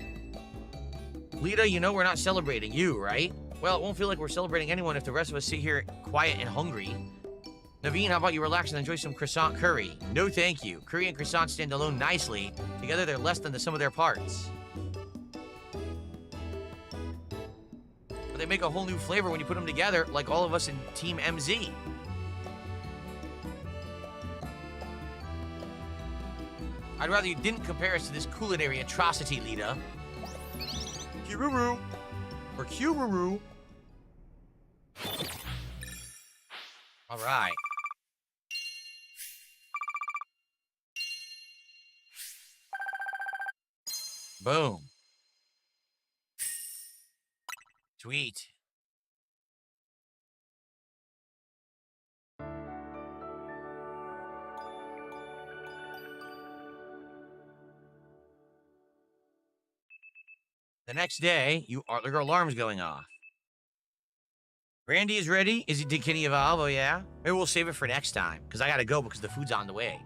Lita, you know we're not celebrating you, right? Well, it won't feel like we're celebrating anyone if the rest of us sit here quiet and hungry. Naveen, how about you relax and enjoy some croissant curry? No, thank you. Curry and croissant stand alone nicely. Together, they're less than the sum of their parts. But they make a whole new flavor when you put them together, like all of us in Team MZ. I'd rather you didn't compare us to this culinary atrocity, Lita. Kiruru. Or Kiruru. All right. Boom. Sweet. The next day, your alarm's going off. Randy is ready. Can he evolve? Oh, yeah? Maybe we'll save it for next time, because I gotta go because the food's on the way.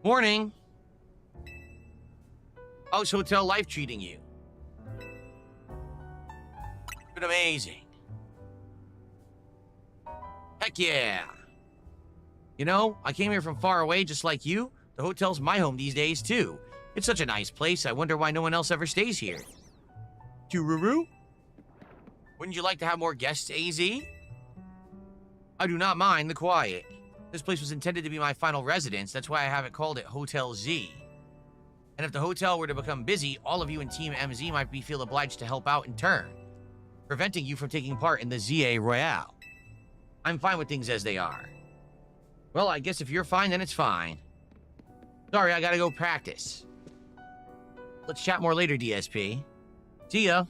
Morning. How's hotel life treating you? Been amazing. Heck yeah. You know, I came here from far away just like you. The hotel's my home these days, too. It's such a nice place, I wonder why no one else ever stays here. Tururu? Wouldn't you like to have more guests, AZ? I do not mind the quiet. This place was intended to be my final residence, that's why I haven't called it Hotel Z. And if the hotel were to become busy, all of you in Team MZ might feel obliged to help out in turn, preventing you from taking part in the ZA Royale. I'm fine with things as they are. Well, I guess if you're fine, then it's fine. Sorry, I gotta go practice. Let's chat more later, DSP. See ya.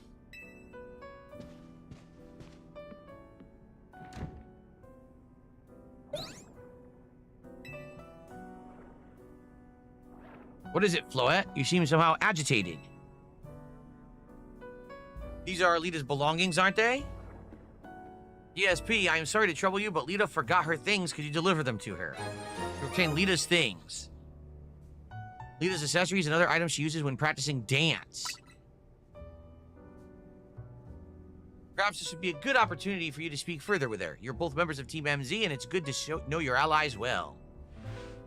What is it, Floette? You seem somehow agitated. These are Lita's belongings, aren't they? DSP, I am sorry to trouble you, but Lita forgot her things. Could you deliver them to her? You obtain Lita's things. Lita's accessories and other items she uses when practicing dance. Perhaps this would be a good opportunity for you to speak further with her. You're both members of Team MZ, and it's good to know your allies well.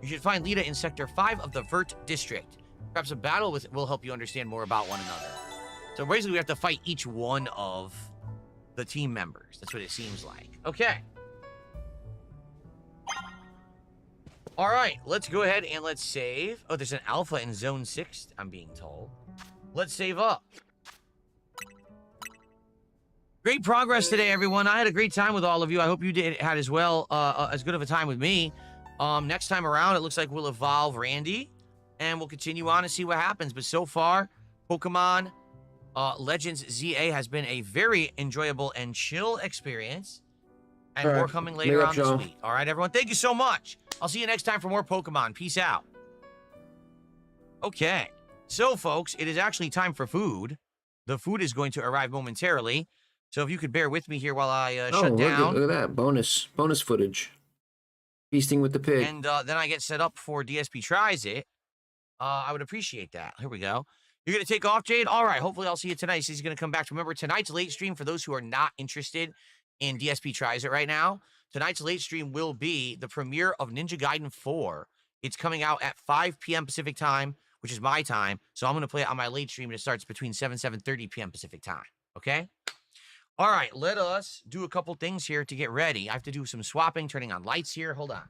You should find Lita in Sector 5 of the Vert District. Perhaps a battle will help you understand more about one another. So basically, we have to fight each one of the team members. That's what it seems like. Okay. All right, let's go ahead and let's save. Oh, there's an alpha in Zone 6, I'm being told. Let's save up. Great progress today, everyone. I had a great time with all of you. I hope you had as well, as good of a time with me. Next time around, it looks like we'll evolve Randy, and we'll continue on and see what happens. But so far, Pokemon Legends ZA has been a very enjoyable and chill experience. And more coming later on this week. All right, everyone. Thank you so much. I'll see you next time for more Pokemon. Peace out. Okay. So, folks, it is actually time for food. The food is going to arrive momentarily. So if you could bear with me here while I shut down. Look at that. Bonus footage. Feasting with the pig. And then I get set up for DSP Tries It. I would appreciate that. Here we go. You're going to take off, Jade? All right. Hopefully I'll see you tonight. He's going to come back. Remember, tonight's late stream, for those who are not interested in DSP Tries It right now, tonight's late stream will be the premiere of Ninja Gaiden 4. It's coming out at 5 p.m. Pacific time, which is my time. So I'm going to play it on my late stream, and it starts between 7:30 p.m. Pacific time. Okay? All right. Let us do a couple things here to get ready. I have to do some swapping, turning on lights here. Hold on.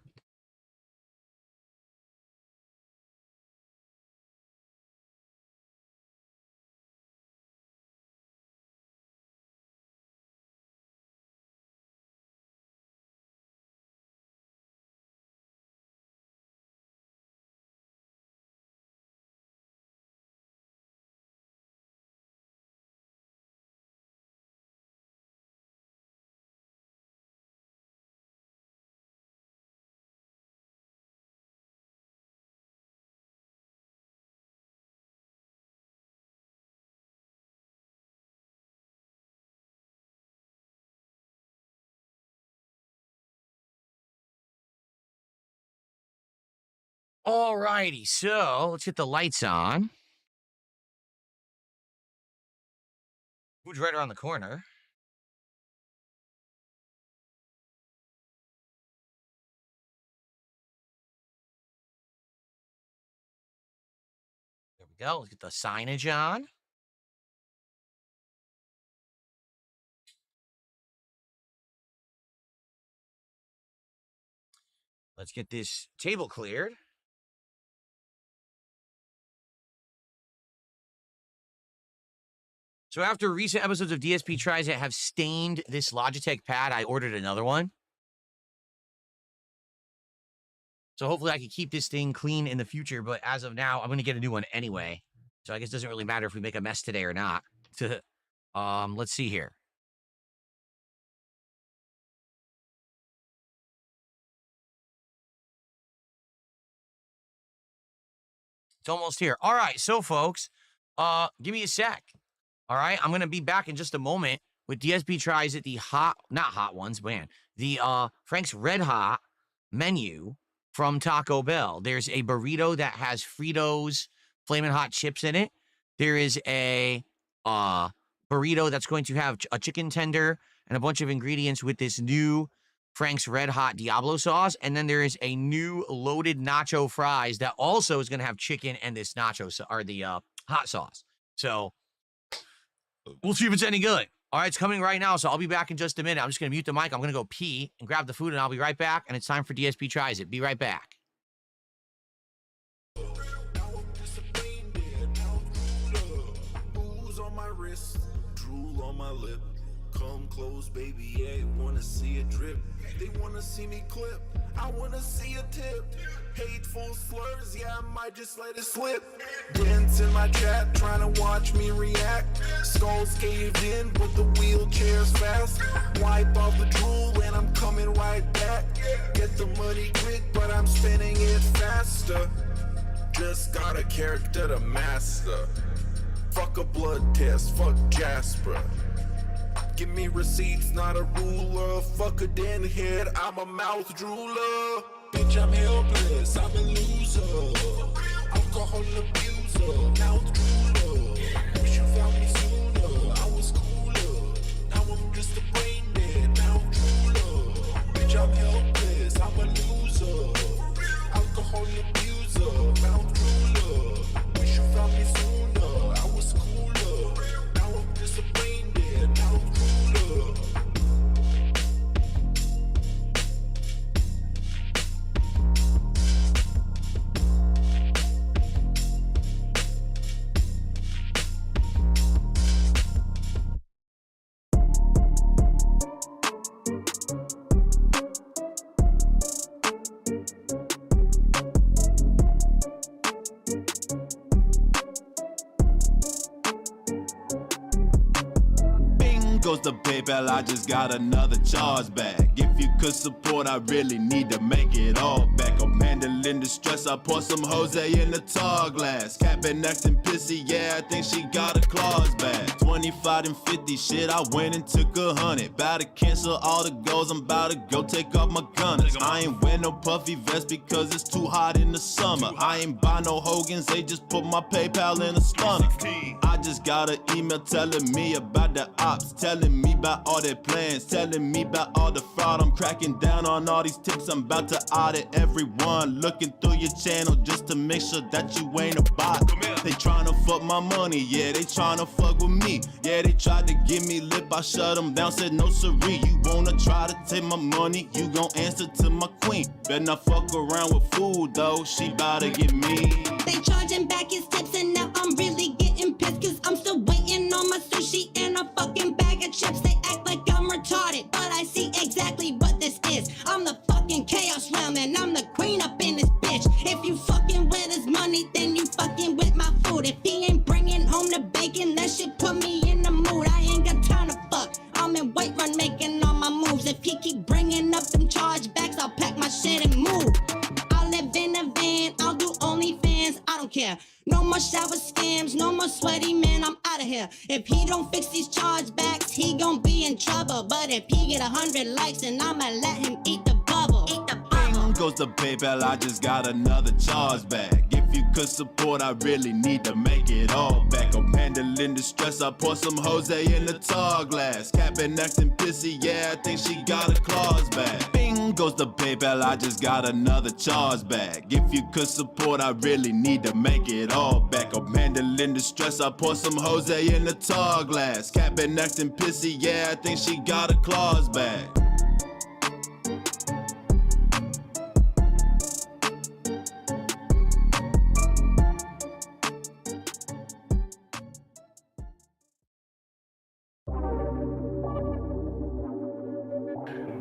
Alrighty, so let's get the lights on. Food's right around the corner. There we go. Let's get the signage on. Let's get this table cleared. So after recent episodes of DSP Tries It have stained this Logitech pad, I ordered another one. So hopefully I can keep this thing clean in the future, but as of now, I'm going to get a new one anyway. So I guess it doesn't really matter if we make a mess today or not. Let's see here. It's almost here. All right, so folks, give me a sec. All right, I'm going to be back in just a moment with DSP Tries It, the not hot ones, man. The Frank's Red Hot menu from Taco Bell. There's a burrito that has Fritos Flamin' Hot chips in it. There is a burrito that's going to have a chicken tender and a bunch of ingredients with this new Frank's Red Hot Diablo sauce. And then there is a new loaded nacho fries that also is going to have chicken and this nacho or the hot sauce. So we'll see if it's any good. All right, it's coming right now, so I'll be back in just a minute. I'm just going to mute the mic. I'm going to go pee and grab the food, and I'll be right back. And it's time for DSP Tries It. Be right back. Booze on my wrist, drool on my lip. Come close, baby, yeah, wanna see it drip. They wanna see me clip, I wanna see a tip. Hateful slurs, yeah, I might just let it slip. Dents in my chat, trying to watch me react. Skulls caved in, but the wheelchair's fast. Wipe off the drool and I'm coming right back. Get the money quick, but I'm spinning it faster. Just got a character to master. Fuck a blood test, fuck Jasper. Give me receipts, not a ruler. Fuck a den head, I'm a mouth drooler. Bitch, I'm helpless, I'm a loser. Alcohol abuser, mouth drooler. Wish you found me sooner, I was cooler. Now I'm just a brain dead, mouth drooler. Bitch, I'm helpless, I'm a loser. Alcohol abuser, mouth drooler. Wish you found me sooner, I was cooler. Now I'm just a brain dead, mouth drooler. Goes the PayPal, I just got another charge back. If you could support, I really need to make it all back. I'm handling the stress, I pour some Jose in the tar glass. Capping, acting pissy, yeah, I think she got her claws back. 25 and 50, shit, I went and took 100. Bout to cancel all the goals, I'm about to go take off my gunners. I ain't wear no puffy vest because it's too hot in the summer. I ain't buy no Hogans, they just put my PayPal in a stunner. I just got an email telling me about the ops, telling me about all their plans, telling me about all the fraud. I'm cracking down on all these tips, I'm about to audit everyone. Looking through your channel just to make sure that you ain't a bot. They tryna fuck my money, yeah, they tryna fuck with me. Yeah, they tried to give me lip, I shut them down, said no siree. You wanna try to take my money, you gon' answer to my queen. Better not fuck around with food though, she bout to get me. They charging back his tips and now I'm really getting pissed cause I'm still waiting on my sushi and a fucking bag of chips. They act like I'm retarded, but I see exactly what this is. I'm the fucking chaos realm and I'm the queen up in this bitch. If you fucking with his money, then you fucking with my food. If he ain't bringing home the bacon, that shit put me in the mood. I ain't got time to fuck, I'm in White Run making all my moves. If he keep bringing up them chargebacks, I'll pack my shit and move. I'll live in a van, I'll do OnlyFans, I don't care. No more shower scams, no more sweaty man, I'm out of here. If he don't fix these chargebacks, he gon' be in trouble. But if he get 100 likes, then I'ma let him eat the bubble. Eat the bubble. goes the PayPal, I just got another charge back. If you could support, I really need to make it all back. I'm handling the stress, I pour some Jose in the tar glass. Capping acting pissy, yeah, I think she got her claws back. Bing goes the PayPal, I just got another charge back. If you could support, I really need to make it all back. I'm handling the stress, I pour some Jose in the tar glass. Capping acting pissy, yeah, I think she got her claws back.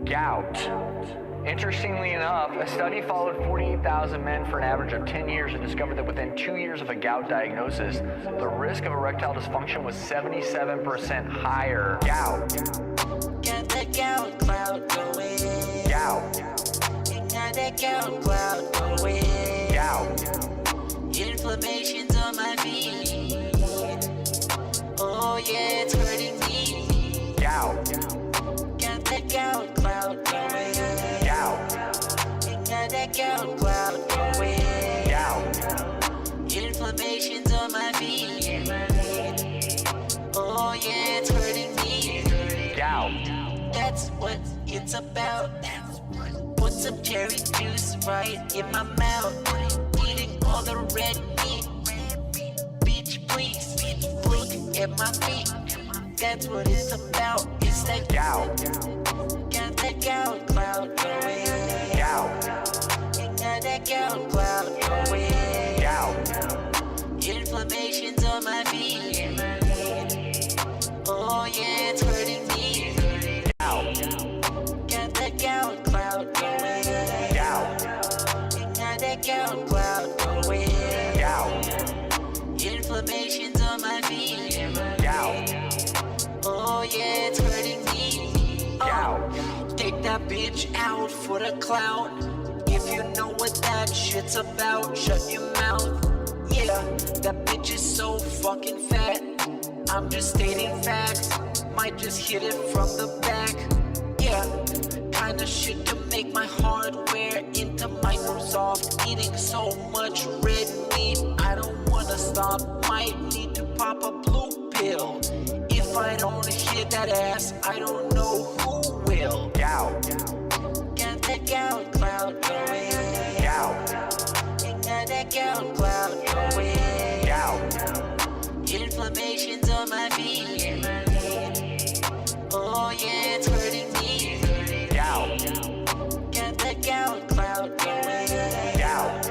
Gout. Interestingly enough, a study followed 48,000 men for an average of 10 years and discovered that within 2 years of a gout diagnosis, the risk of erectile dysfunction was 77% higher. Gout. Got that gout cloud going. Gout. Got that gout cloud going. Gout. Inflammation's on my feet. Oh yeah, it's hurting me. Gout. Got that gout cloud going. Gout. Got that gout cloud going. Gout. Inflammation's on my feet. Oh yeah, it's hurting me. Gout. That's what it's about. Put some cherry juice right in my mouth. Eating all the red meat. Bitch, please look at my feet. That's what it's about. It's that Gout. Got that gout cloud going. Gout. Got that gout cloud going. Gout. Inflammation's on my feet. Oh yeah, it's hurting me. Gout. Got that gout cloud going. Gout. Got that gout cloud going. Gout. Inflammation's on my feet. Gout. Oh yeah, it's hurting me. Gout. Take that bitch out for the clout. If you know what that shit's about, shut your mouth. Yeah, that bitch is so fucking fat. I'm just stating facts. Might just hit it from the back. Yeah, kinda shit to make my hardware into Microsoft. Eating so much red meat, I don't wanna stop. Might need to pop a blue pill. If I don't hit that ass, I don't know who will. Gout. Got that gout cloud going. Gout. Got that gout cloud going. Gout. Inflammation's on my feet. Oh yeah, it's hurting me. Gout. Got that gout cloud going. Gout.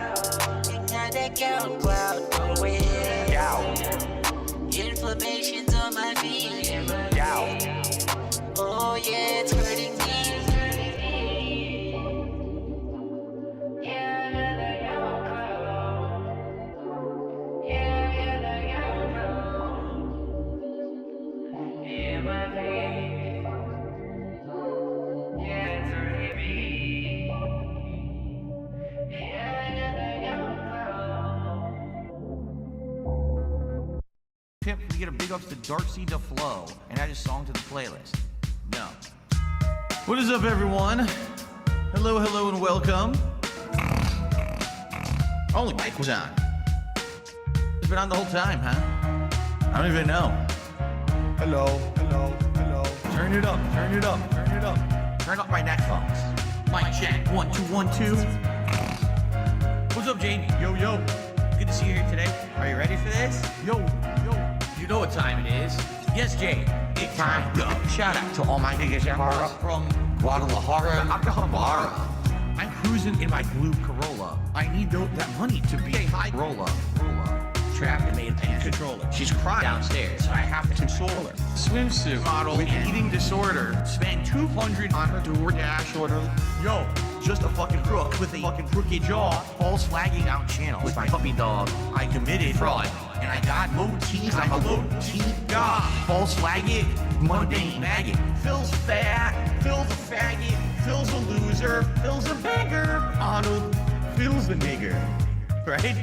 Got that gout cloud going. Gout. Inflammation's on my feet. Gout. Oh yeah, it's hurting me. Tip, we get a big ups to Darcy DeFlo and add a song to the playlist. No. What is up, everyone? Hello, hello, and welcome. Only mic was on. It's been on the whole time, huh? I don't even know. Hello, hello, hello. Turn it up, turn it up, turn it up. Turn up my neckphones. Mic check, 1, 2, 1, 2. What's up, Jamie? Yo, yo. Good to see you here today. Are you ready for this? Yo, yo. You know what time it is. Yes, Jay. It's time to go. Shout out to all my niggas from Guadalajara, Acapulco. I'm cruising in my blue Corolla. I need that money to be a high roller. Trapped and made a controller. She's crying downstairs, so I have to console her. Swimsuit model with eating disorder. Spent $200 on her DoorDash order. Yo, just a fucking crook with a fucking crooked jaw. False flagging out channel with my puppy dog. I committed fraud, and I got low teeth. I'm a low teeth god. False flagging, mundane maggot. Phil's fat, Phil's a faggot, Phil's a loser, Phil's a beggar. Arnold, Phil's a nigger. Right?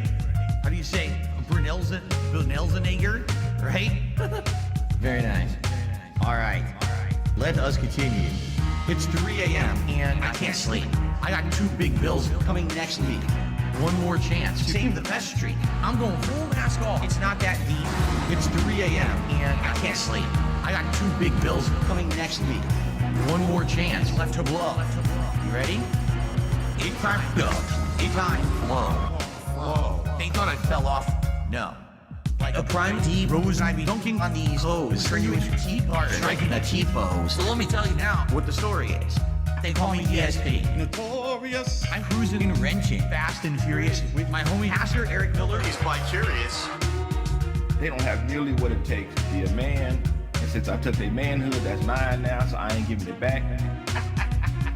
How do you say? Brunel's a nigger, right? Very nice. All right. Let us continue. It's 3 a.m. and I can't sleep. I got 2 big bills coming next week. One more chance. Save the best streak. I'm going full mask off. It's not that deep. It's 3 a.m. and I can't sleep. I got 2 big bills coming next week. One more chance left to blow. You ready? 8 time go. 8 time blow. Whoa. They thought I fell off. No. Like a prime D rose, I'd be dunking on these hoes. Turn you into T-part, striking a T-pose. So let me tell you now what the story is. They call me DSP. Notorious. I'm cruising and wrenching, fast and furious with my homie pastor Eric Miller. He's bi-curious. They don't have nearly what it takes to be a man. And since I took their manhood, that's mine now, so I ain't giving it back.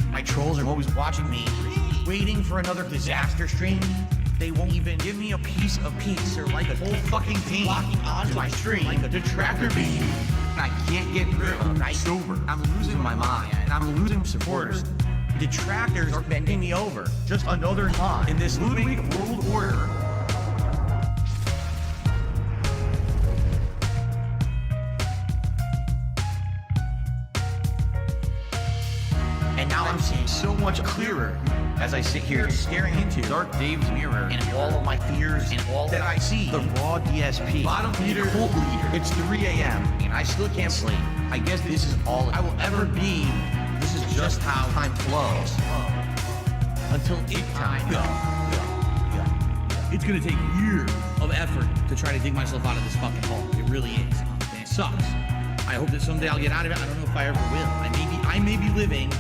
My trolls are always watching me, waiting for another disaster stream. They won't even give me a piece of peace. They're like a whole fucking team locking onto my stream like a detractor beam. I can't get through. I'm sober. I'm losing my mind. And I'm losing supporters. Detractors are bending me over. Just another pawn in this looming world order. And now I'm seeing so much clearer as I sit here staring into Dark Dave's mirror and all of my fears and all that I see. The raw DSP, bottom feeder, cult leader. It's 3 a.m. and I still can't sleep. I guess this is all I will ever be. This is just how time flows. Until it time go. It's gonna take years of effort to try to dig myself out of this fucking hole. It really is. And it sucks. I hope that someday I'll get out of it. I don't know if I ever will. I may be living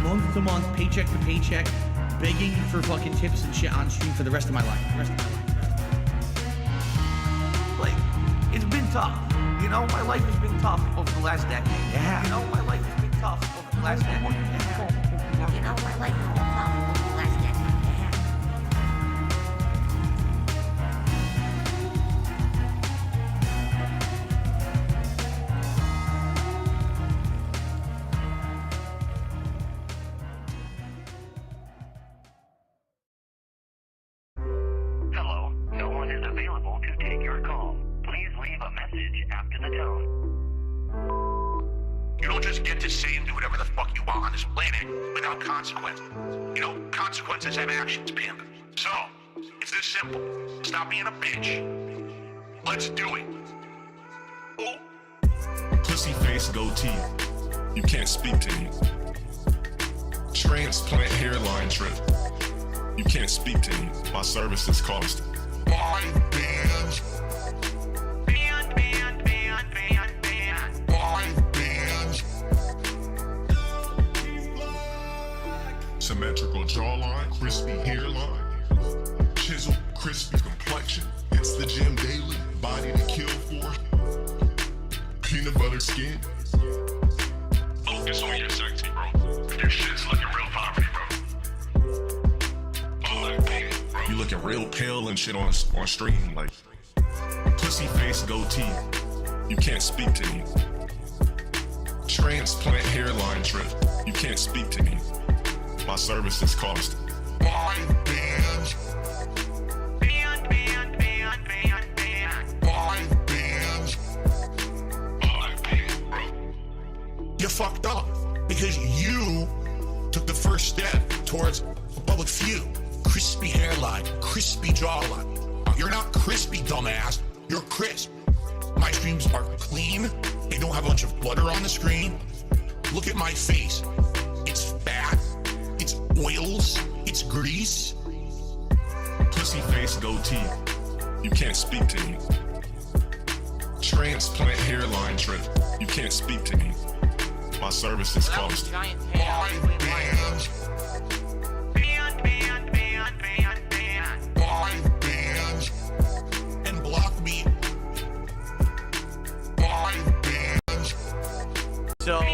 month to month, paycheck to paycheck, begging for fucking tips and shit on stream for the rest of my life. Like, it's been tough. You know, my life has been tough over the last decade. Yeah. You know, my life has been tough over the last decade. Yeah. You know, my life has been tough over the last decade. Hello, no one is available to take your call. Please leave a message after the tone. You don't just get to say and do whatever the fuck you want on this planet without consequences. You know, consequences have actions, pimp. So, it's this simple. Stop being a bitch. Let's do it. Pussy face goatee. You can't speak to me. Transplant hairline trip. You can't speak to me. My services cost 5 bands. Band. 5 bands. Symmetrical jawline, crispy hairline. Chisel, crispy complexion. It's the gym daily. Body to kill for. Peanut butter skin. Focus on your sexy, bro. Your shit's looking real poverty, bro. You looking real pale and shit on stream, like pussy face goatee. You can't speak to me. Transplant hairline trip. You can't speak to me. My services cost 5 bands. Band. 5 bands. 5 bands, bro. You fucked up because you took the first step towards a public view. Crispy hairline, crispy jawline. You're not crispy, dumbass. You're crisp. My streams are clean. They don't have a bunch of butter on the screen. Look at my face. It's fat. It's oils. It's grease. Pussy face goatee. You can't speak to me. Transplant hairline trip. You can't speak to me. My services cost 5 bands. 5 bands. And block me. 5 bands. So, the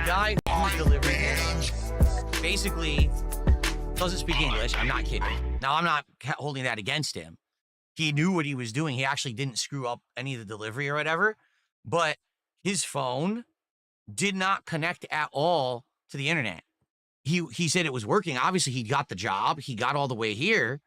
guy who's delivering this basically doesn't speak English. I'm not kidding. Now, I'm not holding that against him. He knew what he was doing. He actually didn't screw up any of the delivery or whatever. But his phone did not connect at all to the internet. He said it was working. Obviously, he got the job. He got all the way here.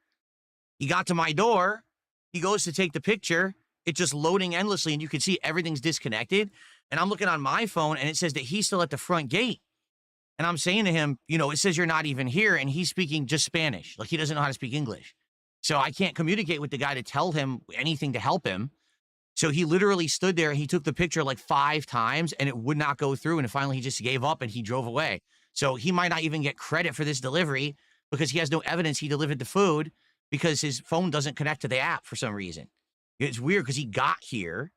He got to my door. He goes to take the picture. It's just loading endlessly, and you can see everything's disconnected. And I'm looking on my phone, and it says that he's still at the front gate. And I'm saying to him, you know, it says you're not even here, and he's speaking just Spanish. Like, he doesn't know how to speak English. So I can't communicate with the guy to tell him anything to help him. So he literally stood there, he took the picture like 5 times, and it would not go through, and finally he just gave up, and he drove away. So he might not even get credit for this delivery because he has no evidence he delivered the food because his phone doesn't connect to the app for some reason. It's weird because he got here,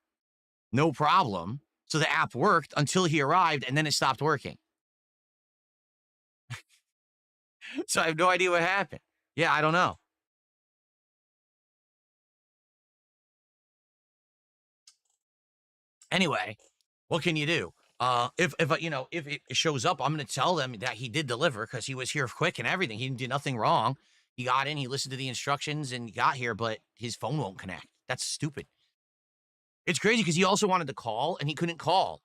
no problem, so the app worked until he arrived, and then it stopped working. So I have no idea what happened. Yeah, I don't know. Anyway, what can you do? If it shows up, I'm going to tell them that he did deliver because he was here quick and everything. He did nothing wrong. He got in, he listened to the instructions, and got here, but his phone won't connect. That's stupid. It's crazy because he also wanted to call, and he couldn't call.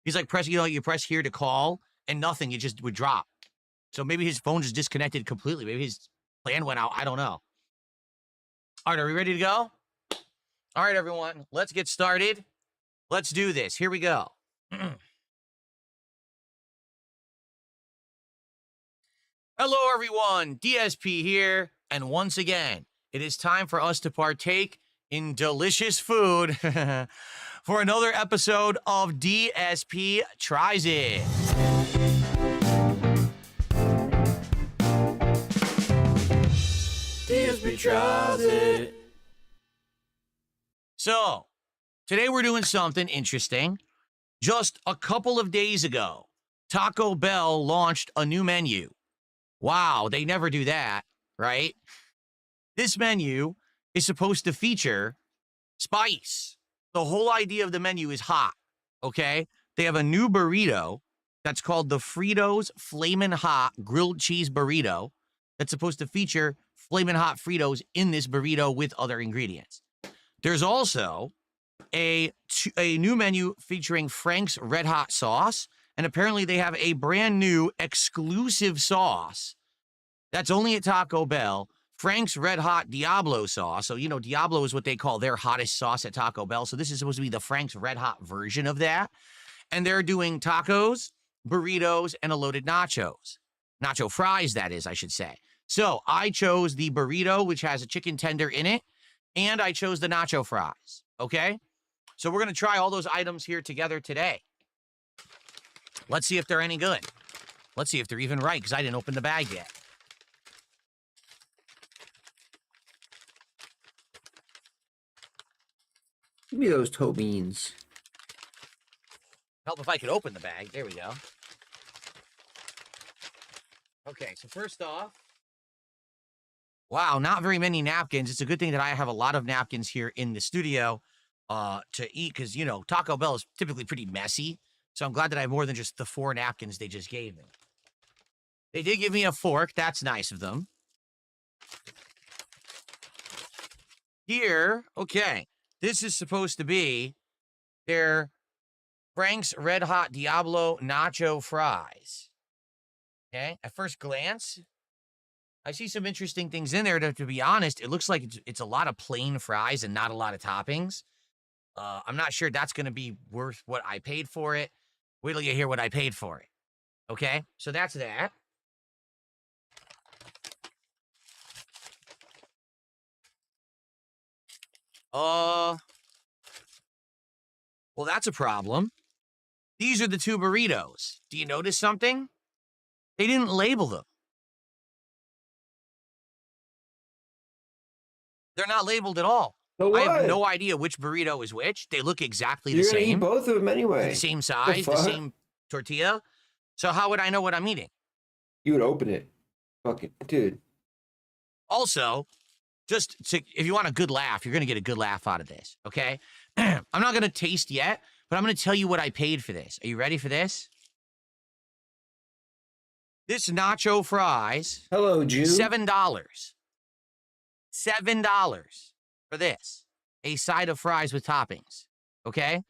He's like, you press here to call, and nothing. It just would drop. So maybe his phone just disconnected completely. Maybe his plan went out. I don't know. All right, are we ready to go? All right, everyone, let's get started. Let's do this. Here we go. Hello, everyone. DSP here. And once again, it is time for us to partake in delicious food for another episode of DSP Tries It. DSP Tries It. So, today we're doing something interesting. Just a couple of days ago, Taco Bell launched a new menu. Wow, they never do that, right? This menu is supposed to feature spice. The whole idea of the menu is hot, okay? They have a new burrito that's called the Fritos Flamin' Hot Grilled Cheese Burrito that's supposed to feature Flamin' Hot Fritos in this burrito with other ingredients. There's also a new menu featuring Frank's Red Hot sauce, and apparently they have a brand new exclusive sauce that's only at Taco Bell, Frank's Red Hot Diablo sauce. So, you know, Diablo is what they call their hottest sauce at Taco Bell. So this is supposed to be the Frank's Red Hot version of that. And they're doing tacos, burritos, and a loaded nachos. Nacho fries, that is, I should say. So I chose the burrito, which has a chicken tender in it, and I chose the nacho fries, okay? So we're going to try all those items here together today. Let's see if they're any good. Let's see if they're even right, because I didn't open the bag yet. Give me those toe beans. Help if I could open the bag. There we go. Okay, so first off, wow, not very many napkins. It's a good thing that I have a lot of napkins here in the studio to eat because, you know, Taco Bell is typically pretty messy. So I'm glad that I have more than just the 4 napkins they just gave me. They did give me a fork. That's nice of them. Here, okay, this is supposed to be their Frank's Red Hot Diablo Nacho Fries. Okay, at first glance, I see some interesting things in there. To be honest, it looks like it's a lot of plain fries and not a lot of toppings. I'm not sure that's going to be worth what I paid for it. Wait till you hear what I paid for it. Okay, so that's that. Well, that's a problem. These are the 2 burritos. Do you notice something? They didn't label them. They're not labeled at all. So I have no idea which burrito is which. They look exactly the You're gonna same. eat both of them anyway. The same size, the same tortilla. So how would I know what I'm eating? You would open it. Fucking dude. Also, if you want a good laugh, you're going to get a good laugh out of this, okay? I'm not going to taste yet, but I'm going to tell you what I paid for this. Are you ready for this? This nacho fries. Hello, Jew. $7. $7 for this. A side of fries with toppings, okay?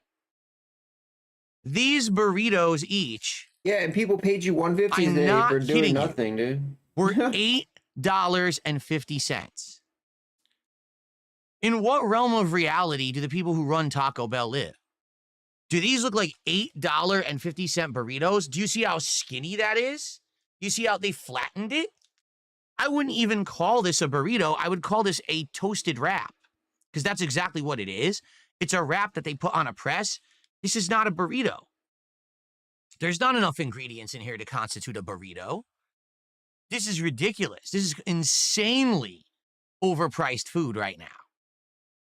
These burritos each. Yeah, and people paid you $1.50 today for doing nothing, dude. Were $8.50. In what realm of reality do the people who run Taco Bell live? Do these look like $8.50 burritos? Do you see how skinny that is? You see how they flattened it? I wouldn't even call this a burrito. I would call this a toasted wrap because that's exactly what it is. It's a wrap that they put on a press. This is not a burrito. There's not enough ingredients in here to constitute a burrito. This is ridiculous. This is insanely overpriced food right now.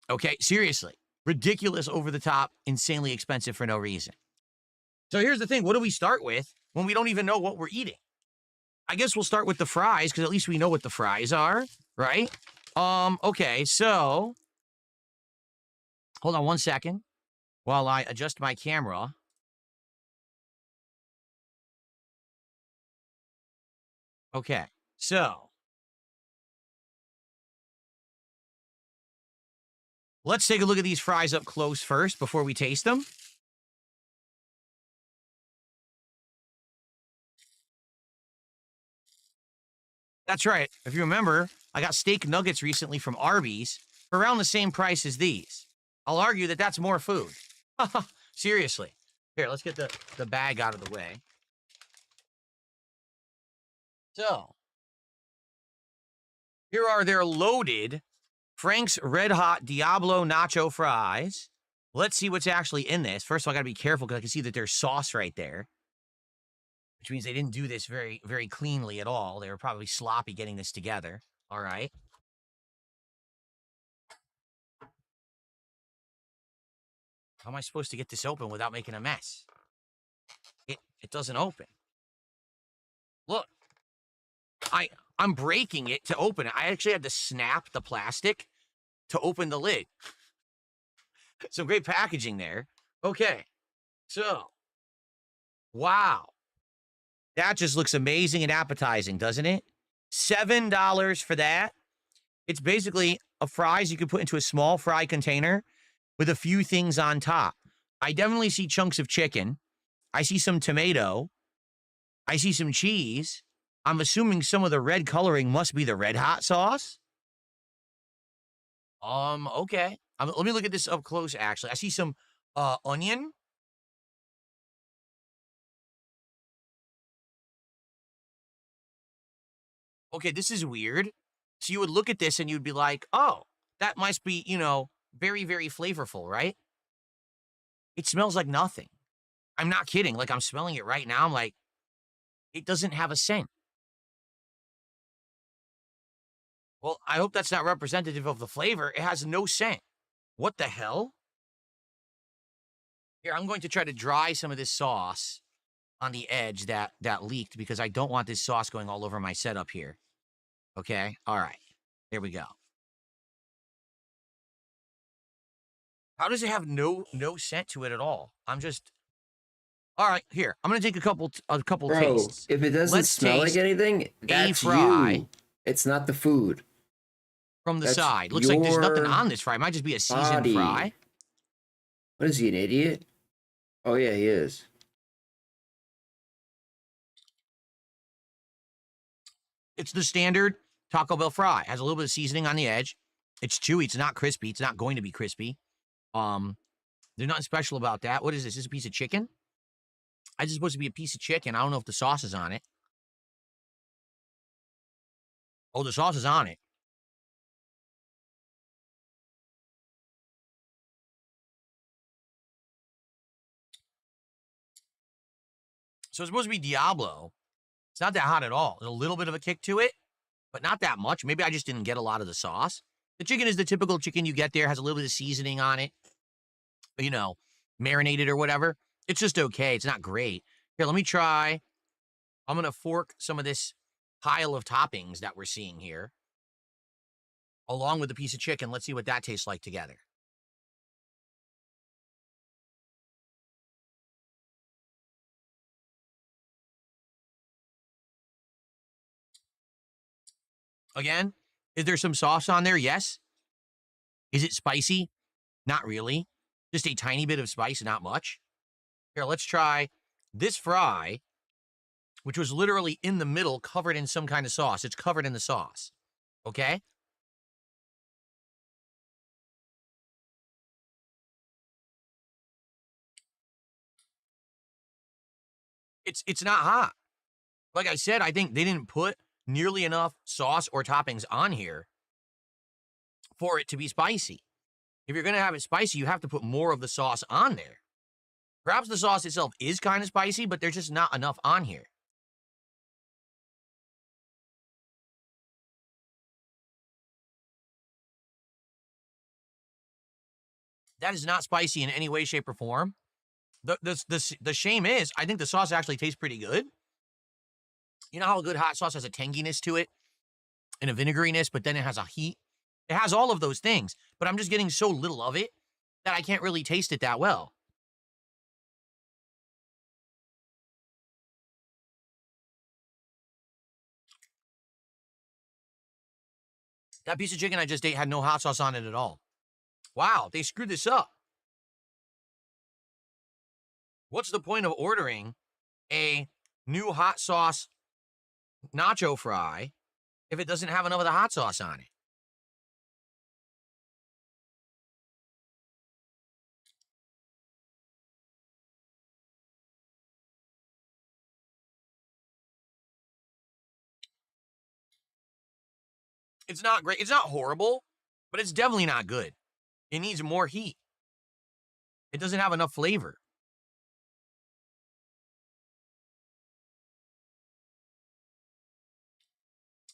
Okay, seriously. Ridiculous, over the top, insanely expensive for no reason. So here's the thing. What do we start with when we don't even know what we're eating? I guess we'll start with the fries because at least we know what the fries are, right? Okay, so hold on one second while I adjust my camera. Okay, so let's take a look at these fries up close first before we taste them. That's right. If you remember, I got steak nuggets recently from Arby's for around the same price as these. I'll argue that that's more food. Seriously. Here, let's get the bag out of the way. So, here are their loaded Frank's Red Hot Diablo Nacho Fries. Let's see what's actually in this. First of all, I got to be careful because I can see that there's sauce right there, which means they didn't do this very, very cleanly at all. They were probably sloppy getting this together. All right. How am I supposed to get this open without making a mess? It doesn't open. Look, I'm breaking it to open it. I actually had to snap the plastic to open the lid. Some great packaging there. Okay, so, wow. That just looks amazing and appetizing, doesn't it? $7 for that. It's basically a fries you could put into a small fry container with a few things on top. I definitely see chunks of chicken. I see some tomato. I see some cheese. I'm assuming some of the red coloring must be the Red Hot sauce. Okay. Let me look at this up close, actually. I see some onion. Okay, this is weird. So you would look at this and you'd be like, oh, that must be, very, very flavorful, right? It smells like nothing. I'm not kidding. Like, I'm smelling it right now. I'm like, it doesn't have a scent. Well, I hope that's not representative of the flavor. It has no scent. What the hell? Here, I'm going to try to dry some of this sauce on the edge that leaked because I don't want this sauce going all over my setup here. Okay? All right. Here we go. How does it have no scent to it at all? I'm just... All right, here. I'm going to take a couple Bro, tastes. if it doesn't smell like anything, that's fry. you. It's not the food. From the That's side. Looks like there's nothing your on this fry. It might just be a seasoned body. fry. What is he, an idiot? Oh, yeah, he is. It's the standard Taco Bell fry. Has a little bit of seasoning on the edge. It's chewy. It's not crispy. It's not going to be crispy. There's nothing special about that. What is this? Is this a piece of chicken? It's supposed to be a piece of chicken. I don't know if the sauce is on it. Oh, the sauce is on it. So it's supposed to be Diablo. It's not that hot at all. There's a little bit of a kick to it, but not that much. Maybe I just didn't get a lot of the sauce. The chicken is the typical chicken you get there. Has a little bit of seasoning on it. Marinated or whatever. It's just okay. It's not great. Here, let me try. I'm going to fork some of this pile of toppings that we're seeing here, along with the piece of chicken. Let's see what that tastes like together. Again, is there some sauce on there? Yes. Is it spicy? Not really. Just a tiny bit of spice, not much. Here, let's try this fry, which was literally in the middle, covered in some kind of sauce. It's covered in the sauce. Okay? It's not hot. Like I said, I think they didn't put nearly enough sauce or toppings on here for it to be spicy. If you're going to have it spicy, you have to put more of the sauce on there. Perhaps the sauce itself is kind of spicy, but there's just not enough on here. That is not spicy in any way, shape, or form. The shame is, I think the sauce actually tastes pretty good. You know how a good hot sauce has a tanginess to it and a vinegariness, but then it has a heat? It has all of those things, but I'm just getting so little of it that I can't really taste it that well. That piece of chicken I just ate had no hot sauce on it at all. Wow, they screwed this up. What's the point of ordering a new hot sauce nacho fry if it doesn't have enough of the hot sauce on it? It's not great. It's not horrible, but it's definitely not good. It needs more heat. It doesn't have enough flavor.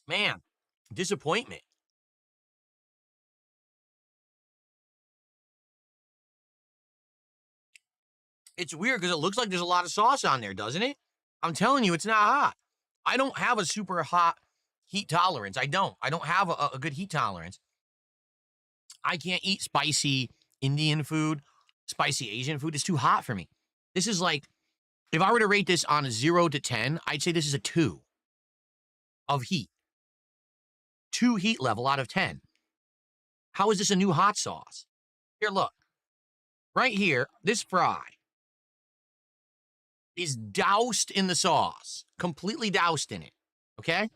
Man, disappointment. It's weird because it looks like there's a lot of sauce on there, doesn't it? I'm telling you, it's not hot. I don't have a super hot heat tolerance. I don't have a good heat tolerance. I can't eat spicy Indian food, spicy Asian food. It's too hot for me. This is like, if I were to rate this on a 0 to 10, I'd say this is a 2 of heat. 2 heat level out of 10. How is this a new hot sauce? Here, look. Right here, this fry is doused in the sauce. Completely doused in it. Okay?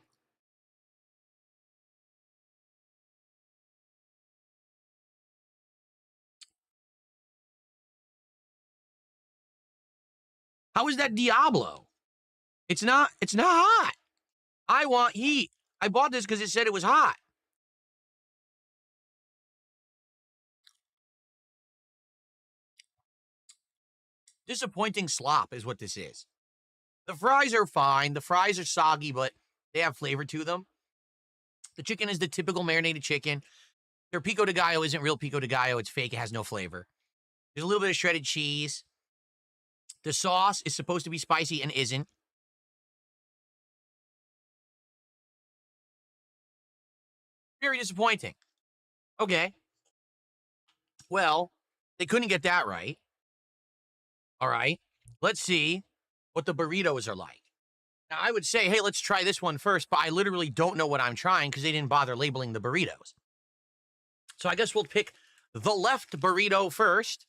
How is that Diablo? It's not hot. I want heat. I bought this because it said it was hot. Disappointing slop is what this is. The fries are fine. The fries are soggy, but they have flavor to them. The chicken is the typical marinated chicken. Their pico de gallo isn't real pico de gallo. It's fake. It has no flavor. There's a little bit of shredded cheese. The sauce is supposed to be spicy and isn't. Very disappointing. Okay. Well, they couldn't get that right. All right. Let's see what the burritos are like. Now, I would say, hey, let's try this one first, but I literally don't know what I'm trying because they didn't bother labeling the burritos. So I guess we'll pick the left burrito first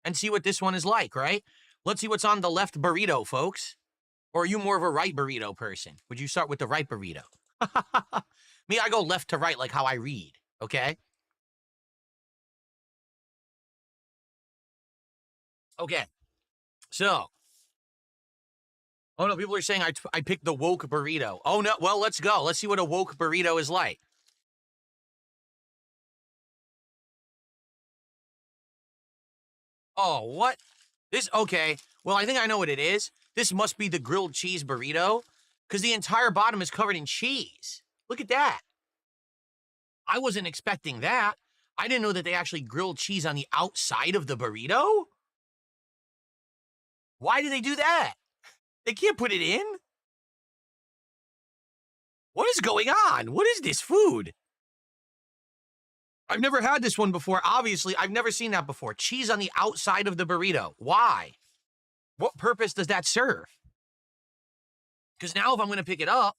and see what this one is like, right? Let's see what's on the left burrito, folks. Or are you more of a right burrito person? Would you start with the right burrito? Me, I go left to right like how I read, okay? Okay. So. Oh, no, people are saying I picked the woke burrito. Oh, no. Well, let's go. Let's see what a woke burrito is like. Oh, what? This, okay. Well, I think I know what it is. This must be the grilled cheese burrito because the entire bottom is covered in cheese. Look at that. I wasn't expecting that. I didn't know that they actually grilled cheese on the outside of the burrito. Why do they do that? They can't put it in? What is going on? What is this food? I've never had this one before. Obviously, I've never seen that before. Cheese on the outside of the burrito. Why? What purpose does that serve? Because now if I'm going to pick it up,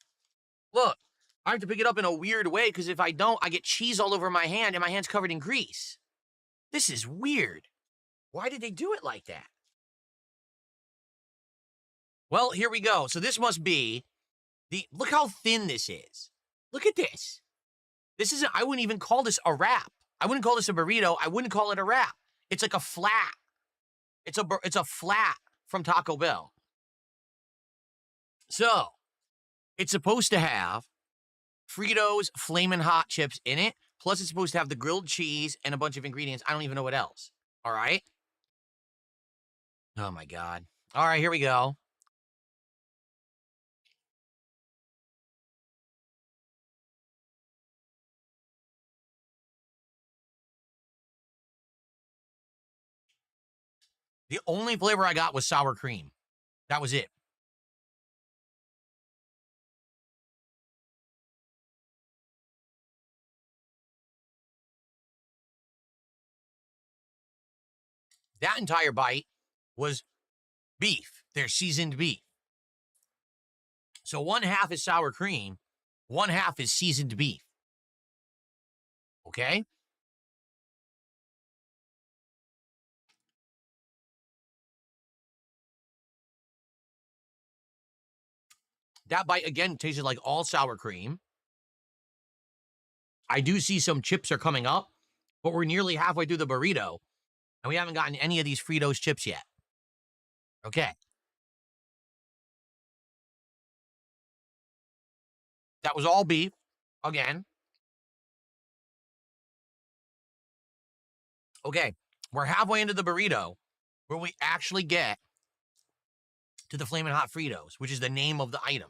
look, I have to pick it up in a weird way because if I don't, I get cheese all over my hand and my hand's covered in grease. This is weird. Why did they do it like that? Well, here we go. So this must be look how thin this is. Look at this. This isn't, I wouldn't even call this a wrap. I wouldn't call this a burrito. I wouldn't call it a wrap. It's like a flat. It's a flat from Taco Bell. So, it's supposed to have Fritos Flamin' Hot chips in it, plus it's supposed to have the grilled cheese and a bunch of ingredients. I don't even know what else. All right? Oh, my God. All right, here we go. The only flavor I got was sour cream. That was it. That entire bite was beef. They're seasoned beef. So one half is sour cream, one half is seasoned beef. Okay? That bite, again, tasted like all sour cream. I do see some chips are coming up, but we're nearly halfway through the burrito, and we haven't gotten any of these Fritos chips yet. Okay. That was all beef, again. Okay, we're halfway into the burrito where we actually get to the Flamin' Hot Fritos, which is the name of the item.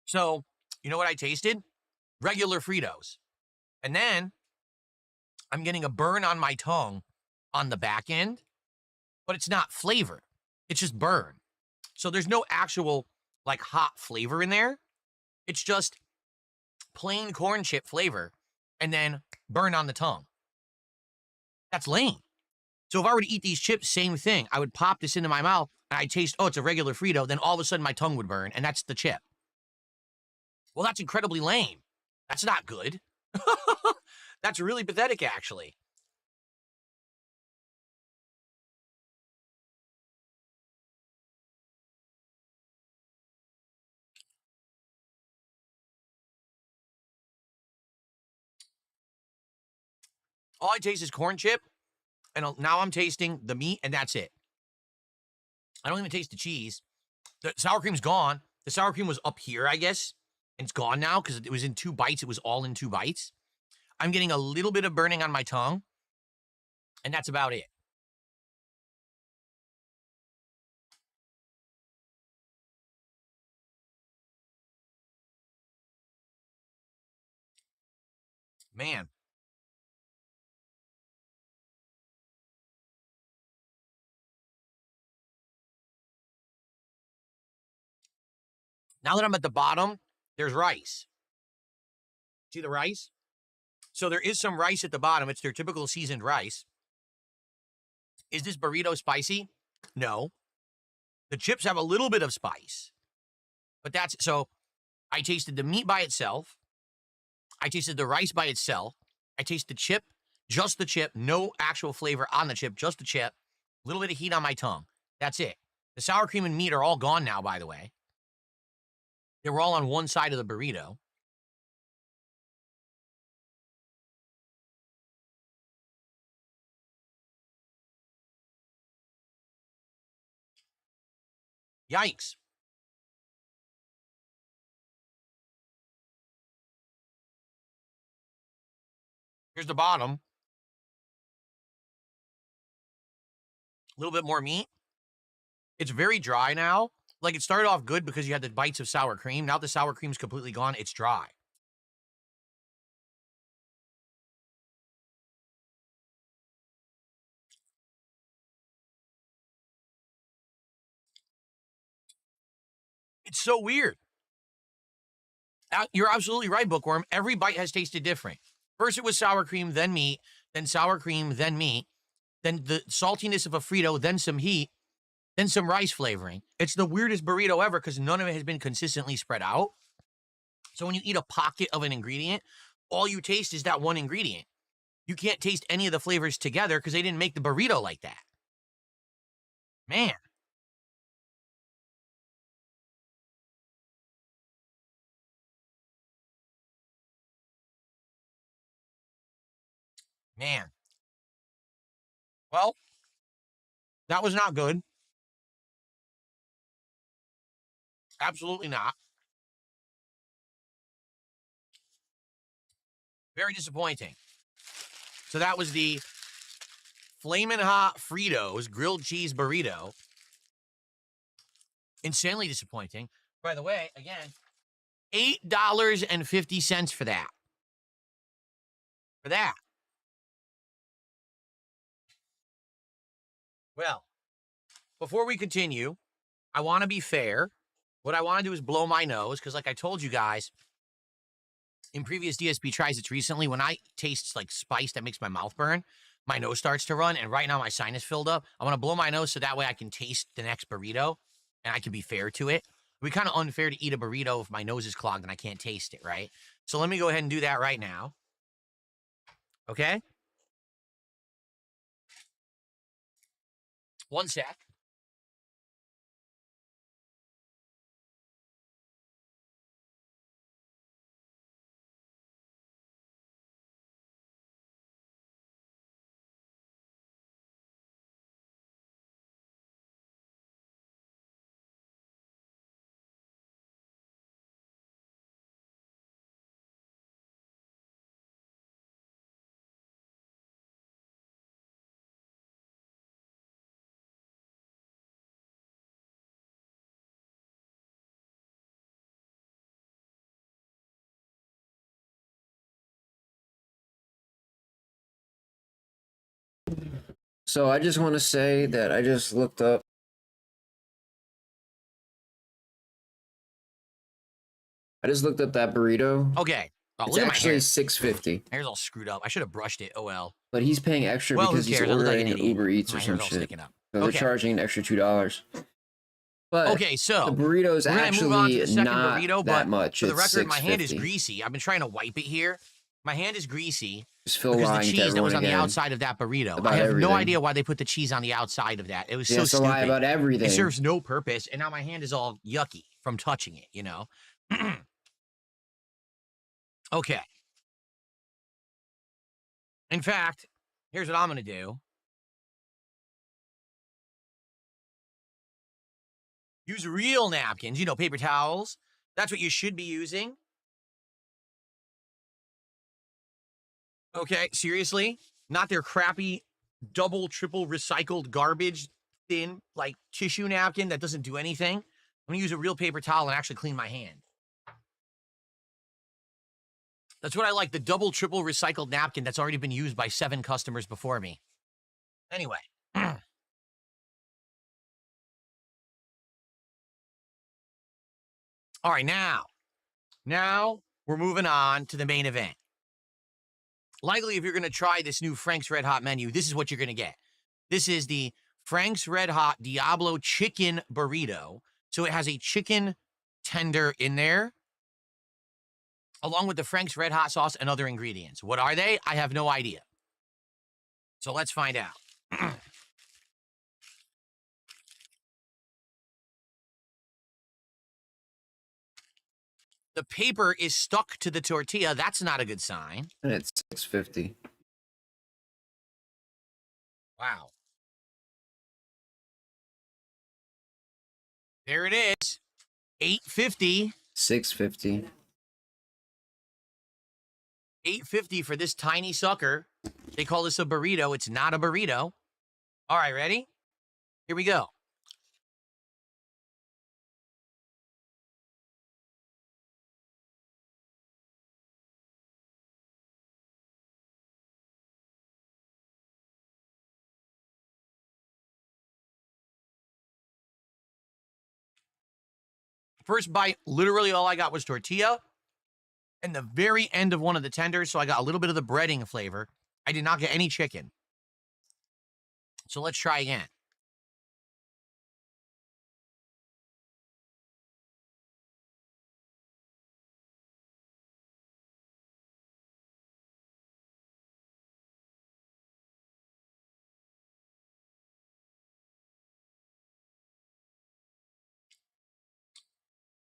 So, you know what I tasted? Regular Fritos. And then I'm getting a burn on my tongue on the back end, but it's not flavor. It's just burn. So there's no actual like hot flavor in there. It's just plain corn chip flavor and then burn on the tongue. That's lame. So if I were to eat these chips, same thing. I would pop this into my mouth and I'd taste, oh, it's a regular Frito. Then all of a sudden my tongue would burn and that's the chip. Well, that's incredibly lame. That's not good. That's really pathetic, actually. All I taste is corn chip, and now I'm tasting the meat, and that's it. I don't even taste the cheese. The sour cream's gone. The sour cream was up here, I guess, and it's gone now because it was in 2 bites. It was all in 2 bites. I'm getting a little bit of burning on my tongue, and that's about it. Man. Now that I'm at the bottom, there's rice. See the rice? So there is some rice at the bottom. It's their typical seasoned rice. Is this burrito spicy? No. The chips have a little bit of spice. But that's, so I tasted the meat by itself. I tasted the rice by itself. I tasted the chip, just the chip, no actual flavor on the chip, just the chip. A little bit of heat on my tongue. That's it. The sour cream and meat are all gone now, by the way. They were all on one side of the burrito. Yikes. Here's the bottom. A little bit more meat. It's very dry now. Like, it started off good because you had the bites of sour cream. Now the sour cream's completely gone. It's dry. It's so weird. You're absolutely right, Bookworm. Every bite has tasted different. First it was sour cream, then meat, then sour cream, then meat, then the saltiness of a Frito, then some heat, then some rice flavoring. It's the weirdest burrito ever because none of it has been consistently spread out. So when you eat a pocket of an ingredient, all you taste is that one ingredient. You can't taste any of the flavors together because they didn't make the burrito like that. Man. Man. Well, that was not good. Absolutely not. Very disappointing. So that was the Flamin' Hot Fritos grilled cheese burrito. Insanely disappointing. By the way, again, $8.50 for that. For that. Well, before we continue, I want to be fair. What I want to do is blow my nose, because like I told you guys, in previous DSP tries it's recently, when I taste like spice that makes my mouth burn, my nose starts to run, and right now my sinus filled up. I want to blow my nose so that way I can taste the next burrito, and I can be fair to it. It'd be kind of unfair to eat a burrito if my nose is clogged and I can't taste it, right? So let me go ahead and do that right now. Okay? One sec. So I just want to say that I just looked up. I just looked up that burrito. Okay. Oh, It's look at my actually hair. $6.50. My hair's all screwed up. I should have brushed it. Oh, well. But he's paying extra Well, who because he's cares? I look like an ordering idiot. Uber Eats My or hair's some all shit. sticking up. So Okay. they're charging an extra $2. But okay, so the burrito's we're gonna move on to actually the second not burrito, that but much. for the It's record, my hand is $6.50. greasy. I've been trying to wipe it here. My hand is greasy Just Phil because the lying to cheese that was everyone on the again outside of that burrito. about I have no everything. idea why they put the cheese on the outside of that. It was Yeah, so it's a stupid. lie about everything. It serves no purpose, and now my hand is all yucky from touching it, you know? Okay. In fact, here's what I'm going to do. Use real napkins, you know, paper towels. That's what you should be using. Okay, seriously? Not their crappy double, triple recycled garbage thin, like tissue napkin that doesn't do anything. I'm going to use a real paper towel and actually clean my hand. That's what I like, the double, triple recycled napkin that's already been used by 7 customers before me. Anyway. All right, now we're moving on to the main event. Likely, if you're going to try this new Frank's Red Hot menu, this is what you're going to get. This is the Frank's Red Hot Diablo Chicken Burrito. So it has a chicken tender in there, along with the Frank's Red Hot sauce and other ingredients. What are they? I have no idea. So let's find out. The paper is stuck to the tortilla. That's not a good sign. And it's $6.50. Wow. There it is. $8.50. $6.50. $8.50 for this tiny sucker. They call this a burrito. It's not a burrito. All right, ready? Here we go. First bite, literally all I got was tortilla and the very end of one of the tenders, so I got a little bit of the breading flavor. I did not get any chicken. So let's try again.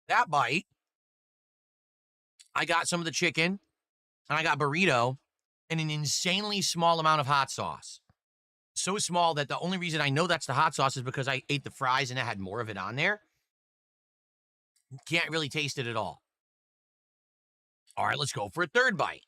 That bite, I got some of the chicken, and I got burrito, and an insanely small amount of hot sauce. So small that the only reason I know that's the hot sauce is because I ate the fries and it had more of it on there. Can't really taste it at all. All right, let's go for a third bite.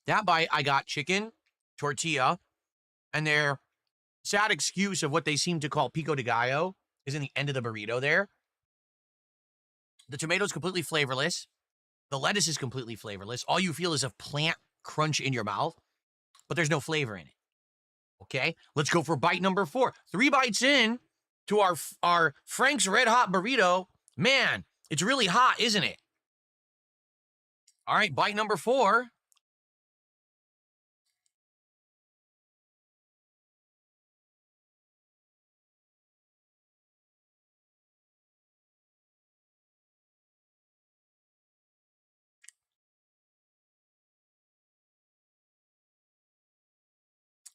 That bite, I got chicken, tortilla, and their sad excuse of what they seem to call pico de gallo is in the end of the burrito there. The tomato's completely flavorless. The lettuce is completely flavorless. All you feel is a plant crunch in your mouth, but there's no flavor in it. Okay, let's go for bite number 4. 3 bites in to our Frank's Red Hot burrito. Man, it's really hot, isn't it? All right, bite number 4.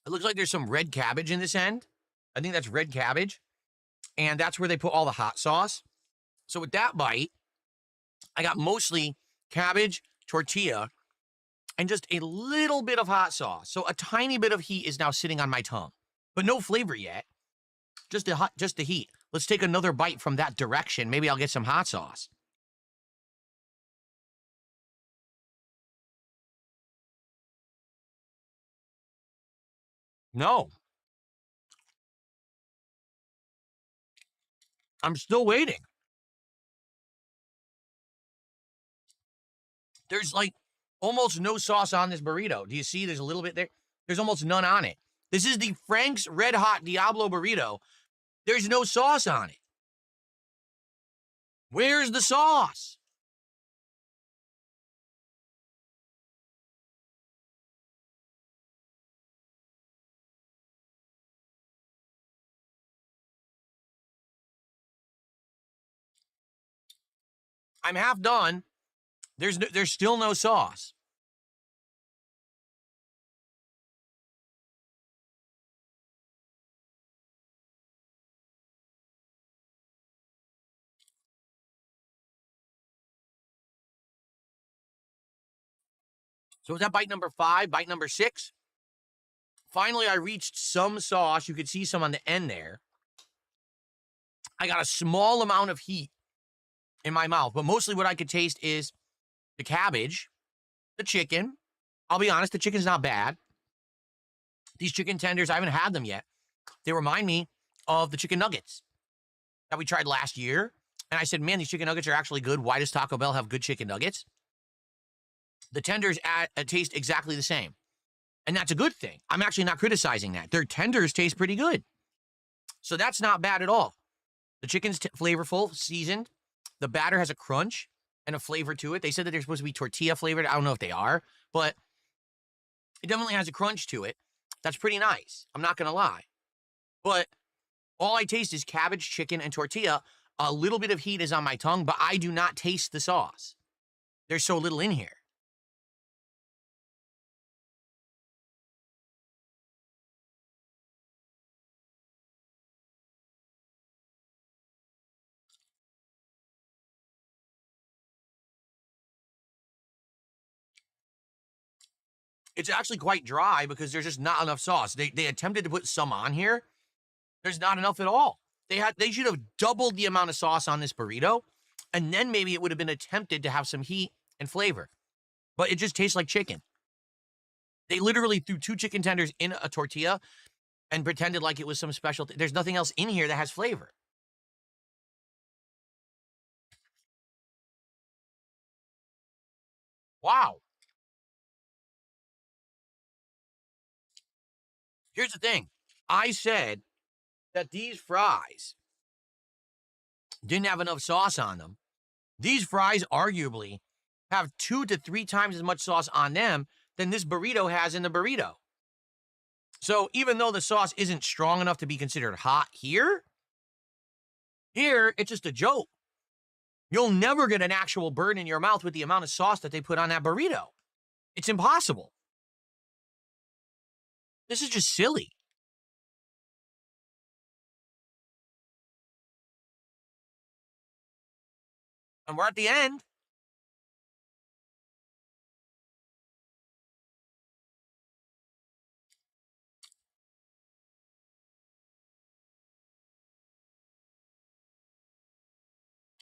It looks like there's some red cabbage in this end. I think that's red cabbage. And that's where they put all the hot sauce. So with that bite, I got mostly cabbage, tortilla, and just a little bit of hot sauce. So a tiny bit of heat is now sitting on my tongue, but no flavor yet. Just the heat. Let's take another bite from that direction. Maybe I'll get some hot sauce. No. I'm still waiting. There's like almost no sauce on this burrito. Do you see there's a little bit there? There's almost none on it. This is the Frank's Red Hot Diablo burrito. There's no sauce on it. Where's the sauce? I'm half done. There's still no sauce. So was that bite number 5, bite number 6? Finally, I reached some sauce. You could see some on the end there. I got a small amount of heat in my mouth, but mostly what I could taste is the cabbage, the chicken. I'll be honest, the chicken's not bad. These chicken tenders, I haven't had them yet. They remind me of the chicken nuggets that we tried last year. And I said, man, these chicken nuggets are actually good. Why does Taco Bell have good chicken nuggets? The tenders taste exactly the same. And that's a good thing. I'm actually not criticizing that. Their tenders taste pretty good. So that's not bad at all. The chicken's flavorful, seasoned. The batter has a crunch and a flavor to it. They said that they're supposed to be tortilla flavored. I don't know if they are, but it definitely has a crunch to it. That's pretty nice. I'm not going to lie. But all I taste is cabbage, chicken, and tortilla. A little bit of heat is on my tongue, but I do not taste the sauce. There's so little in here. It's actually quite dry because there's just not enough sauce. They attempted to put some on here. There's not enough at all. They should have doubled the amount of sauce on this burrito, and then maybe it would have been attempted to have some heat and flavor. But it just tastes like chicken. They literally threw 2 chicken tenders in a tortilla and pretended like it was some special thing. There's nothing else in here that has flavor. Wow. Here's the thing. I said that these fries didn't have enough sauce on them. These fries arguably have 2 to 3 times as much sauce on them than this burrito has in the burrito. So even though the sauce isn't strong enough to be considered hot here it's just a joke. You'll never get an actual burn in your mouth with the amount of sauce that they put on that burrito. It's impossible. This is just silly. And we're at the end.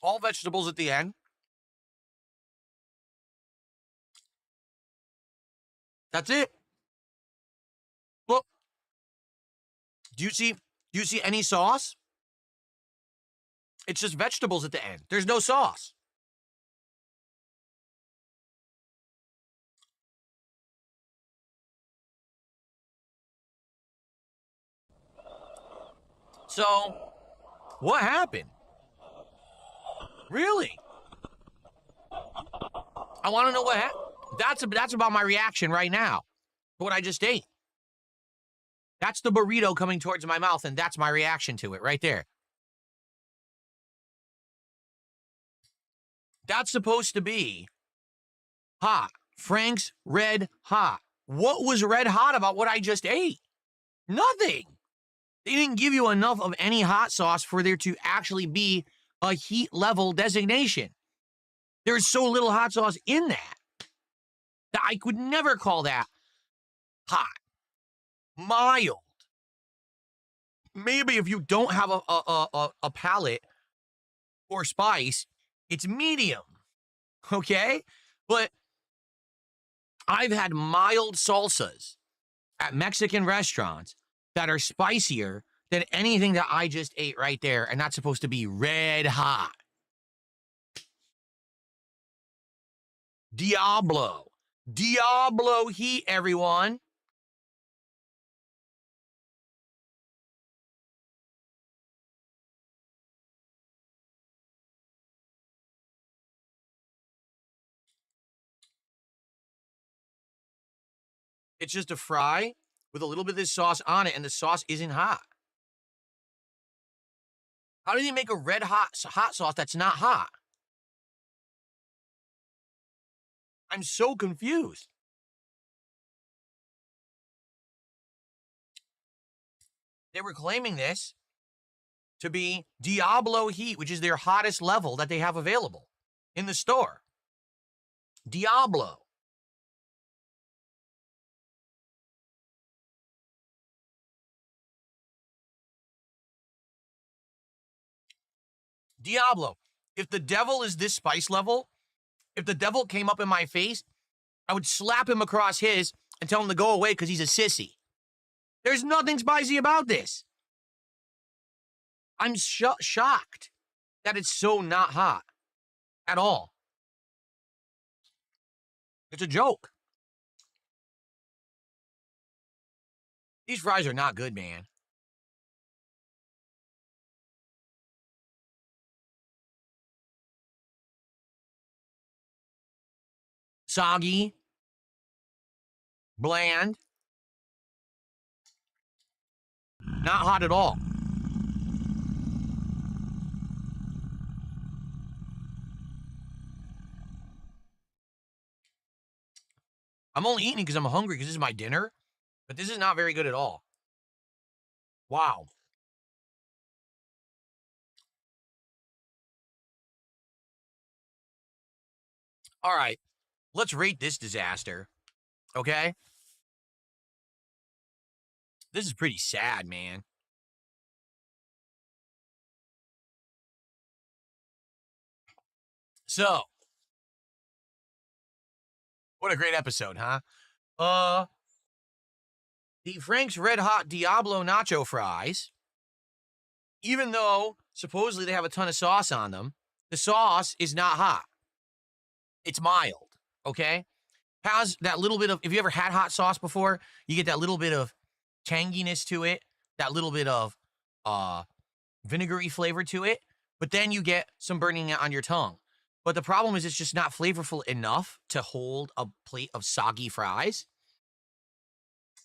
All vegetables at the end. That's it. Look. Do you see any sauce? It's just vegetables at the end. There's no sauce. So, what happened? Really? I want to know what happened. That's about my reaction right now to what I just ate. That's the burrito coming towards my mouth, and that's my reaction to it right there. That's supposed to be hot. Frank's Red Hot. What was red hot about what I just ate? Nothing. They didn't give you enough of any hot sauce for there to actually be a heat level designation. There's so little hot sauce in that I could never call that hot. Mild. Maybe if you don't have a palate for spice, it's medium. Okay? But I've had mild salsas at Mexican restaurants that are spicier than anything that I just ate right there, and that's supposed to be red hot. Diablo. Diablo heat, everyone. It's just a fry with a little bit of this sauce on it, and the sauce isn't hot. How do you make a red hot sauce that's not hot? I'm so confused. They were claiming this to be Diablo heat, which is their hottest level that they have available in the store. Diablo. Diablo. If the devil is this spice level, if the devil came up in my face, I would slap him across his and tell him to go away because he's a sissy. There's nothing spicy about this. I'm shocked that it's so not hot at all. It's a joke. These fries are not good, man. Soggy. Bland. Not hot at all. I'm only eating because I'm hungry because this is my dinner, but this is not very good at all. Wow. All right, let's rate this disaster, okay? This is pretty sad, man. So, what a great episode, huh? The Frank's Red Hot Diablo Nacho Fries, even though supposedly they have a ton of sauce on them, the sauce is not hot. It's mild, okay? Has that little bit of, if you ever had hot sauce before, you get that little bit of tanginess to it, that little bit of vinegary flavor to it, but then you get some burning on your tongue. But the problem is it's just not flavorful enough to hold a plate of soggy fries.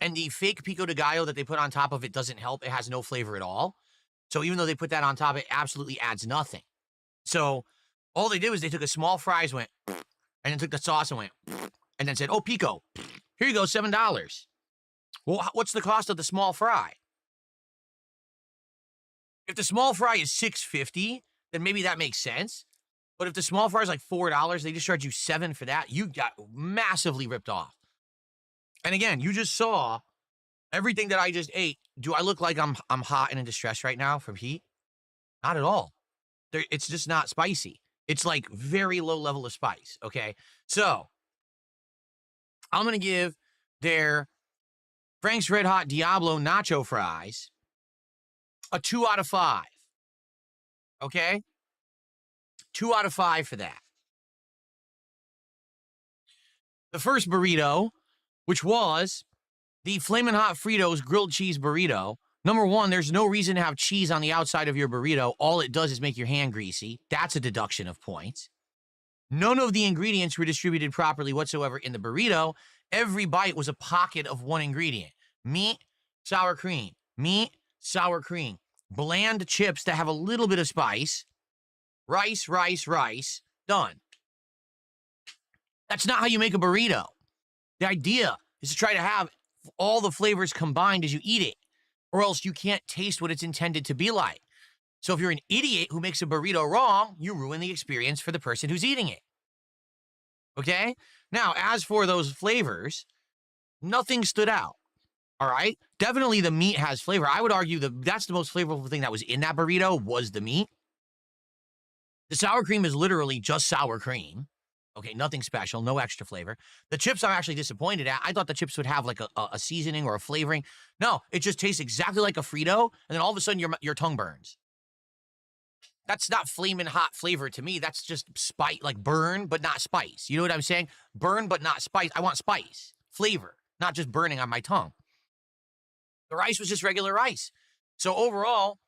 And the fake pico de gallo that they put on top of it doesn't help. It has no flavor at all. So even though they put that on top, it absolutely adds nothing. So all they did was they took a small fries, went, and then took the sauce and went, and then said, oh, pico, here you go, $7. Well, what's the cost of the small fry? If the small fry is $6.50, then maybe that makes sense. But if the small fry is like $4, they just charge you $7 for that, you got massively ripped off. And again, you just saw everything that I just ate. Do I look like I'm hot and in distress right now from heat? Not at all. It's just not spicy. It's like very low level of spice, okay? So, I'm going to give their Frank's Red Hot Diablo nacho fries a 2 out of 5. Okay? 2 out of 5 for that. The first burrito, which was the Flamin' Hot Fritos grilled cheese burrito. Number one, there's no reason to have cheese on the outside of your burrito. All it does is make your hand greasy. That's a deduction of points. None of the ingredients were distributed properly whatsoever in the burrito. Every bite was a pocket of one ingredient. Meat, sour cream. Meat, sour cream. Bland chips that have a little bit of spice. Rice, rice, rice. Done. That's not how you make a burrito. The idea is to try to have all the flavors combined as you eat it, or else you can't taste what it's intended to be like. So if you're an idiot who makes a burrito wrong, you ruin the experience for the person who's eating it. Okay? Now, as for those flavors, nothing stood out. All right? Definitely the meat has flavor. I would argue that's the most flavorful thing that was in that burrito was the meat. The sour cream is literally just sour cream. Okay, nothing special, no extra flavor. The chips I'm actually disappointed at. I thought the chips would have like a seasoning or a flavoring. No, it just tastes exactly like a Frito, and then all of a sudden your tongue burns. That's not flaming hot flavor to me. That's just spice, like burn, but not spice. You know what I'm saying? Burn, but not spice. I want spice, flavor, not just burning on my tongue. The rice was just regular rice. So overall,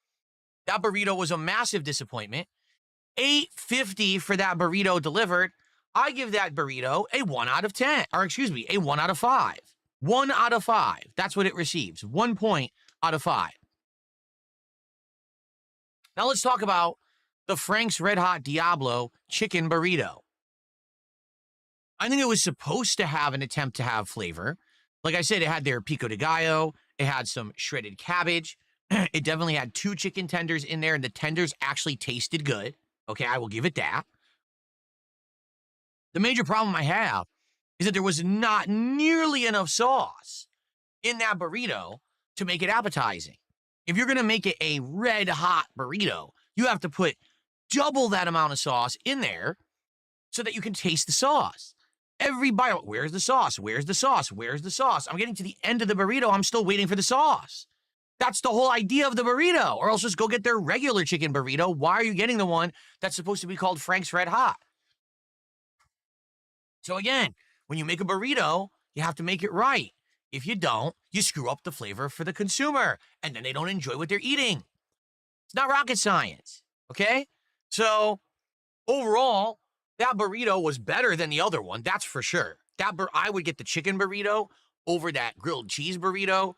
that burrito was a massive disappointment. $8.50 for that burrito delivered. I give that burrito a 1 out of 10, or excuse me, a 1 out of 5. 1 out of 5. That's what it receives. 1 point out of 5. Now let's talk about the Frank's Red Hot Diablo chicken burrito. I think it was supposed to have an attempt to have flavor. Like I said, it had their pico de gallo. It had some shredded cabbage. It definitely had 2 chicken tenders in there, and the tenders actually tasted good. Okay, I will give it that. The major problem I have is that there was not nearly enough sauce in that burrito to make it appetizing. If you're going to make it a red hot burrito, you have to put double that amount of sauce in there so that you can taste the sauce. Every bite, where's the sauce? Where's the sauce? Where's the sauce? I'm getting to the end of the burrito. I'm still waiting for the sauce. That's the whole idea of the burrito. Or else just go get their regular chicken burrito. Why are you getting the one that's supposed to be called Frank's Red Hot? So again, when you make a burrito, you have to make it right. If you don't, you screw up the flavor for the consumer, and then they don't enjoy what they're eating. It's not rocket science, okay? So overall, that burrito was better than the other one, that's for sure. I would get the chicken burrito over that grilled cheese burrito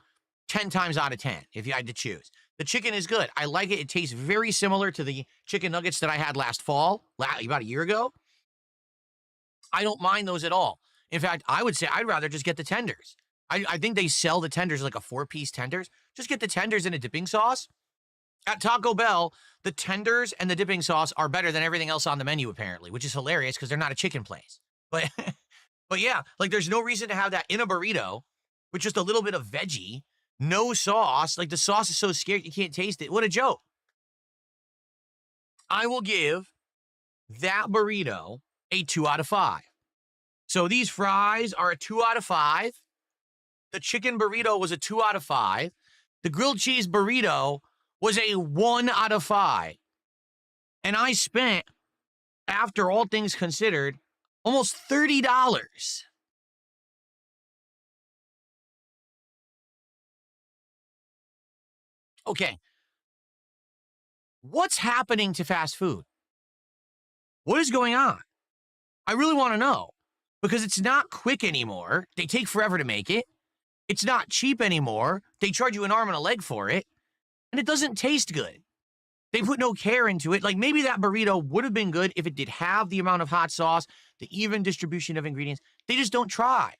10 times out of 10 if you had to choose. The chicken is good. I like it. It tastes very similar to the chicken nuggets that I had last fall, about a year ago. I don't mind those at all. In fact, I would say I'd rather just get the tenders. I think they sell the tenders like a 4-piece tenders. Just get the tenders in a dipping sauce. At Taco Bell, the tenders and the dipping sauce are better than everything else on the menu, apparently, which is hilarious because they're not a chicken place. But yeah, like there's no reason to have that in a burrito with just a little bit of veggie, no sauce. Like the sauce is so scarce you can't taste it. What a joke. I will give that burrito a 2 out of 5. So these fries are a 2 out of 5. The chicken burrito was a 2 out of 5. The grilled cheese burrito was a 1 out of 5. And I spent, after all things considered, almost $30. Okay. What's happening to fast food? What is going on? I really want to know, because it's not quick anymore. They take forever to make it. It's not cheap anymore. They charge you an arm and a leg for it, and it doesn't taste good. They put no care into it. Like maybe that burrito would have been good if it did have the amount of hot sauce, the even distribution of ingredients. They just don't try.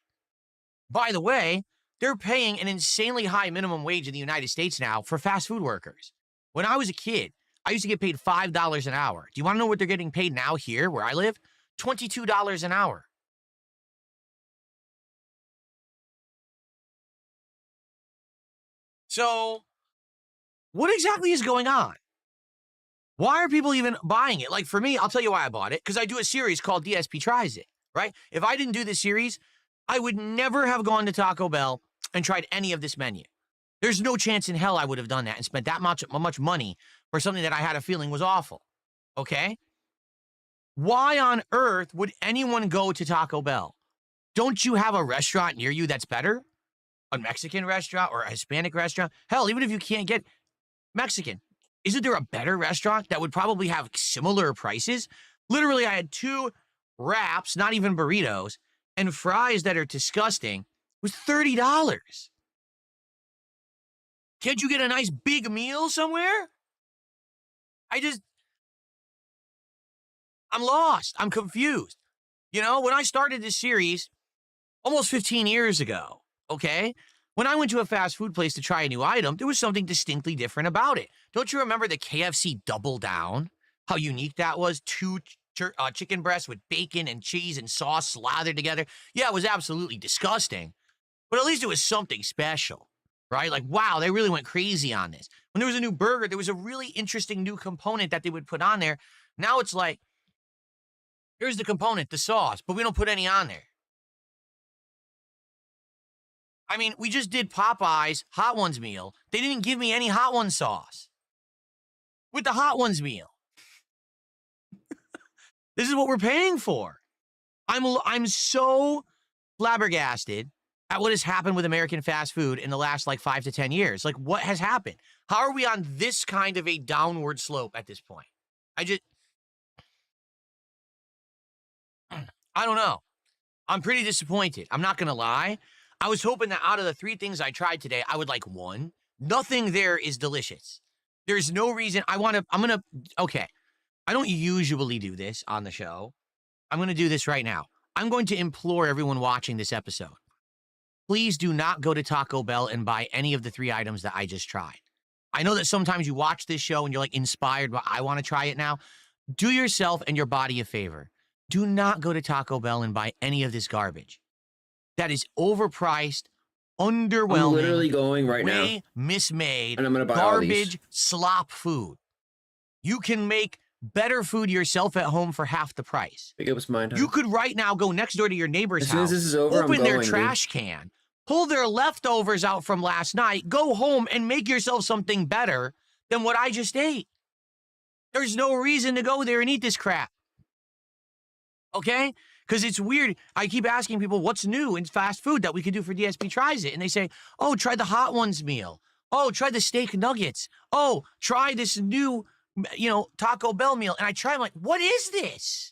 By the way, they're paying an insanely high minimum wage in the United States now for fast food workers. When I was a kid, I used to get paid $5 an hour. Do you want to know what they're getting paid now here where I live? $22 an hour. So, what exactly is going on? Why are people even buying it? Like, for me, I'll tell you why I bought it. Because I do a series called DSP Tries It, right? If I didn't do this series, I would never have gone to Taco Bell and tried any of this menu. There's no chance in hell I would have done that and spent that much money for something that I had a feeling was awful, okay? Why on earth would anyone go to Taco Bell? Don't you have a restaurant near you that's better? A Mexican restaurant or a Hispanic restaurant? Hell, even if you can't get Mexican, isn't there a better restaurant that would probably have similar prices? Literally, I had 2 wraps, not even burritos, and fries that are disgusting. It was $30. Can't you get a nice big meal somewhere? I'm lost. I'm confused. You know, when I started this series almost 15 years ago, okay, when I went to a fast food place to try a new item, there was something distinctly different about it. Don't you remember the KFC Double Down? How unique that was? 2 chicken breasts with bacon and cheese and sauce slathered together. Yeah, it was absolutely disgusting. But at least it was something special, right? Like, wow, they really went crazy on this. When there was a new burger, there was a really interesting new component that they would put on there. Now it's like, here's the component, the sauce, but we don't put any on there. I mean, we just did Popeye's Hot Ones meal. They didn't give me any Hot Ones sauce with the Hot Ones meal. This is what we're paying for. I'm so flabbergasted at what has happened with American fast food in the last like 5 to 10 years. Like, what has happened? How are we on this kind of a downward slope at this point? I don't know. I'm pretty disappointed. I'm not going to lie. I was hoping that out of the 3 things I tried today, I would like 1. Nothing there is delicious. There's no reason okay. I don't usually do this on the show. I'm going to do this right now. I'm going to implore everyone watching this episode. Please do not go to Taco Bell and buy any of the 3 items that I just tried. I know that sometimes you watch this show and you're like inspired, but I want to try it now. Do yourself and your body a favor. Do not go to Taco Bell and buy any of this garbage. That is overpriced, underwhelming. I'm literally going right now. Way mismade, and I'm gonna buy all these. garbage, slop food. You can make better food yourself at home for half the price. Pick up his mind. You could right now go next door to your neighbor's As soon house, as this is over, open I'm their going, trash can, pull their leftovers out from last night, go home and make yourself something better than what I just ate. There's no reason to go there and eat this crap. Okay? Because it's weird. I keep asking people, what's new in fast food that we could do for DSP Tries It? And they say, oh, try the Hot Ones meal. Oh, try the steak nuggets. Oh, try this new, Taco Bell meal. And I try, I'm like, what is this?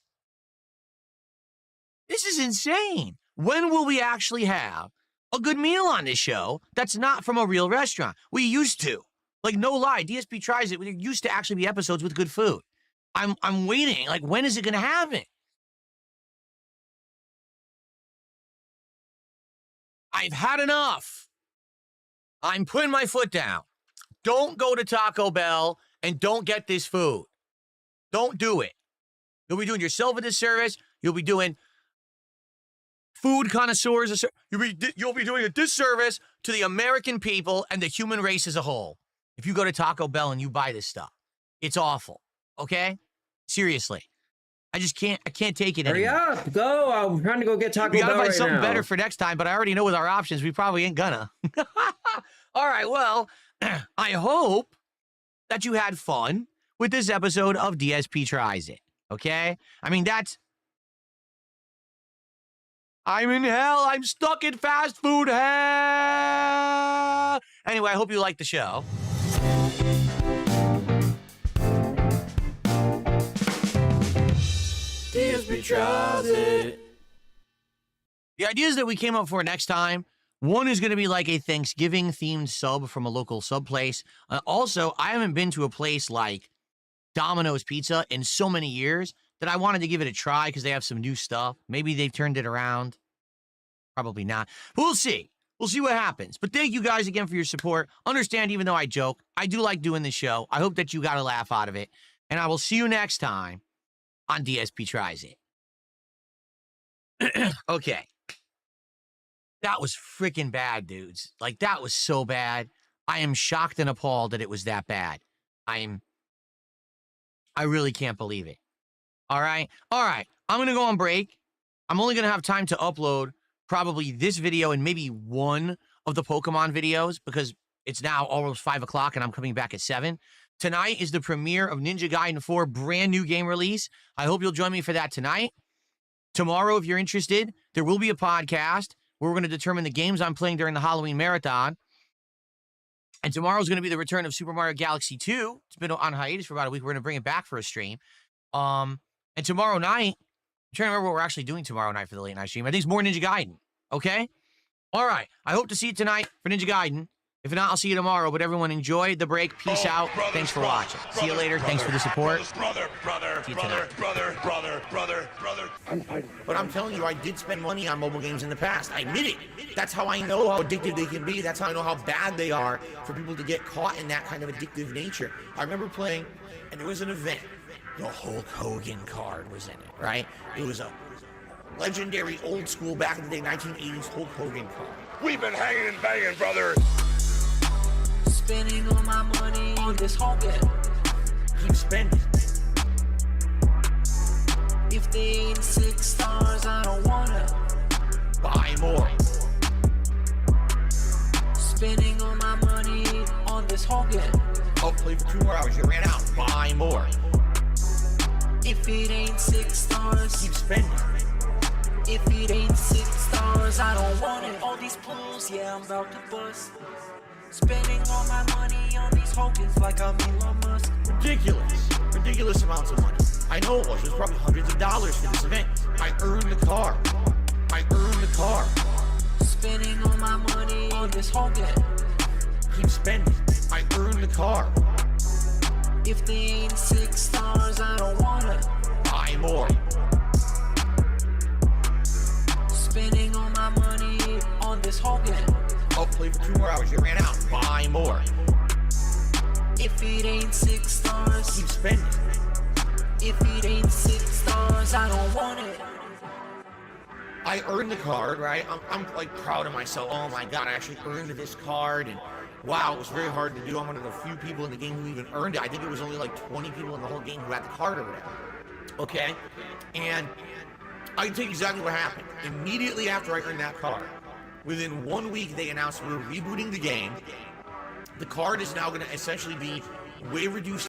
This is insane. When will we actually have a good meal on this show that's not from a real restaurant? We used to. Like, no lie, DSP Tries It. There used to actually be episodes with good food. I'm waiting. Like, when is it going to happen? I've had enough. I'm putting my foot down. Don't go to Taco Bell and don't get this food. Don't do it. You'll be doing yourself a disservice. You'll be doing food connoisseurs. You'll be doing a disservice to the American people and the human race as a whole. If you go to Taco Bell and you buy this stuff, it's awful. Okay? Seriously. I can't take it anymore. Hurry up, go. I'm trying to go get Taco Bell. We gotta find right something now. better for next time, but I already know with our options, we probably ain't gonna. All right, well, I hope that you had fun with this episode of DSP Tries It, okay? I mean, I'm in hell. I'm stuck in fast food hell. Anyway, I hope you liked the show. DSP Tries It. The ideas that we came up for next time, one is going to be like a Thanksgiving-themed sub from a local sub place. Also, I haven't been to a place like Domino's Pizza in so many years that I wanted to give it a try because they have some new stuff. Maybe they've turned it around. Probably not. We'll see. We'll see what happens. But thank you guys again for your support. Understand, even though I joke, I do like doing this show. I hope that you got a laugh out of it. And I will see you next time on DSP Tries It. Okay. That was freaking bad, dudes. Like, that was so bad. I am shocked and appalled that it was that bad. I really can't believe it. All right? All right. I'm going to go on break. I'm only going to have time to upload probably this video and maybe one of the Pokemon videos because it's now almost 5 o'clock and I'm coming back at 7. Tonight is the premiere of Ninja Gaiden 4 brand new game release. I hope you'll join me for that tonight. Tomorrow, if you're interested, there will be a podcast where we're going to determine the games I'm playing during the Halloween marathon. And tomorrow is going to be the return of Super Mario Galaxy 2. It's been on hiatus for about a week. We're going to bring it back for a stream. And tomorrow night, I'm trying to remember what we're actually doing tomorrow night for the late night stream. I think it's more Ninja Gaiden. Okay? All right. I hope to see you tonight for Ninja Gaiden. If not, I'll see you tomorrow. But everyone, enjoy the break. Peace out. Thanks for watching. See you later. Thanks for the support. Brother. But I'm telling you, I did spend money on mobile games in the past. I admit it. That's how I know how addictive they can be. That's how I know how bad they are for people to get caught in that kind of addictive nature. I remember playing, and there was an event. The Hulk Hogan card was in it, right? It was a legendary old school back in the day 1980s Hulk Hogan card. We've been hanging and banging, brother. Spending all my money on this Hogan. Keep spending. If they ain't 6 stars, I don't wanna buy more. Spending all my money on this Hogan. Oh, play for 2 more hours. You ran out. Buy more. If it ain't 6 stars, keep spending. If it ain't 6 stars, I don't want it. All these pools, yeah, I'm about to bust. Spending all my money on these Hogans like I'm Elon Musk. Ridiculous amounts of money. I know it was. It was probably hundreds of dollars for this event. I earned the car. Spending all my money on this Hogan. Keep spending. I earned the car. If they ain't 6 stars, I don't wanna buy more. Spending all my money on this Hogan. Oh, play for 2 more hours. You ran out. Buy more. If it ain't 6 stars, keep spending. If it ain't 6 stars, I don't want it. I earned the card, right? I'm like proud of myself. Oh my God, I actually earned this card, and wow, it was very hard to do. I'm one of the few people in the game who even earned it. I think it was only like 20 people in the whole game who had the card or whatever. Okay? And I can tell you exactly what happened. Immediately after I earned that card, within 1 week, they announced we were rebooting the game. The card is now going to essentially be way reduced